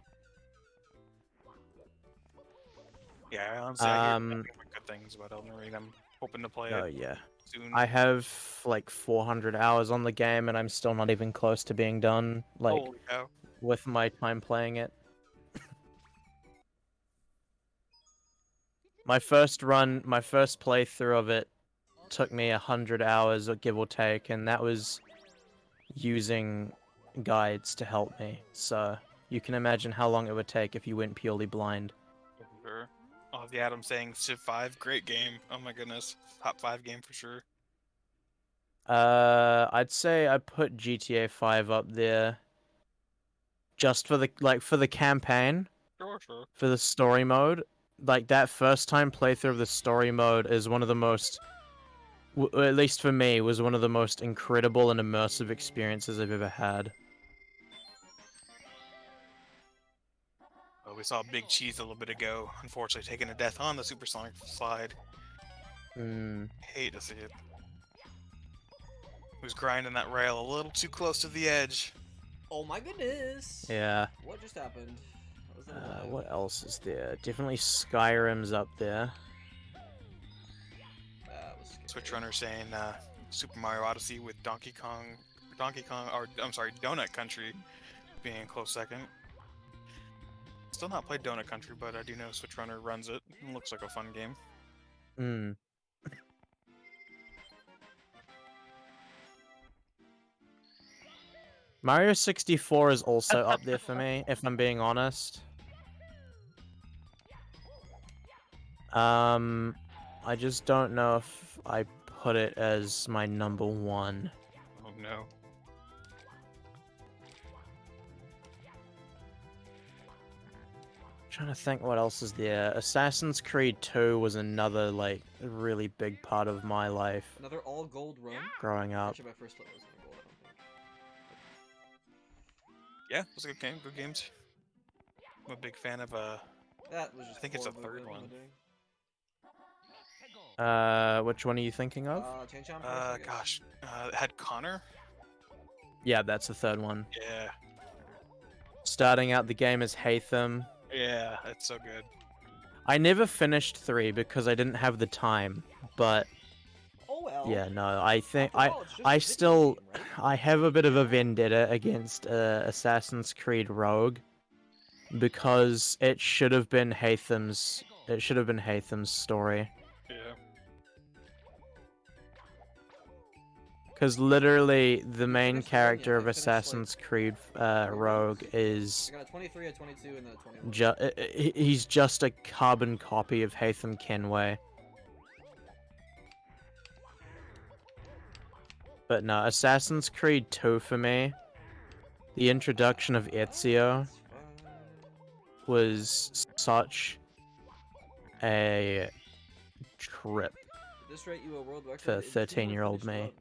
Yeah, honestly, I hear nothing but good things about Elden Ring. I'm hoping to play it Yeah. soon. I have like 400 hours on the game and I'm still not even close to being done, like, Holy cow. with my time playing it. My first playthrough of it took me 100 hours, give or take, and that was using guides to help me. So you can imagine how long it would take if you went purely blind. Sure. Oh, the Adam saying Civ 5, great game. Oh my goodness, top 5 game for sure. I'd say I put GTA 5 up there. Just for the campaign. Sure. For the story mode. Like, that first time playthrough of the story mode is one of the most, at least for me, was one of the most incredible and immersive experiences I've ever had. Well, we saw Big Cheese a little bit ago, unfortunately taking a death on the supersonic slide. Hate to see it. He was grinding that rail a little too close to the edge. Oh my goodness! Yeah. What just happened? What was that about? What else is there? Definitely Skyrim's up there. Switch Runner saying Super Mario Odyssey with Donkey Kong, or I'm sorry, Donut Country being a close second. Still not played Donut Country, but I do know Switch Runner runs it. It looks like a fun game. Mario 64 is also up there for me, if I'm being honest. I just don't know if I put it as my number one. Oh no. Trying to think what else is there. Assassin's Creed 2 was another, like, really big part of my life. Another all gold run. Growing up. Actually, my first one was gold, I don't think. Yeah, it was a good game. Good games. I'm a big fan of That was just I think it's a horrible third good one. Which one are you thinking of? Gosh, it had Connor. Yeah, that's the third one. Yeah. Starting out the game as Haytham. Yeah, it's so good. I never finished 3 because I didn't have the time, but... Oh well. Yeah, no, I think... After all, it's just a I video still... game, right? I have a bit of a vendetta against Assassin's Creed Rogue. Because it should have been Haytham's... It should have been Haytham's story. Yeah. Because literally, the main finished the run character yet. of I finished, Assassin's Creed Rogue is I got a 23, a 22, and then a 21. he's just a carbon copy of Haytham Kenway. But no, Assassin's Creed 2 for me, the introduction of Ezio was such a trip At this rate, you a world record for in 2 13-year-old finished me. runs.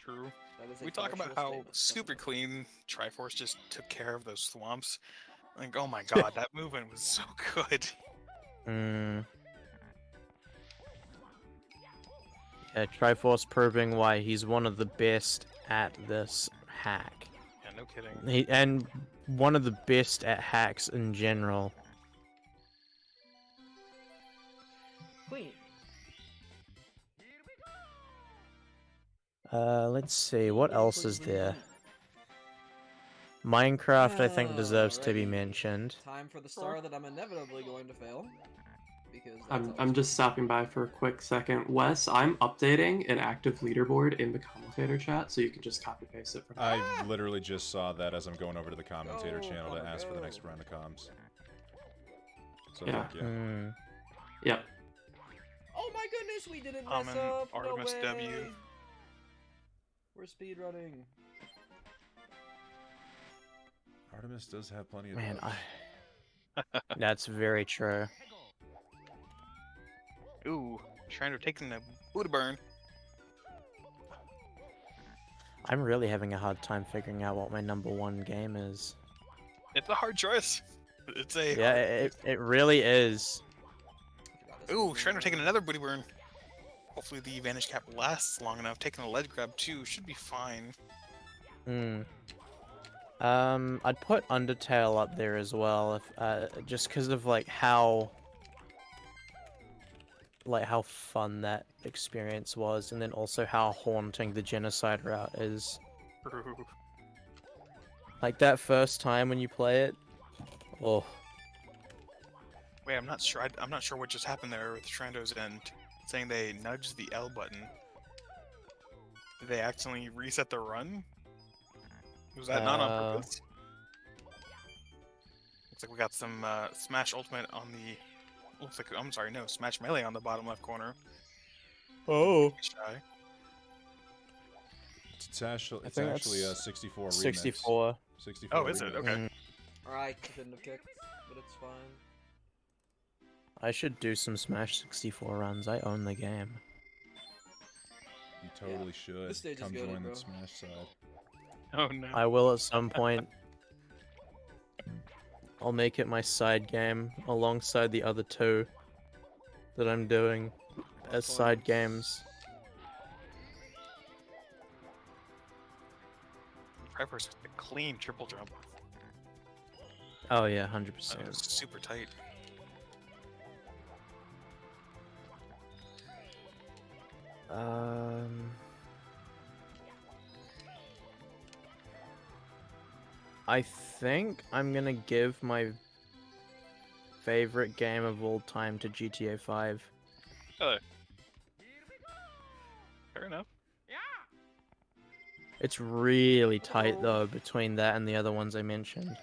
True. That is a We talk about factual how statement. super clean Triforce just took care of those swamps. Like, oh my god, that movement was so good. Yeah, Triforce proving why he's one of the best at this hack. Yeah, no kidding. And one of the best at hacks in general. Queen. Let's see, what else is there? Minecraft, I think, deserves to be Alrighty. mentioned. Time for the star that I'm inevitably going to fail. Because I'm just stopping by for a quick second. Wes, I'm updating an active leaderboard in the commentator chat, so you can just copy paste it from I literally just saw that as I'm going over to the commentator channel to ask for the next round of comms. So Yeah. thank you. Yep. Oh my goodness, we didn't mess Common up. Artemis no W. way. We're speedrunning. Artemis does have plenty of Man, dodge. That's very true. Ooh, trying to take the booty burn. I'm really having a hard time figuring out what my #1 game is. It's a hard choice. It's a Yeah, it really is. Ooh, trying to take another booty burn. Hopefully the Vanish Cap lasts long enough. Taking a ledge grab too should be fine. I'd put Undertale up there as well, if just because of how fun that experience was, and then also how haunting the genocide route is. Like that first time when you play it, oh. Wait, I'm not sure. I'm not sure what just happened there with Trando's end, saying they nudged the L button. Did they accidentally reset the run? Was that not on purpose? Looks like we got some Smash Ultimate on the. Looks like I'm sorry, no Smash Melee on the bottom left corner. Oh. Shy. It's actually I think 64 remix. 64. 64. Oh, is it? Okay. Alright, couldn't have kicked, but it's fine. I should do some Smash 64 runs. I own the game. You totally should. This stage is Come goated, join bro. the Smash side. Oh no. I will at some point. I'll make it my side game alongside the other two that I'm doing as side games. Triforce a clean triple jump. Oh yeah, That 100%. was super tight. I think I'm gonna give my favorite game of all time to GTA 5. Fair enough. It's really tight though between that and the other ones I mentioned.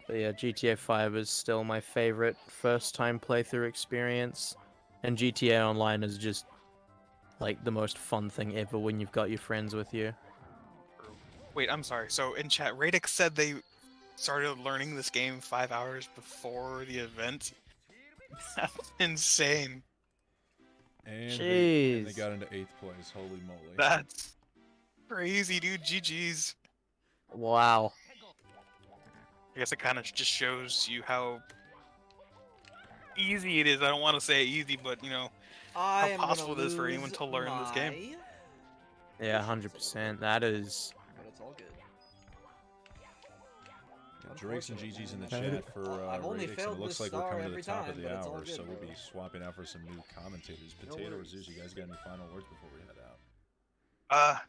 But yeah, GTA 5 is still my favorite first time playthrough experience. And GTA Online is just like the most fun thing ever when you've got your friends with you. Wait, I'm sorry. So in chat, Radix said they started learning this game 5 hours before the event. That's insane. And Jeez. they got into 8th place. Holy moly. That's crazy, dude. GG's. Wow. I guess it kind of just shows you how easy it is. I don't want to say easy, but you know how possible it is for anyone to learn this game. Yeah, 100%. That is. But it's all good. Drake's and GG's in the Unfortunately. chat for I've only Radix, and failed it looks this like we're star coming to the every top time, of the but it's all hour, good, so we'll bro. be swapping out for some new commentators. No Potato or worries. Zeus, you guys got any final words before we head out?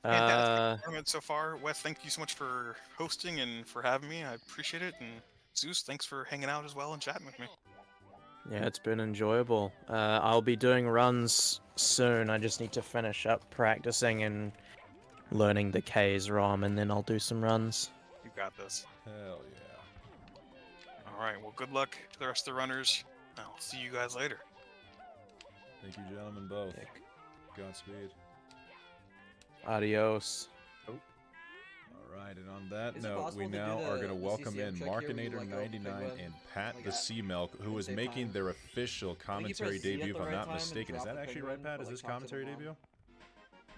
Fantastic tournament so far. Wes, thank you so much for hosting and for having me. I appreciate it. And Zeus, thanks for hanging out as well and chatting with me. Yeah, it's been enjoyable. I'll be doing runs soon. I just need to finish up practicing and learning the K's ROM, and then I'll do some runs. You got this. Hell yeah. All right. Well, good luck to the rest of the runners. I'll see you guys later. Thank you, gentlemen, both. Godspeed. Adios. Alright, and on that Is it note, we possible to do now are going to the welcome CCM in check here where you, like, go pick Markinator99 one, and Pat like, the Sea Milk, who is same making time? their official commentary press C at debut, if the I'm right not time and mistaken. Is drop that the actually big right, one, Pat? but, Is like, this talk to the commentary mom? debut?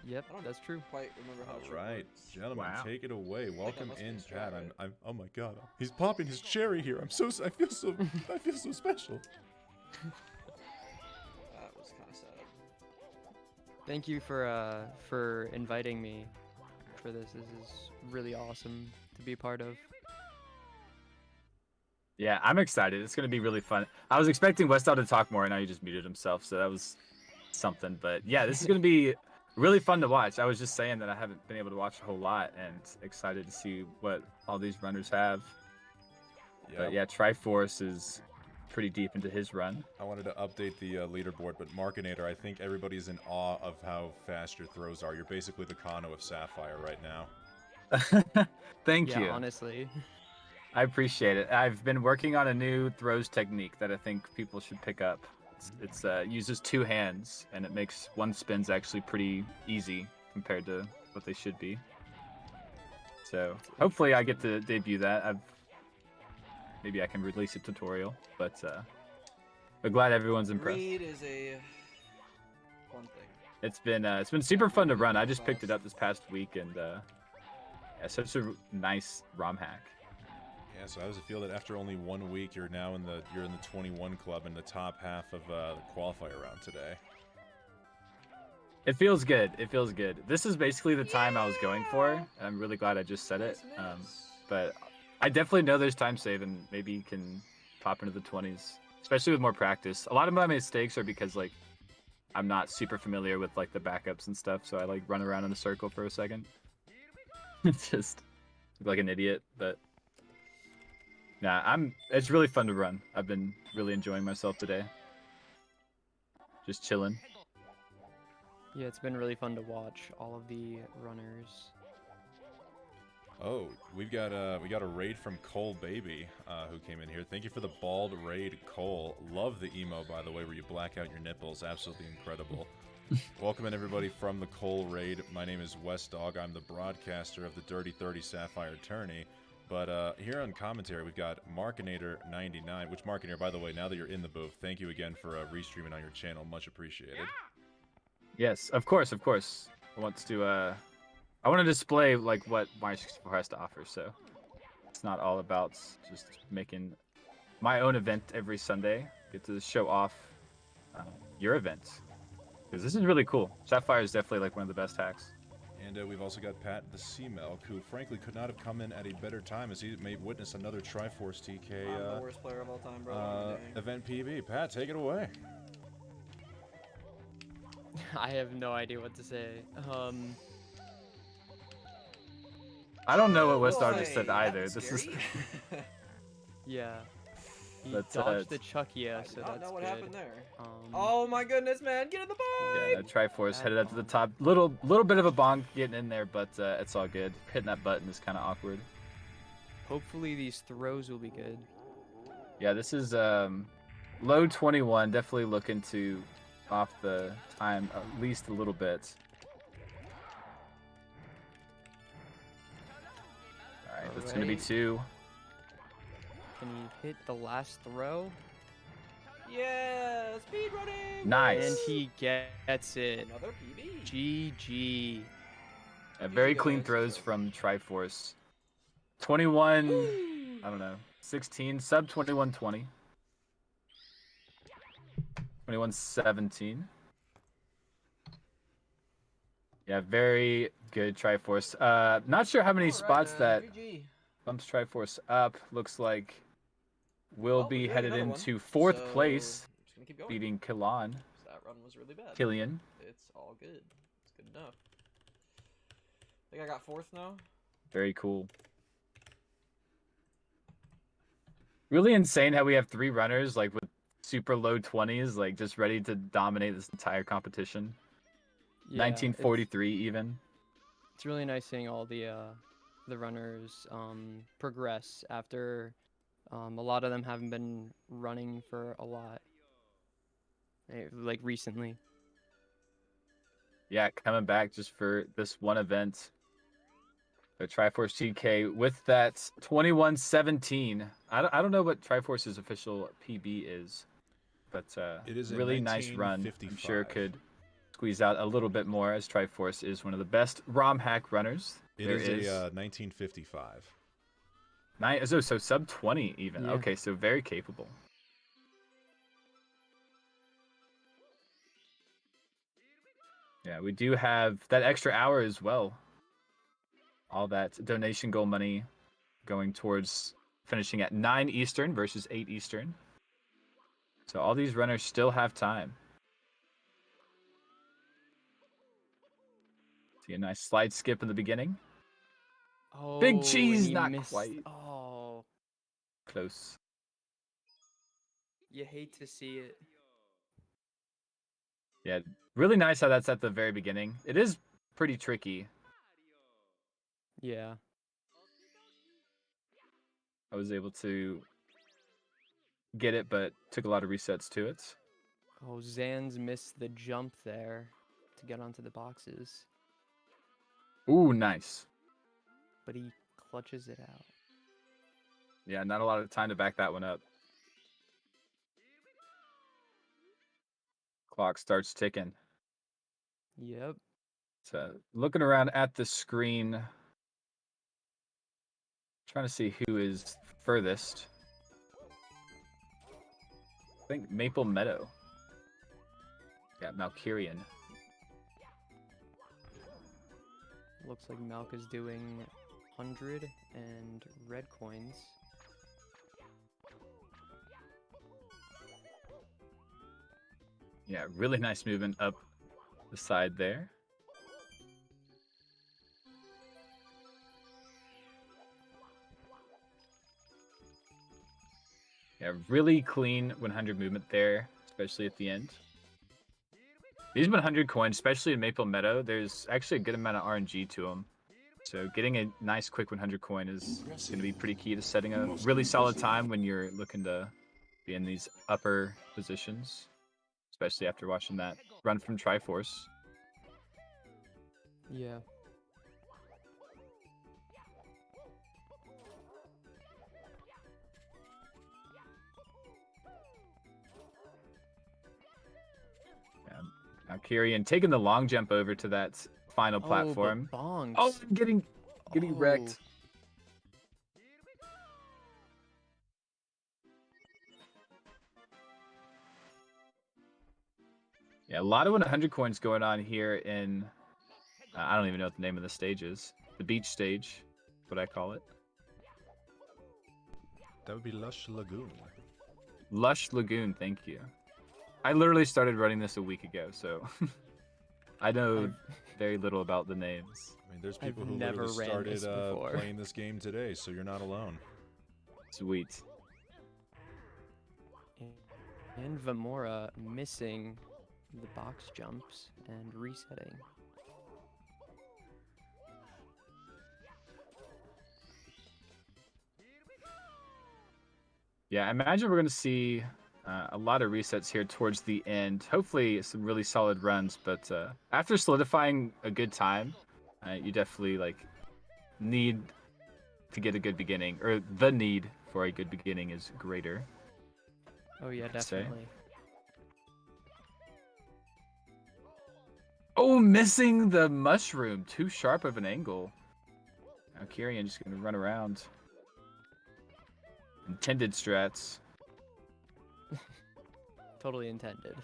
Yep, that's true. Quite remember how the trick Alright, works. gentlemen, Wow. take it away. Welcome must be in, a strat, Pat. right? I'm oh my god. He's popping his cherry here. I feel so special. That was kind of sad. Thank you for inviting me for this. This is really awesome to be a part of. Yeah, I'm excited. It's going to be really fun. I was expecting WesDogg to talk more, and now he just muted himself, so that was something. But yeah, this is going to be really fun to watch. I was just saying that I haven't been able to watch a whole lot, and excited to see what all these runners have. But yeah, Triforce is pretty deep into his run. I wanted to update the leaderboard, but Markinator, I think everybody's in awe of how fast your throws are. You're basically the Kano of Sapphire right now. Thank Yeah, you. honestly. I appreciate it. I've been working on a new throws technique that I think people should pick up. It's uses two hands, and it makes one spins actually pretty easy compared to what they should be. So hopefully I get to debut that. Maybe I can release a tutorial, but glad everyone's impressed. Read is a fun thing. It's been super fun to run. I just picked it up this past week, and yeah, such a nice ROM hack. Yeah, so how does it feel that after only 1 week, you're now in the 21 club in the top half of the qualifier round today? It feels good. It feels good. This is basically the time I was going for, and I'm really glad I just said it. But I definitely know there's time save, and maybe you can pop into the 20s, especially with more practice. A lot of my mistakes are because like I'm not super familiar with like the backups and stuff, so I like run around in a circle for a second. It's just like an idiot, but. Nah, it's really fun to run. I've been really enjoying myself today. Just chilling. Yeah, it's been really fun to watch all of the runners. Oh, we got a raid from Cole Baby, who came in here. Thank you for the bald raid, Cole. Love the emo, by the way, where you black out your nipples. Absolutely incredible. Welcome in, everybody, from the Cole raid. My name is WesDogg. I'm the broadcaster of the Dirty 30 Sapphire Tourney. But here on commentary, we've got Markinator99, which Markinator, by the way, now that you're in the booth, thank you again for restreaming on your channel. Much appreciated. Yes, of course, of course. I want to display like what Mario 64 has to offer, so it's not all about just making my own event every Sunday. Get to show off your events, because this is really cool. Sapphire is definitely like one of the best hacks. And we've also got Pat the Sea Milk, who frankly could not have come in at a better time, as he may witness another Triforce TK I'm the worst player of all time, bro. event PB. Pat, take it away. I have no idea what to say. I don't know what WesDogg just said either. This is. Yeah. He That's, dodged the Chuckia, so I don't that's know what good. happened there. Oh my goodness, man! Get in the boat! Yeah, Triforce headed up to the top. Little bit of a bonk getting in there, but it's all good. Hitting that button is kind of awkward. Hopefully these throws will be good. Yeah, this is low 21. Definitely looking to off the time at least a little bit. All right, that's gonna be 2. Can he hit the last throw? Yeah, speedrunning! Nice. And he gets it. Another PB. GG. Very clean throws from Triforce. 21, I don't know, 16, sub 21:20. 21:17. Yeah, very good Triforce. Not sure how many spots that bumps Triforce up. Looks like we'll be headed into 4th place, beating Killan. That run was really bad. Killian. It's all good. It's good enough. I think I got 4th now. Very cool. Really insane how we have 3 runners like with super low 20s, like just ready to dominate this entire competition. Yeah, 1943 even. It's really nice seeing all the runners progress after a lot of them haven't been running for a lot, like recently. Yeah, coming back just for this one event. The Triforce TK with that 21:17. I don't know what Triforce's official PB is, but It is a really nice run. I'm sure it 19:55. could squeeze out a little bit more, as Triforce is one of the best ROM hack runners. It there is a 19:55. So sub 20 even. Yeah. Okay, so very capable. Yeah, we do have that extra hour as well. All that donation goal money going towards finishing at 9 Eastern versus 8 Eastern. So all these runners still have time. See a nice slide skip in the beginning. Oh, Big and cheese, he not missed. quite. Oh, Close. you hate to see it. Yeah, really nice how that's at the very beginning. It is pretty tricky. Yeah. I was able to get it, but took a lot of resets to it. Oh, Zan's missed the jump there to get onto the boxes, Ooh, nice. but he clutches it out. Yeah, not a lot of time to back that one up. Clock starts ticking. Yep. So looking around at the screen, trying to see who is furthest. I think Maple Meadow. Got Malkirian. Looks like Malk is doing 100 and red coins. Yeah, really nice movement up the side there. Yeah, really clean 100 movement there, especially at the end. These 100 coins, especially in Maple Meadow, there's actually a good amount of RNG to them. So getting a nice quick 100 coin is going to be pretty key to setting a really solid time when you're looking to be in these upper positions, especially after watching that run from Triforce. Yeah. Now Kyrian taking the long jump over to that final platform. But bongs. Oh, getting wrecked. Yeah, a lot of 100 coins going on here in, I don't even know what the name of the stage is. The beach stage, what I call it. That would be Lush Lagoon. Lush Lagoon, thank you. I literally started running this a week ago, so I know very little about the names. I mean, there's people I've who never literally ran this started before. playing this game today, so you're not alone. Sweet. And Vamora missing the box jumps and resetting. Yeah, I imagine we're going to see a lot of resets here towards the end. Hopefully some really solid runs, but after solidifying a good time, you definitely need to get a good beginning, or the need for a good beginning is greater. Oh yeah, I'd say. definitely. Oh, missing the mushroom. Too sharp of an angle. Now Kyrian just going to run around. Intended strats. Totally intended.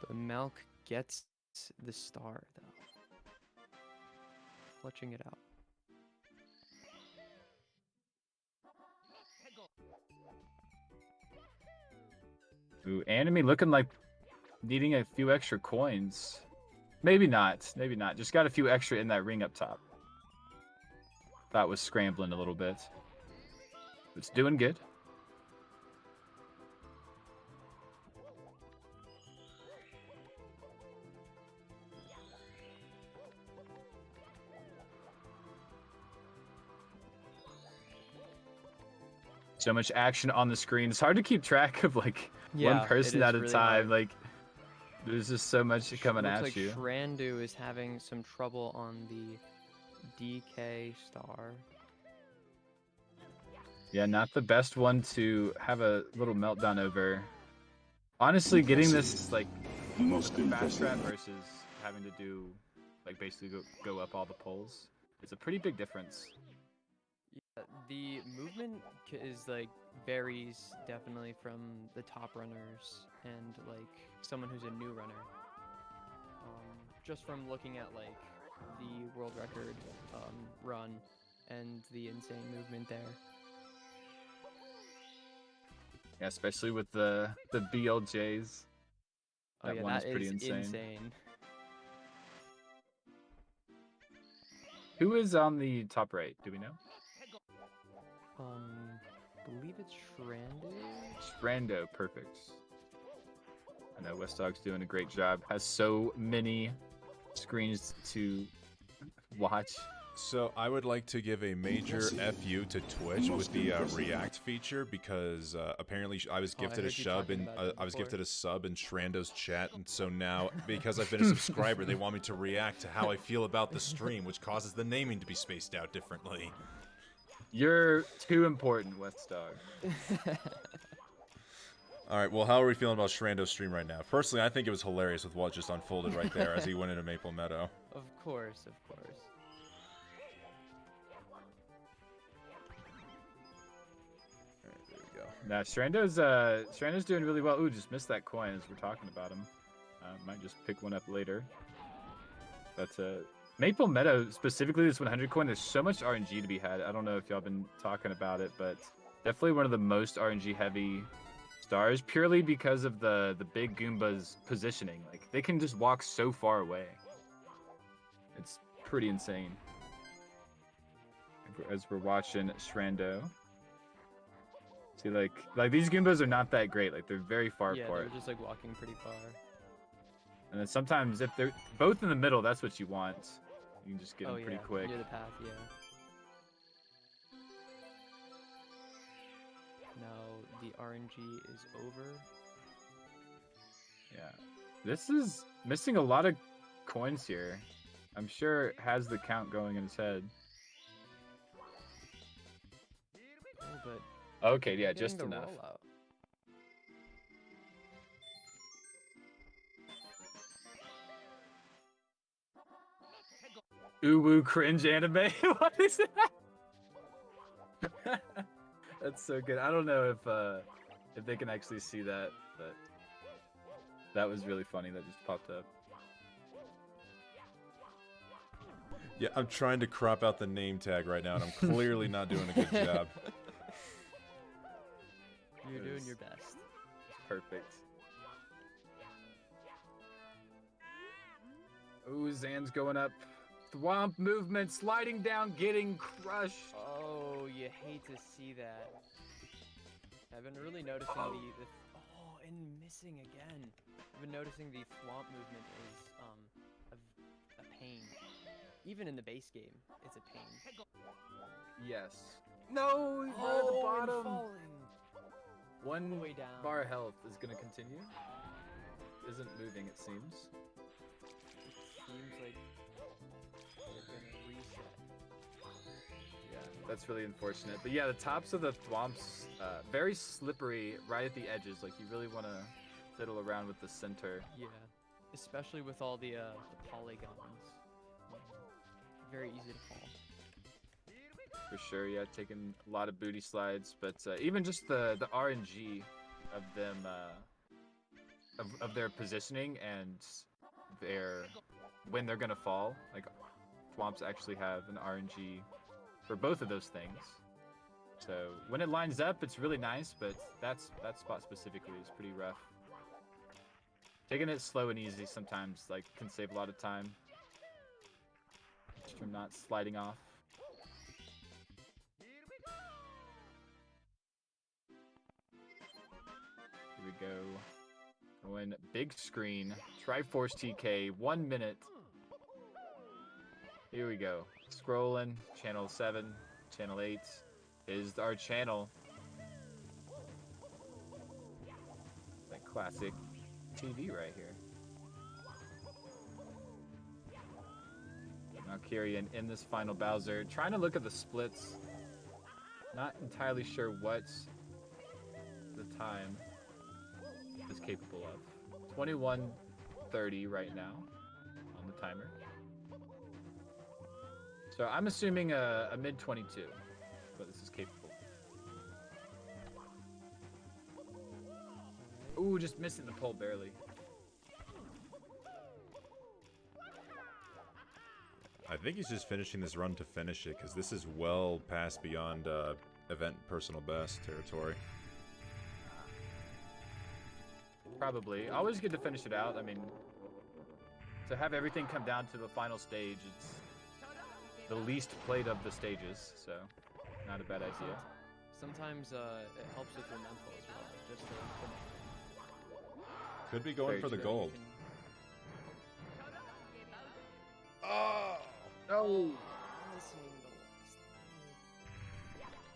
But Malk gets the star, though. Clutching it out. Ooh, Enemy looking like needing a few extra coins. Maybe not. Maybe not. Just got a few extra in that ring up top. That was scrambling a little bit. It's doing good. So much action on the screen. It's hard to keep track of like Yeah, one person it is at a really time. hard. Like there's just so much coming Looks at like you. Shrandu is having some trouble on the DK star. Yeah, not the best one to have a little meltdown over. Honestly, getting this like Most fast impressive. trap versus having to do like basically go up all the poles. It's a pretty big difference. Yeah, the movement is like varies definitely from the top runners and like someone who's a new runner. Just from looking at like the world record run and the insane movement there. Yeah, especially with the BLJs. Oh That yeah, one that is pretty is insane. Who is on the top right? Do we know? Believe it's Shrandu. Strando, perfect. I know WesDogg's doing a great job. Has so many screens to watch. So I would like to give a major FU to Twitch with the React feature because apparently I was gifted a sub and I was gifted a sub in Shrando's chat, and so now because I've been a subscriber, they want me to react to how I feel about the stream, which causes the naming to be spaced out differently. You're too important, WesDogg. All right, well, how are we feeling about Shrando's stream right now? Personally, I think it was hilarious with what just unfolded right there as he went into Maple Meadow. Of course, of course. Nah, Strando's doing really well. Ooh, just missed that coin as we're talking about him. Might just pick one up later. But Maple Meadow, specifically this 100 coin, there's so much RNG to be had. I don't know if y'all been talking about it, but definitely one of the most RNG heavy stars, purely because of the big Goomba's positioning. Like, they can just walk so far away. It's pretty insane. As we're watching Shrando. See, like these Goombas are not that great. Like, they're very far apart. Yeah, they're just like walking pretty far. And then sometimes if they're both in the middle, that's what you want. You can just get them pretty quick. Near the path, yeah. Now the RNG is over. Yeah. This is missing a lot of coins here. I'm sure it has the count going in his head. Oh, but okay, yeah, just getting the enough. rollout. Uwu cringe anime. What is that? That's so good. I don't know if they can actually see that, but that was really funny. That just popped up. Yeah, I'm trying to crop out the name tag right now, and I'm clearly not doing a good job. You're doing your best. Perfect. Ooh, Zan's going up. Thwomp movement, sliding down, getting crushed. Oh, you hate to see that. I've been really noticing the oh, and missing again. I've been noticing the thwomp movement is a pain. Even in the base game, it's a pain. Yes. No, he's right at the bottom. Falling. One way down. bar of health is gonna continue. Isn't moving, it seems. It seems like they're gonna reset. Yeah, that's really unfortunate. But yeah, the tops of the thwomps, very slippery right at the edges. Like, you really want to fiddle around with the center. Yeah, especially with all the polygons. Very easy to fall. For sure, yeah, taking a lot of booty slides, but even just the RNG of them, of their positioning and their when they're gonna fall. Like, thwomps actually have an RNG for both of those things. So when it lines up, it's really nice, but that spot specifically is pretty rough. Taking it slow and easy sometimes can save a lot of time. Just from not sliding off. go. Going big screen. Triforce TK, 1 minute. Here we go. Scrolling. Channel 7, channel 8 is our channel. That classic TV right here. Valkyrian in this final Bowser. Trying to look at the splits. Not entirely sure what the time is capable of. 21:30 right now on the timer. So I'm assuming a mid 22, but this is capable. Ooh, just missing the pole barely. I think he's just finishing this run to finish it, because this is well past beyond event personal best territory. Probably. Always good to finish it out. I mean, to have everything come down to the final stage, it's the least played of the stages, so not a bad idea. Sometimes it helps with your mental as well. Just to Could be going Very for the true. gold. Oh! No!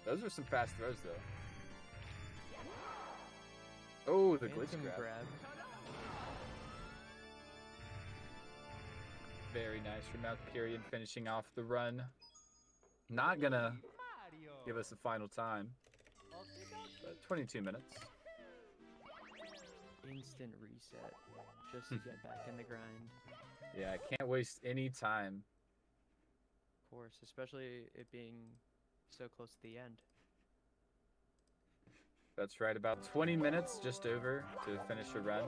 Those are some fast throws, though. Oh, the glitch Phantom grab. Very nice from Valkyrian finishing off the run. Not gonna give us a final time, but 22 minutes. instant reset just to get back in the grind. Yeah, I can't waste any time. Of course, especially it being so close to the end. That's right, about 20 minutes just over to finish a run.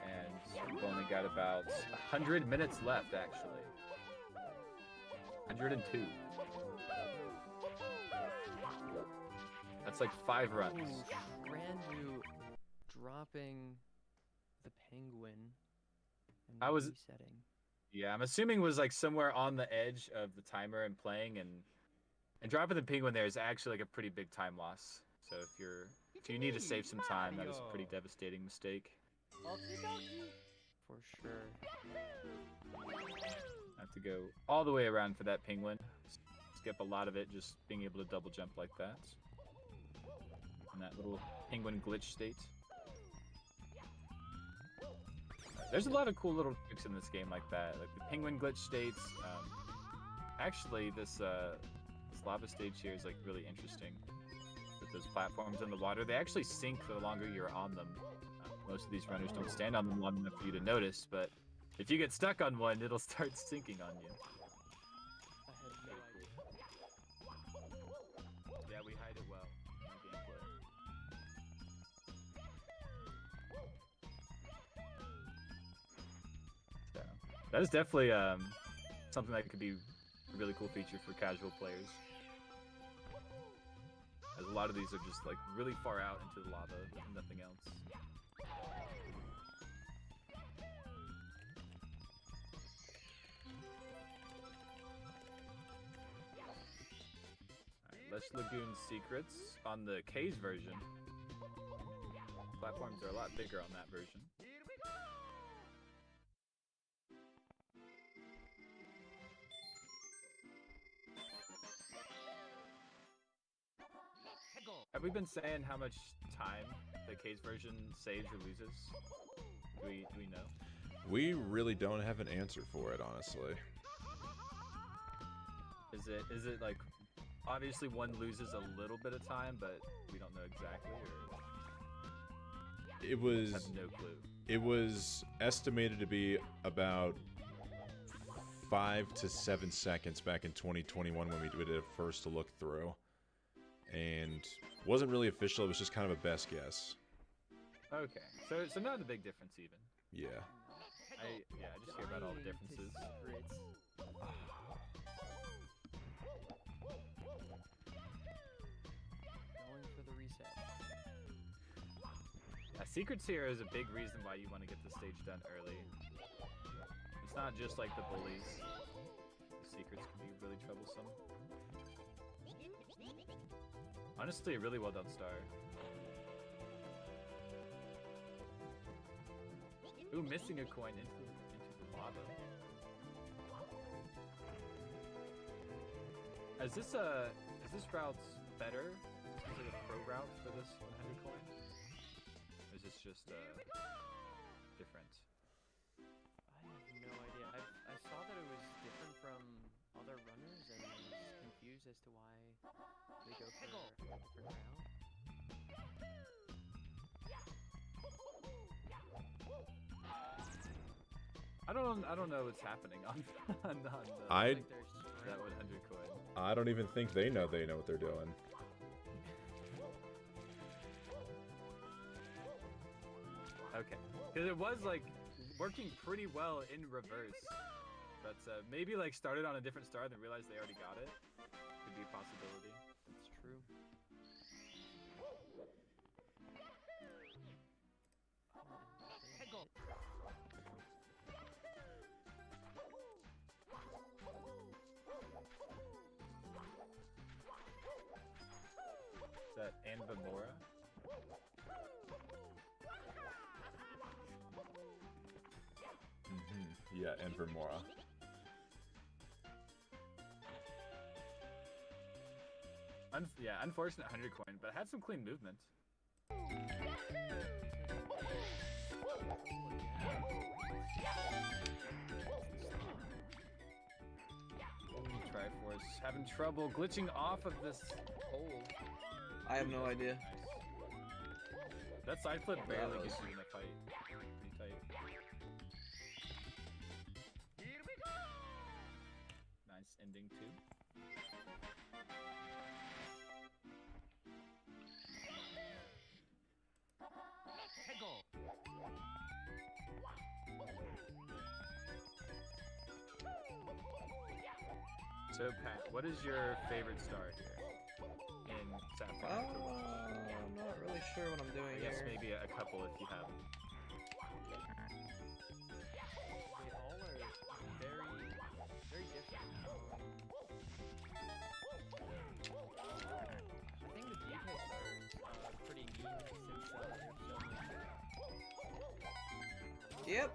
And we've only got about 100 minutes left, actually. 102. That's like 5 runs. Ooh, Randu dropping the penguin and I was resetting. Yeah, I'm assuming was like somewhere on the edge of the timer and playing, and dropping the penguin there is actually like a pretty big time loss. So if you need to save some time, that is a pretty devastating mistake. For sure. I have to go all the way around for that penguin. Skip a lot of it, just being able to double jump like that. In that little penguin glitch state. There's a lot of cool little tricks in this game like that, like the penguin glitch states. Actually, this lava stage here is like really interesting. With those platforms in the water, they actually sink the longer you're on them. Most of these runners don't stand on them long enough for you to notice, but if you get stuck on one, it'll start sinking on you. Yeah, we hide it well in the gameplay. So, that is definitely something that could be a really cool feature for casual players. As a lot of these are just like really far out into the lava and nothing else. Lush Lagoon Secrets on the K's version. Platforms are a lot bigger on that version. Have we been saying how much time the K's version saves or loses? Do we know? We really don't have an answer for it, honestly. Is it like, obviously one loses a little bit of time, but we don't know exactly, or It was have no clue. It was estimated to be about 5 to 7 seconds back in 2021 when we did a first look through. And wasn't really official, it was just kind of a best guess. Okay, so not a big difference even. Yeah. I just hear about all the differences. Going for the reset. Secrets here is a big reason why you want to get the stage done early. It's not just like the bullies. The secrets can be really troublesome. Honestly, a really well done star. Ooh, missing a coin into the lava. Is this route better? Is this like a pro route for this 100 coin? Or is this just different? I have no idea. I saw that it was different from other runners, and I was confused as to why they go for a different route. I don't know what's happening on the, I that 100 coin. I don't even think they know what they're doing. Okay, because it was like working pretty well in reverse, but maybe like started on a different star and realized they already got it. Could be a possibility. That's true. Is that Anvamora? Yeah, Envermora. Yeah, unfortunate 100 coin, but had some clean movement. Triforce having trouble glitching off of this hole. I have no idea. Nice. That side flip barely gets you in a fight. Pretty tight. Nice ending too. So Pat, what is your favorite star here in Sapphire to watch? I'm not really sure what I'm doing I guess here. maybe a couple if you have. They all are very, very different. I think the DK stars are pretty neat since they're so much. Yep.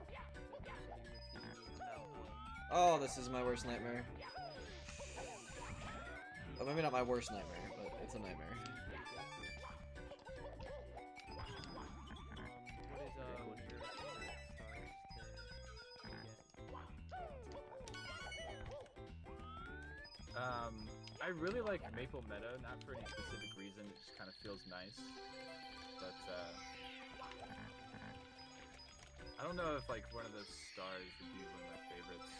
Oh, this is my worst nightmare. Well, maybe not my worst nightmare, but it's a nightmare. What is one of your favorite stars to get? I really like Maple Meadow, not for any specific reason, it just kind of feels nice. But I don't know if like one of those stars would be one of my favorites.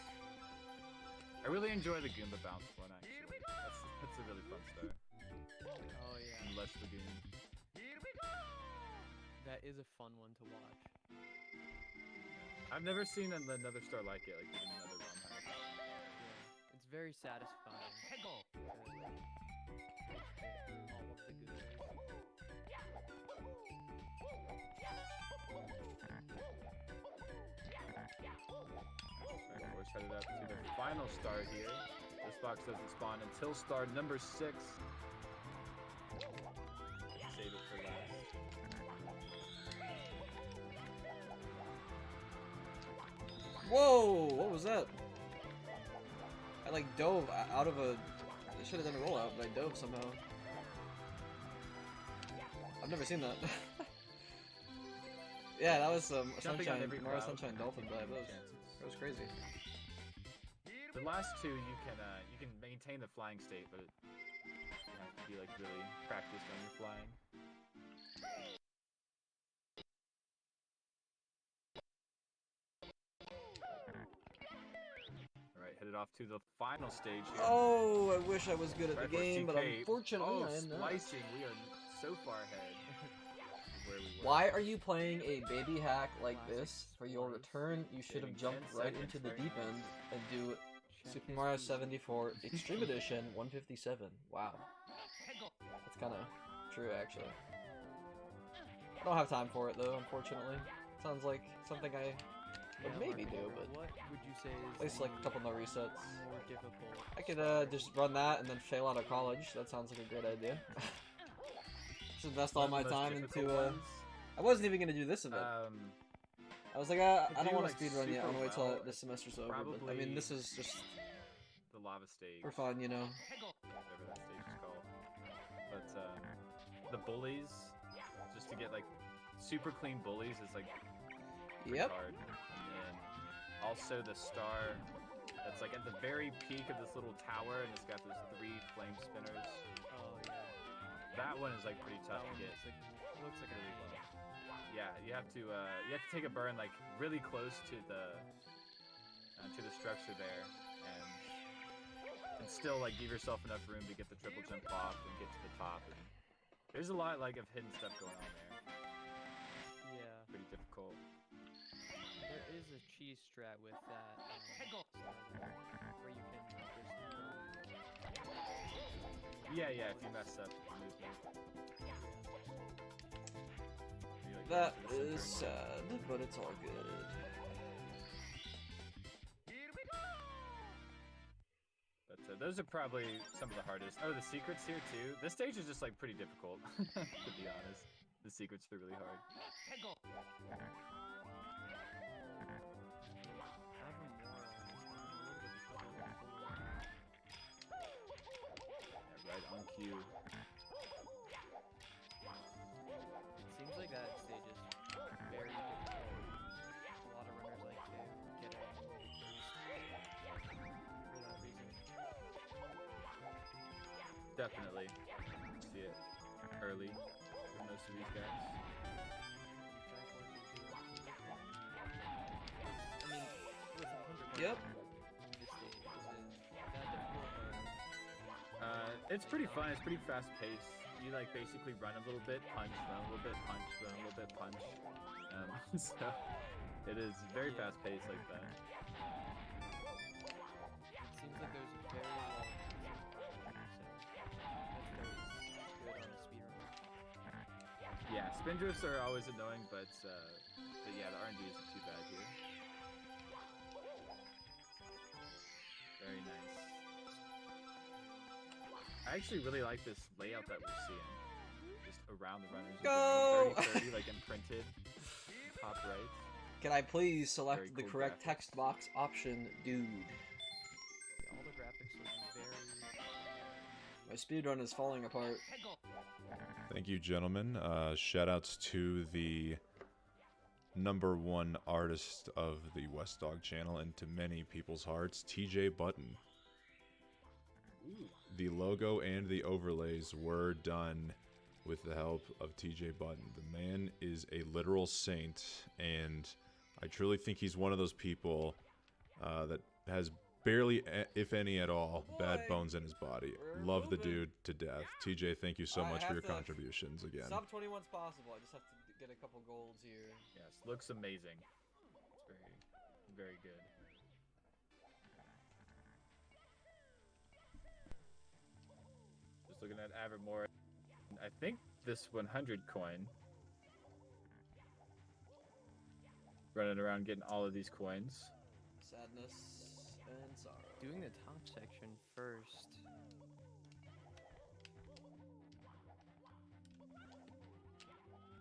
I really enjoy the Goomba Bounce one actually. That's a really fun star. Oh yeah. And Lush Lagoon. That is a fun one to watch. I've never seen another star like it, like even another ROM hack. Yeah, it's very satisfying. All of the good Alright, we're headed up to the final star here. This box doesn't spawn until star number 6. Save it for last. Whoa! What was that? I like dove out of a... I should have done a rollout, but I dove somehow. I've never seen that. Yeah, that was some Sunshine, Tomorrow Sunshine Dolphin dive. That was crazy. The last two you can maintain the flying state, but you have to be like really practiced when you're flying. Alright, headed off to the final stage here. Oh, I wish I was good at the Triforce game, but TK. unfortunately I am not. Splicing. We are so far ahead of where we were. Why are you playing a baby hack like this? For your return, you should have jumped right into the deep end and do Super Mario 74 Extreme Edition 157. Wow. That's kind of true, actually. I don't have time for it, though, unfortunately. Sounds like something I would maybe do, but what would you say is at least like a couple more resets. more difficult? I could just run that and then fail out of college. That sounds like a great idea. Just invest all my time into I wasn't even gonna do this event. I I was like, I to don't do, want like, to speedrun yet. I want to wait till super this semester's over. probably But, I mean, this is just the lava stage. for fun, you know. Whatever that stage is called. But the bullies, just to get like super clean bullies is like pretty Yep. hard. And also the star that's like at the very peak of this little tower, and it's got those 3 flame spinners. Oh yeah. That one is like pretty tough to get. Looks like really low. Yeah, you have to take a burn like really close to the structure there, and still like give yourself enough room to get the triple jump off and get to the top. And there's a lot like of hidden stuff going on there. Yeah. Pretty difficult. There is a cheese strat with that star there, where you can just Yeah, if you mess up movement. That is sad, but it's all good. But those are probably some of the hardest. Oh, the secrets here too. This stage is just like pretty difficult, to be honest. The secrets are really hard. Yeah, right on cue. It seems like that stage is very difficult. A lot of runners like to get a boost for that reason. Definitely. See it early for most of these guys. I mean, with 100 Yep. this stage, is it that difficult or? It's pretty fun. It's pretty fast paced. You like basically run a little bit, punch, run a little bit, punch, run a little bit, punch. So it is very fast paced like that. It seems like there's a very long so that's always good on a speedrun. Yeah, spin drifts are always annoying, but yeah, the RNG isn't too bad here. Very nice. I actually really like this layout that we're seeing. Just around the runners. Go! 30-30, like imprinted. Top right. Can I please select Very the cool correct graphics. text box option, dude? All the graphics look very. My speedrun is falling apart. Thank you, gentlemen. Shoutouts to the #1 artist of the WesDogg channel and to many people's hearts, TJ Button. The logo and the overlays were done with the help of TJ Button. The man is a literal saint, and I truly think he's one of those people that has barely, if any at all, bad bones in his body. Love the dude to death. TJ, thank you so much for your contributions again. Sub 21's possible. I just have to get a couple golds here. Yes, looks amazing. It's very good. Just looking at Avermore. I think this 100 coin. Running around getting all of these coins. Sadness and sorrow. Doing the top section first.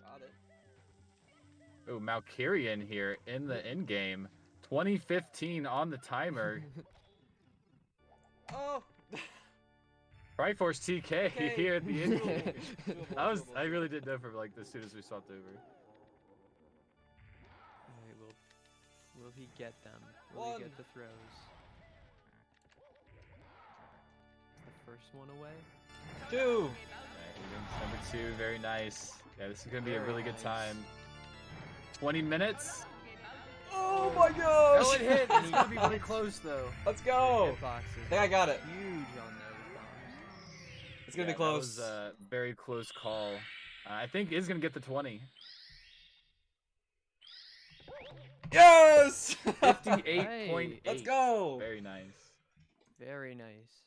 Got it. Oh, Malkarian here in the end game. 2015 on the timer. Oh! Triforce TK Okay. here at the end game. Doable, I really didn't know for like as soon as we swapped over. Alright, will he get them? Will he get the throws? The first one away? 2! Alright, number 2, very nice. Yeah, this is gonna be a really good time. 20 minutes. Oh my gosh! Oh, it hit. It's gonna be really close though. Let's go! Hitbox I think I got it. huge on those bombs. It's gonna be That close. was a very close call. I think it's gonna get the 20. Yes! 58.8. Let's go! Very nice. Very nice.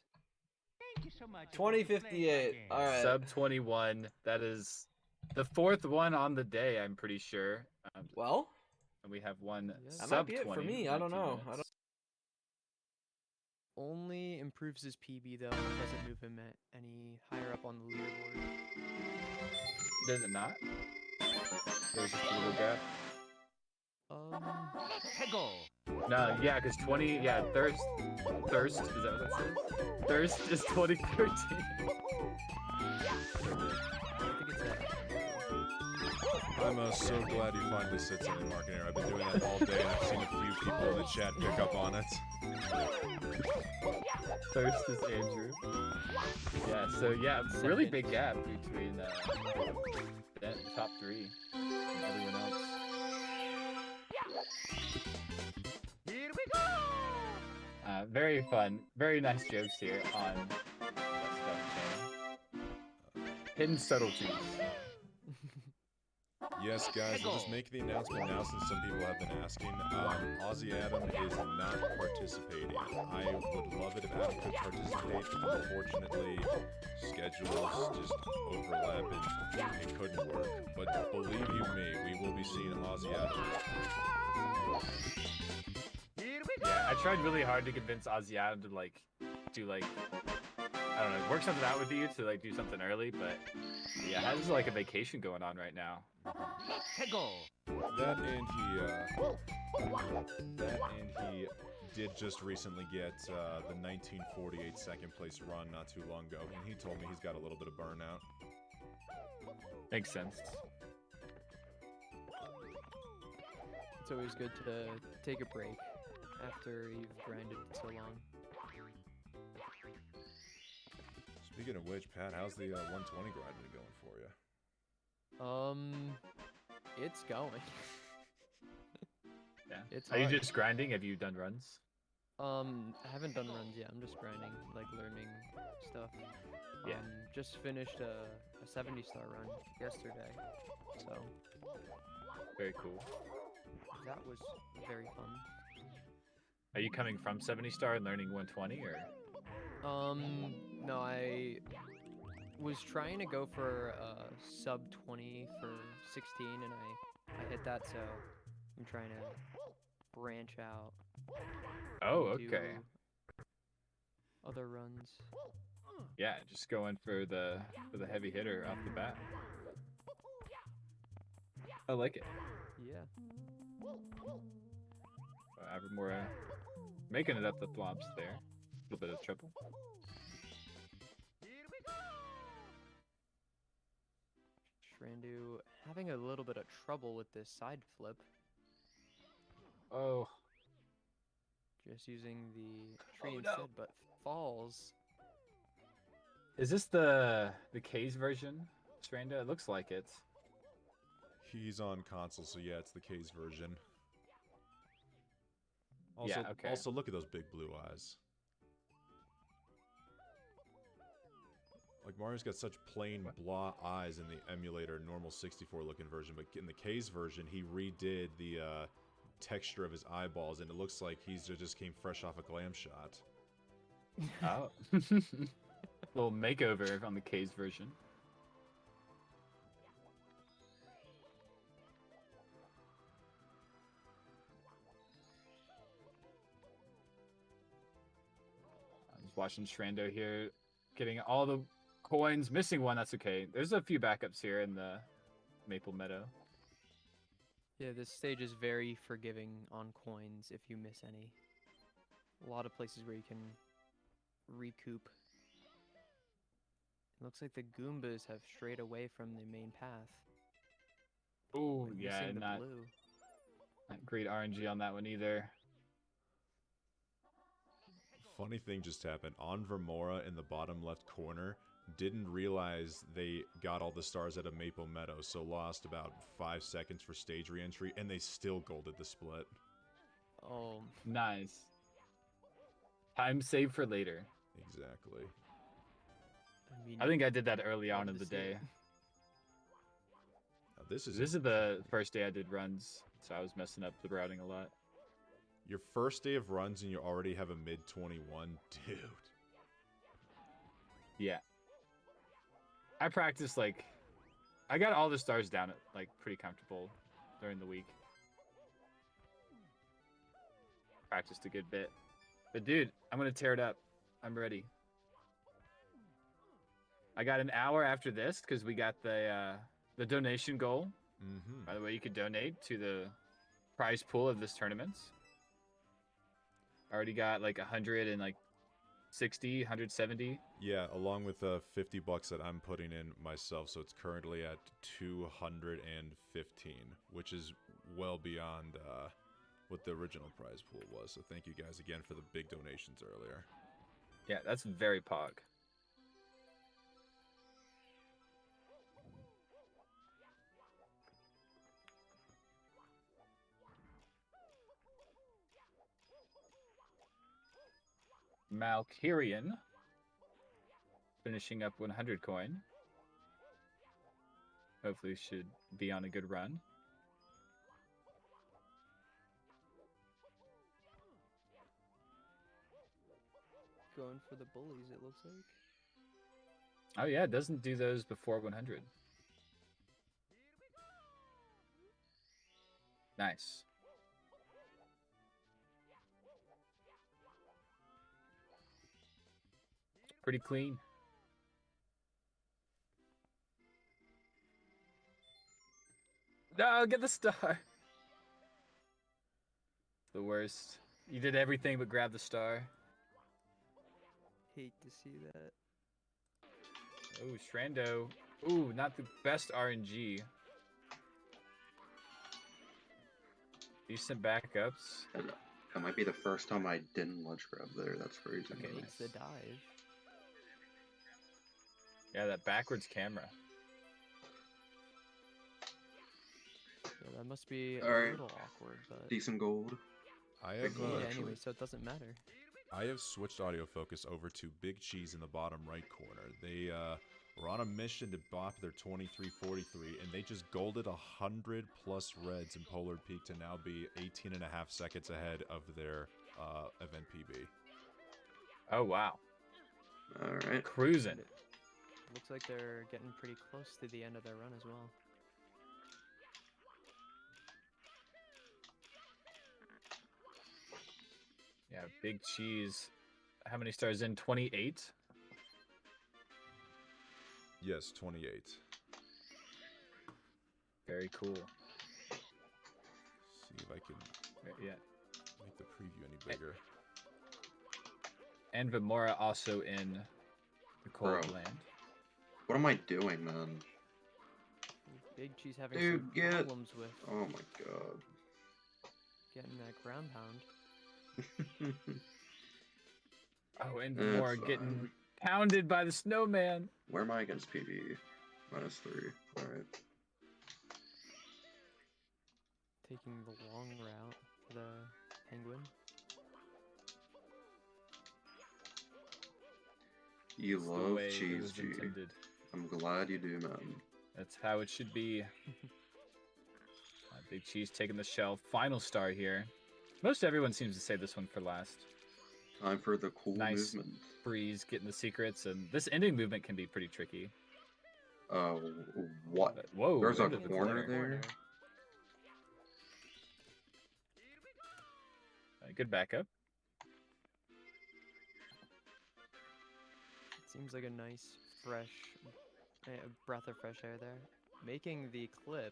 Thank you so much. 2058. Alright. Sub 21. That is the 4th one on the day, I'm pretty sure. Well, and we have one that sub might be it 20. for me. I don't 19 know. minutes. I don't. Only improves his PB though, and doesn't move him any higher up on the leaderboard. Does it not? There's just a little gap. No, yeah, because 20, yeah, Thirst, is that what that says? Thirst is 2013. I'm so glad you finally said something, Mark and Aaron. I've been doing that all day, and I've seen a few people in the chat pick up on it. Thirst is Andrew. Yeah, so yeah, really big gap between the top 3 and everyone else. Here we go! Very fun, very nice jokes here on WesDogg channel. Hidden subtleties. Yes, guys, we'll just make the announcement now since some people have been asking. Ozzy Adam is not participating. I would love it if Adam could participate. Unfortunately, schedules just overlap and it couldn't work. But believe you me, we will be seeing Ozzy Adam. Yeah, I tried really hard to convince Ozzy Adam to like do like I don't know, work something out with you to like do something early, but yeah, has like a vacation going on right now. That and he did just recently get the 1948 second place run not too long ago, and he told me he's got a little bit of burnout. Makes sense. It's always good to take a break after you've grinded so long. Speaking of which, Pat, how's the 120 grind been going for you? It's going. Yeah. It's Are you hard. just grinding? Have you done runs? I haven't done runs yet. I'm just grinding, like learning stuff. Yeah. Just finished a 70-star run yesterday, so. Very cool. That was very fun. Are you coming from 70-star and learning 120 or? No, I was trying to go for sub 20 for 16, and I hit that, so I'm trying to branch out. Oh, do okay. Other runs. Yeah, just going for the heavy hitter off the bat. I like it. Yeah. Avermore making it up the thwomps there. A little bit of trouble. Shrandu having a little bit of trouble with this side flip. Oh. Just using the tree instead, but falls. Is this the K's version, Stranda? It looks like it. He's on console, so yeah, it's the K's version. Also, Yeah, okay. Also, look at those big blue eyes. Like, Mario's got such plain blah eyes in the emulator normal 64 looking version, but in the K's version, he redid the texture of his eyeballs, and it looks like he's just came fresh off a glam shot. Oh. Little makeover on the K's version. I'm just watching Strando here, getting all the coins, missing one, that's okay. There's a few backups here in the Maple Meadow. Yeah, this stage is very forgiving on coins if you miss any. A lot of places where you can recoup. It looks like the Goombas have strayed away from the main path. Oh, But yeah, missing the not blue. great RNG on that one either. Funny thing just happened. On Vermora in the bottom left corner, didn't realize they got all the stars out of Maple Meadow, so lost about 5 seconds for stage re-entry, and they still golded the split. Oh. Nice. Time saved for later. Exactly. I think I did that early on in the day. Now, this is the first day I did runs, so I was messing up the routing a lot. your first day of runs and you already have a mid-21, dude. Yeah. I practiced, like, I got all the stars down at, like, pretty comfortable during the week. Practiced a good bit. But, dude, I'm going to tear it up. I'm ready. I got an hour after this because we got the donation goal. Mm-hmm. By the way, you could donate to the prize pool of this tournament. Already got like 160, 170. Yeah, along with $50 that I'm putting in myself, so it's currently at 215, which is well beyond what the original prize pool was. So thank you guys again for the big donations earlier. Yeah, that's very pog. Malkirian finishing up 100 coin. Hopefully should be on a good run. Going for the bullies, it looks like. Oh yeah, it doesn't do those before 100. Nice. Pretty clean. No, get the star. The worst. You did everything but grab the star. Hate to see that. Oh, Shrando. Ooh, not the best RNG. Decent backups. That might be the first time I didn't ledge grab there. That's crazy. Okay, it's the dive. Yeah, that backwards camera. Yeah, that must be a Alright. little awkward, but Decent gold. I have yeah, anyway, so it doesn't matter. I have switched audio focus over to Big Cheese in the bottom right corner. They were on a mission to bop their 2343, and they just golded 100 plus reds in Polar Peak to now be 18.5 seconds ahead of their event PB. Oh wow! All right, cruising. Looks like they're getting pretty close to the end of their run as well. Yeah, Big Cheese. How many stars in? 28? Yes, 28. Very cool. See if I can yeah. make the preview any bigger. And Vimora also in the cold Bro. land. What am I doing, man? Big Cheese having Dude, some get... problems with Oh my god. getting that ground pound. Oh, and Vimora getting pounded by the snowman. Where am I against PB? -3. Alright. Taking the long route for the penguin. You That's the love way it cheese, was G. intended. I'm glad you do, man. That's how it should be. Big Cheese taking the shell. Final star here. Most everyone seems to say this one for last. Time for the cool Nice movement. freeze, getting the secrets, and this ending movement can be pretty tricky. What? But, whoa, There's a into the corner there? Good backup. Seems like a nice, fresh breath of fresh air there. Making the clip.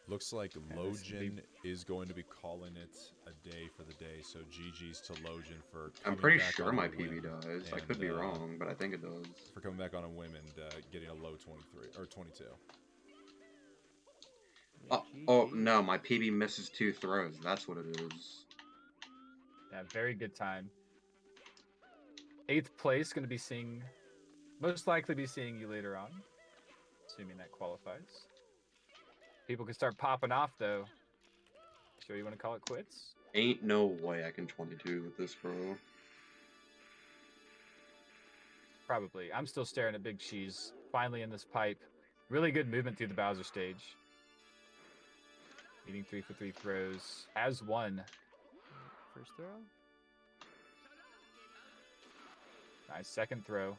Looks like Logan is going to be calling it a day for the day, so GG's to Logan for I'm coming pretty back sure on my a PB win does. I and, could be wrong, but I think it does. For coming back on a win and getting a low 23 or 22. Oh no, my PB misses 2 throws. That's what it is. Yeah, very good time. 8th place, going to be seeing, most likely be seeing you later on, assuming that qualifies. People can start popping off though. Sure you want to call it quits? Ain't no way I can 22 with this, bro. Probably. I'm still staring at Big Cheese. Finally in this pipe. Really good movement through the Bowser stage. Eating 3 for 3 throws. Has one. First throw? Nice second throw.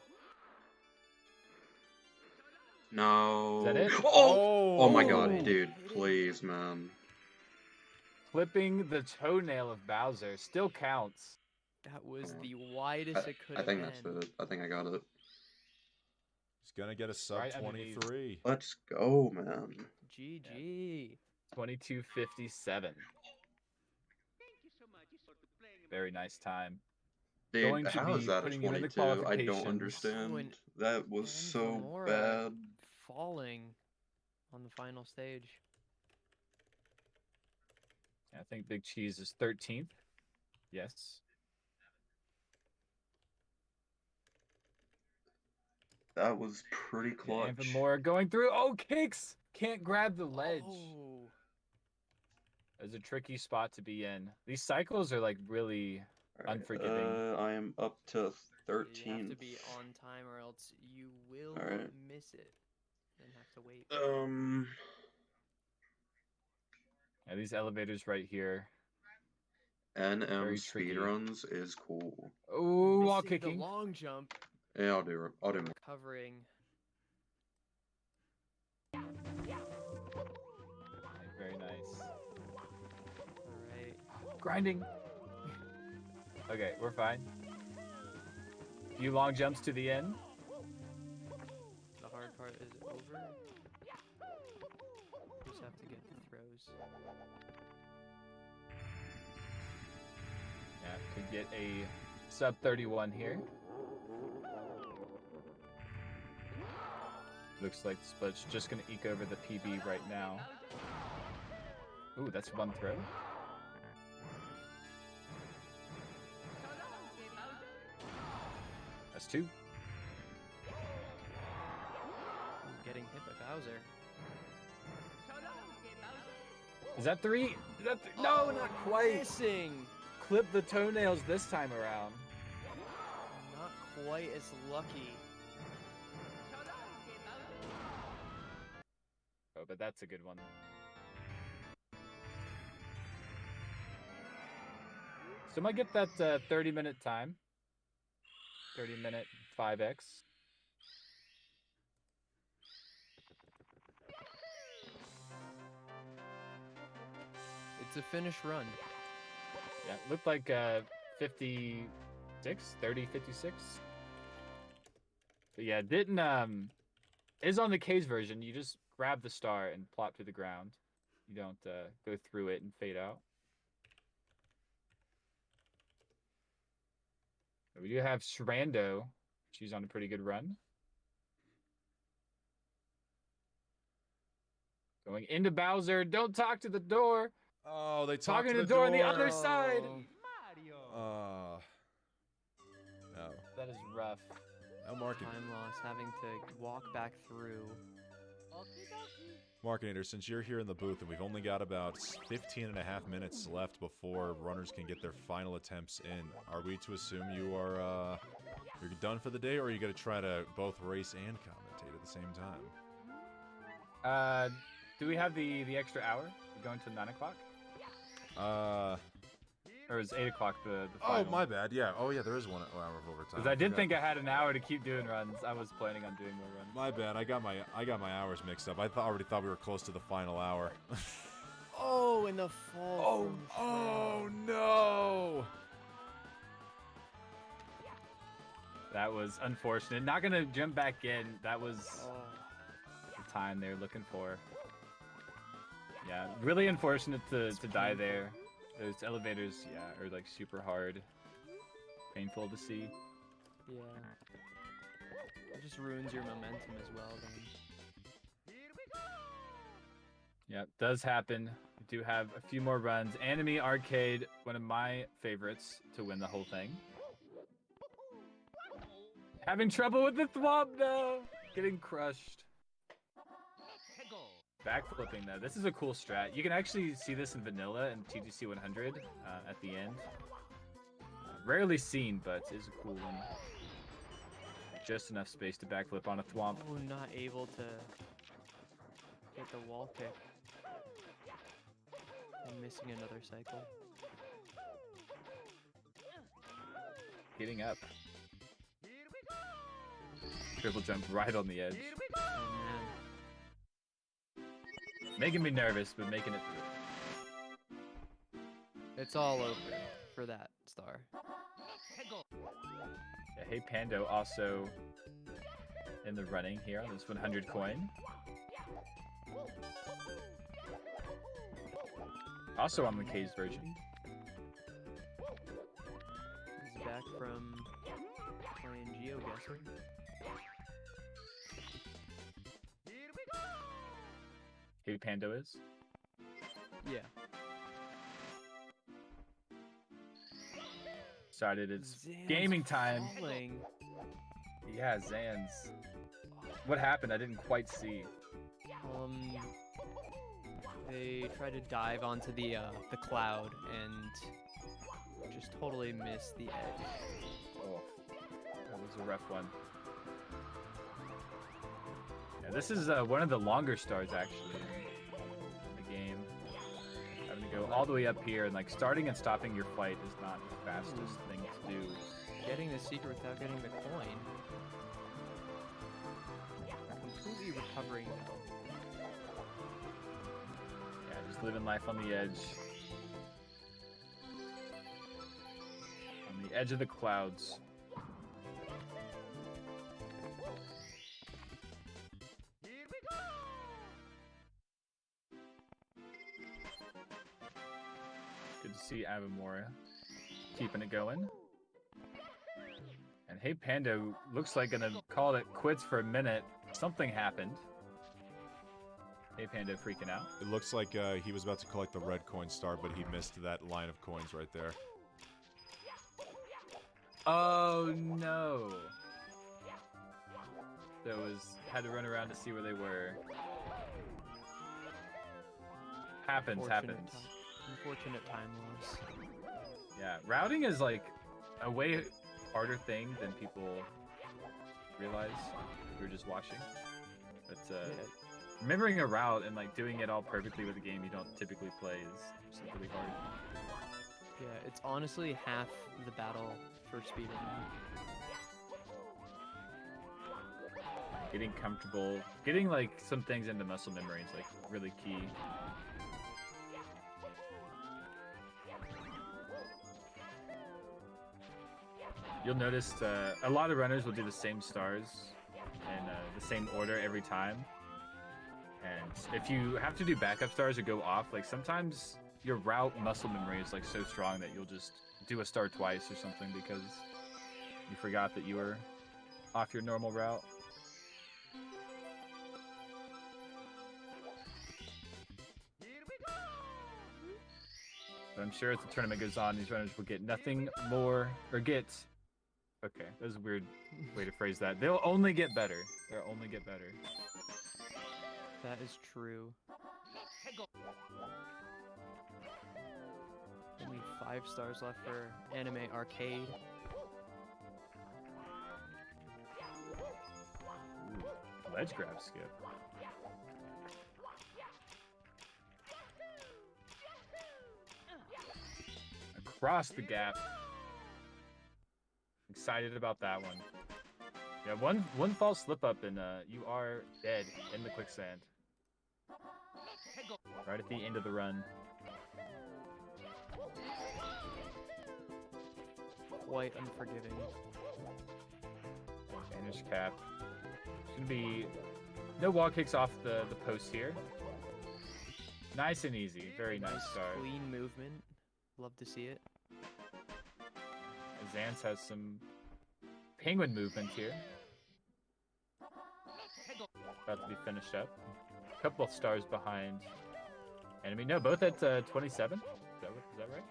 No. Is that it? Oh my god, dude. Please, man. Clipping the toenail of Bowser. Still counts. That was the widest it could I have think been. that's it. I think I got it. He's gonna get a sub Right underneath. 23. Let's go, man. GG. 22:57. Very nice time. Dude, Going to how is be that a putting him in the 22? I don't qualifications. understand. That was And so Zamora bad. falling on the final stage. I think Big Cheese is 13th. Yes. That was pretty clutch. And more going through. Oh, kicks! Can't grab the ledge. Oh. It's a tricky spot to be in. These cycles are like really unforgiving. I am up to 13th. You have to be on time or else you will Alright. miss it and have to wait. Yeah, these elevators right here. NM Very tricky. speedruns is cool. Oh, wall Missing kicking. the long jump. Yeah, I'll do more. Recovering. Very nice. Alright. Grinding. Okay, we're fine. Few long jumps to the end. The hard part is over. Just have to get the throws. Yeah, could get a sub 31 here. Looks like the split's just gonna eke over the PB right now. Ooh, that's one throw. That's two. Getting hit by Bowser. Is that three? Is that no, not quite. Missing. Clip the toenails this time around. Not quite as lucky. Oh, but that's a good one. So might get that 30-minute time. 30-minute 5x. It's a finish run. Yeah, it looked like 56, 30, 56. But yeah, didn't is on the case version. You just grab the star and plop to the ground. You don't go through it and fade out. But we do have Srando. She's on a pretty good run. Going into Bowser. Don't talk to the door. Oh, they talking to the door on the other side. No. That is rough. No marketing. Time loss, having to walk back through. Markinator, since you're here in the booth and we've only got about 15 and a half minutes left before runners can get their final attempts in, are we to assume you are you're done for the day, or are you going to try to both race and commentate at the same time? Do we have the extra hour? We're going to 9 o'clock? Or is 8 o'clock the final? Oh, my bad. Yeah. Oh, yeah, there is 1 hour of overtime. Because I did think I had an hour to keep doing runs. I was planning on doing more runs. My bad. I got my hours mixed up. I already thought we were close to the final hour. Oh, and the fall. Oh no! That was unfortunate. Not gonna jump back in. That was the time they were looking for. Yeah, really unfortunate to die there. Those elevators, yeah, are like super hard. Painful to see. Yeah. It just ruins your momentum as well then. Yeah, it does happen. We do have a few more runs. Anime Arcade, one of my favorites to win the whole thing. Having trouble with the thwomp though. Getting crushed. Backflipping though. This is a cool strat. You can actually see this in vanilla and TGC 100 at the end. Rarely seen, but is a cool one. Just enough space to backflip on a thwomp. Oh, not able to get the wall kick. And missing another cycle. Getting up. Triple jump right on the edge. Oh, man. Making me nervous, but making it through. It's all over for that star. Yeah, Hey Pando also in the running here on this 100 coin. Also on the K's version. He's back from playing GeoGuessr. Hey Pando is? Yeah. Started it's Zan's gaming time. falling. Yeah, Zan's. What happened? I didn't quite see. They tried to dive onto the cloud and just totally missed the edge. Oh, that was a rough one. Yeah, this is one of the longer stars actually in the game. Having to go all the way up here and like starting and stopping your fight is not the fastest thing to do. Getting the secret without getting the coin. Completely recovering now. Yeah, just living life on the edge. On the edge of the clouds. Good to see Avamora keeping it going. And Hey Pando looks like gonna call it quits for a minute. Something happened. Hey Pando freaking out. It looks like he was about to collect the red coin star, but he missed that line of coins right there. Oh no! That was had to run around to see where they were. Happens. Unfortunate time loss. Yeah, routing is like a way harder thing than people realize if you're just watching. But remembering a route and like doing it all perfectly with a game you don't typically play is just really hard. Yeah, it's honestly half the battle for speedrunning. Getting comfortable, getting like some things into muscle memory is like really key. You'll notice a lot of runners will do the same stars in the same order every time. And if you have to do backup stars or go off, like sometimes your route muscle memory is like so strong that you'll just do a star twice or something because you forgot that you were off your normal route. But I'm sure as the tournament goes on, these runners will get nothing more, or get... Okay, that was a weird way to phrase that. They'll only get better. They'll only get better. That is true. Only 5 stars left for Anime Arcade. Ooh, ledge grab skip. Across the gap. Excited about that one. Yeah, one false slip up and you are dead in the quicksand. Right at the end of the run. Quite unforgiving. Vanish cap. There's gonna be no wall kicks off the post here. Nice and easy. Very nice start. Clean movement. Love to see it. Zans has some penguin movement here. About to be finished up. A couple of stars behind enemy. No, both at 27. Is that right?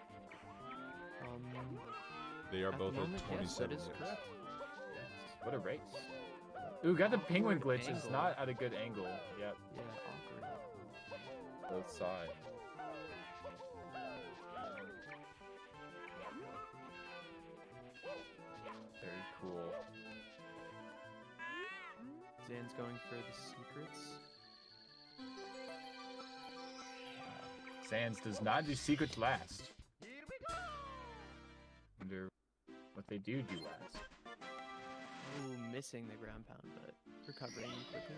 They are both moment, at 27. yes, that is correct. What a race. Ooh, got the penguin Awkward glitch. It's angle. not at a good angle. Yep. Yeah, awkward. Both sides. Very cool. Zan's going for the secrets. Sans does not do secrets last. Wonder what they do last. Ooh, missing the ground pound, but recovering quickly.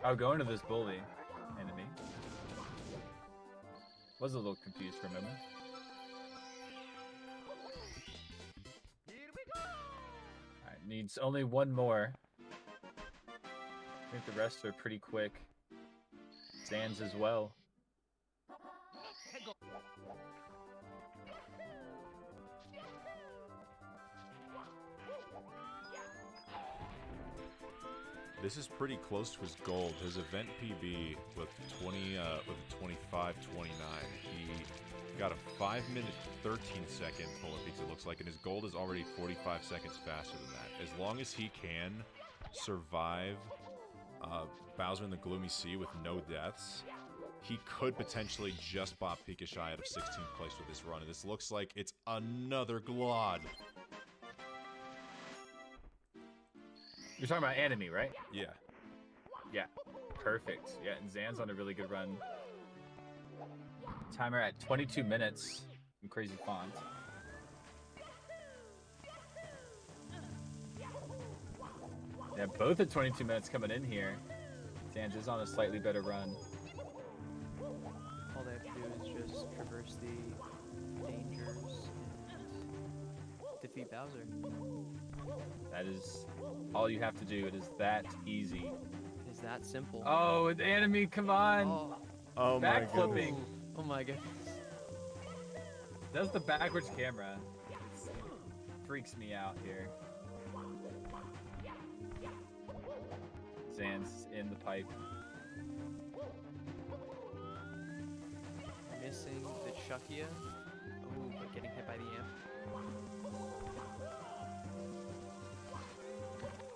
I'll go into this bully enemy. Was a little confused for a moment. Alright, needs only one more. I think the rest are pretty quick. Sans as well. This is pretty close to his gold. His event PB with 25:29. He got a 5-minute 13-second polar peaks, it looks like, and his gold is already 45 seconds faster than that. As long as he can survive Bowser in the Gloomy Sea with no deaths, he could potentially just bop Pika Shy out of 16th place with this run. And this looks like it's another Glod. You're talking about Enemy, right? Yeah. Yeah. Perfect. Yeah, and Zan's on a really good run. Timer at 22 minutes. Crazy font. Yeah, both at 22 minutes coming in here. Zan's is on a slightly better run. All they have to do is just traverse the dangers and defeat Bowser. That is all you have to do. It is that easy. It is that simple. Oh, the Enemy, come on! Oh my Backflipping. Oh my goodness. Does the backwards camera. It freaks me out here. Zan's in the pipe. Missing the Chuckia. Oh, but getting hit by the amp.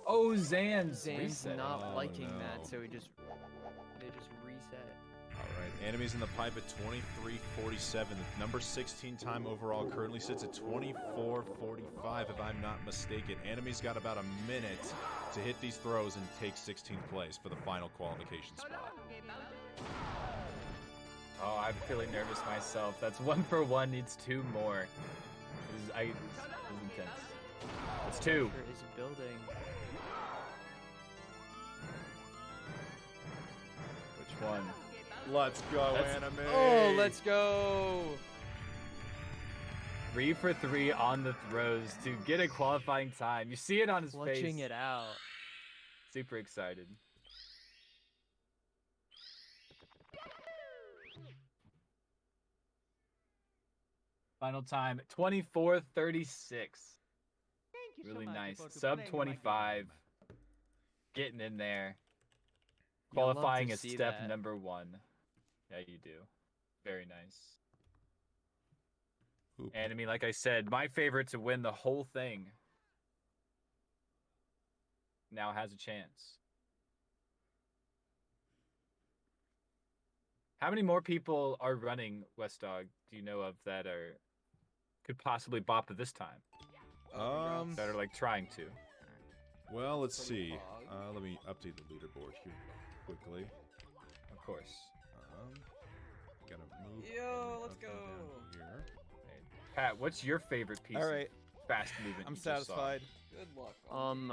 Oh, Zan's Zan's not Oh, liking no. that, so they just reset. Alright, Enemies in the pipe at 23:47. The number 16 time overall currently sits at 24:45, if I'm not mistaken. Enemy's got about a minute to hit these throws and take 16th place for the final qualification spot. Oh, I'm feeling nervous myself. That's 1 for 1, needs 2 more. This is intense. It's 2. Pressure is building. Which one? Let's go, That's- Anime! Oh, let's go! 3 for 3 on the throws to get a qualifying time. You see it on his face. Clutching it out. Super excited. Final time 24:36. Thank you so Really much nice. for Sub playing my 25. Getting in there. Yeah, I'd love Qualifying to is see step that. number 1. Yeah, you do. Very nice. Oop. Enemy, like I said, my favorite to win the whole thing. Now has a chance. How many more people are running WesDogg, do you know of, that are could possibly bop it this time? That are like trying to. Well, let's see. Let me update the leaderboard here quickly. Of course. Gotta move. Yo, let's up and down go. Here. Pat, what's your favorite piece All right. of fast movement? I'm you just saw? satisfied. Good luck.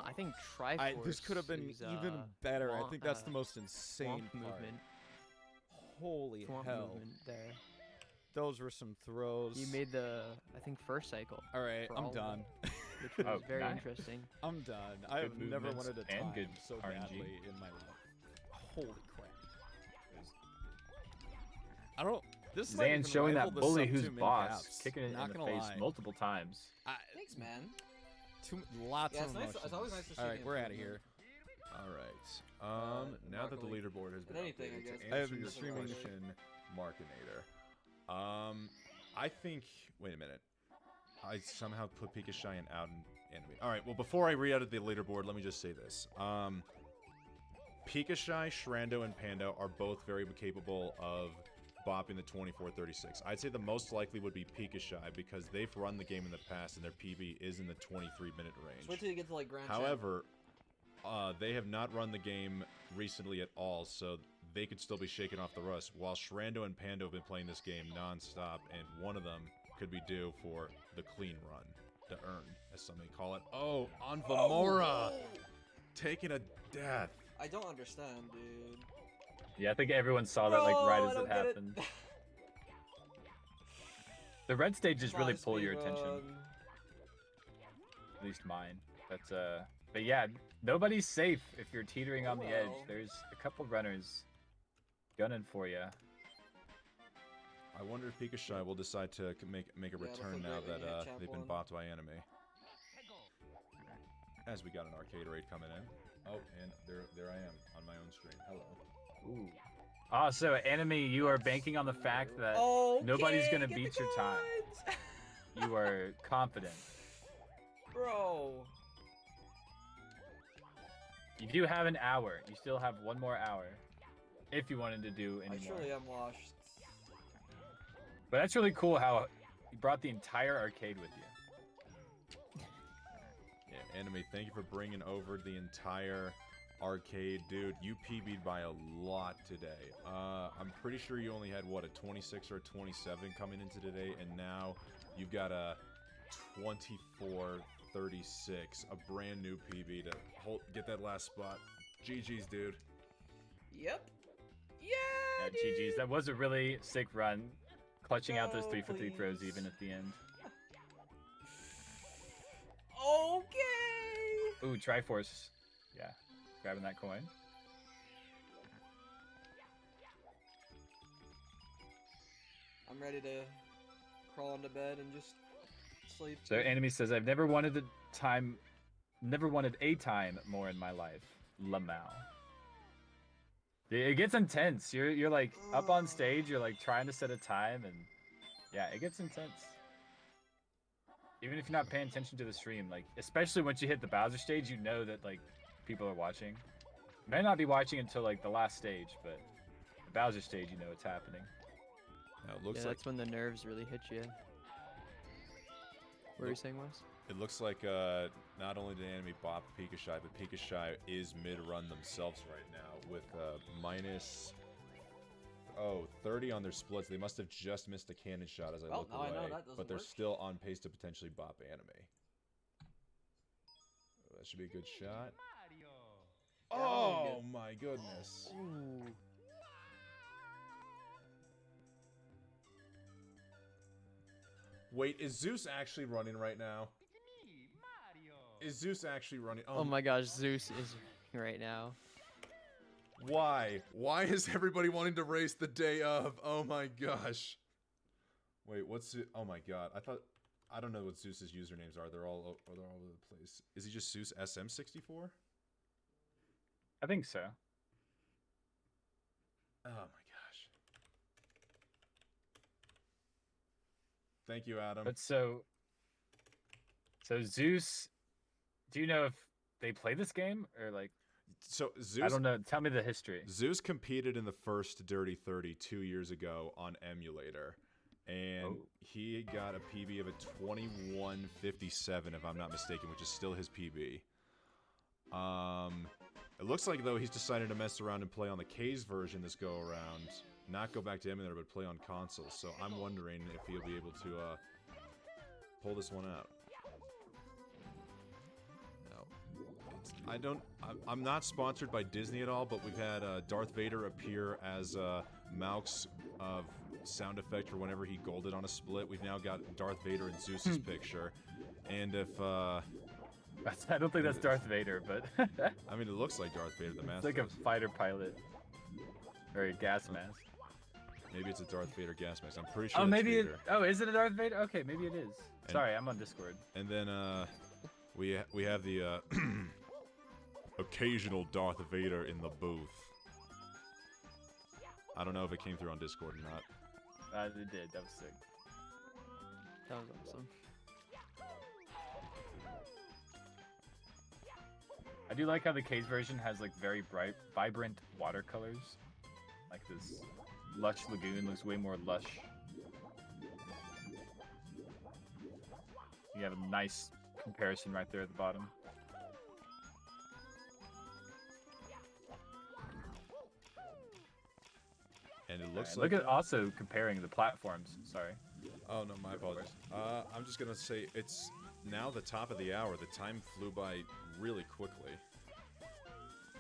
I think Triforce. This could have been is, even better. I think that's the most insane swamp part. movement. Holy Swamp hell. movement there. Those were some throws. You made the, I think, first cycle. All right, for I'm all of done. them, which was very nice. interesting. I'm done. I have Good never movements wanted to and time good so RNG. badly in my life. Holy crap. I don't. This might even Zan's showing rival that the bully sub who's 2 min boss, caps, kicking it not in the gonna face lie. multiple times. Thanks, man. Lots Yeah, of it's nice. emotions. It's always nice to see. All right, the we're out of improvement. here. Alright. Now that the Markley. leaderboard has been Anything, I updated, guess. to I answer have your streaming- question, Markinator. I think... Wait a minute. I somehow put Pika Shy and out in Enemy. Alright, well, before I read out the leaderboard, let me just say this. Pika Shy, Shrando, and Pando are both very capable of bopping the 24:36. I'd say the most likely would be Pika Shy because they've run the game in the past and their PB is in the 23-minute range. Just wait till you get to like Grand Champ. However, they have not run the game recently at all, so they could still be shaking off the rust, while Shrando and Pando have been playing this game non-stop, and one of them could be due for the clean run, to earn, as some may call it. Oh, on Vamora! Taking a death. I don't understand, dude. Yeah, I think everyone saw that like Bro, right I as don't it get it. happened. The red stages really Come on, pull your attention. speedrun. At least mine. But yeah, nobody's safe if you're teetering on the edge. Well. There's a couple runners gunning for you. I wonder if Pikachu will decide to make a return now that they've been bought by anime. As we got an arcade raid coming in. Oh, and there I am on my own screen. Hello. Ooh. Oh, so anime, you are banking on the fact that nobody's gonna beat your time. You are confident. Bro. You do have an hour. You still have one more hour. If you wanted to do any more. I truly am washed. But that's really cool how you brought the entire arcade with you. Yeah, Anime, thank you for bringing over the entire arcade. Dude, you PB'd by a lot today. I'm pretty sure you only had, what, a 26 or a 27 coming into today, and now you've got a 24-36, a brand new PB to get that last spot. GG's, dude. Yep. Yeah, GG's. That was a really sick run. Clutching out those 3-for-3 throws even at the end. Okay. Ooh, Triforce. Yeah, grabbing that coin. I'm ready to crawl into bed and just sleep. So Enemy says, I've never wanted a time more in my life. Lamau. It gets intense. You're like up on stage, you're like trying to set a time, and yeah, it gets intense. Even if you're not paying attention to the stream, like especially once you hit the Bowser stage, you know that like people are watching. You may not be watching until like the last stage, but the Bowser stage, you know it's happening. Now, it looks yeah, like that's when the nerves really hit you. What were you saying, Wes? it looks like not only did Anime bop Pikachu, but Pikachu is mid-run themselves right now with minus 30 on their splits. They must have just missed a cannon shot as I look away, but they're still on pace to potentially bop Anime. That should be a good shot. Oh my goodness. Ooh. Wait, is Zeus actually running right now? Is Zeus actually running? Oh my gosh, Zeus is right now. Why? Why is everybody wanting to race the day of? Oh my gosh. Wait, what's it? Oh my god. I don't know what Zeus's usernames are. They're all over the place. Is he just Zeus SM64? I think so. Oh my gosh. Thank you, Adam. But so Zeus, do you know if they play this game or like? So Zeus, I don't know. Tell me the history. Zeus competed in the first Dirty 30 2 years ago on emulator, and he got a PB of a 21:57, if I'm not mistaken, which is still his PB. It looks like though he's decided to mess around and play on the K's version this go around, not go back to emulator, but play on console. So I'm wondering if he'll be able to pull this one out. I'm not sponsored by Disney at all, but we've had Darth Vader appear as Mauk's sound effect for whenever he golded on a split. We've now got Darth Vader and Zeus's picture, and if I don't think that's Darth Vader, but I mean it looks like Darth Vader the mask. It's like a fighter pilot or a gas mask. Maybe it's a Darth Vader gas mask. I'm pretty sure. Oh, maybe Vader. is it a Darth Vader? Okay, maybe it is. Sorry, I'm on Discord. And then we have the occasional Darth Vader in the booth. I don't know if it came through on Discord or not. It did. That was sick. That was awesome. I do like how the K's version has like very bright, vibrant watercolors. Like this lush lagoon looks way more lush. You have a nice comparison right there at the bottom. And it looks like... Look at also comparing the platforms. Sorry. Oh, no, my apologies. I'm just going to say it's now the top of the hour. The time flew by really quickly.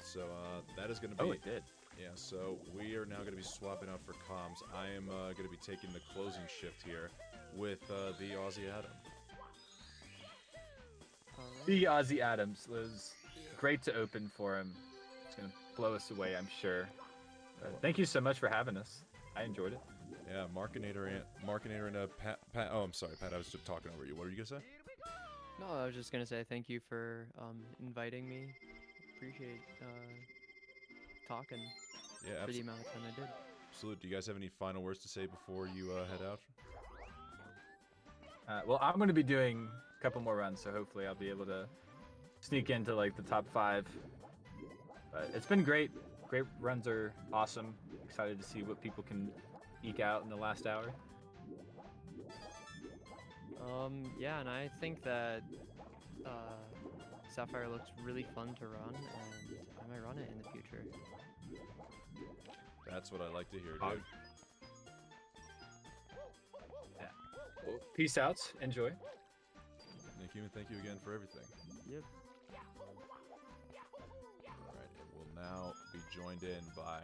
So that is going to be... Oh, it did. Yeah, so we are now going to be swapping out for comms. I am going to be taking the closing shift here. with the Aussie Adam. The Ozzy Adams was great to open for him. It's gonna blow us away, I'm sure. Thank you so much for having us. I enjoyed it. Yeah, Markinator and Pat. Oh, I'm sorry, Pat. I was just talking over you. What were you gonna say? No, I was just gonna say thank you for inviting me. Appreciate talking Yeah, for the amount of time I did. Absolutely. Do you guys have any final words to say before you head out? Well, I'm going to be doing a couple more runs, so hopefully I'll be able to sneak into like the top 5. But it's been great. Great runs are awesome. Excited to see what people can eke out in the last hour. Yeah, and I think that Sapphire looks really fun to run, and I might run it in the future. That's what I like to hear, dude. Yeah. Well, peace out. Enjoy. Thank you, and thank you again for everything. Yep. Alright, and we'll now be joined in by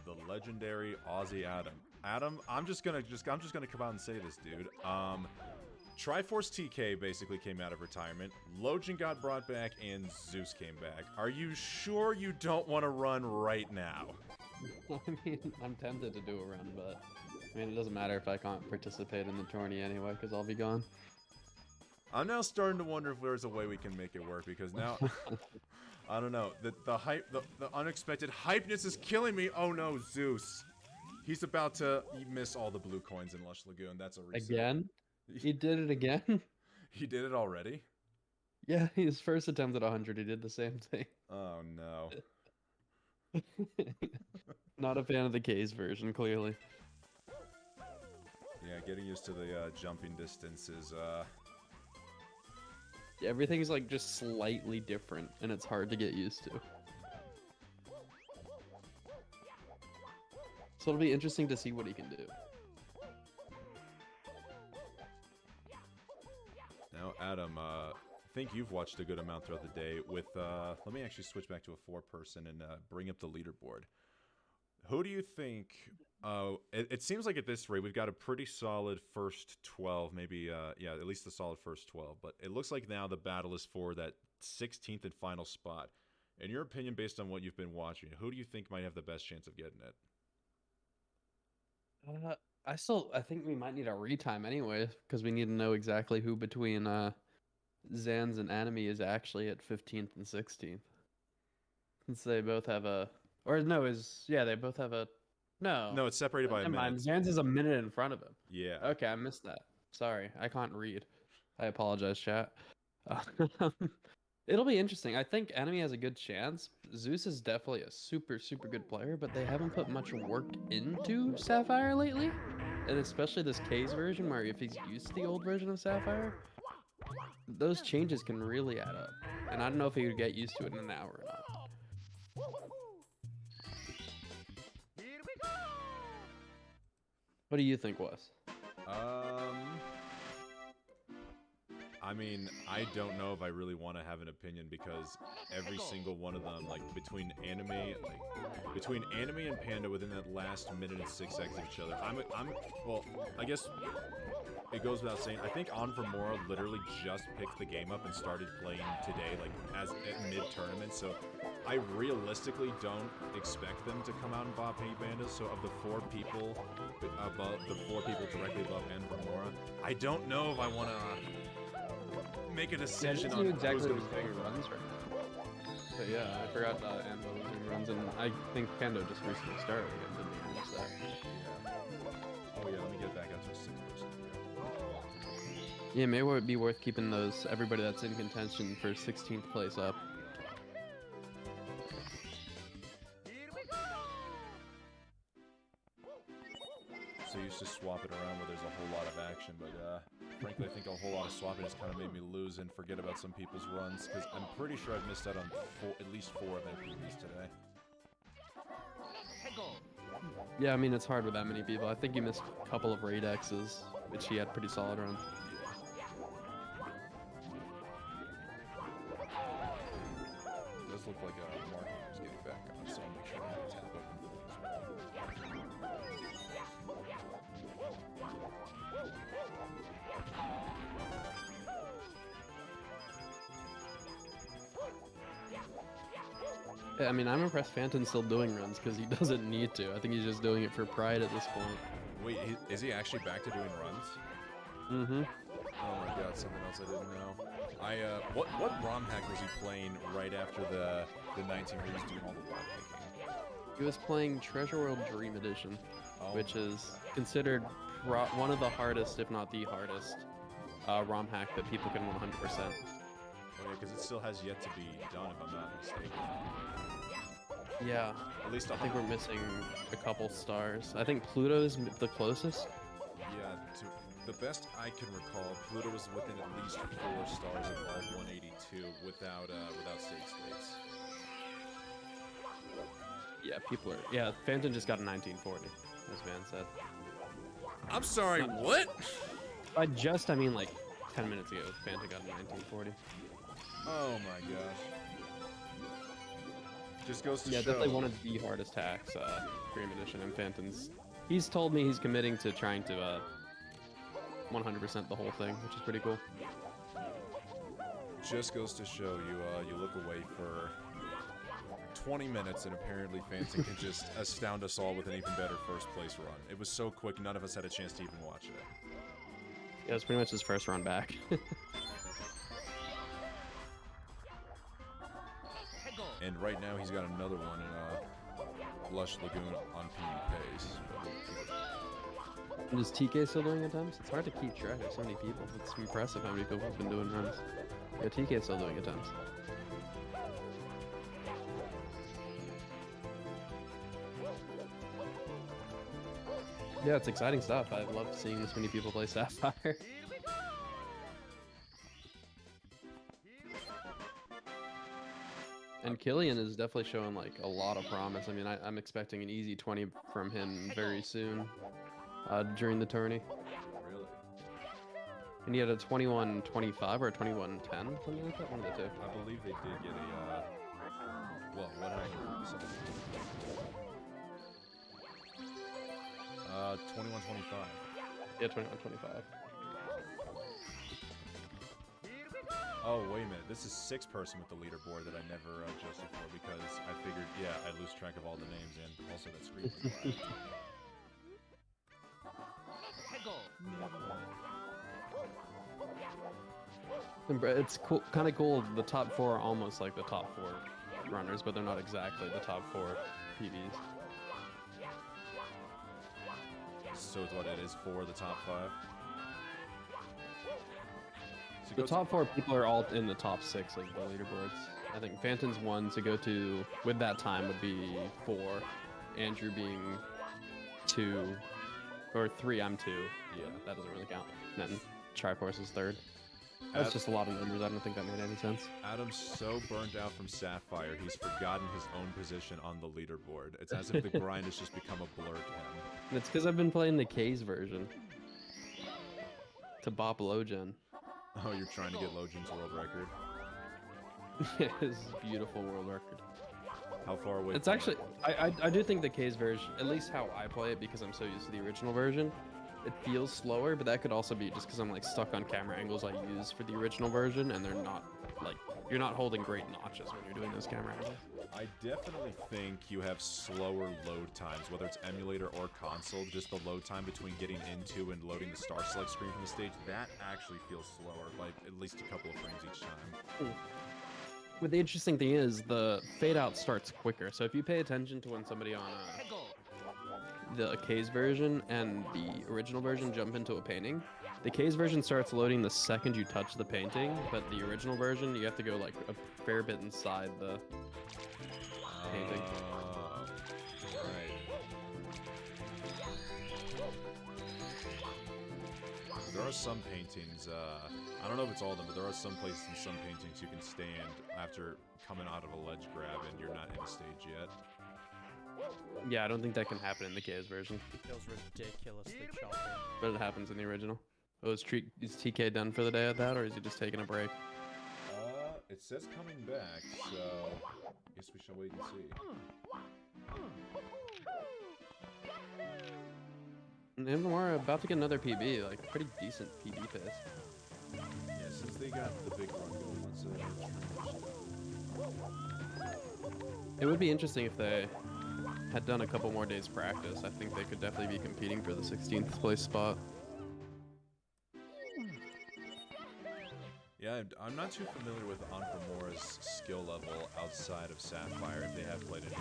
the legendary Aussie Adam. Adam, I'm just gonna come out and say this, dude. Triforce TK basically came out of retirement. Logan got brought back, and Zeus came back. Are you sure you don't want to run right now? I mean, I'm tempted to do a run, but I mean, it doesn't matter if I can't participate in the tourney anyway, because I'll be gone. I'm now starting to wonder if there's a way we can make it work, because now I don't know. The hype, the unexpected hypeness is killing me. Oh no, Zeus. He's about to miss all the blue coins in Lush Lagoon. That's a reset. Again? He did it again? He did it already? Yeah, his first attempt at 100, he did the same thing. Oh no. Not a fan of the K's version, clearly. Yeah, getting used to the jumping distance is Everything's like just slightly different, and it's hard to get used to. So it'll be interesting to see what he can do. Now, Adam, I think you've watched a good amount throughout the day with, let me actually switch back to a 4-person and bring up the leaderboard. Who do you think, it seems like at this rate, we've got a pretty solid first 12, maybe, yeah, at least a solid first 12, but it looks like now the battle is for that 16th and final spot. In your opinion, based on what you've been watching, who do you think might have the best chance of getting it? I think we might need a retime anyway, because we need to know exactly who between Zans and Anime is actually at 15th and 16th. Since they both have a... Or no, they both have a... No. No, it's separated by a minute. Zans is a minute in front of him. Yeah. Okay, I missed that. Sorry, I can't read. I apologize, chat. It'll be interesting. I think Enemy has a good chance. Zeus is definitely a super, super good player, but they haven't put much work into Sapphire lately. And especially this K's version, where if he's used to the old version of Sapphire, those changes can really add up. And I don't know if he would get used to it in an hour or not. What do you think, Wes? I mean, I don't know if I really want to have an opinion because every single one of them, like between Anime and Panda within that last minute and 6 seconds of each other, well, I guess it goes without saying, I think Onvermora literally just picked the game up and started playing today, like as at mid-tournament, so I realistically don't expect them to come out and bop Hey Bandas. So of the 4 people directly above Onvermora, I don't know if I want to make a decision on exactly who's who's going to doing runs right now. But yeah, I forgot Anvo was doing runs, and I think Pando just recently started again, didn't he? Missed that. Yeah. Oh yeah, let me get back up to a 6-person. Yeah, maybe it would be worth keeping everybody that's in contention for 16th place up. So used to swap it around where there's a whole lot of action, but frankly I think a whole lot of swapping has kind of made me lose and forget about some people's runs, because I'm pretty sure I've missed out on at least 4 event PBs today. Yeah, I mean, it's hard with that many people. I think you missed a couple of raid X's, which he had pretty solid runs. It does look like Mark is getting back on, so I'll make sure I tap open for him as well. I mean, I'm impressed Phantom's still doing runs because he doesn't need to. I think he's just doing it for pride at this point. Wait, is he actually back to doing runs? Mm-hmm. Oh my god, something else I didn't know. What ROM hack was he playing right after the 19 where he was doing all the wall picking? He was playing Treasure World Dream Edition, which is considered one of the hardest, if not the hardest, ROM hack that people can 100%. Oh yeah, because it still has yet to be done, if I'm not mistaken. Yeah, at least I think we're missing a couple stars. I think Pluto is the closest. Yeah, to the best I can recall, Pluto was within at least 4 stars of all 182 without save states. Yeah, people are. Yeah, Phantom just got a 1940, as Van said. I'm sorry, what? I mean like 10 minutes ago, Phantom got a 1940. Oh my gosh. Just goes to show. Yeah, definitely one of the hardest hacks, Dream Edition, and Phantom's. He's told me he's committing to trying to 100% the whole thing, which is pretty cool. Just goes to show you look away for 20 minutes and apparently Phantom can just astound us all with an even better first place run. It was so quick, none of us had a chance to even watch it. Yeah, it's pretty much his first run back. And right now he's got another one in Lush Lagoon on PB pace. And is TK still doing attempts? It's hard to keep track of so many people. It's impressive how many people have been doing runs. Yeah, TK is still doing attempts. Yeah, it's exciting stuff. I love seeing this many people play Sapphire. And Killian is definitely showing like a lot of promise. I mean, I'm expecting an easy 20 from him very soon during the tourney. Really? And he had a 21-25 or a 21-10, something like that, one of the two. I believe they did get a, well, what happened? 21-25. Yeah, 21-25. Oh, wait a minute. This is 6th person with the leaderboard that I never adjusted for because I figured, yeah, I lose track of all the names and also that screen went black. It's cool, kind of cool. The top 4 are almost like the top 4 runners, but they're not exactly the top 4 PBs. So it's what it is for the top 5? So The top 4 people are all in the top 6 of the leaderboards. I think Phantom's 1 to go to with that time would be 4. Andrew being 2, or 3. I'm 2. Yeah, that doesn't really count. And then Triforce is 3rd. That's just a lot of numbers. I don't think that made any sense. Adam's so burned out from Sapphire, he's forgotten his own position on the leaderboard. It's as if the grind has just become a blur to him. And it's because I've been playing the K's version to bop Logen. Oh, you're trying to get Logen's world record? Yeah, his beautiful world record. How far away? It's actually, I do think the K's version, at least how I play it, because I'm so used to the original version, it feels slower, but that could also be just because I'm like stuck on camera angles I use for the original version, and they're not like, you're not holding great notches when you're doing those camera angles. I definitely think you have slower load times, whether it's emulator or console, just the load time between getting into and loading the star select screen from the stage, that actually feels slower, like at least a couple of frames each time. But the interesting thing is, the fade out starts quicker, so if you pay attention to when somebody on the K's version and the original version jump into a painting, the K's version starts loading the second you touch the painting, but the original version, you have to go like a fair bit inside the painting. Right. There are some paintings, I don't know if it's all of them, but there are some places in some paintings you can stand after coming out of a ledge grab and you're not in a stage yet. Yeah, I don't think that can happen in the K's version. It feels ridiculously choppy. But it happens in the original. Oh, is TK done for the day at that, or is he just taking a break? It says coming back, so I guess we shall wait and see. And we're about to get another PB, like pretty decent PB pace. Yeah, since they got the big run going, let's It would be interesting if they had done a couple more days practice. I think they could definitely be competing for the 16th place spot. Yeah, I'm not too familiar with Anframora's skill level outside of Sapphire, if they have played any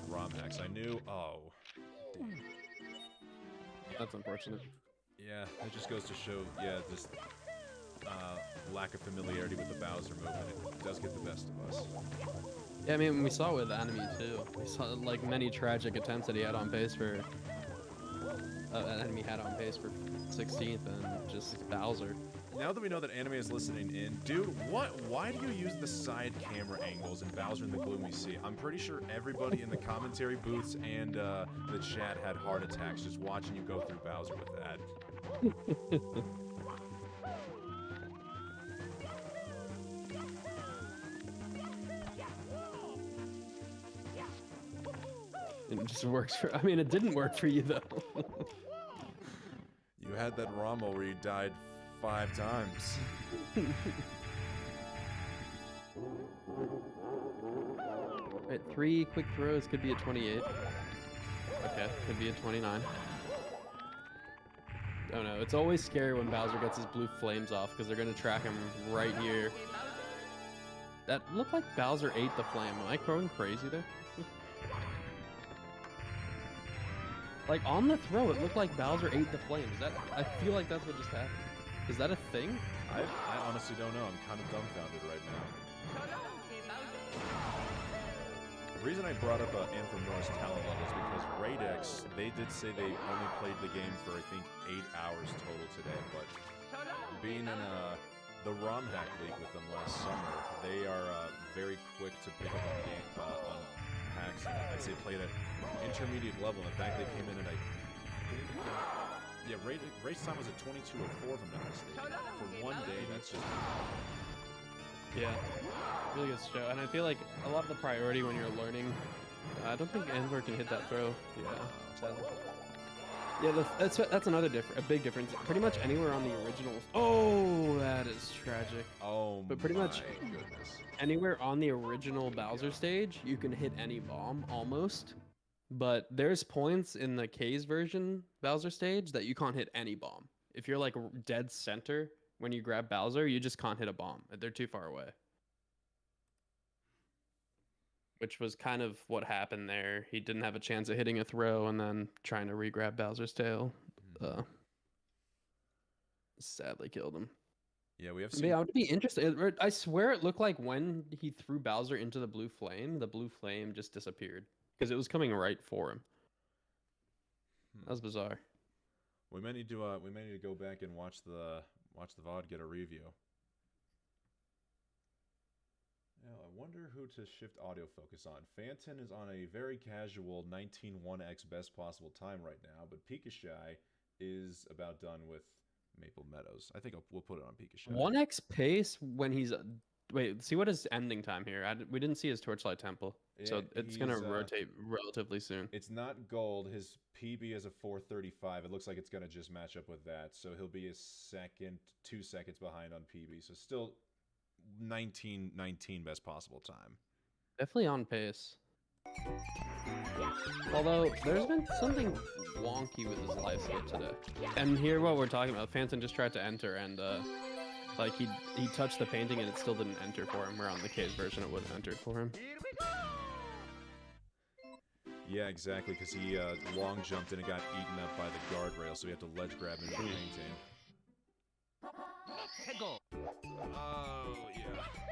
ROM hacks. I knew... Oh. Damn. That's unfortunate. Yeah, it just goes to show, yeah, this lack of familiarity with the Bowser movement. It does get the best of us. Yeah, I mean, we saw it with Enemy too. We saw like many tragic attempts that he had on pace for... Enemy had on pace for 16th and just Bowser. Now that we know that Anime is listening in, dude, why do you use the side camera angles in Bowser in the Gloom we see? I'm pretty sure everybody in the commentary booths and the chat had heart attacks just watching you go through Bowser with that. It just works for... I mean, it didn't work for you, though. You had that Rommel where you died 5 times. Right, 3 quick throws could be a 28. Okay, could be a 29. Oh no, it's always scary when Bowser gets his blue flames off because they're going to track him right here. That looked like Bowser ate the flame. Am I going crazy there? Like, on the throw, it looked like Bowser ate the flame. Is that... I feel like that's what just happened. Is that a thing? I honestly don't know. I'm kind of dumbfounded right now. The reason I brought up Anframora's talent levels because Radex, they did say they only played the game for, I think, 8 hours total today, but being in the ROM hack league with them last summer, they are very quick to pick up on game on hacks, and I'd say played at intermediate level. In fact, they came in at race time was at 22:04 if I'm not mistaken. For one day, that's just... Yeah, really good show. And I feel like a lot of the priority when you're learning, I don't think Enver can hit that throw. Yeah, sadly. Yeah, that's another a big difference. Pretty much anywhere on the originals. Oh, that is tragic. Oh, but pretty much goodness. Anywhere on the original Bowser stage, you can hit any bomb almost. But there's points in the K's version Bowser stage that you can't hit any bomb. If you're like dead center when you grab Bowser, you just can't hit a bomb. They're too far away. Which was kind of what happened there. He didn't have a chance of hitting a throw and then trying to re-grab Bowser's tail. Sadly killed him. Yeah, we have seen... Yeah, I would be interested. I swear it looked like when he threw Bowser into the blue flame just disappeared. Because it was coming right for him. That was bizarre. We may need to go back and watch the VOD, get a review. Now, I wonder who to shift audio focus on. Phanton is on a very casual 19.1x best possible time right now, but Pikashai is about done with Maple Meadows. I think we'll put it on Pikashai. 1x pace when he's... Wait, see what is ending time here? We didn't see his Torchlight Temple. Yeah, so it's going to rotate relatively soon. It's not gold. His PB is a 4:35. It looks like it's going to just match up with that. So he'll be a 2 seconds behind on PB. So still 19:19 best possible time. Definitely on pace. Although, there's been something wonky with his life skip today. And here what we're talking about, Phantom just tried to enter and... like, he touched the painting and it still didn't enter for him, where on the K's version it would have entered for him. Yeah, exactly, because he long jumped and it got eaten up by the guardrail, so he had to ledge grab into the painting. Oh, yeah.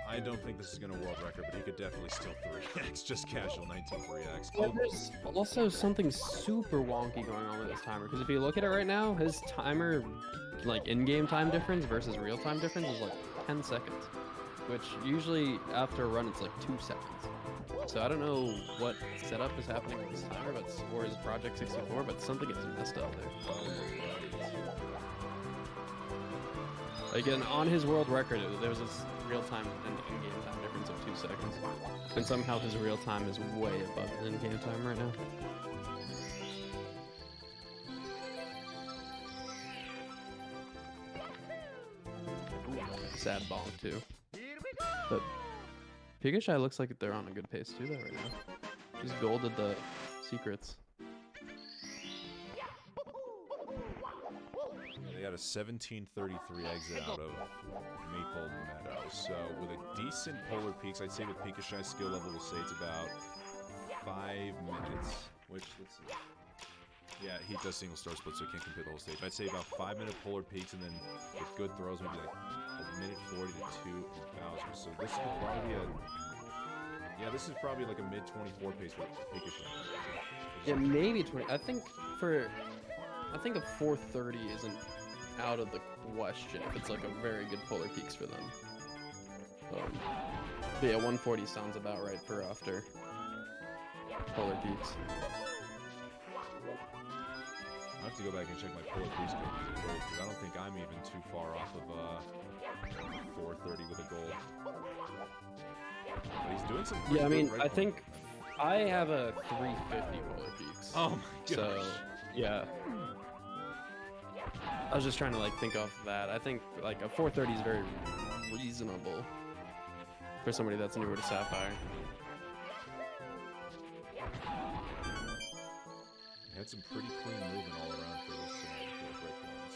I don't think this is going to world record, but he could definitely steal 3x, just casual 19.3x. Yeah, there's also something super wonky going on with his timer, because if you look at it right now, his timer, like in-game time difference versus real-time difference is like 10 seconds, which usually after a run it's like 2 seconds. So I don't know what setup is happening with his timer, or his Project 64, but something is messed up there. Again, on his world record, there was this real-time and in-game time difference of 2 seconds. And somehow his real time is way above the in-game time right now. Sad bonk too. But Pikachu looks like they're on a good pace too, though, right now. Just golded the secrets. They got a 17:33 exit out of Maple Meadow. So with a decent Polar Peaks, I'd say with Pikachu's skill level, we'll say it's about 5 minutes. Which, let's see. Yeah, he does single star split, so he can't complete the whole stage. I'd say about 5-minute Polar Peaks, and then with good throws, maybe like a minute 40 to 2 in Bowser. So this is probably this is probably like a mid 24 pace for Pikachu. Yeah, maybe 20. I think a 430 isn't out of the question if it's like a very good Polar Peaks for them. But yeah, 140 sounds about right for after Polar Peaks. I have to go back and check my Polar Peaks because I don't think I'm even too far off of 430 with a goal. But he's doing some pretty Yeah, I mean, good I think I have a 350 Polar Peaks. Oh my gosh. So, yeah. I was just trying to like think off that. I think like a 430 is very reasonable for somebody that's newer to Sapphire. He had some pretty clean movement all around for those break ones.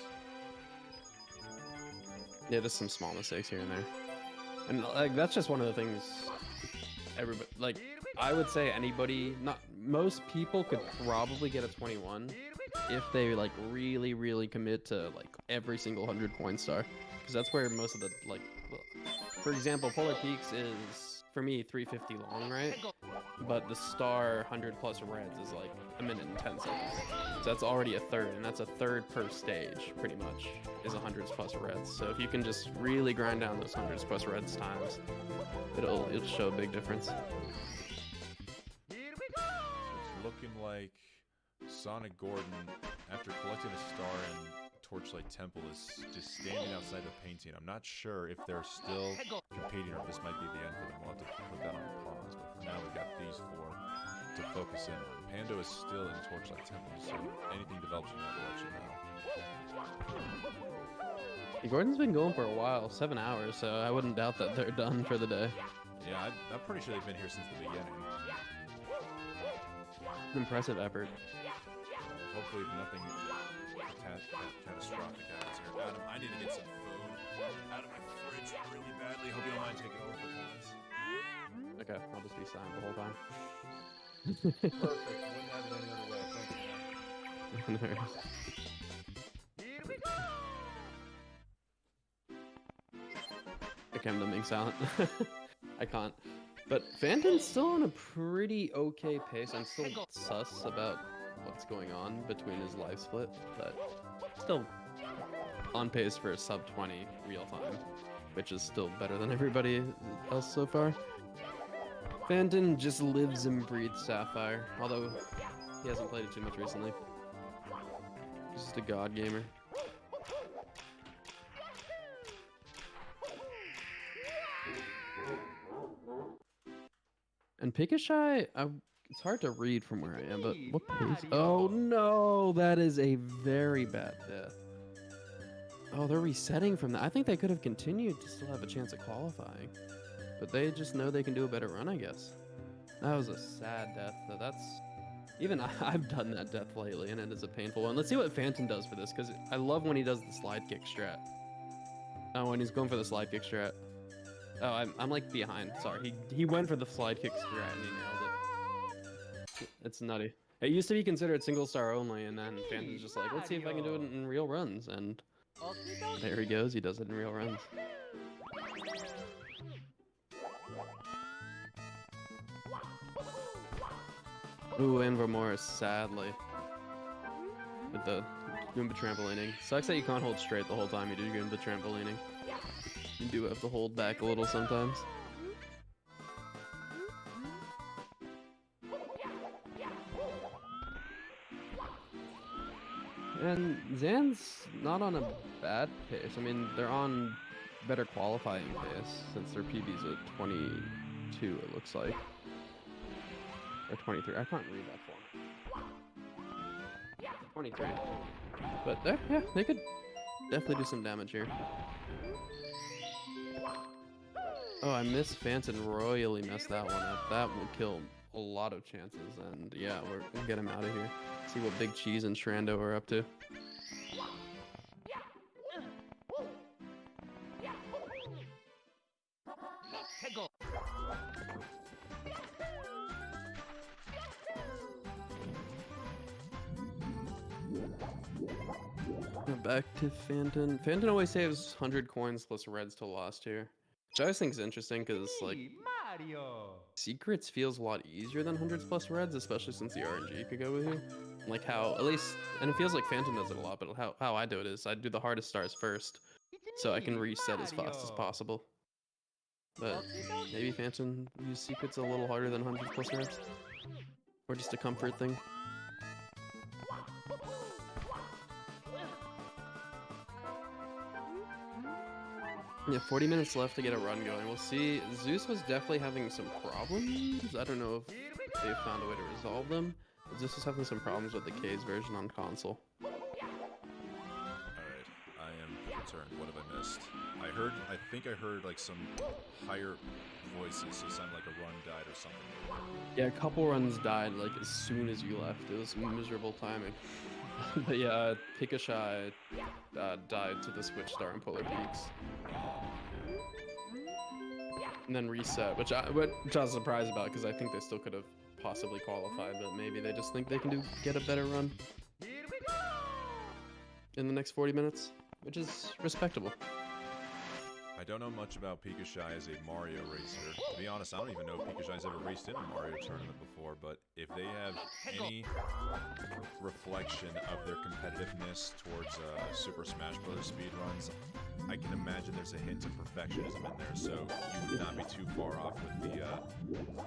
Yeah, just some small mistakes here and there. And like that's just one of the things everybody like I would say anybody, not most people could probably get a 21 if they like really commit to like every single 100 point star, because that's where most of the like for example, Polar Peaks is for me 350 long, right? But the star 100 plus reds is like a minute and 10 seconds. So that's already a third, and that's a third per stage, pretty much, is 100s plus reds. So if you can just really grind down those 100s plus reds times, it'll show a big difference. So it's looking like Sonic Gordon, after collecting a star in Torchlight Temple, is just standing outside the painting. I'm not sure if they're still competing or if this might be the end for them. We'll have to put that on pause, but for now we've got these four to focus in on. Pando is still in Torchlight Temple, so anything develops from that will let you know. Gordon's been going for a while, 7 hours, so I wouldn't doubt that they're done for the day. Yeah, I'm pretty sure they've been here since the beginning. Impressive effort. Hopefully nothing catastrophic happens here. Adam, I need to get some food out of my fridge really badly. Hope you don't mind taking over for once. Okay, I'll just be silent the whole time. Perfect. Wouldn't have it any other way. Thank you, man. Okay, I'm done being silent. I can't. But Phantom's still on a pretty okay pace. I'm still sus about what's going on between his life split, but still on pace for a sub 20 real time, which is still better than everybody else so far. Phantom just lives and breathes Sapphire, although he hasn't played it too much recently. He's just a god gamer. And Pikachu, it's hard to read from where I am, but what pace? Oh no, that is a very bad death. Oh, they're resetting from that. I think they could have continued to still have a chance at qualifying, but they just know they can do a better run, I guess. That was a sad death, though. That's even I've done that death lately, and it is a painful one. Let's see what Phantom does for this, because I love when he does the slide kick strat. Oh, and he's going for the slide kick strat. Oh, I'm like behind. Sorry, he went for the slide kick strat and he nailed it. It's nutty. It used to be considered single star only, and then Phantom's just like, let's see if I can do it in real runs, and there he goes. He does it in real runs. Ooh, and Vermoris, sadly, with the Goomba trampolining. Sucks that you can't hold straight the whole time you do Goomba trampolining. You do have to hold back a little sometimes. And Zan's not on a bad pace. I mean, they're on better qualifying pace since their PB's at 22, it looks like. Or 23. I can't read that far. 23. But yeah, they could definitely do some damage here. Oh, I missed Phantom, royally messed that one up. That will kill a lot of chances, and yeah, we'll get him out of here. See what Big Cheese and Shrando are up to. Back to Phantom. Phantom always saves 100 coins plus reds to lost here. Which I always think is interesting because, like, secrets feels a lot easier than 100s plus reds, especially since the RNG could go with you. Like how, at least, and it feels like Phantom does it a lot, but how I do it is I do the hardest stars first, so I can reset as fast as possible. But maybe Phantom use secrets a little harder than 100s plus reds. Or just a comfort thing. Yeah, 40 minutes left to get a run going. We'll see. Zeus was definitely having some problems. I don't know if they found a way to resolve them. But Zeus was having some problems with the K's version on console. Alright, I am returned. What have I missed? I think I heard like some higher voices, so it sounded like a run died or something. Yeah, a couple runs died like as soon as you left. It was miserable timing. But yeah, Pikashai died to the Switch Star and Polar Peaks. And then reset, which I was surprised about because I think they still could have possibly qualified, but maybe they just think they can get a better run in the next 40 minutes, which is respectable. I don't know much about Pikashai as a Mario racer. To be honest, I don't even know if Pikashai's ever raced in a Mario tournament before, but if they have any reflection of their competitiveness towards Super Smash Bros. Speedruns, I can imagine there's a hint of perfectionism in there, so you would not be too far off with the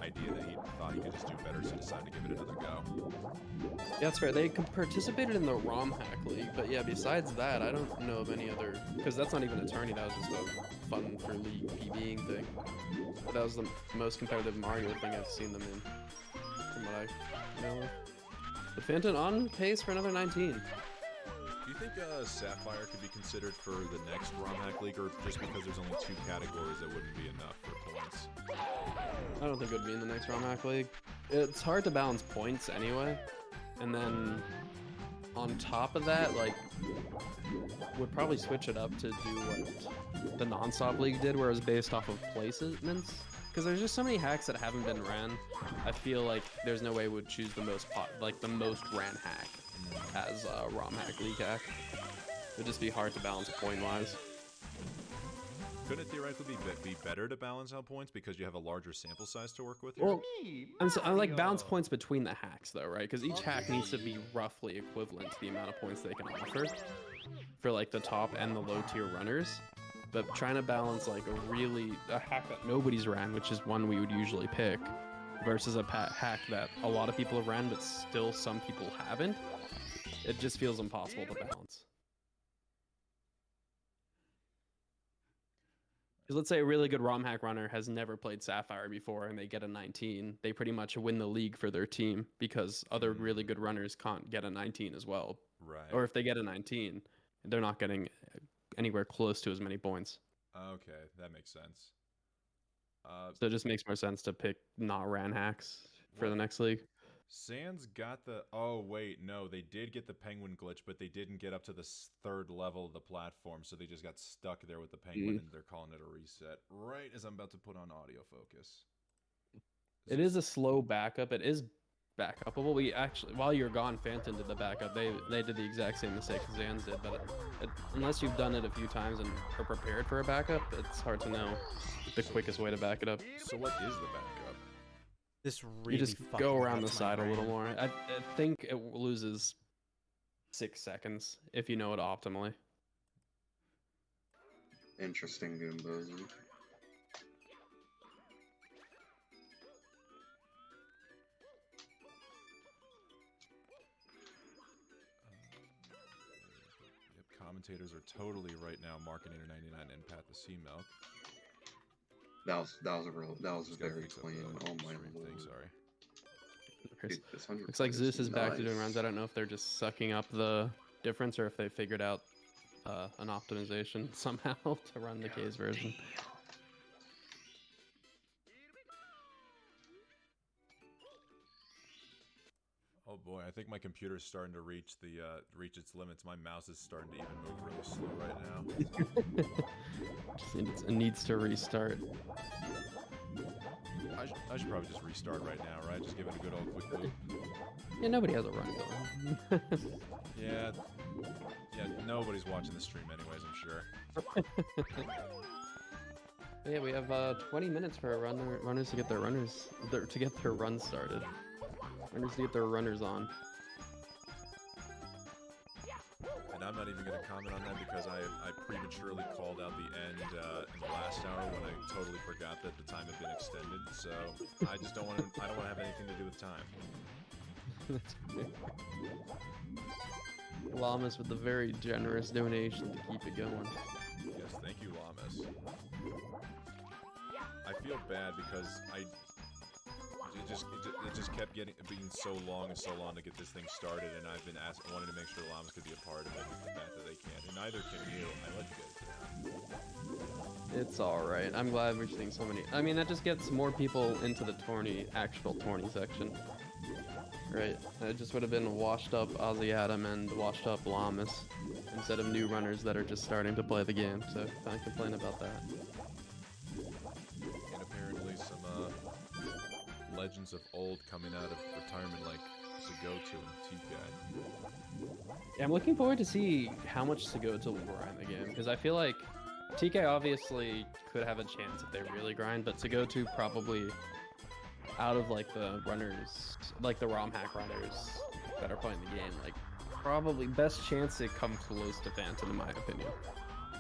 idea that he thought he could just do better, so decided to give it another go. Yeah, that's fair. They participated in the ROM Hack League, but yeah, besides that, I don't know of any other, because that's not even a tourney, that was just a fun for league PBing thing. But that was the most competitive Mario thing I've seen them in, from what I know of. But Phantom on pace for another 19. Do you think Sapphire could be considered for the next ROM Hack League, or just because there's only 2 categories that wouldn't be enough for points? I don't think it would be in the next ROM Hack League. It's hard to balance points anyway, and then on top of that, like, would probably switch it up to do what the Non-Stop League did, where it was based off of placements. Because there's just so many hacks that haven't been ran. I feel like there's no way we'd choose the most most ran hack as a ROM Hack League hack. It'd just be hard to balance point-wise. Couldn't it theoretically be better to balance out points because you have a larger sample size to work with here? Well, I like balance points between the hacks though, right? Because each hack needs to be roughly equivalent to the amount of points they can offer for like the top and the low tier runners. But trying to balance like a hack that nobody's ran, which is one we would usually pick, versus a hack that a lot of people have ran but still some people haven't, it just feels impossible to balance. Because let's say a really good ROM hack runner has never played Sapphire before and they get a 19, they pretty much win the league for their team because other really good runners can't get a 19 as well. Right. Or if they get a 19, they're not getting anywhere close to as many points. Okay, that makes sense. So it just makes more sense to pick not ran hacks for the next league. Sans got the... Oh, wait, no, they did get the penguin glitch, but they didn't get up to the 3rd level of the platform, so they just got stuck there with the penguin, and they're calling it a reset. Right as I'm about to put on audio focus. It is a slow backup. It is backupable. We actually, while you're gone, Phantom did the backup. They did the exact same mistake Zans did, but unless you've done it a few times and are prepared for a backup, it's hard to know the quickest way to back it up. So what is the backup? This really you just go around the side a little more. I think it loses 6 seconds if you know it optimally. Interesting, Goombas. Commentators are totally right now marketing your 99 and Pat the Sea Milk. That was very clean. Oh my lord. Thing, sorry. Dude, Looks like Zeus is back to doing runs. I don't know if they're just sucking up the difference or if they figured out an optimization somehow to run the K's version. Oh boy, I think my computer's starting to reach its limits. My mouse is starting to even move really slow right now. It needs to restart. I should probably just restart right now, right? Just give it a good old quick loop. Yeah, nobody has a run going. Yeah, nobody's watching the stream anyways, I'm sure. Yeah, we have 20 minutes for our runners to get their runs started. Runners to get their runners on. And I'm not even going to comment on that because I prematurely called out the end in the last hour when I totally forgot that the time had been extended. So I just don't want to. I don't want to have anything to do with time. That's okay. Llamas with a very generous donation to keep it going. Yes, thank you, Llamas. I feel bad because it just kept being so long to get this thing started, and I've been wanting to make sure Llamas could be a part of it. The fact that they can't, and neither can you. I let you guys down. It's all right. I'm glad we're seeing so many. I mean, that just gets more people into the actual tourney section. Right. It just would have been washed up Ozzy Adam and washed up Llamas instead of new runners that are just starting to play the game. So can't complain about that. And apparently some legends of old coming out of retirement like Zagoto and TK. Yeah, I'm looking forward to see how much Zagoto will grind the game, because I feel like TK obviously could have a chance if they really grind, but Zagoto probably, out of like the runners, like the ROM hack runners that are playing the game, like probably best chance to come close to Phantom in my opinion.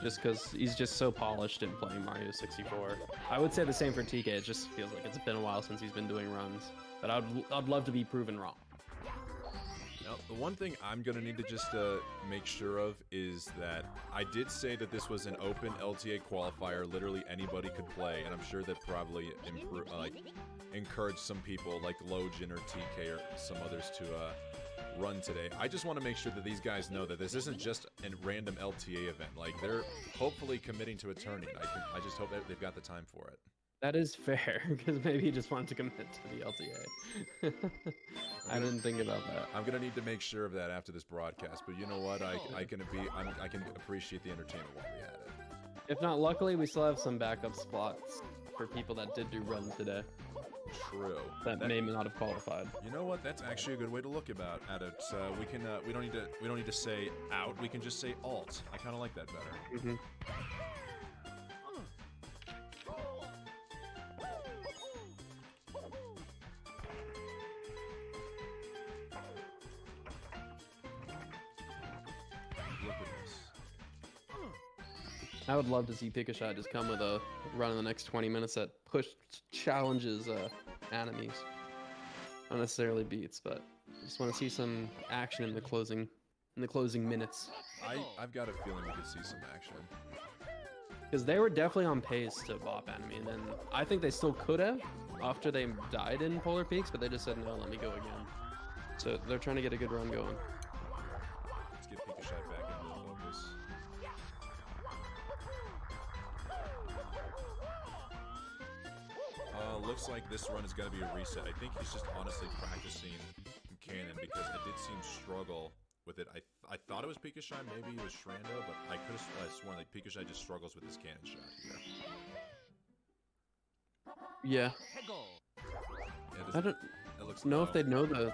Just because he's just so polished in playing Mario 64. I would say the same for TK, it just feels like it's been a while since he's been doing runs. But I'd love to be proven wrong. Now, the one thing I'm going to need to just make sure of is that I did say that this was an open LTA qualifier, literally anybody could play, and I'm sure that probably encouraged some people like Login or TK or some others to run today. I just want to make sure that these guys know that this isn't just a random LTA event. Like, they're hopefully committing to a tourney. I just hope that they've got the time for it. That is fair, because maybe he just wanted to commit to the LTA. I didn't think about that. I'm gonna need to make sure of that after this broadcast, but you know what? I can appreciate the entertainment while we had it. If not, luckily we still have some backup spots for people that did do runs today. True. That may not have qualified. You know what? That's actually a good way to look at it. We don't need to say out. We can just say alt. I kind of like that better. Mm-hmm. Look at this. I would love to see Picashot just come with a run in the next 20 minutes that challenges enemies. Not necessarily beats, but I just want to see some action in the closing minutes. I've got a feeling we could see some action. Because they were definitely on pace to bop enemy, and then I think they still could have after they died in Polar Peaks, but they just said no, let me go again. So they're trying to get a good run going. Let's get Picashot back into focus. Looks like this run is going to be a reset. I think he's just honestly practicing cannon because I did see him struggle with it. I thought it was Picashot, maybe it was Shrando, but I could have sworn like Picashot just struggles with his cannon shot here. Yeah. I don't know if they know the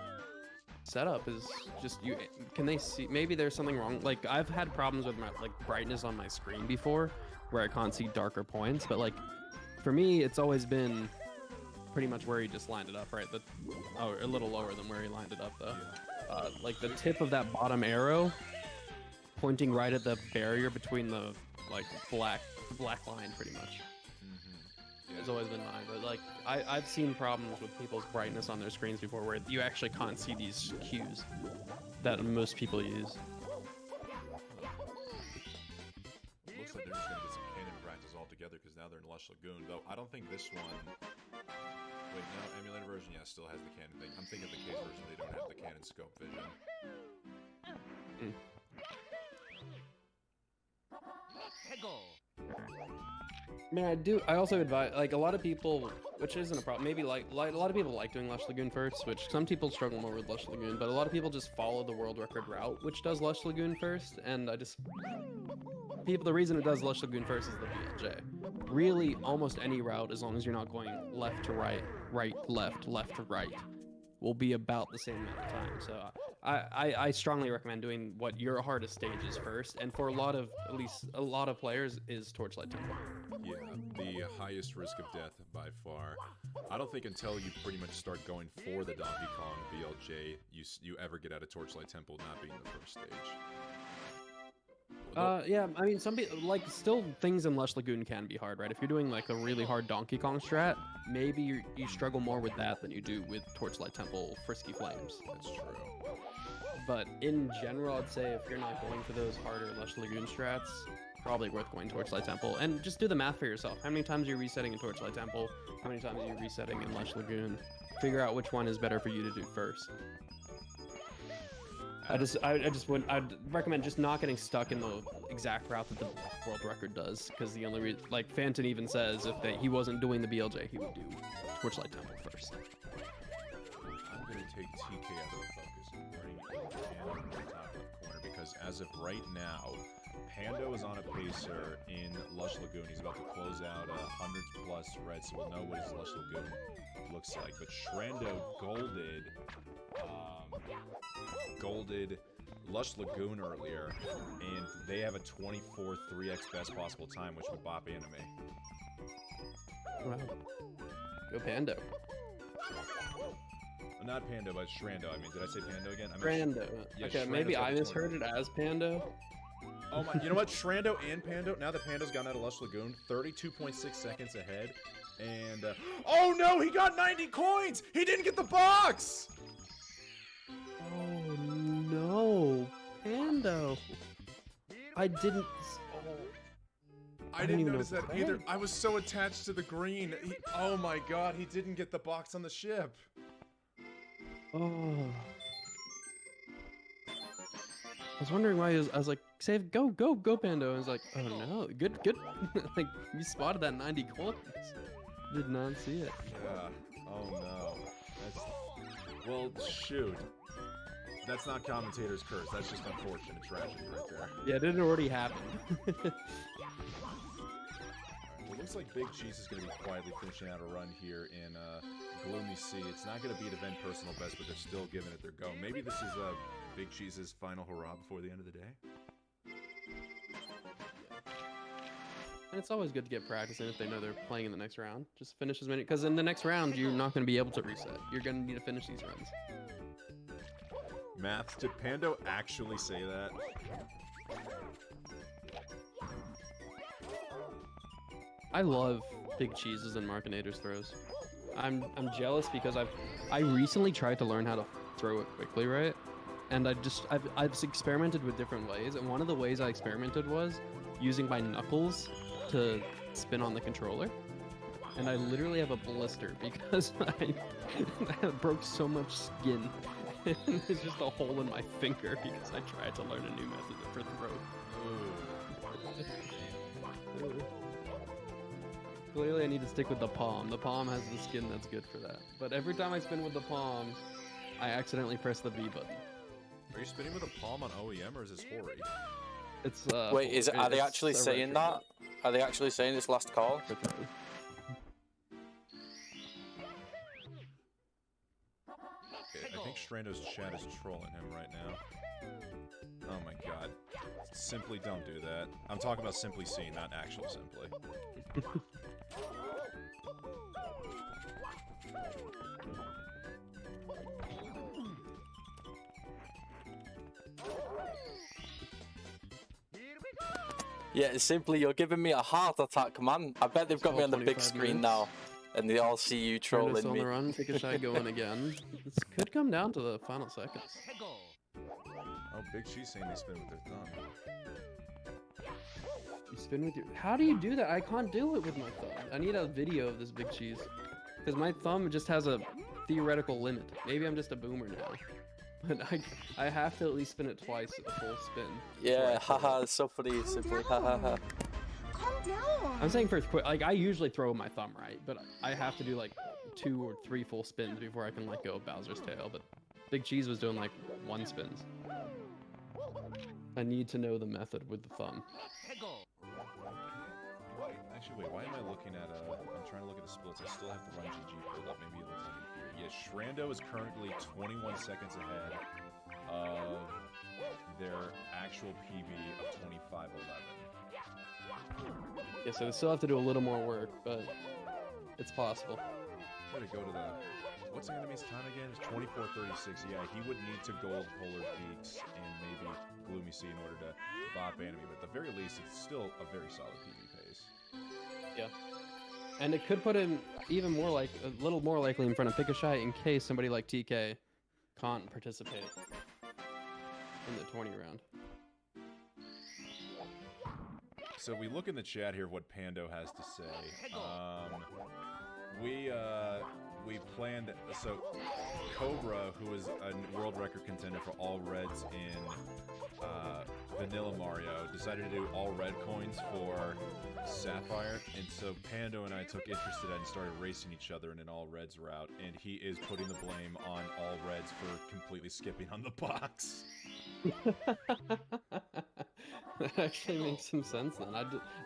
setup is just you. Can they see? Maybe there's something wrong. Like I've had problems with my brightness on my screen before, where I can't see darker points. But like for me, it's always been pretty much where he just lined it up, right? A little lower than where he lined it up though. Yeah. Like the tip of that bottom arrow, pointing right at the barrier between the black line, pretty much. Has always been mine, but like I've seen problems with people's brightness on their screens before where you actually can't see these cues that most people use. Looks like they're just gonna get some cannon practice altogether because now they're in Lush Lagoon. Though I don't think this one. Wait, no, emulator version, yeah, still has the cannon thing. I'm thinking the case version they don't have the cannon scope vision. I mean, I also advise, like, a lot of people which isn't a problem. Maybe like a lot of people like doing Lush Lagoon first, which some people struggle more with Lush Lagoon, but a lot of people just follow the world record route, which does Lush Lagoon first, and the reason it does Lush Lagoon first is the BLJ. Really, almost any route, as long as you're not going left to right, right, left to right, will be about the same amount of time. So I strongly recommend doing what your hardest stage is first, and for at least a lot of players, is Torchlight Temple. Yeah, the highest risk of death by far. I don't think until you pretty much start going for the Donkey Kong BLJ, you ever get out of Torchlight Temple not being the first stage. Yeah, I mean, some people, like, still things in Lush Lagoon can be hard, right? If you're doing, like, a really hard Donkey Kong strat, maybe you struggle more with that than you do with Torchlight Temple Frisky Flames. That's true. But in general, I'd say if you're not going for those harder Lush Lagoon strats, probably worth going Torchlight Temple. And just do the math for yourself. How many times are you resetting in Torchlight Temple? How many times are you resetting in Lush Lagoon? Figure out which one is better for you to do first. I'd recommend just not getting stuck in the exact route that the world record does, because the only like Phantom even says if he wasn't doing the BLJ, he would do Torchlight Temple first. I'm gonna take TK out of the focus and bring in Pando in the top left corner, because as of right now, Pando is on a pacer in Lush Lagoon. He's about to close out 100 plus red, so we'll know what his Lush Lagoon looks like. But Shrendo golded Lush Lagoon earlier, and they have a 24 3x best possible time, which would bop Anime. Wow. Go Pando. Not Pando, but Shrendo. I mean, did I say Pando again? I Shrendo. Yeah, Okay, Shrendo's maybe got I the misheard it as Pando. Oh my, you know what? Shrendo and Pando, now that Pando's gotten out of Lush Lagoon, 32.6 seconds ahead. And, oh no, he got 90 coins! He didn't get the box! Oh no, Pando. I didn't didn't even notice know that either. I was so attached to the green. Oh my god, he didn't get the box on the ship. Oh. I was wondering why I was like, save, go, Pando. I was like, oh no, good. Like, you spotted that 90 coins. Did not see it. Yeah. Oh no. Well, shoot. That's not commentator's curse. That's just unfortunate tragedy right there. Yeah, it didn't already happen. Alright, well, looks like Big Cheese is going to be quietly finishing out a run here in Gloomy Sea. It's not going to beat event personal best, but they're still giving it their go. Maybe this is Big Cheese's final hurrah before the end of the day. And it's always good to get practice in if they know they're playing in the next round. Just finish as many, because in the next round, you're not going to be able to reset. You're going to need to finish these runs. Math, did Pando actually say that? I love Big Cheese's and Markinator's throws. I'm jealous because I recently tried to learn how to throw it quickly, right? And I've experimented with different ways, and one of the ways I experimented was using my knuckles to spin on the controller. And I literally have a blister because I broke so much skin. It's just a hole in my finger because I tried to learn a new method for throw. Clearly I need to stick with the palm. The palm has the skin that's good for that. But every time I spin with the palm, I accidentally press the B button. Are you spinning with a palm on OEM, or is this Hori? It's Wait, are they actually saying that? Are they actually saying this last call? I think Shrendo's chat is trolling him right now. Oh my god. Simply don't do that. I'm talking about Simply C, not actual Simply. Yeah, it's simply you're giving me a heart attack, man. I bet they've got me on the big screen now, and they all see you trolling on me. the run, take a shot going again. This could come down to the final seconds. Oh, Big Cheese saying they spin with their thumb. You spin with your... How do you do that? I can't do it with my thumb. I need a video of this Big Cheese. Because my thumb just has a theoretical limit. Maybe I'm just a boomer now. But I have to at least spin it twice, a full spin. Yeah, haha, it's so funny, simply, haha. calm down. I'm saying first quick, like I usually throw my thumb right, but I have to do like 2 or 3 full spins before I can let go of Bowser's tail, but Big Cheese was doing like 1 spins. I need to know the method with the thumb. Actually, wait, why am I looking at, I'm trying to look at the splits. I still have to run GG pulled up. Maybe it looks like here. Yeah, Shrando is currently 21 seconds ahead of their actual PB of 25:11. Yeah, so they still have to do a little more work, but it's possible. Try to go to the... What's the enemy's time again? It's 24:36. Yeah, he would need to gold Polar Peaks and maybe Gloomy Sea in order to bop enemy, but at the very least, it's still a very solid PB pace. Yeah. And it could put him even more like, a little more likely in front of Pikachu in case somebody like TK can't participate in the 20 round. So we look in the chat here of what Pando has to say. We planned, so Cobra, who is a world record contender for all reds in Vanilla Mario, decided to do all red coins for Sapphire, and so Pando and I took interest in that and started racing each other in an all reds route, and he is putting the blame on all reds for completely skipping on the box. That actually makes some sense then.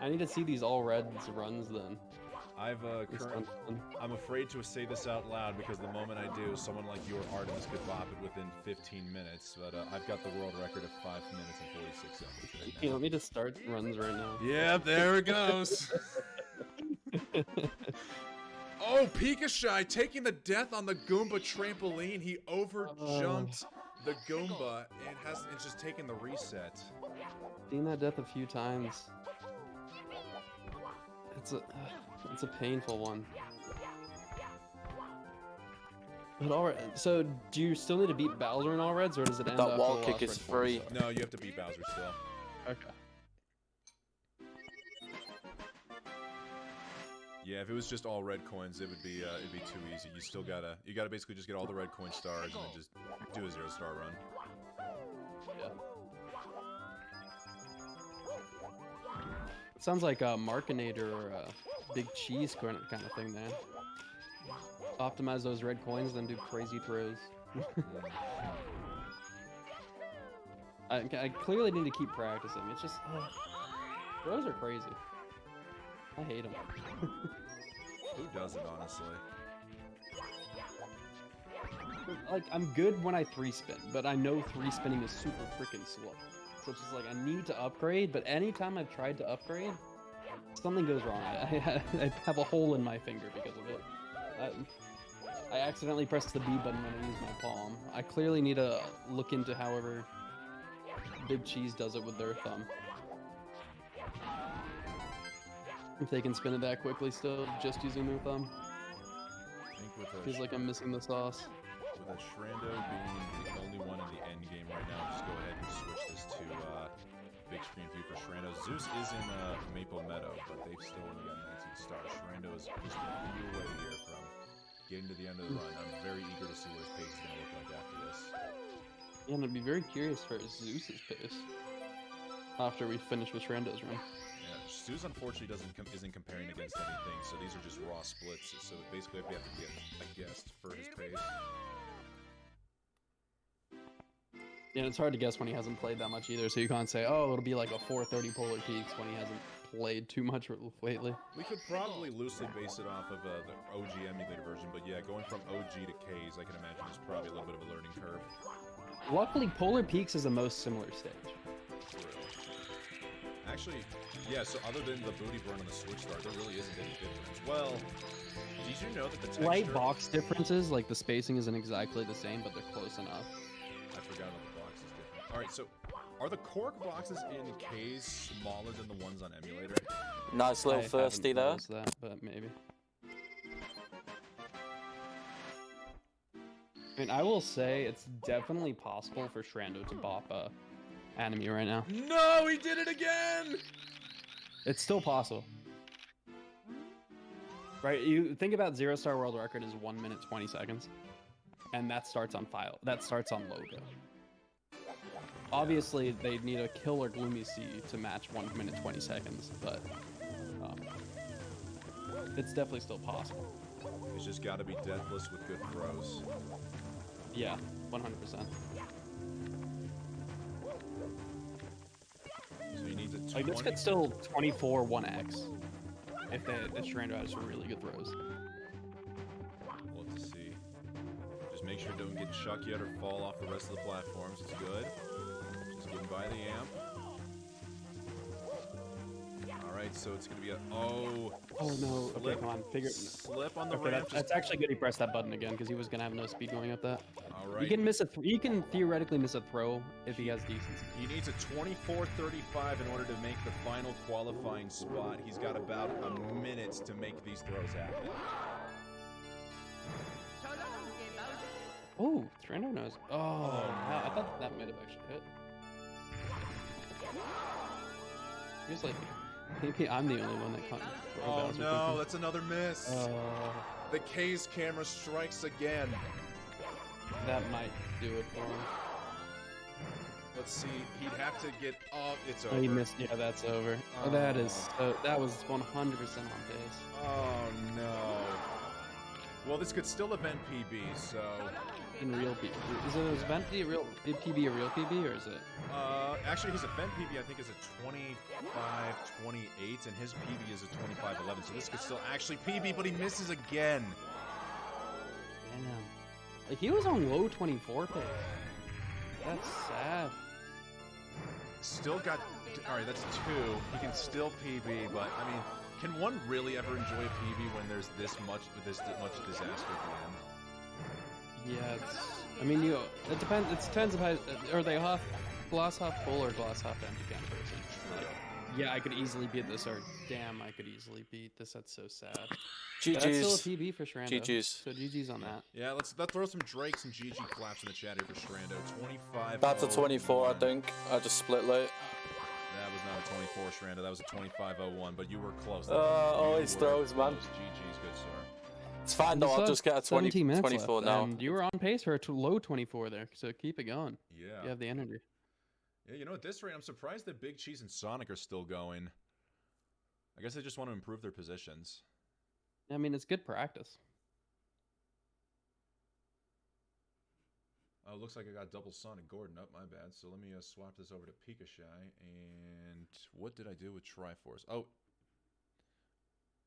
I need to see these all reds runs then. I'm afraid to say this out loud because the moment I do, someone like your Artemis could bop it within 15 minutes, but I've got the world record of 5 minutes and 46 seconds right now. You want me to start runs right now? Yeah, there it goes. Oh, Pikachu taking the death on the Goomba trampoline. He overjumped the Goomba and it's just taking the reset. Seen that death a few times. It's a painful one. But alright, so do you still need to beat Bowser in all reds, or does it end That up wall kick is free. No, you have to beat Bowser still. Okay. Yeah, if it was just all red coins, it'd be too easy. You gotta basically just get all the red coin stars and then just do a 0-star run. Yeah. It sounds like a Markinator or a Big Cheese kind of thing there. Optimize those red coins, then do crazy throws. I clearly need to keep practicing. It's just... throws are crazy. I hate them. Who doesn't, honestly? Like, I'm good when I 3-spin, but I know 3-spinning is super freaking slow. So it's just like, I need to upgrade, but anytime I've tried to upgrade, something goes wrong. I have a hole in my finger because of it. I accidentally pressed the B button when I use my palm. I clearly need to look into however Big Cheese does it with their thumb. If they can spin it that quickly still, just using their thumb. Feels like I'm missing the sauce. With a Shrando being the only one in the end game right now, just go ahead and switch this to big screen view for Shrando. Zeus is in Maple Meadow, but they've still only got 19 stars. Shrando is just a few away here from getting to the end of the run. I'm very eager to see what his pace is going to look like after this. Yeah, and I'd be very curious for Zeus's pace after we finish with Shrando's run. Yeah, Zeus unfortunately isn't comparing against anything, so these are just raw splits. So basically, we have to get a guess for his pace. Yeah, it's hard to guess when he hasn't played that much either, so you can't say, oh, it'll be like a 430 Polar Peaks when he hasn't played too much lately. We could probably loosely base it off of the OG emulator version, but yeah, going from OG to K's, I can imagine is probably a little bit of a learning curve. Luckily, Polar Peaks is the most similar stage. True. Actually, yeah, so other than the booty burn on the Switch Star, there really isn't any difference. Well, did you know that the texture... Slight box differences, like the spacing isn't exactly the same, but they're close enough. I forgot about the box is different. Alright, so are the cork boxes in K's smaller than the ones on emulator? Nice little thirsty there. That, but maybe. I mean, I will say it's definitely possible for Shrando to bop Anime right now. No, he did it again! It's still possible. Right, you think about 0-star world record is 1 minute 20 seconds. And that starts on file. That starts on logo. Obviously, they need a killer Gloomy Sea to match 1 minute 20 seconds, but it's definitely still possible. He's just got to be deathless with good throws. Yeah, 100%. So he needs a 20. Like this could still 24 1x if Sharando has some really good throws. We'll have to see. Just make sure it don't get chuck yet or fall off the rest of the platforms. It's good. Just getting by the amp. Alright, so it's gonna be a oh no. Slip, Okay, come on. slip on the Okay, ramp. that's actually good he pressed that button again because he was gonna have no speed going up that. Alright. He can miss he can theoretically miss a throw if he has decency. He needs a 24:35 in order to make the final qualifying spot. He's got about a minute to make these throws happen. Oh, Sharando knows. Oh, wow, I thought that might have actually hit. He was like, maybe I'm the only one that caught. Oh no, that's another miss. Oh. The K's camera strikes again. That might do it for him. Let's see, he'd have to get up. It's Oh, over. he missed. Yeah, that's over. Oh, that is. That was 100% on pace. Oh no. Well, this could still event PB, so. In real PB, is it his event PB a real PB or is it? Actually, his event PB I think is a 25:28, and his PB is a 25:11. So this could still actually PB, but he misses again. Damn. Like he was on low 24 pace. That's sad. Still got. All right, that's 2. He can still PB, but I mean, can one really ever enjoy a PB when there's this much disaster at the end? Yeah, it's. I mean, it depends. It depends if are they glass half full or glass half empty kind of person. Like, yeah, I could easily beat this, or damn, I could easily beat this. That's so sad. But that's still a PB for Sharando. GG's. So GG's on that. Yeah, let's throw some Drakes and GG claps in the chat here for Sharando. 25. That's a 24, I think. I just split late. That was not a 24, Sharando. That was a 25:01, but you were close. Always throws, man. GG's, good sir. It's fine though. I'll just get a 17 minutes 24 left, now. and you were on pace for a low 24 there, so keep it going. Yeah. You have the energy. Yeah, you know, at this rate, I'm surprised that Big Cheese and Sonic are still going. I guess they just want to improve their positions. I mean, it's good practice. Oh, looks like I got double Sonic Gordon up. My bad. So let me swap this over to Pikachu. And what did I do with Triforce? Oh.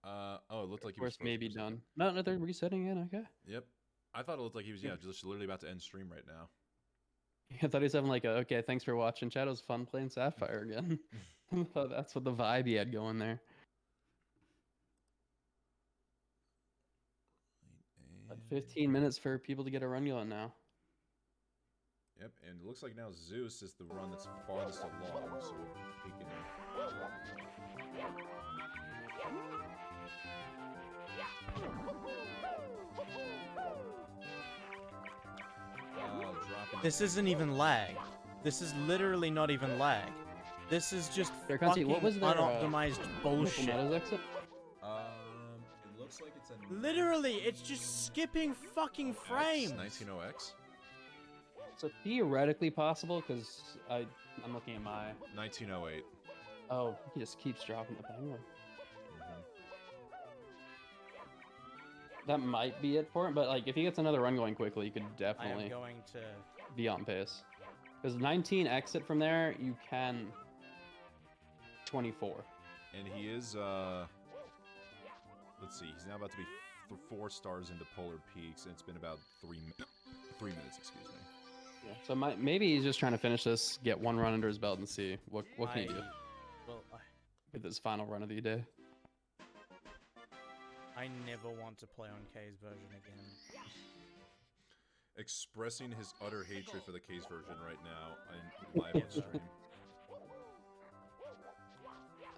Oh, it looked like he was Force may be done. No, they're resetting it. Okay. Yep. I thought it looked like he was, just literally about to end stream right now. I thought he was having like okay, thanks for watching. Chat, it was fun playing Sapphire again. So that's what the vibe he had going there. But 15 minutes for people to get a run going now. Yep, and it looks like now Zeus is the run that's farthest along, so we'll peek in This isn't even lag. This is literally not even lag. This is just fucking what was their, unoptimized bullshit. Exit? It looks like it's a... Literally, it's just skipping fucking frames. 1900X? So theoretically possible, because I'm looking at my... 1908. Oh, he just keeps dropping the penguin. That might be it for him, but like if he gets another run going quickly, you could definitely going to be on pace. Because 19 exit from there, you can 24. And he is, let's see, he's now about to be 4 stars into Polar Peaks, and it's been about 3 minutes, excuse me. Yeah, so maybe he's just trying to finish this, get one run under his belt, and see what can he do with his final run of the day. I never want to play on K's version again. Expressing his utter hatred for the K's version right now in live on stream.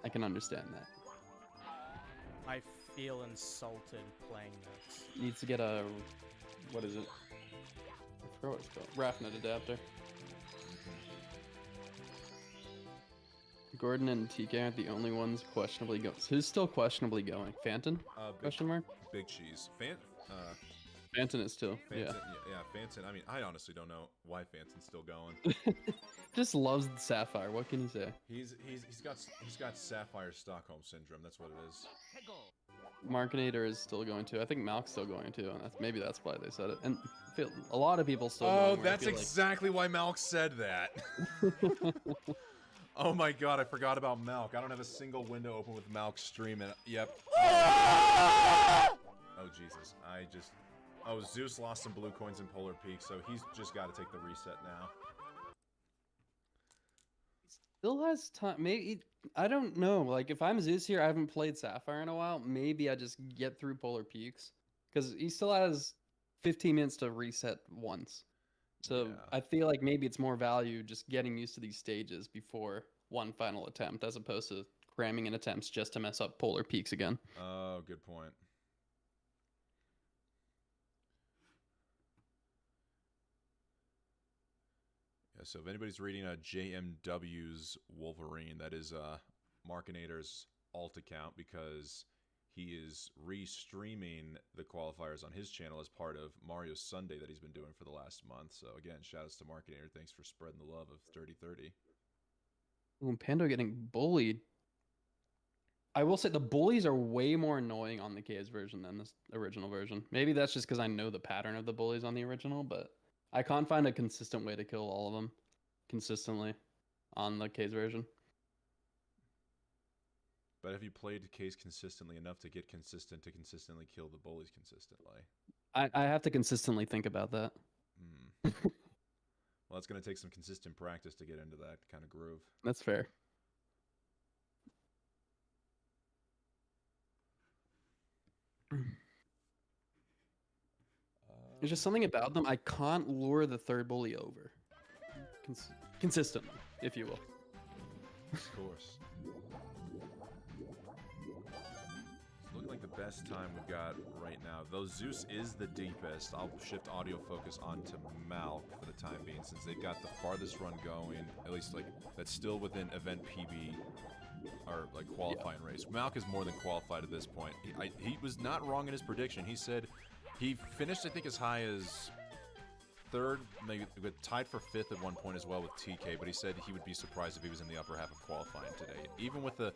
I can understand that. I feel insulted playing this. Needs to get a... what is it? I forgot what it's called. RAFnet adapter. Gordon and TK aren't the only ones questionably going. Who's still questionably going? Phantom? Question mark? Big Cheese. Phantom is still. Phantom, yeah. Yeah, Phantom. I mean, I honestly don't know why Phantom's still going. Just loves the Sapphire. What can you say? He's got Sapphire Stockholm syndrome. That's what it is. Markinator is still going to. I think Malk's still going to, and maybe that's why they said it. And I feel a lot of people still. Oh, going, where I that's feel like- exactly why Malk said that. Oh my god, I forgot about Malk. I don't have a single window open with Malk's stream, and yep. Oh Jesus, Oh, Zeus lost some blue coins in Polar Peak, so he's just got to take the reset now. Still has time. Maybe I don't know. Like if I'm Zeus here, I haven't played Sapphire in a while. Maybe I just get through Polar Peaks because he still has 15 minutes to reset once. So I feel like maybe it's more value just getting used to these stages before one final attempt, as opposed to cramming in attempts just to mess up Polar Peaks again. Oh, good point. Yeah, so if anybody's reading JMW's Wolverine, that is Markinator's alt account, because he is re-streaming the qualifiers on his channel as part of Mario Sunday that he's been doing for the last month. So again, shoutouts to Markinator. Thanks for spreading the love of 3030. Ooh, Pando getting bullied. I will say the bullies are way more annoying on the KS version than this original version. Maybe that's just because I know the pattern of the bullies on the original, but I can't find a consistent way to kill all of them consistently on the KS version. But have you played Case consistently enough to get consistent to consistently kill the bullies consistently? I have to consistently think about that. Well, it's going to take some consistent practice to get into that kind of groove. That's fair. There's just something about them. I can't lure the third bully over. Consistently, if you will. Of course. It's looking like the best time we've got right now. Though Zeus is the deepest, I'll shift audio focus onto Malk for the time being, since they've got the farthest run going, at least like that's still within event PB or like qualifying race. Malk is more than qualified at this point. He was not wrong in his prediction. He said he finished, I think, as high as third, maybe tied for fifth at one point as well with TK, but he said he would be surprised if he was in the upper half of qualifying today. Even with the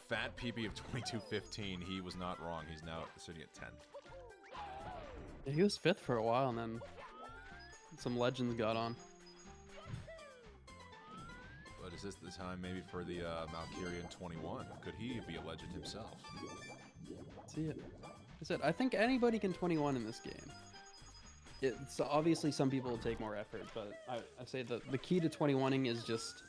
fat PB of 22:15, he was not wrong. He's now sitting at 10. Yeah, he was fifth for a while, and then some legends got on. But is this the time maybe for the Valkyrian 21? Could he be a legend himself? See it. I said, I think anybody can 21 in this game. It's obviously some people will take more effort, but I say the key to 21ing is just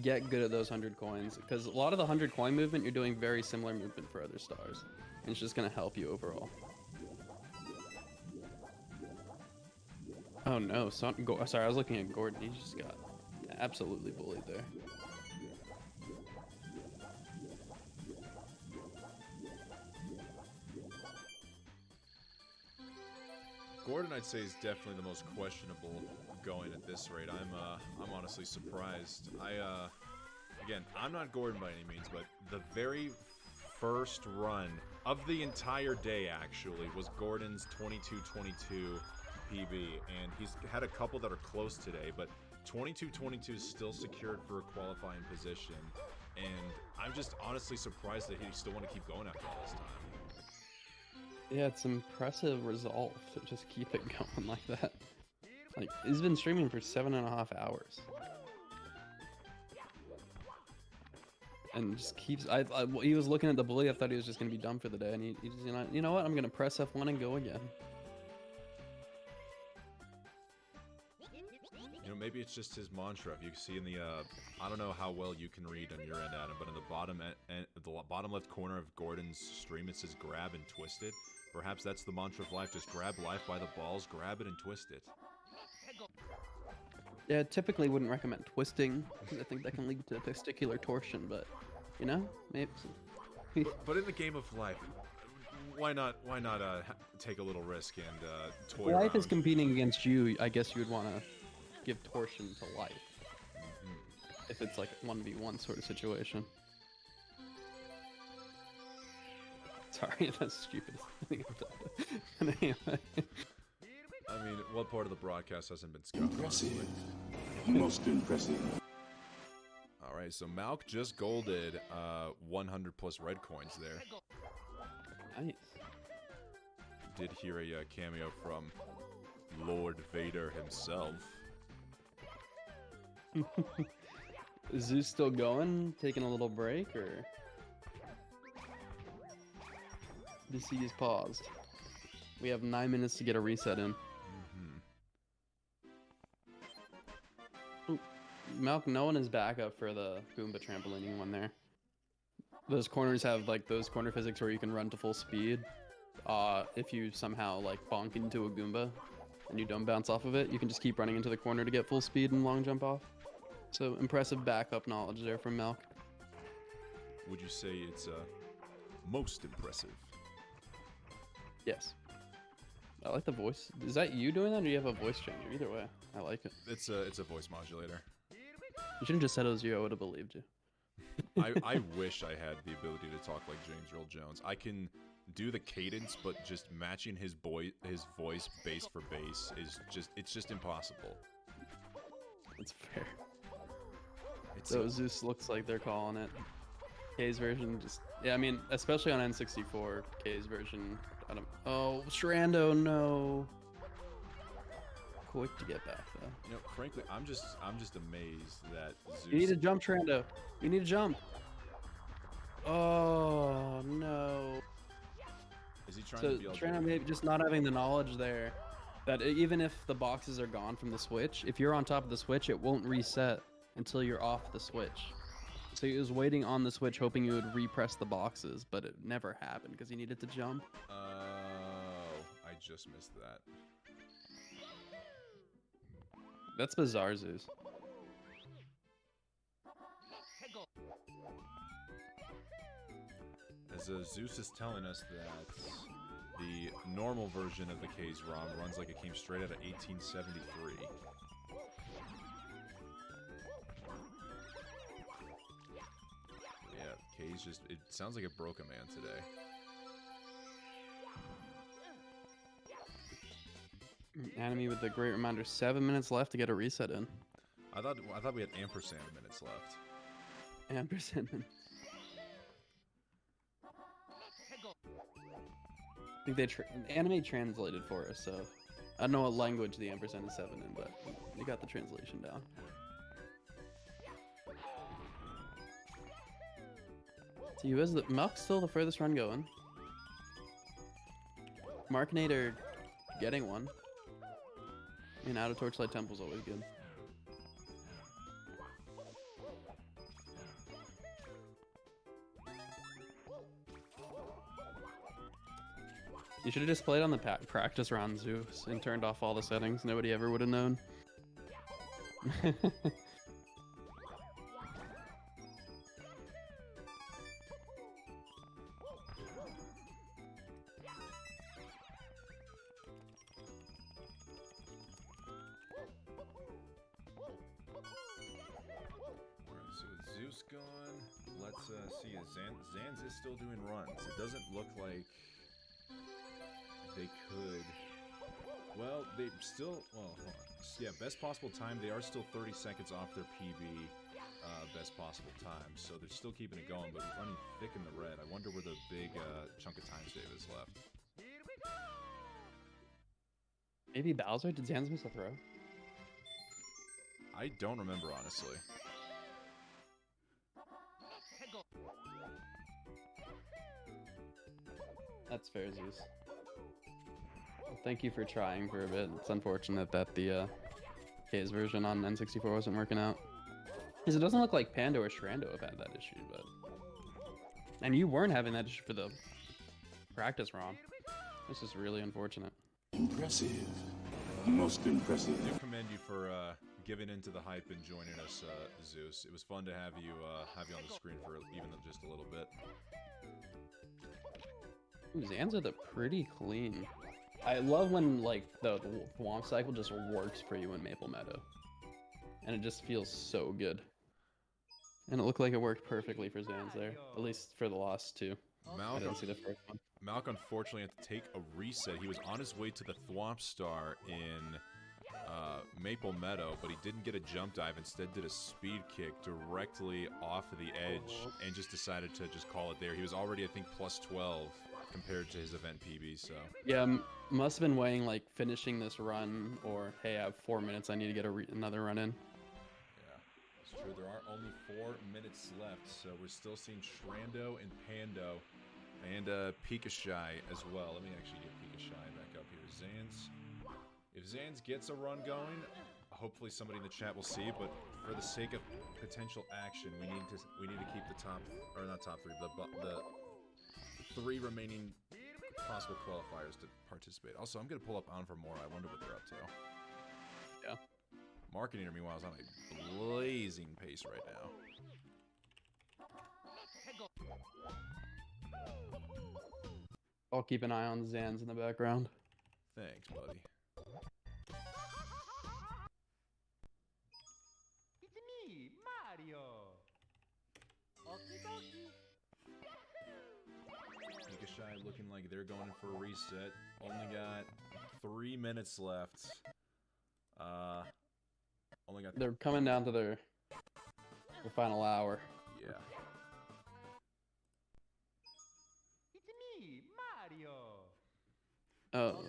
get good at those 100 coins, because a lot of the 100 coin movement, you're doing very similar movement for other stars, and it's just going to help you overall. Oh no, sorry, I was looking at Gordon. He just got absolutely bullied there. Gordon, I'd say, is definitely the most questionable going at this rate. I'm honestly surprised. Again, I'm not Gordon by any means, but the very first run of the entire day, actually, was Gordon's 22:22 PB, and he's had a couple that are close today, but 22:22 is still secured for a qualifying position, and I'm just honestly surprised that he still want to keep going after all this time. Yeah, it's impressive resolve to just keep it going like that. Like, he's been streaming for 7.5 hours. And just keeps, he was looking at the bully, I thought he was just going to be done for the day, and he's you know what, I'm going to press F1 and go again. You know, maybe it's just his mantra. If you can see in the, I don't know how well you can read on your end, Adam, but in the bottom left corner of Gordon's stream, it says grab and twist it. Perhaps that's the mantra of life. Just grab life by the balls, grab it and twist it. Yeah, typically wouldn't recommend twisting, because I think that can lead to testicular torsion, but, you know, maybe... but in the game of life, why not take a little risk and toy Life around? is competing against you, I guess you would want to give torsion to life. If it's like a 1v1 sort of situation. Sorry, that's stupid. Anyway. I mean, what part of the broadcast hasn't been scuffed? Impressive. Most impressive. Alright, so Malk just golded 100 plus red coins there. Nice. Did hear a cameo from Lord Vader himself. Is Zeus still going? Taking a little break, or? DC is paused. We have 9 minutes to get a reset in. Ooh, Malk, no one is back up for the Goomba trampolining one there. Those corners have like those corner physics where you can run to full speed. If you somehow like bonk into a Goomba and you don't bounce off of it, you can just keep running into the corner to get full speed and long jump off. So impressive backup knowledge there from Malk. Would you say it's most impressive? Yes. I like the voice. Is that you doing that, or do you have a voice changer? Either way, I like it. It's a voice modulator. You shouldn't just said it was you. I would have believed you. I wish I had the ability to talk like James Earl Jones. I can do the cadence, but just matching his voice bass for bass is just impossible. That's fair. So Zeus looks like they're calling it. K's version just, yeah, I mean, especially on N64, K's version, I don't, oh, Shrando, no. Quick to get back though. You know, frankly, I'm just amazed that Zeus. You need to jump, Shrando. You need to jump. Oh no. Is he trying So to be all Shrando maybe just not having the knowledge there that even if the boxes are gone from the Switch, if you're on top of the Switch, it won't reset until you're off the Switch. So he was waiting on the Switch, hoping you would repress the boxes, but it never happened because he needed to jump. Oh, I just missed that. That's bizarre, Zeus. As Zeus is telling us that the normal version of the K's ROM runs like it came straight out of 1873. Yeah, K's just, it sounds like it broke a man today. Enemy with a great reminder, 7 minutes left to get a reset in. I thought we had ampersand minutes left. Ampersand minutes. I think anime translated for us, so I don't know what language the ampersand is 7 in, but they got the translation down. So you as the Malk's still the furthest run going. Markinator getting one. I mean, out of Torchlight Temple's always good. You should have just played on the practice round, Zeus, and turned off all the settings. Nobody ever would have known. Alright, so with Zeus gone, let's see. Zanz is still doing runs. It doesn't look like they could. Well, they still. Well, hold on. Yeah, best possible time. They are still 30 seconds off their PB best possible time, so they're still keeping it going, but running thick in the red. I wonder where the big chunk of time save is left. Maybe Bowser? Did Zanz miss a throw? I don't remember, honestly. That's fair, Zeus. Well, thank you for trying for a bit. It's unfortunate that the K's version on N64 wasn't working out. Because it doesn't look like Panda or Shrando have had that issue, but... And you weren't having that issue for the practice ROM. This is really unfortunate. Impressive. Most impressive. I do commend you for giving into the hype and joining us, Zeus. It was fun to have you on the screen for even just a little bit. Ooh, Zanz are pretty clean. I love when like the Thwomp cycle just works for you in Maple Meadow. And it just feels so good. And it looked like it worked perfectly for Zanz there. At least for the lost two. I didn't see the first one. Malk unfortunately had to take a reset. He was on his way to the Thwomp Star in Maple Meadow, but he didn't get a jump dive. Instead did a speed kick directly off of the edge and just decided to just call it there. He was already, I think, plus 12 compared to his event PB. So Yeah, must have been weighing like finishing this run, or hey, I have 4 minutes. I need to get another run in. yeah, it's true. There are only 4 minutes left, so we're still seeing Shrando and Pando, and Pikashai as well. Let me actually get Pikashai back up here. Zans. If Zans gets a run going, hopefully somebody in the chat will see. But for the sake of potential action, we need to keep the top, or not top 3, the 3 remaining possible qualifiers to participate. Also, I'm gonna pull up On for More. I wonder what they're up to. Yeah. Marketing, meanwhile, is on a blazing pace right now. I'll keep an eye on Zans in the background. Thanks, buddy. It's me, Mario. Pikashai looking like they're going for a reset. Only got 3 minutes left. Only got. They're coming down to their final hour. Yeah. It's me, Mario. Oh,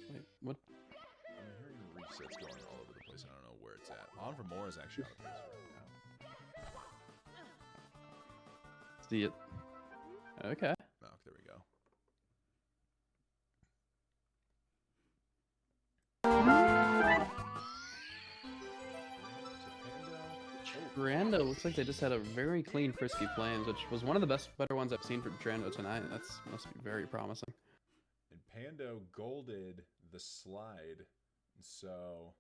wait, what? I'm hearing resets going all over the place. I don't know where it's at. On for More is actually on the pace right now. See it. Okay. Oh, there we go. Brando looks like they just had a very clean Frisky Flames, which was one of the better ones I've seen from Brando tonight. That's must be very promising. And Pando golded the slide, so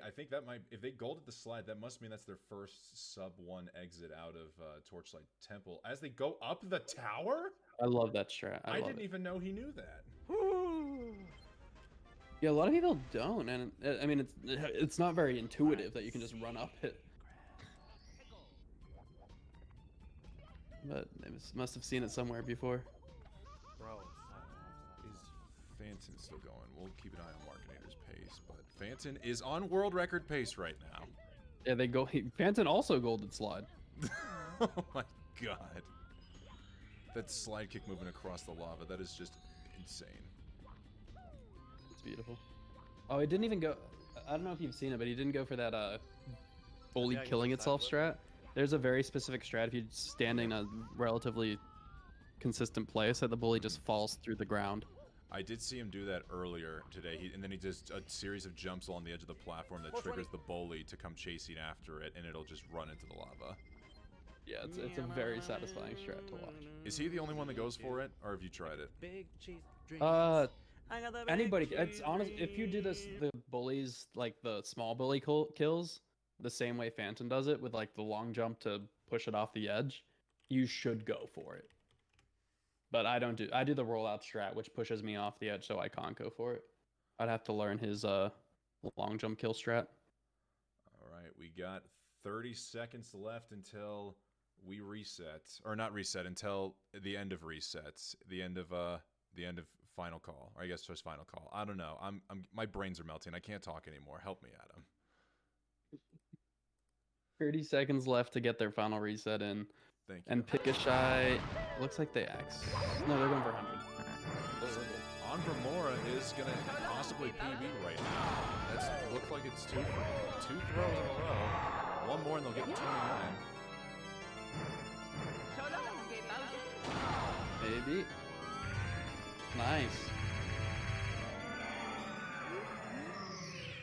I think that might, if they golded the slide, that must mean that's their first sub-1 exit out of Torchlight Temple as they go up the tower. I love that strat. I didn't even know he knew that. Yeah, a lot of people don't, and I mean it's not very intuitive that you can just run up it. But they must have seen it somewhere before. Bro, is Phanton still going? We'll keep an eye on Markinator's pace, but Phanton is on world record pace right now. Yeah, they go. Phanton also golded slide. Oh my god. That slide kick moving across the lava, that is just insane. It's beautiful. Oh, it didn't even go. I don't know if you've seen it, but he didn't go for that bully killing itself strat. There's a very specific strat if you're standing in a relatively consistent place that the bully just falls through the ground. I did see him do that earlier today, and then he does a series of jumps along the edge of the platform that triggers the bully to come chasing after it, and it'll just run into the lava. Yeah, it's a very satisfying strat to watch. Is he the only one that goes for it, or have you tried it? Anybody. It's honest. If you do the bullies, like the small bully kills, the same way Phantom does it with like the long jump to push it off the edge, you should go for it. But I don't do. I do the rollout strat, which pushes me off the edge, so I can't go for it. I'd have to learn his long jump kill strat. All right, we got 30 seconds left until we reset, or not reset, until the end of resets, the end of final call, or I guess just final call. I don't know. My brains are melting. I can't talk anymore. Help me, Adam. 30 seconds left to get their final reset in. Thank you. And Pikashai looks like they X. No, they're going for 100. On Vermora is going to possibly PB right now. That's looks like it's two throws in a row. One more and they'll get to 29. Baby. Nice.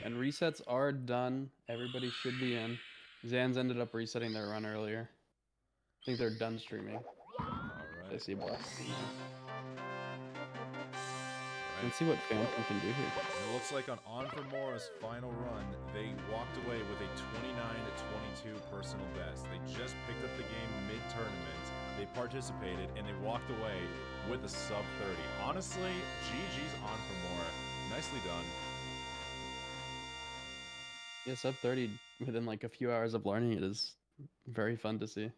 And resets are done. Everybody should be in. Zans ended up resetting their run earlier. I think they're done streaming. Alright. I see black. Let's see what Phantom can do here. It looks like on Vermora's final run, they walked away with a 29-22 personal best. They just picked up the game mid-tournament. They participated, and they walked away with a sub-30. Honestly, GG's on Vermora. Nicely done. Yeah, sub-30 within like a few hours of learning it is very fun to see.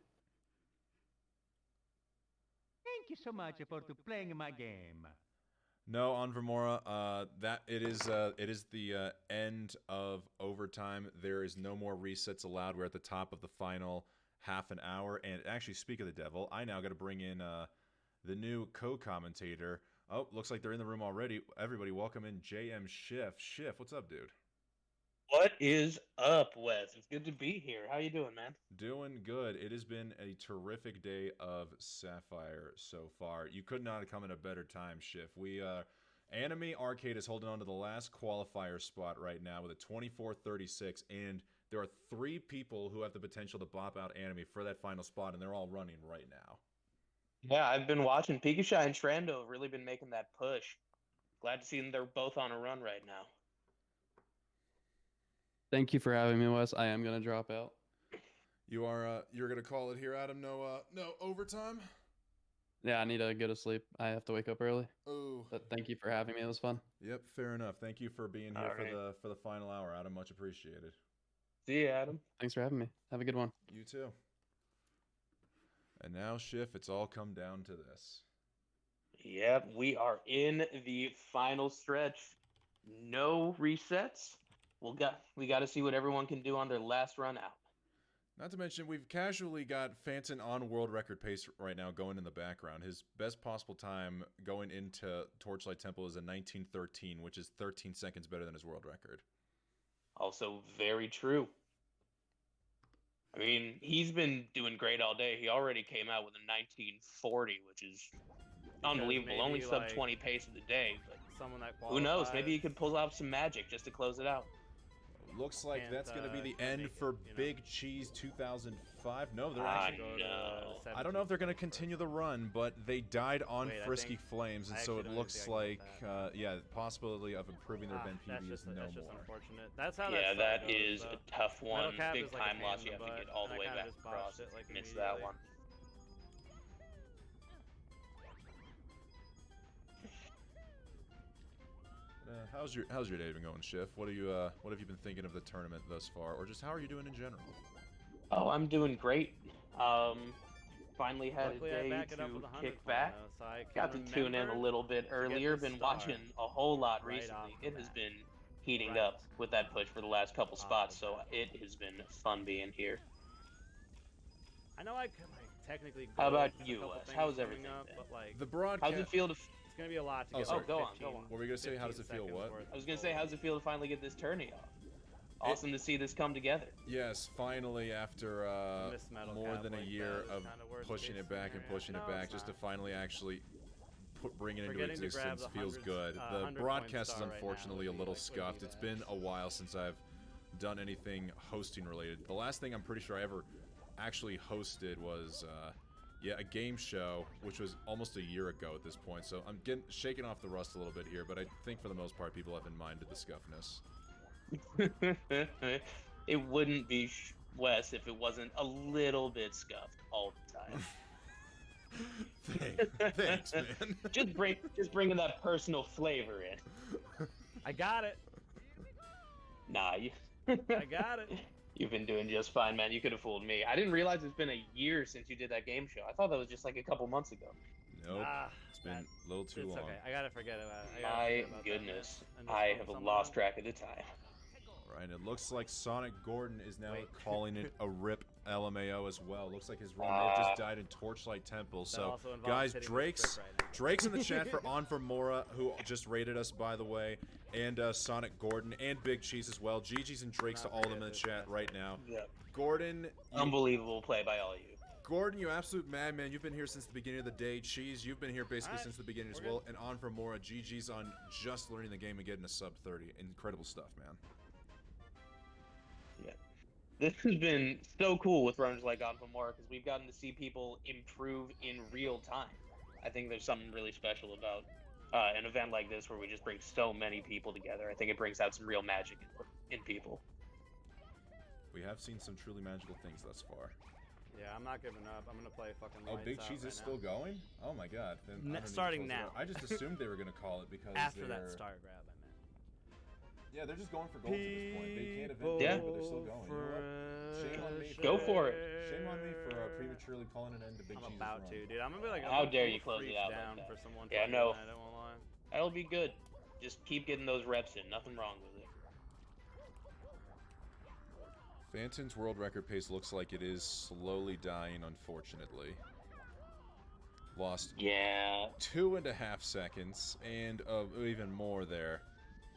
Thank you so much for playing my game. No, on Vermora, that it is the end of overtime. There is no more resets allowed. We're at the top of the final half an hour. And actually, speak of the devil, I now got to bring in the new co-commentator. Oh, looks like they're in the room already. Everybody, welcome in JM Schiff. Schiff, what's up, dude? What is up, Wes? It's good to be here. How you doing, man? Doing good. It has been a terrific day of Sapphire so far. You could not have come at a better time, Schiff. Anime Arcade is holding on to the last qualifier spot right now with a 24-36, and there are 3 people who have the potential to bop out Anime for that final spot, and they're all running right now. Yeah, I've been watching. Pikachu and Trando have really been making that push. Glad to see them. They're both on a run right now. Thank you for having me, Wes. I am gonna drop out. You're gonna call it here, Adam. No overtime. Yeah, I need to go to sleep. I have to wake up early. Oh. But thank you for having me. It was fun. Yep, fair enough. Thank you for being here All right. for the final hour, Adam. Much appreciated. See you, Adam. Thanks for having me. Have a good one. You too. And now, Schiff, it's all come down to this. Yep, we are in the final stretch. No resets. We got to see what everyone can do on their last run out. Not to mention, we've casually got Phantom on world record pace right now going in the background. His best possible time going into Torchlight Temple is a 19:13, which is 13 seconds better than his world record. Also very true. I mean, he's been doing great all day. He already came out with a 19:40, which is unbelievable. Only maybe, sub like, 20 pace of the day, but someone that who knows? Maybe he qualifies could pull out some magic just to close it out. Looks like that's going to be the end for Big Cheese 2005. No, they're actually... I don't know if they're going to continue the run, but they died on Wait, I Frisky think- Flames, and I so actually it don't even looks think I like, can get yeah, possibility of improving their Ben that's PB just, is no that's just more. unfortunate. That's how Yeah, that that is a tough one. Metal Cap Big is like a time pain loss. in You the have to butt, get all and the I way kinda back just across. botched it, like, Missed that immediately. one. How's your day been going, Schiff? What have you been thinking of the tournament thus far, or just how are you doing in general? Oh, I'm doing great. Finally had Luckily, a I day back it up to with 100 kick back. though, so I Got can to tune in a remember little bit to get earlier. this Been star watching a whole lot right recently. off the It has bat. been heating up with that push for the last couple spots, so it has been fun being here. I know I could like technically. How go about with a you, couple Wes? things How's coming everything up, been? but like The broadcast. How's it feel to? it's gonna be a lot to Oh, get. sorry. like, Go on, 15 go on. What were we gonna say? How does it 15 feel? seconds What? worth I was of gonna say, how's it feel to finally get this tourney off? Awesome to see this come together. Yes, finally, after Miss Metal more Cap than a like year that is of kinda worst pushing case it back and scenario. pushing it No, back, it's just to not. finally actually bring it into Forgetting to grab existence the feels 100 good. The 100 broadcast is point star right now unfortunately a would be, little like, would be scuffed. It's been a while since I've done anything hosting related. The last thing I'm pretty sure I ever actually hosted was a game show, which was almost a year ago at this point. So I'm shaking off the rust a little bit here, but I think for the most part people have in mind the scuffness. It wouldn't be Wes if it wasn't a little bit scuffed all the time. Thanks, man. just bringing that personal flavor in. I got it. Nah, you. I got it. You've been doing just fine, man. You could have fooled me. I didn't realize it's been a year since you did that game show. I thought that was just like a couple months ago. Nope. It's been a little too long. Okay. I gotta forget about it. My goodness, I have lost track of the time. Right, it looks like Sonic Gordon is now calling it a RIP LMAO as well. Looks like his run may have just died in Torchlight Temple. So, also involves guys, hitting the Drake's script right now. Drake's in the chat for On for Mora, who just rated us, by the way, and Sonic Gordon and Big Cheese as well. GG's and Drake's to all of them in the chat right now. Yep. Gordon, Unbelievable play by all of you. Gordon, you absolute madman. You've been here since the beginning of the day. Cheese, you've been here basically since the beginning as well. And On for Mora, GG's on just learning the game and getting a sub 30. Incredible stuff, man. Yeah. This has been so cool with runners like On for More because we've gotten to see people improve in real time. I think there's something really special about an event like this where we just bring so many people together. I think it brings out some real magic in people. We have seen some truly magical things thus far. Yeah, I'm not giving up. I'm gonna play fucking. Oh, lights Big out Cheese right is now. still going? Oh my god. Then I don't need to Starting close it now. out. I just assumed they were going to call it because After they're... that star grab, I meant. Yeah, they're just going for gold at this point. They can't event Yeah. but they're still going. You know what? Shame on me. Go for it. Shame on me for prematurely calling an end to Big Cheese's About run. to, dude. I'm gonna be like. How I'm dare gonna you close it freak out down like that? for someone. Yeah, no. I don't wanna lie. That'll be good. Just keep getting those reps in. Nothing wrong with it. Phantom's world record pace looks like it is slowly dying, unfortunately. Lost Yeah. 2.5 seconds, and even more there.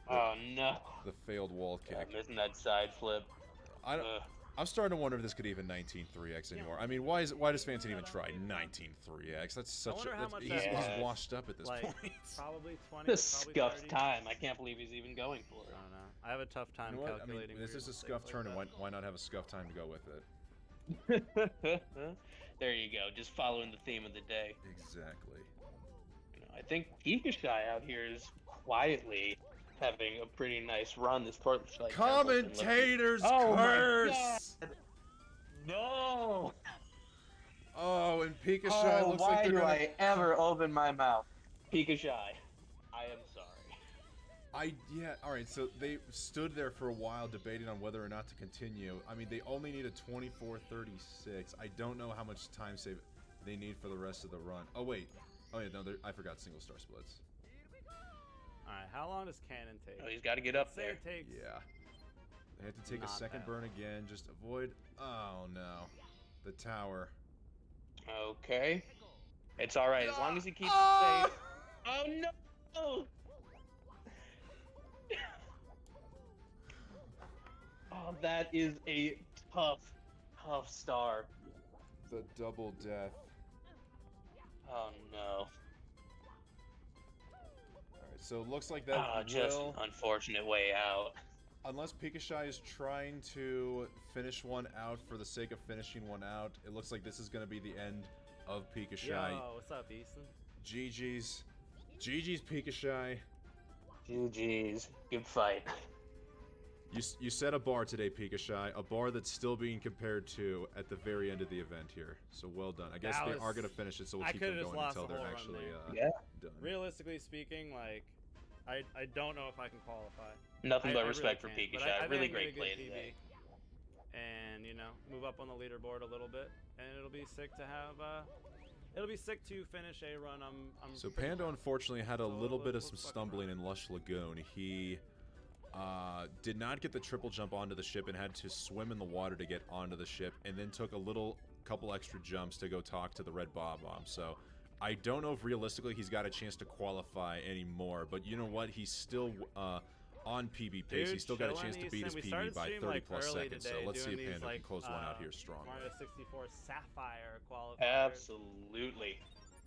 Oh no. The failed wall kick. Missing that side flip. I'm starting to wonder if this could even 19-3x anymore. I mean, why does Fantasy even try 19-3x? That's such a... He's washed up at this point. Probably 20. The scuffed time. I can't believe he's even going for it. I don't know. I have a tough time calculating. I mean, this is a scuffed turn, and why not have a scuffed time to go with it? There you go, just following the theme of the day. Exactly. You know, I think Pikachu out here is quietly having a pretty nice run. This Torchlight Commentators curse! No! Oh, and Pikachu looks why like they're do gonna... I ever open my mouth? Pikachu, I am sorry. Yeah, alright, so they stood there for a while debating on whether or not to continue. I mean, they only need a 24:36. I don't know how much time save they need for the rest of the run. Oh, wait. Oh, yeah, no, I forgot single star splits. Alright, how long does Cannon take? Oh, he's got to get up there. It takes Yeah. They have to take a second burn again, just avoid... Oh, no. The tower. Okay. It's alright, as long as he keeps it safe. Oh, no! Oh, that is a tough star. The double death. Oh, no. Alright, so it looks like that just an unfortunate way out. Unless Pikachu is trying to finish one out for the sake of finishing one out, it looks like this is going to be the end of Pikachu. Yo, what's up, Easton? GG's. GG's, Pikachu. GG's. Good fight. You set a bar today, Pikachu. A bar that's still being compared to at the very end of the event here. So well done. I guess they are going to finish it, so we'll keep them going until they're actually done. Realistically speaking, like, I don't know if I can qualify. Nothing but I respect really for can't, Pikachu. but I Really think great I'm play gonna get today. And, you know, move up on the leaderboard a little bit. And it'll be sick to have, it'll be sick to finish a run. So Panda unfortunately had a little bit of some stumbling in Lush Lagoon. He did not get the triple jump onto the ship and had to swim in the water to get onto the ship, and then took a couple extra jumps to go talk to the Red Bob-Omb. So I don't know if realistically he's got a chance to qualify anymore, but you know what? He's still on PB pace. He's still got a chance to beat his PB by 30 plus seconds. So let's see if Panda can close one out here strong. Mario 64 Sapphire qualifier. Absolutely.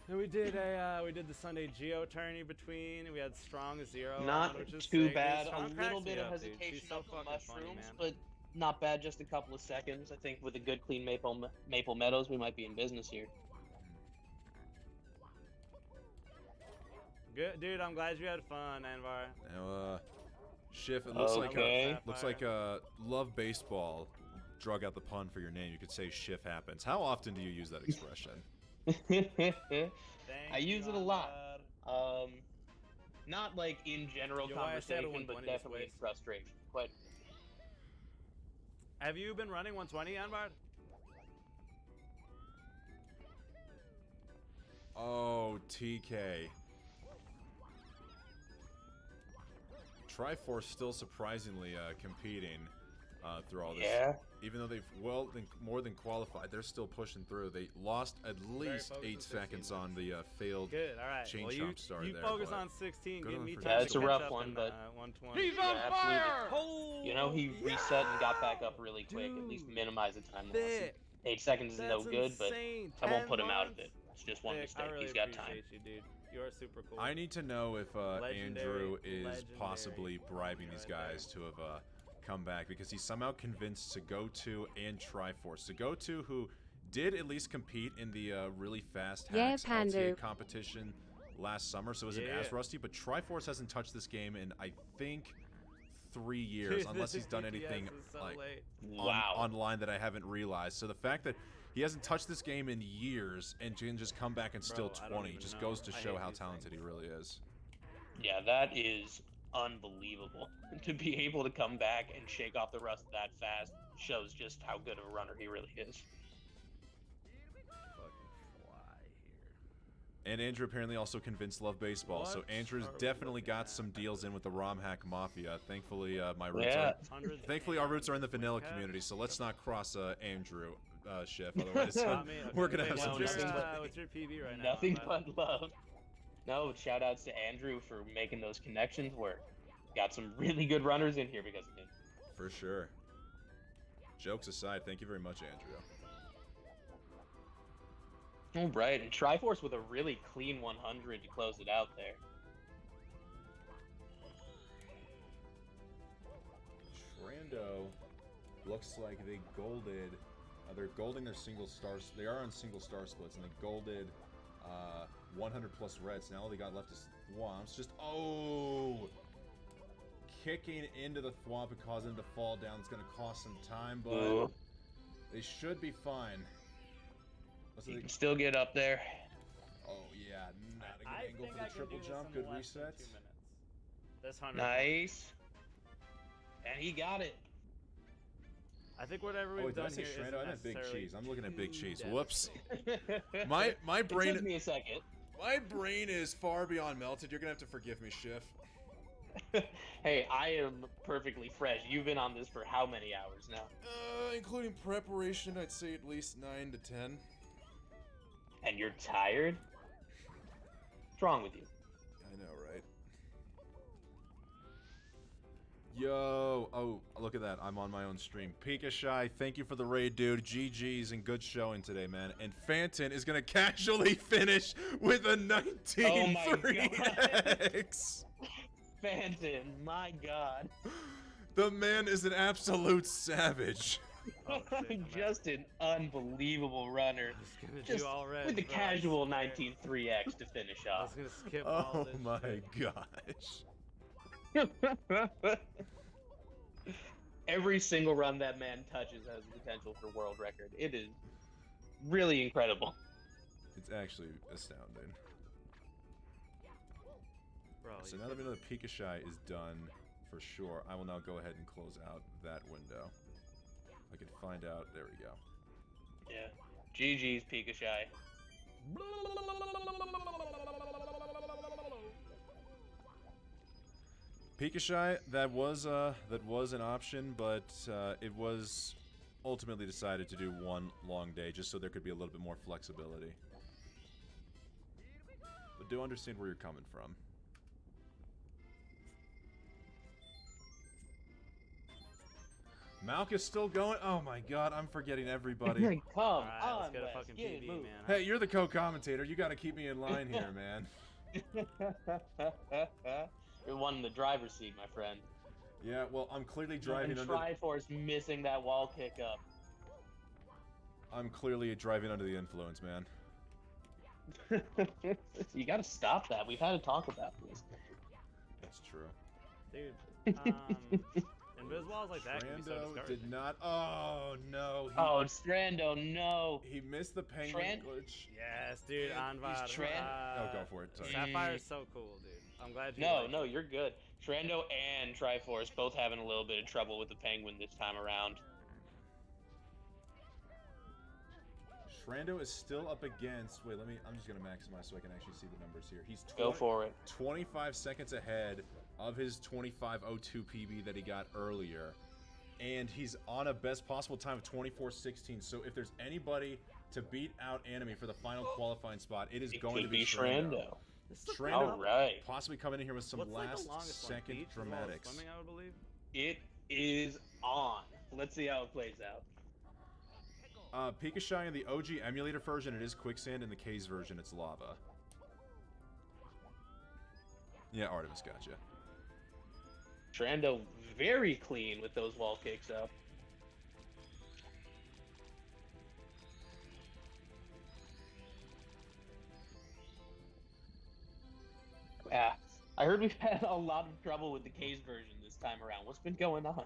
And we did the Sunday Geo tourney between. We had Strong 0. Not which is too sick. bad. Strong A little cracks bit me of up, dude. hesitation She's so up the fucking funny, mushrooms, man. but not bad. Just a couple of seconds. I think with a good clean Maple Meadows, we might be in business here. Good, dude. I'm glad you had fun, Anvar. Now, Schiff, it looks like Love Baseball drug out the pun for your name. You could say Schiff happens. How often do you use that expression? I use it a lot. Not like in general conversation, but definitely in frustration. But have you been running 120, Anvar? Oh, TK. Triforce still surprisingly competing through all this. Yeah. Even though they've more than qualified, they're still pushing through. They lost at least 8 seconds on the failed chain chomp star you there. focus on 16. Give me time. Yeah, it's to a catch rough up one, in, but 120. he's on fire. You know, he reset and got back up really quick. At least minimize the time loss. 8 seconds is no good, but I won't put him out of it. It's just one mistake. He's got time. You, dude. You're super cool. I need to know if Andrew is possibly bribing these guys to have come back, because he's somehow convinced to go-to and Triforce. To go-to, who did at least compete in the really fast hacks LTA competition last summer, so isn't as rusty, but Triforce hasn't touched this game in, I think, 3 years, unless he's done anything online that I haven't realized. So the fact that he hasn't touched this game in years and can just come back and still 20 just goes to show how talented he really is. Yeah, that is unbelievable. To be able to come back and shake off the rust that fast shows just how good of a runner he really is. And Andrew apparently also convinced Love Baseball, so Andrew's definitely got some deals in with the ROM hack mafia. Thankfully, our roots are in the vanilla community, so let's not cross Andrew Chef. Otherwise, I mean, we're gonna have some what's distance. what's your PB right now? Nothing but love. No, shout outs to Andrew for making those connections work. Got some really good runners in here because of him. For sure. Jokes aside, thank you very much, Andrew. All right, and Triforce with a really clean 100 to close it out there. Trando looks like they golded. They're golding their single stars. They are on single star splits, and they golded 100 plus reds. Now all they got left is thwomps. Just kicking into the thwomp and causing them to fall down. It's going to cost some time, but they should be fine. You can still get up there. Oh yeah, not a good angle for the triple jump. Good reset. This 100. Nice. And he got it. I think whatever we've done here isn't I meant big necessarily cheese. I'm looking at big cheese. too Whoops. devastating. my brain. It took me a second. My brain is far beyond melted. You're gonna have to forgive me, Schiff. Hey, I am perfectly fresh. You've been on this for how many hours now? Including preparation, I'd say at least 9 to 10. And you're tired? What's wrong with you? I know, right? Yo, oh, look at that. I'm on my own stream. Pika Shy, thank you for the raid, dude. GG's and good showing today, man. And Phantom is gonna casually finish with a 19-3x. Phantom, my god. The man is an absolute savage. Just an unbelievable runner. Just with a casual 19-3x to finish off. I was gonna skip all this. Oh my gosh. Every single run that man touches has the potential for world record. It is really incredible. It's actually astounding. Bro, so now that we know that Pika Shy is done for sure, I will now go ahead and close out that window. I can find out. There we go. Yeah. GG's, Pika Shy. Pika Shy, that was an option, but it was ultimately decided to do one long day just so there could be a little bit more flexibility. But do understand where you're coming from. Malk is still going. Oh my god, I'm forgetting everybody. Come on, let's get a Wes, fucking get PB, moving. man. Hey, you're the co-commentator. You gotta keep me in line here, man. You're one in the driver's seat, my friend. Yeah, well, I'm clearly driving and under... Triforce missing that wall kick up. I'm clearly driving under the influence, man. You gotta stop that. We've had to talk about this. That's true. Dude, Inviswalls like that can be so Strando discouraging. did not... Oh, no. Oh, Strando, no. He missed the penguin glitch. Yes, dude, Anvar. Oh, go for it. Sorry. Sapphire is so cool, dude. I'm glad you No, like no, it. you're good. Trando and Triforce both having a little bit of trouble with the penguin this time around. Shrando is still up against... Wait, I'm just going to maximize so I can actually see the numbers here. He's Go for it. 25 seconds ahead of his 25:02 PB that he got earlier. And he's on a best possible time of 24:16. So if there's anybody to beat out Anime for the final qualifying spot, it is going to be Shrando. Shrando All right. possibly coming in here with some What's like the last longest one? second Beach as well as dramatics. Swimming, I would believe. It is on. Let's see how it plays out. Pika Shy in the OG emulator version, it is quicksand. In the K's version, it's lava. Yeah, Artemis, gotcha. Trando very clean with those wall kicks up. Yeah, I heard we've had a lot of trouble with the K's version this time around. What's been going on?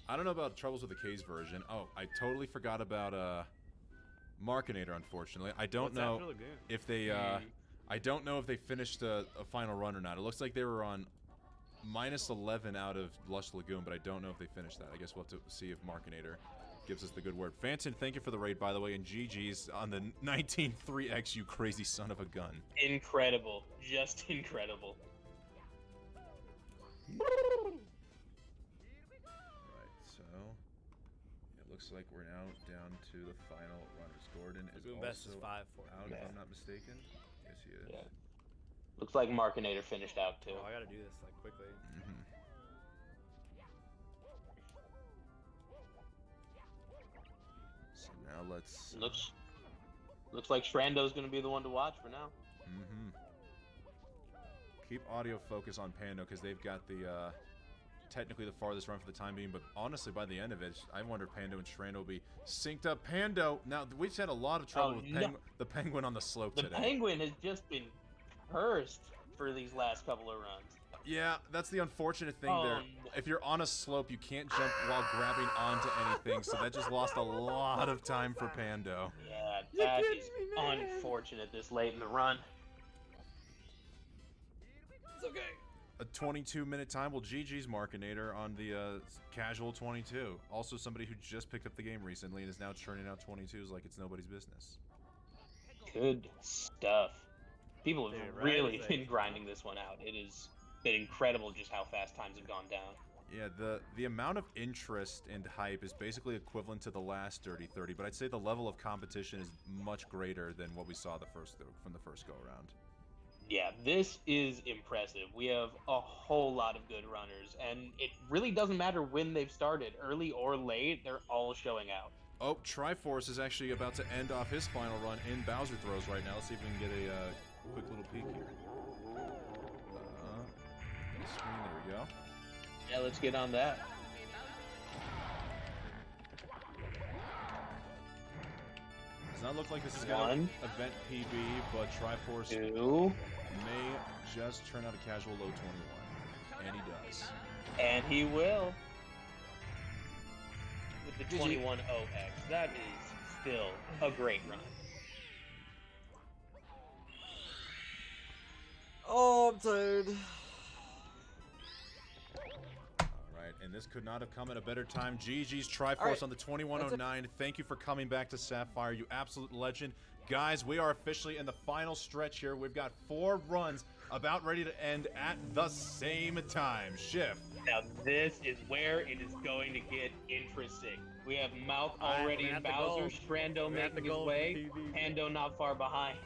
I don't know about troubles with the K's version. Oh, I totally forgot about Markinator, unfortunately. I don't know if they I don't know if they finished a final run or not. It looks like they were on -11 out of Lush Lagoon, but I don't know if they finished that. I guess we'll have to see if Markinator gives us the good word. Phantom, thank you for the raid, by the way, and GG's on the 19-3X, you crazy son of a gun. Incredible. Just incredible. Right, so looks like we're now down to the final runners. Gordon is Lagoon Best is also 5-4. out, if I'm not mistaken. Yes, he is. Yeah. Looks like Markinator finished out too. Oh, I gotta do this like quickly. So now let's. Looks like Shrando's gonna be the one to watch for now. Keep audio focus on Pando because they've got the technically the farthest run for the time being. But honestly, by the end of it, I wonder if Pando and Shrando will be synced up. Pando. Now we've had a lot of trouble with the Penguin on the slope today. The Penguin has just been cursed for these last couple of runs. Yeah, that's the unfortunate thing there. If you're on a slope, you can't jump while grabbing onto anything, so that just lost a lot of time for Pando. Yeah, that is unfortunate this late in the run. It's okay. A 22-minute time. Well, GG's Markinator on the casual 22. Also somebody who just picked up the game recently and is now churning out 22s like it's nobody's business. Good stuff. People have really been grinding this one out. It has been incredible just how fast times have gone down. Yeah, the amount of interest and hype is basically equivalent to the last Dirty 30, but I'd say the level of competition is much greater than what we saw from the first go-around. Yeah, this is impressive. We have a whole lot of good runners, and it really doesn't matter when they've started, early or late, they're all showing out. Oh, Triforce is actually about to end off his final run in Bowser Throws right now. Let's see if we can get a quick little peek here. Screen, there we go. Yeah, let's get on that. Does not look like this is going to event PB, but Triforce may just turn out a casual low 21. And he does. And he will. With the 21-0X. That is still a great run. Oh, I'm tired. Alright, and this could not have come at a better time. GG's Triforce on the 2109. Thank you for coming back to Sapphire, you absolute legend. Guys, we are officially in the final stretch here. We've got 4 runs about ready to end at the same time. Shift. Now this is where it is going to get interesting. We have Mouth already in Bowser, Shrando making his way, Pando not far behind.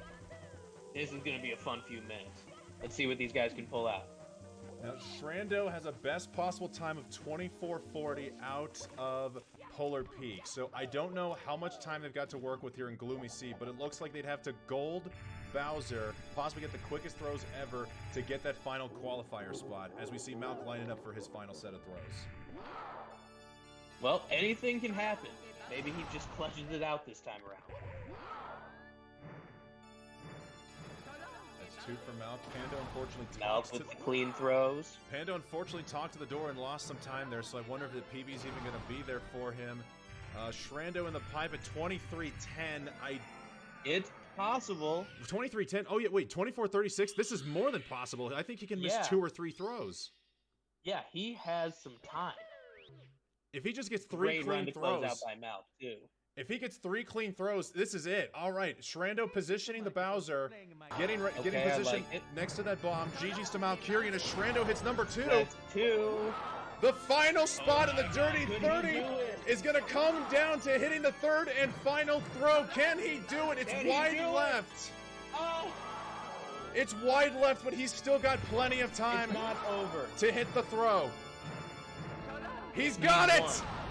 This is going to be a fun few minutes. Let's see what these guys can pull out. Now, Shrando has a best possible time of 24:40 out of Polar Peak. So I don't know how much time they've got to work with here in Gloomy Sea, but it looks like they'd have to gold Bowser, possibly get the quickest throws ever to get that final qualifier spot, as we see Malk lining up for his final set of throws. Well, anything can happen. Maybe he just clutches it out this time around. That's 2 for Malk. Pando unfortunately talks with the clean throws. Pando unfortunately talked to the door and lost some time there, so I wonder if the PB's even going to be there for him. Shrando in the pipe at 23:10. It's possible. 23:10. Oh yeah, wait, 24:36. This is more than possible. I think he can miss 2 or 3 throws. Yeah, he has some time. If he just gets 3 clean throws, out by Mouth too. If he gets 3 clean throws, this is it. All right, Shrando positioning the Bowser, getting positioned next to that bomb. GG's to Malkirian as Shrando hits number 2. That's 2. The final spot in the Dirty 30 is going to come down to hitting the 3rd and final throw. Can he do it? It's wide left. Oh. It's wide left, but he's still got plenty of time to hit the throw. He's got it!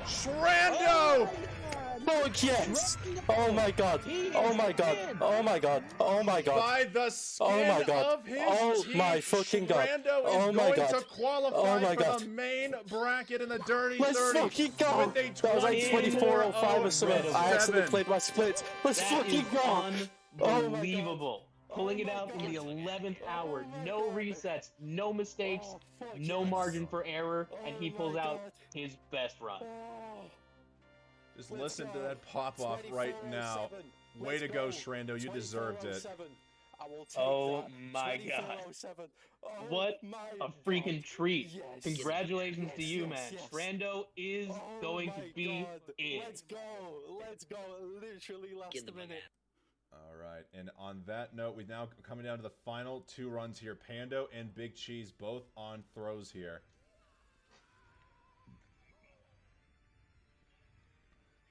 Shrando! Oh, yes! Oh my god! Oh my god! Oh my god! Oh my god! By the skin of his teeth, my fucking god! Shrando is going to qualify for the main bracket in the Dirty 30. Let's fucking go! That was like 24:05 or something. I accidentally played my splits. Let's fucking go! Unbelievable. Pulling it out in the 11th hour. No resets, no mistakes, no margin for error, and he pulls out his best run. Just listen to that pop-off right now. Way to go, Shrando. You deserved it. Oh my god. What a freaking treat. Congratulations to you, man. Shrando is going to be in. Let's go. Let's go. Literally last minute. All right, and on that note, we're now coming down to the final 2 runs here. Pando and Big Cheese both on throws here.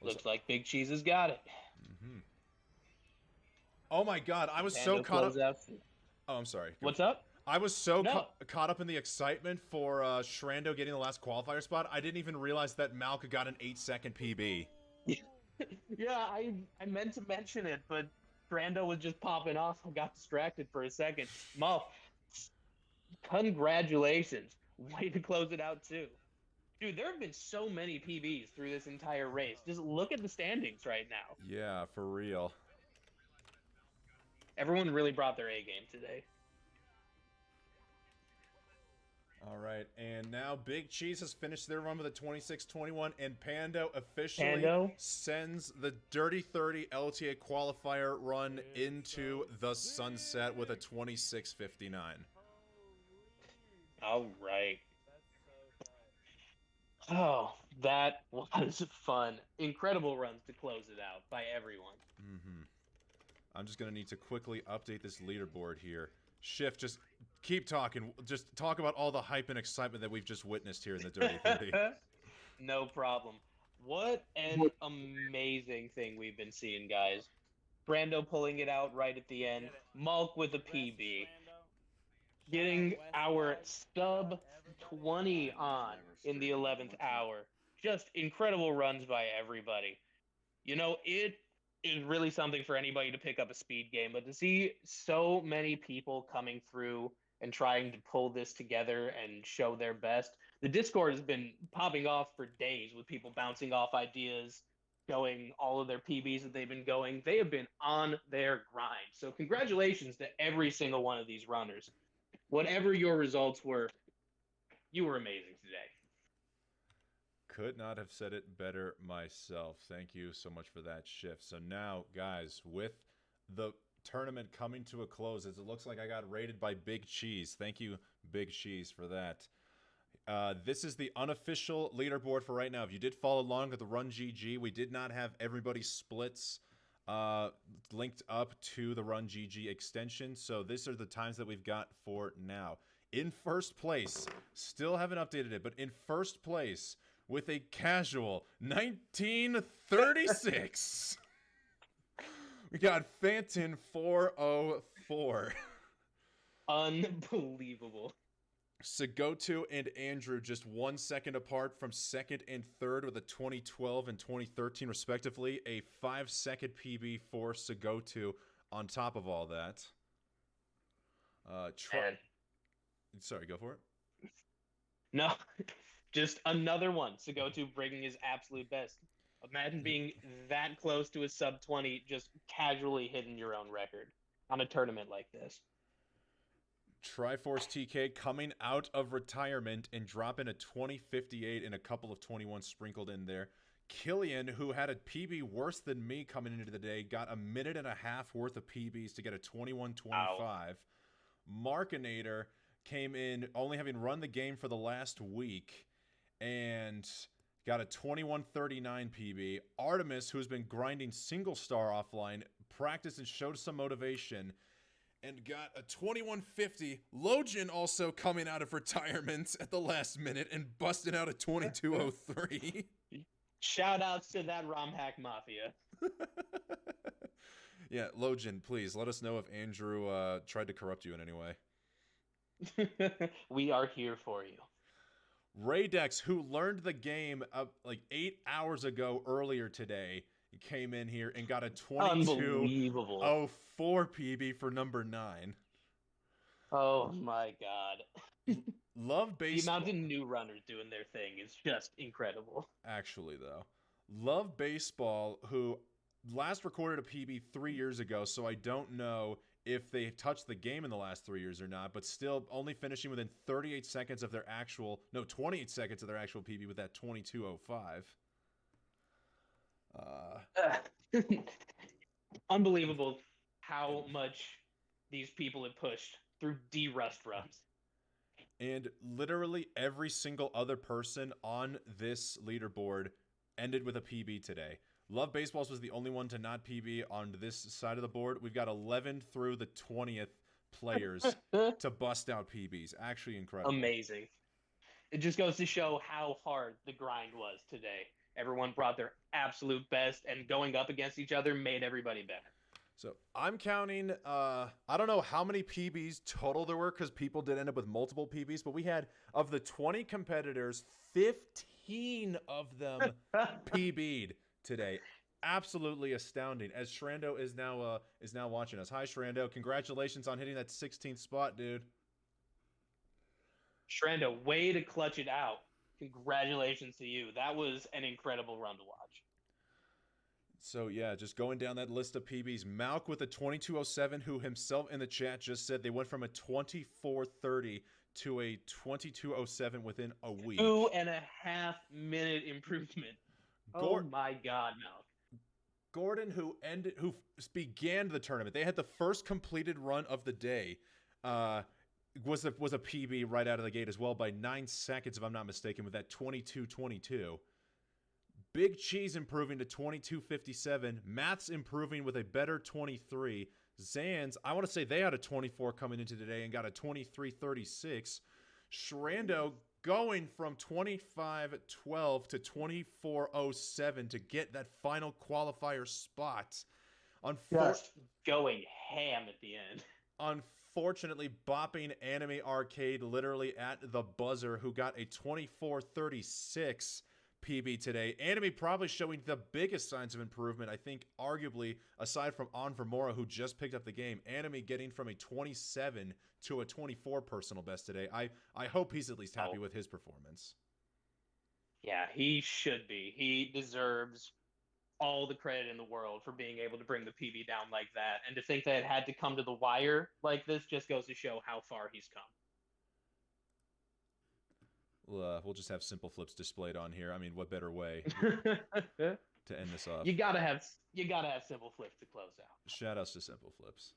Looks like Big Cheese has got it. Mm-hmm. Oh my God, I was so Pando caught up. closeouts. Oh, I'm sorry. What's up? I was so No. caught up in the excitement for Shrando getting the last qualifier spot, I didn't even realize that Malka got an 8-second PB. Yeah, I meant to mention it, but Brando was just popping off. I got distracted for a second. Muff, congratulations. Way to close it out, too. Dude, there have been so many PBs through this entire race. Just look at the standings right now. Yeah, for real. Everyone really brought their A game today. All right, and now Big Cheese has finished their run with a 26-21, and Pando officially sends the Dirty 30 LTA qualifier run into the sunset with a 26-59. All right. Oh, that was fun. Incredible runs to close it out by everyone. Mm-hmm. I'm just going to need to quickly update this leaderboard here. Shift, just keep talking. Just talk about all the hype and excitement that we've just witnessed here in the Dirty 30. No problem. What an amazing thing we've been seeing, guys. Brando pulling it out right at the end. Mulk with a PB. Getting our sub 20 on in the 11th hour. Just incredible runs by everybody. You know, it is really something for anybody to pick up a speed game, but to see so many people coming through and trying to pull this together and show their best. The Discord has been popping off for days with people bouncing off ideas, showing all of their PBs that they've been going. They have been on their grind. So congratulations to every single one of these runners. Whatever your results were, you were amazing today. Could not have said it better myself. Thank you so much for that, Shift. So now, guys, with the tournament coming to a close, as it looks like I got rated by Big Cheese. Thank you, Big Cheese, for that. This is the unofficial leaderboard for right now. If you did follow along with the Run GG, we did not have everybody's splits linked up to the Run GG extension. So these are the times that we've got for now. In first place, still haven't updated it, but in first place with a casual 1936, we got Phantom 404. Unbelievable. Sagotu and Andrew just 1 second apart from second and third with a 2012 and 2013 respectively. A 5-second PB for Sagotu on top of all that. Sorry, go for it. No, just another one. Sagotu bringing his absolute best. Imagine being that close to a sub 20, just casually hitting your own record on a tournament like this. Triforce TK coming out of retirement and dropping a 2058 and a couple of 21 sprinkled in there. Killian, who had a PB worse than me coming into the day, got a minute and a half worth of PBs to get a 2125. Markinator came in only having run the game for the last week and got a 2139 PB. Artemis, who's been grinding single star offline, practiced and showed some motivation and got a 2150. Logan also coming out of retirement at the last minute and busting out a 2203. Shout outs to that ROM hack mafia. Yeah, Logan, please let us know if Andrew tried to corrupt you in any way. We are here for you. Raydex, who learned the game like 8 hours ago earlier today, came in here and got a 2204 PB for number 9. Oh my god. Love Baseball. The amount of new runners doing their thing is just incredible. Actually, though. Love Baseball, who last recorded a PB 3 years ago, so I don't know if they touched the game in the last 3 years or not, but still only finishing within 38 seconds of their actual, 28 seconds of their actual PB with that 2205. Unbelievable how much these people have pushed through D-Rust runs. And literally every single other person on this leaderboard ended with a PB today. Love Baseballs was the only one to not PB on this side of the board. We've got 11 through the 20th players to bust out PBs. Actually incredible. Amazing. It just goes to show how hard the grind was today Everyone brought their absolute best, and going up against each other made everybody better. So I'm counting, I don't know how many PBs total there were because people did end up with multiple PBs, but we had, of the 20 competitors, 15 of them PB'd today. Absolutely astounding. As Shrando is now watching us. Hi, Shrando. Congratulations on hitting that 16th spot, dude. Shrando, way to clutch it out. Congratulations to you. That was an incredible run to watch. So yeah, just going down that list of PBs. Malk with a 2207, who himself in the chat just said they went from a 2430 to a 2207 within a week. 2.5 minute improvement. Oh my God, Malk. Gordon, who began the tournament, they had the first completed run of the day, was a PB right out of the gate as well by 9 seconds, if I'm not mistaken, with that 22:22. Big Cheese improving to 22:57. Maths improving with a better 23. Zans, I want to say they had a 24 coming into today and got a 23:36. Shrando going from 25:12 to 24:07 to get that final qualifier spot. Just going ham at the end. Unfortunately, bopping Anime Arcade literally at the buzzer, who got a 24:36 PB today. Anime probably showing the biggest signs of improvement, I think, arguably, aside from Onvermora, who just picked up the game. Anime getting from a 27 to a 24 personal best today. I hope he's at least happy with his performance. Yeah, he should be. He deserves all the credit in the world for being able to bring the PB down like that. And to think that it had to come to the wire like this just goes to show how far he's come. We'll just have simple flips displayed on here. I mean, what better way to end this off? You gotta have simple flips to close out. Shout outs to simple flips.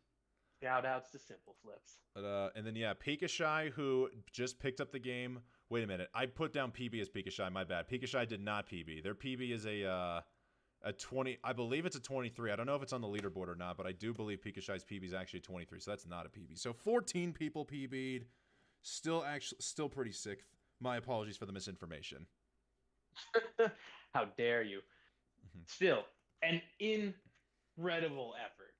Shout outs to simple flips. But and then yeah, Pikashai, who just picked up the game. Wait a minute, I put down PB as Pikashai. My bad. Pikashai did not PB. Their PB is a 20. I believe it's a 23. I don't know if it's on the leaderboard or not, but I do believe Pikashai's PB is actually 23. So that's not a PB. So 14 people PB'd. Still pretty sick. My apologies for the misinformation. How dare you? Still, an incredible effort.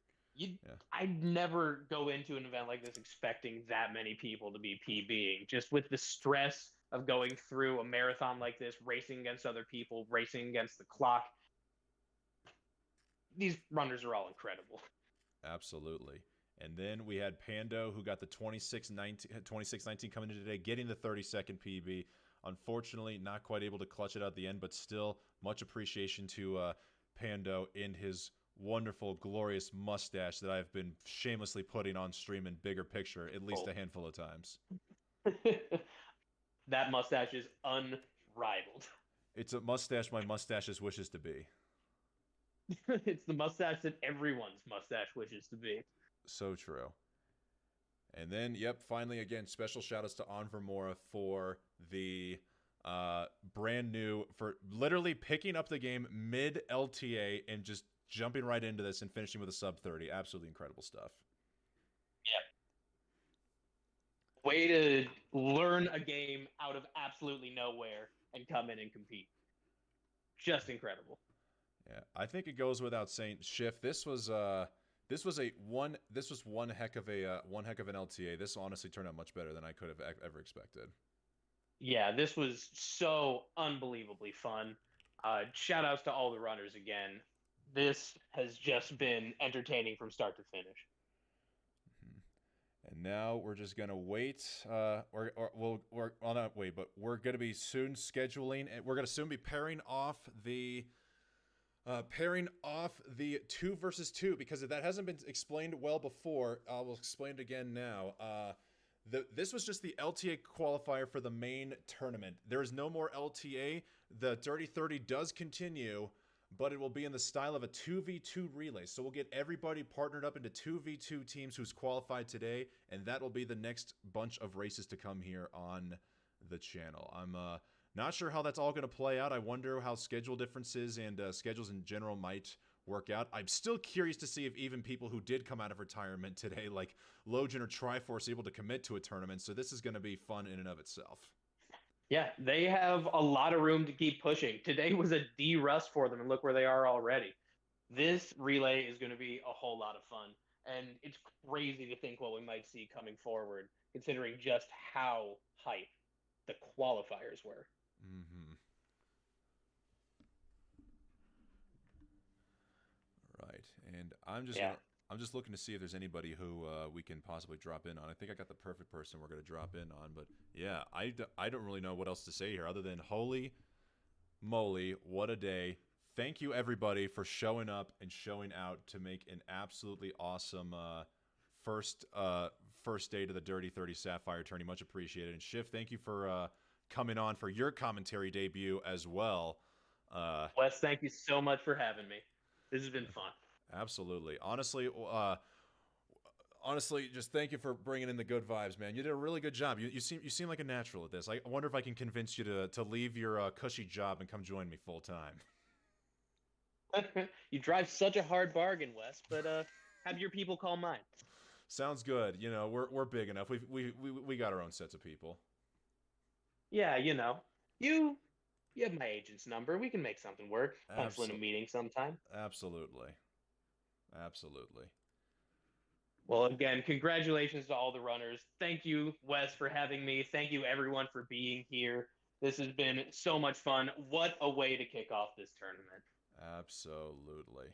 I'd never go into an event like this expecting that many people to be PBing. Just with the stress of going through a marathon like this, racing against other people, racing against the clock. These runners are all incredible. Absolutely. And then we had Pando, who got the 26:19 coming in today, getting the 30-second PB. Unfortunately, not quite able to clutch it at the end, but still much appreciation to Pando and his wonderful, glorious mustache that I've been shamelessly putting on stream in bigger picture at least a handful of times. That mustache is unrivaled. It's a mustache my mustache's wishes to be. It's the mustache that everyone's mustache wishes to be. So true. And then, yep, finally, again, special shout-outs to Onvermora for the brand new, for literally picking up the game mid-LTA and just jumping right into this and finishing with a sub-30. Absolutely incredible stuff. Yeah. Way to learn a game out of absolutely nowhere and come in and compete. Just incredible. Yeah, I think it goes without saying, Schiff, this was one heck of an LTA. This honestly turned out much better than I could have ever expected. Yeah, this was so unbelievably fun. Shout outs to all the runners again. This has just been entertaining from start to finish. And now we're just gonna wait. We're not wait, but we're gonna be soon scheduling. We're gonna soon be pairing off the 2 versus 2, because if that hasn't been explained well before, we'll explain it again now. This was just the LTA qualifier for the main tournament. There is no more LTA. The Dirty 30 does continue, but it will be in the style of a 2v2 relay. So we'll get everybody partnered up into 2v2 teams who's qualified today, and that will be the next bunch of races to come here on the channel. I'm not sure how that's all going to play out. I wonder how schedule differences and schedules in general might work out. I'm still curious to see if even people who did come out of retirement today, like Logan or Triforce, able to commit to a tournament. So this is going to be fun in and of itself. Yeah, they have a lot of room to keep pushing. Today was a D-rust for them, and look where they are already. This relay is going to be a whole lot of fun, and it's crazy to think what we might see coming forward, considering just how hype the qualifiers were. Mm-hmm. Right, and I'm just looking to see if there's anybody who we can possibly drop in on. I think I got the perfect person we're going to drop in on, but yeah, I don't really know what else to say here other than holy moly, what a day. Thank you everybody for showing up and showing out to make an absolutely awesome first day to the Dirty 30 Sapphire tourney. Much appreciated. And Schiff, thank you for coming on for your commentary debut as well. Wes, thank you so much for having me. This has been fun. Absolutely. Honestly, just thank you for bringing in the good vibes, man. You did a really good job. You seem like a natural at this. I wonder if I can convince you to leave your cushy job and come join me full time. You drive such a hard bargain, Wes, but have your people call mine. Sounds good. You know, we're big enough. We got our own sets of people. Yeah, you have my agent's number. We can make something work. Pencil in a meeting sometime. Absolutely. Well, again, congratulations to all the runners. Thank you, Wes, for having me. Thank you, everyone, for being here. This has been so much fun. What a way to kick off this tournament. Absolutely.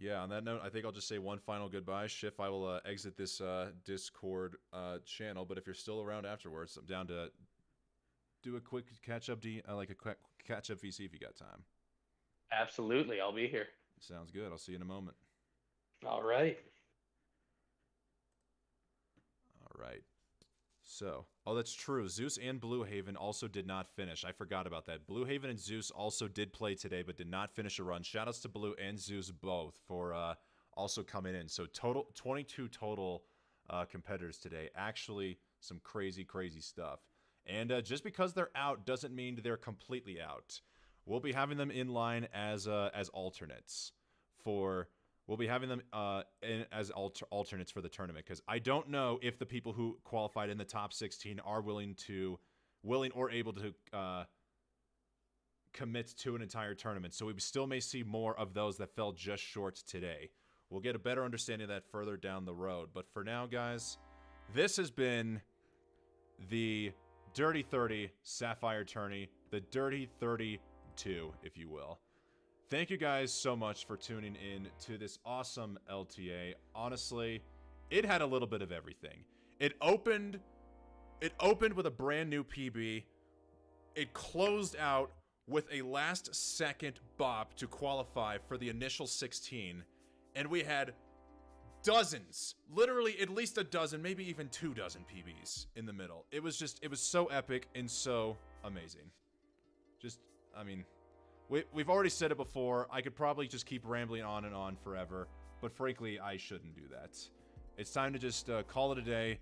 Yeah, on that note, I think I'll just say one final goodbye. Schiff, I will exit this Discord channel, but if you're still around afterwards, I'm down to do a quick catch-up catch-up VC if you got time. Absolutely, I'll be here. Sounds good. I'll see you in a moment. All right. So, that's true. Zeus and Blue Haven also did not finish. I forgot about that. Blue Haven and Zeus also did play today, but did not finish a run. Shoutouts to Blue and Zeus both for also coming in. So 22 total competitors today. Actually, some crazy stuff. And just because they're out doesn't mean they're completely out. We'll be having them in line as alternates for. We'll be having them as alternates for the tournament because I don't know if the people who qualified in the top 16 are willing or able to commit to an entire tournament. So we still may see more of those that fell just short today. We'll get a better understanding of that further down the road. But for now, guys, this has been the Dirty 30 Sapphire Tourney, the Dirty 32, if you will. Thank you guys so much for tuning in to this awesome LTA. Honestly, it had a little bit of everything. It opened with a brand new PB. It closed out with a last second bop to qualify for the initial 16. And we had dozens, literally at least a dozen, maybe even 2 dozen PBs in the middle. It was so epic and so amazing. We've already said it before. I could probably just keep rambling on and on forever, but frankly, I shouldn't do that. It's time to just call it a day.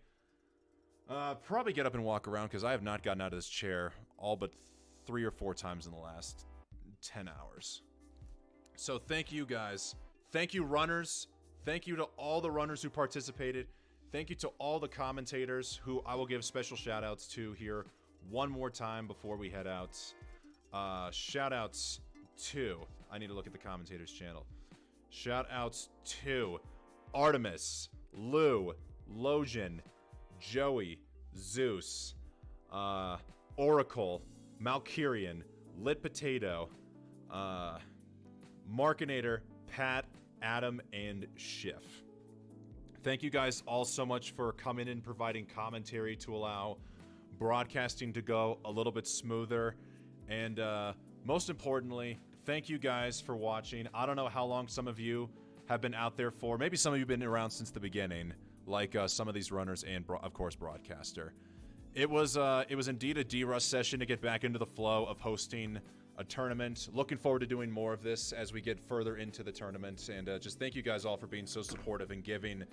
Probably get up and walk around because I have not gotten out of this chair all but 3 or 4 times in the last 10 hours. So thank you guys. Thank you, runners. Thank you to all the runners who participated. Thank you to all the commentators who I will give special shout outs to here one more time before we head out. Shout outs to, I need to look at the commentators channel. Shout outs to Artemis, Lou, Logan, Joey, Zeus, Oracle, Malkirian, Lit Potato, Markinator, Pat, Adam, and Schiff. Thank you guys all so much for coming in and providing commentary to allow broadcasting to go a little bit smoother. And most importantly, thank you guys for watching. I don't know how long some of you have been out there for. Maybe some of you have been around since the beginning, like some of these runners and, of course, Broadcaster. It was indeed a D-Rust session to get back into the flow of hosting a tournament. Looking forward to doing more of this as we get further into the tournament. And just thank you guys all for being so supportive and giving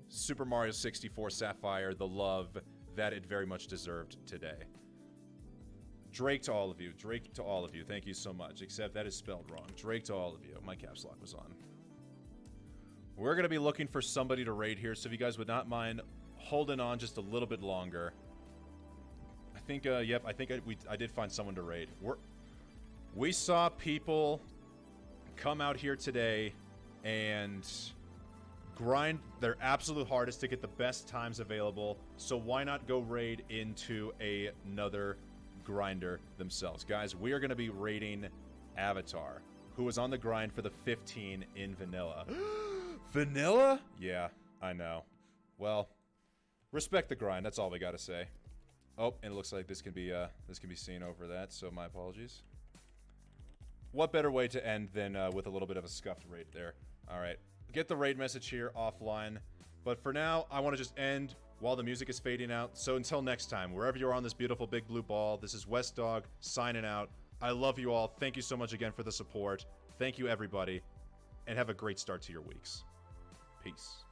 Super Mario 64 Sapphire the love that it very much deserved today. Drake to all of you. Drake to all of you. Thank you so much. Except that is spelled wrong. Drake to all of you. My caps lock was on. We're going to be looking for somebody to raid here, so if you guys would not mind holding on just a little bit longer. I think, yep, I think I did find someone to raid. We saw people come out here today and grind their absolute hardest to get the best times available, so why not go raid into another grinder themselves? Guys, we are going to be raiding Avatar, who was on the grind for the 15 in vanilla. Vanilla? Yeah, I know. Well, respect the grind, that's all we gotta say. Oh, and it looks like this can be seen over that, so my apologies. What better way to end than with a little bit of a scuffed raid there. Alright, get the raid message here offline. But for now, I want to just end while the music is fading out. So until next time, wherever you are on this beautiful big blue ball, this is WesDogg signing out. I love you all. Thank you so much again for the support. Thank you, everybody. And have a great start to your weeks. Peace.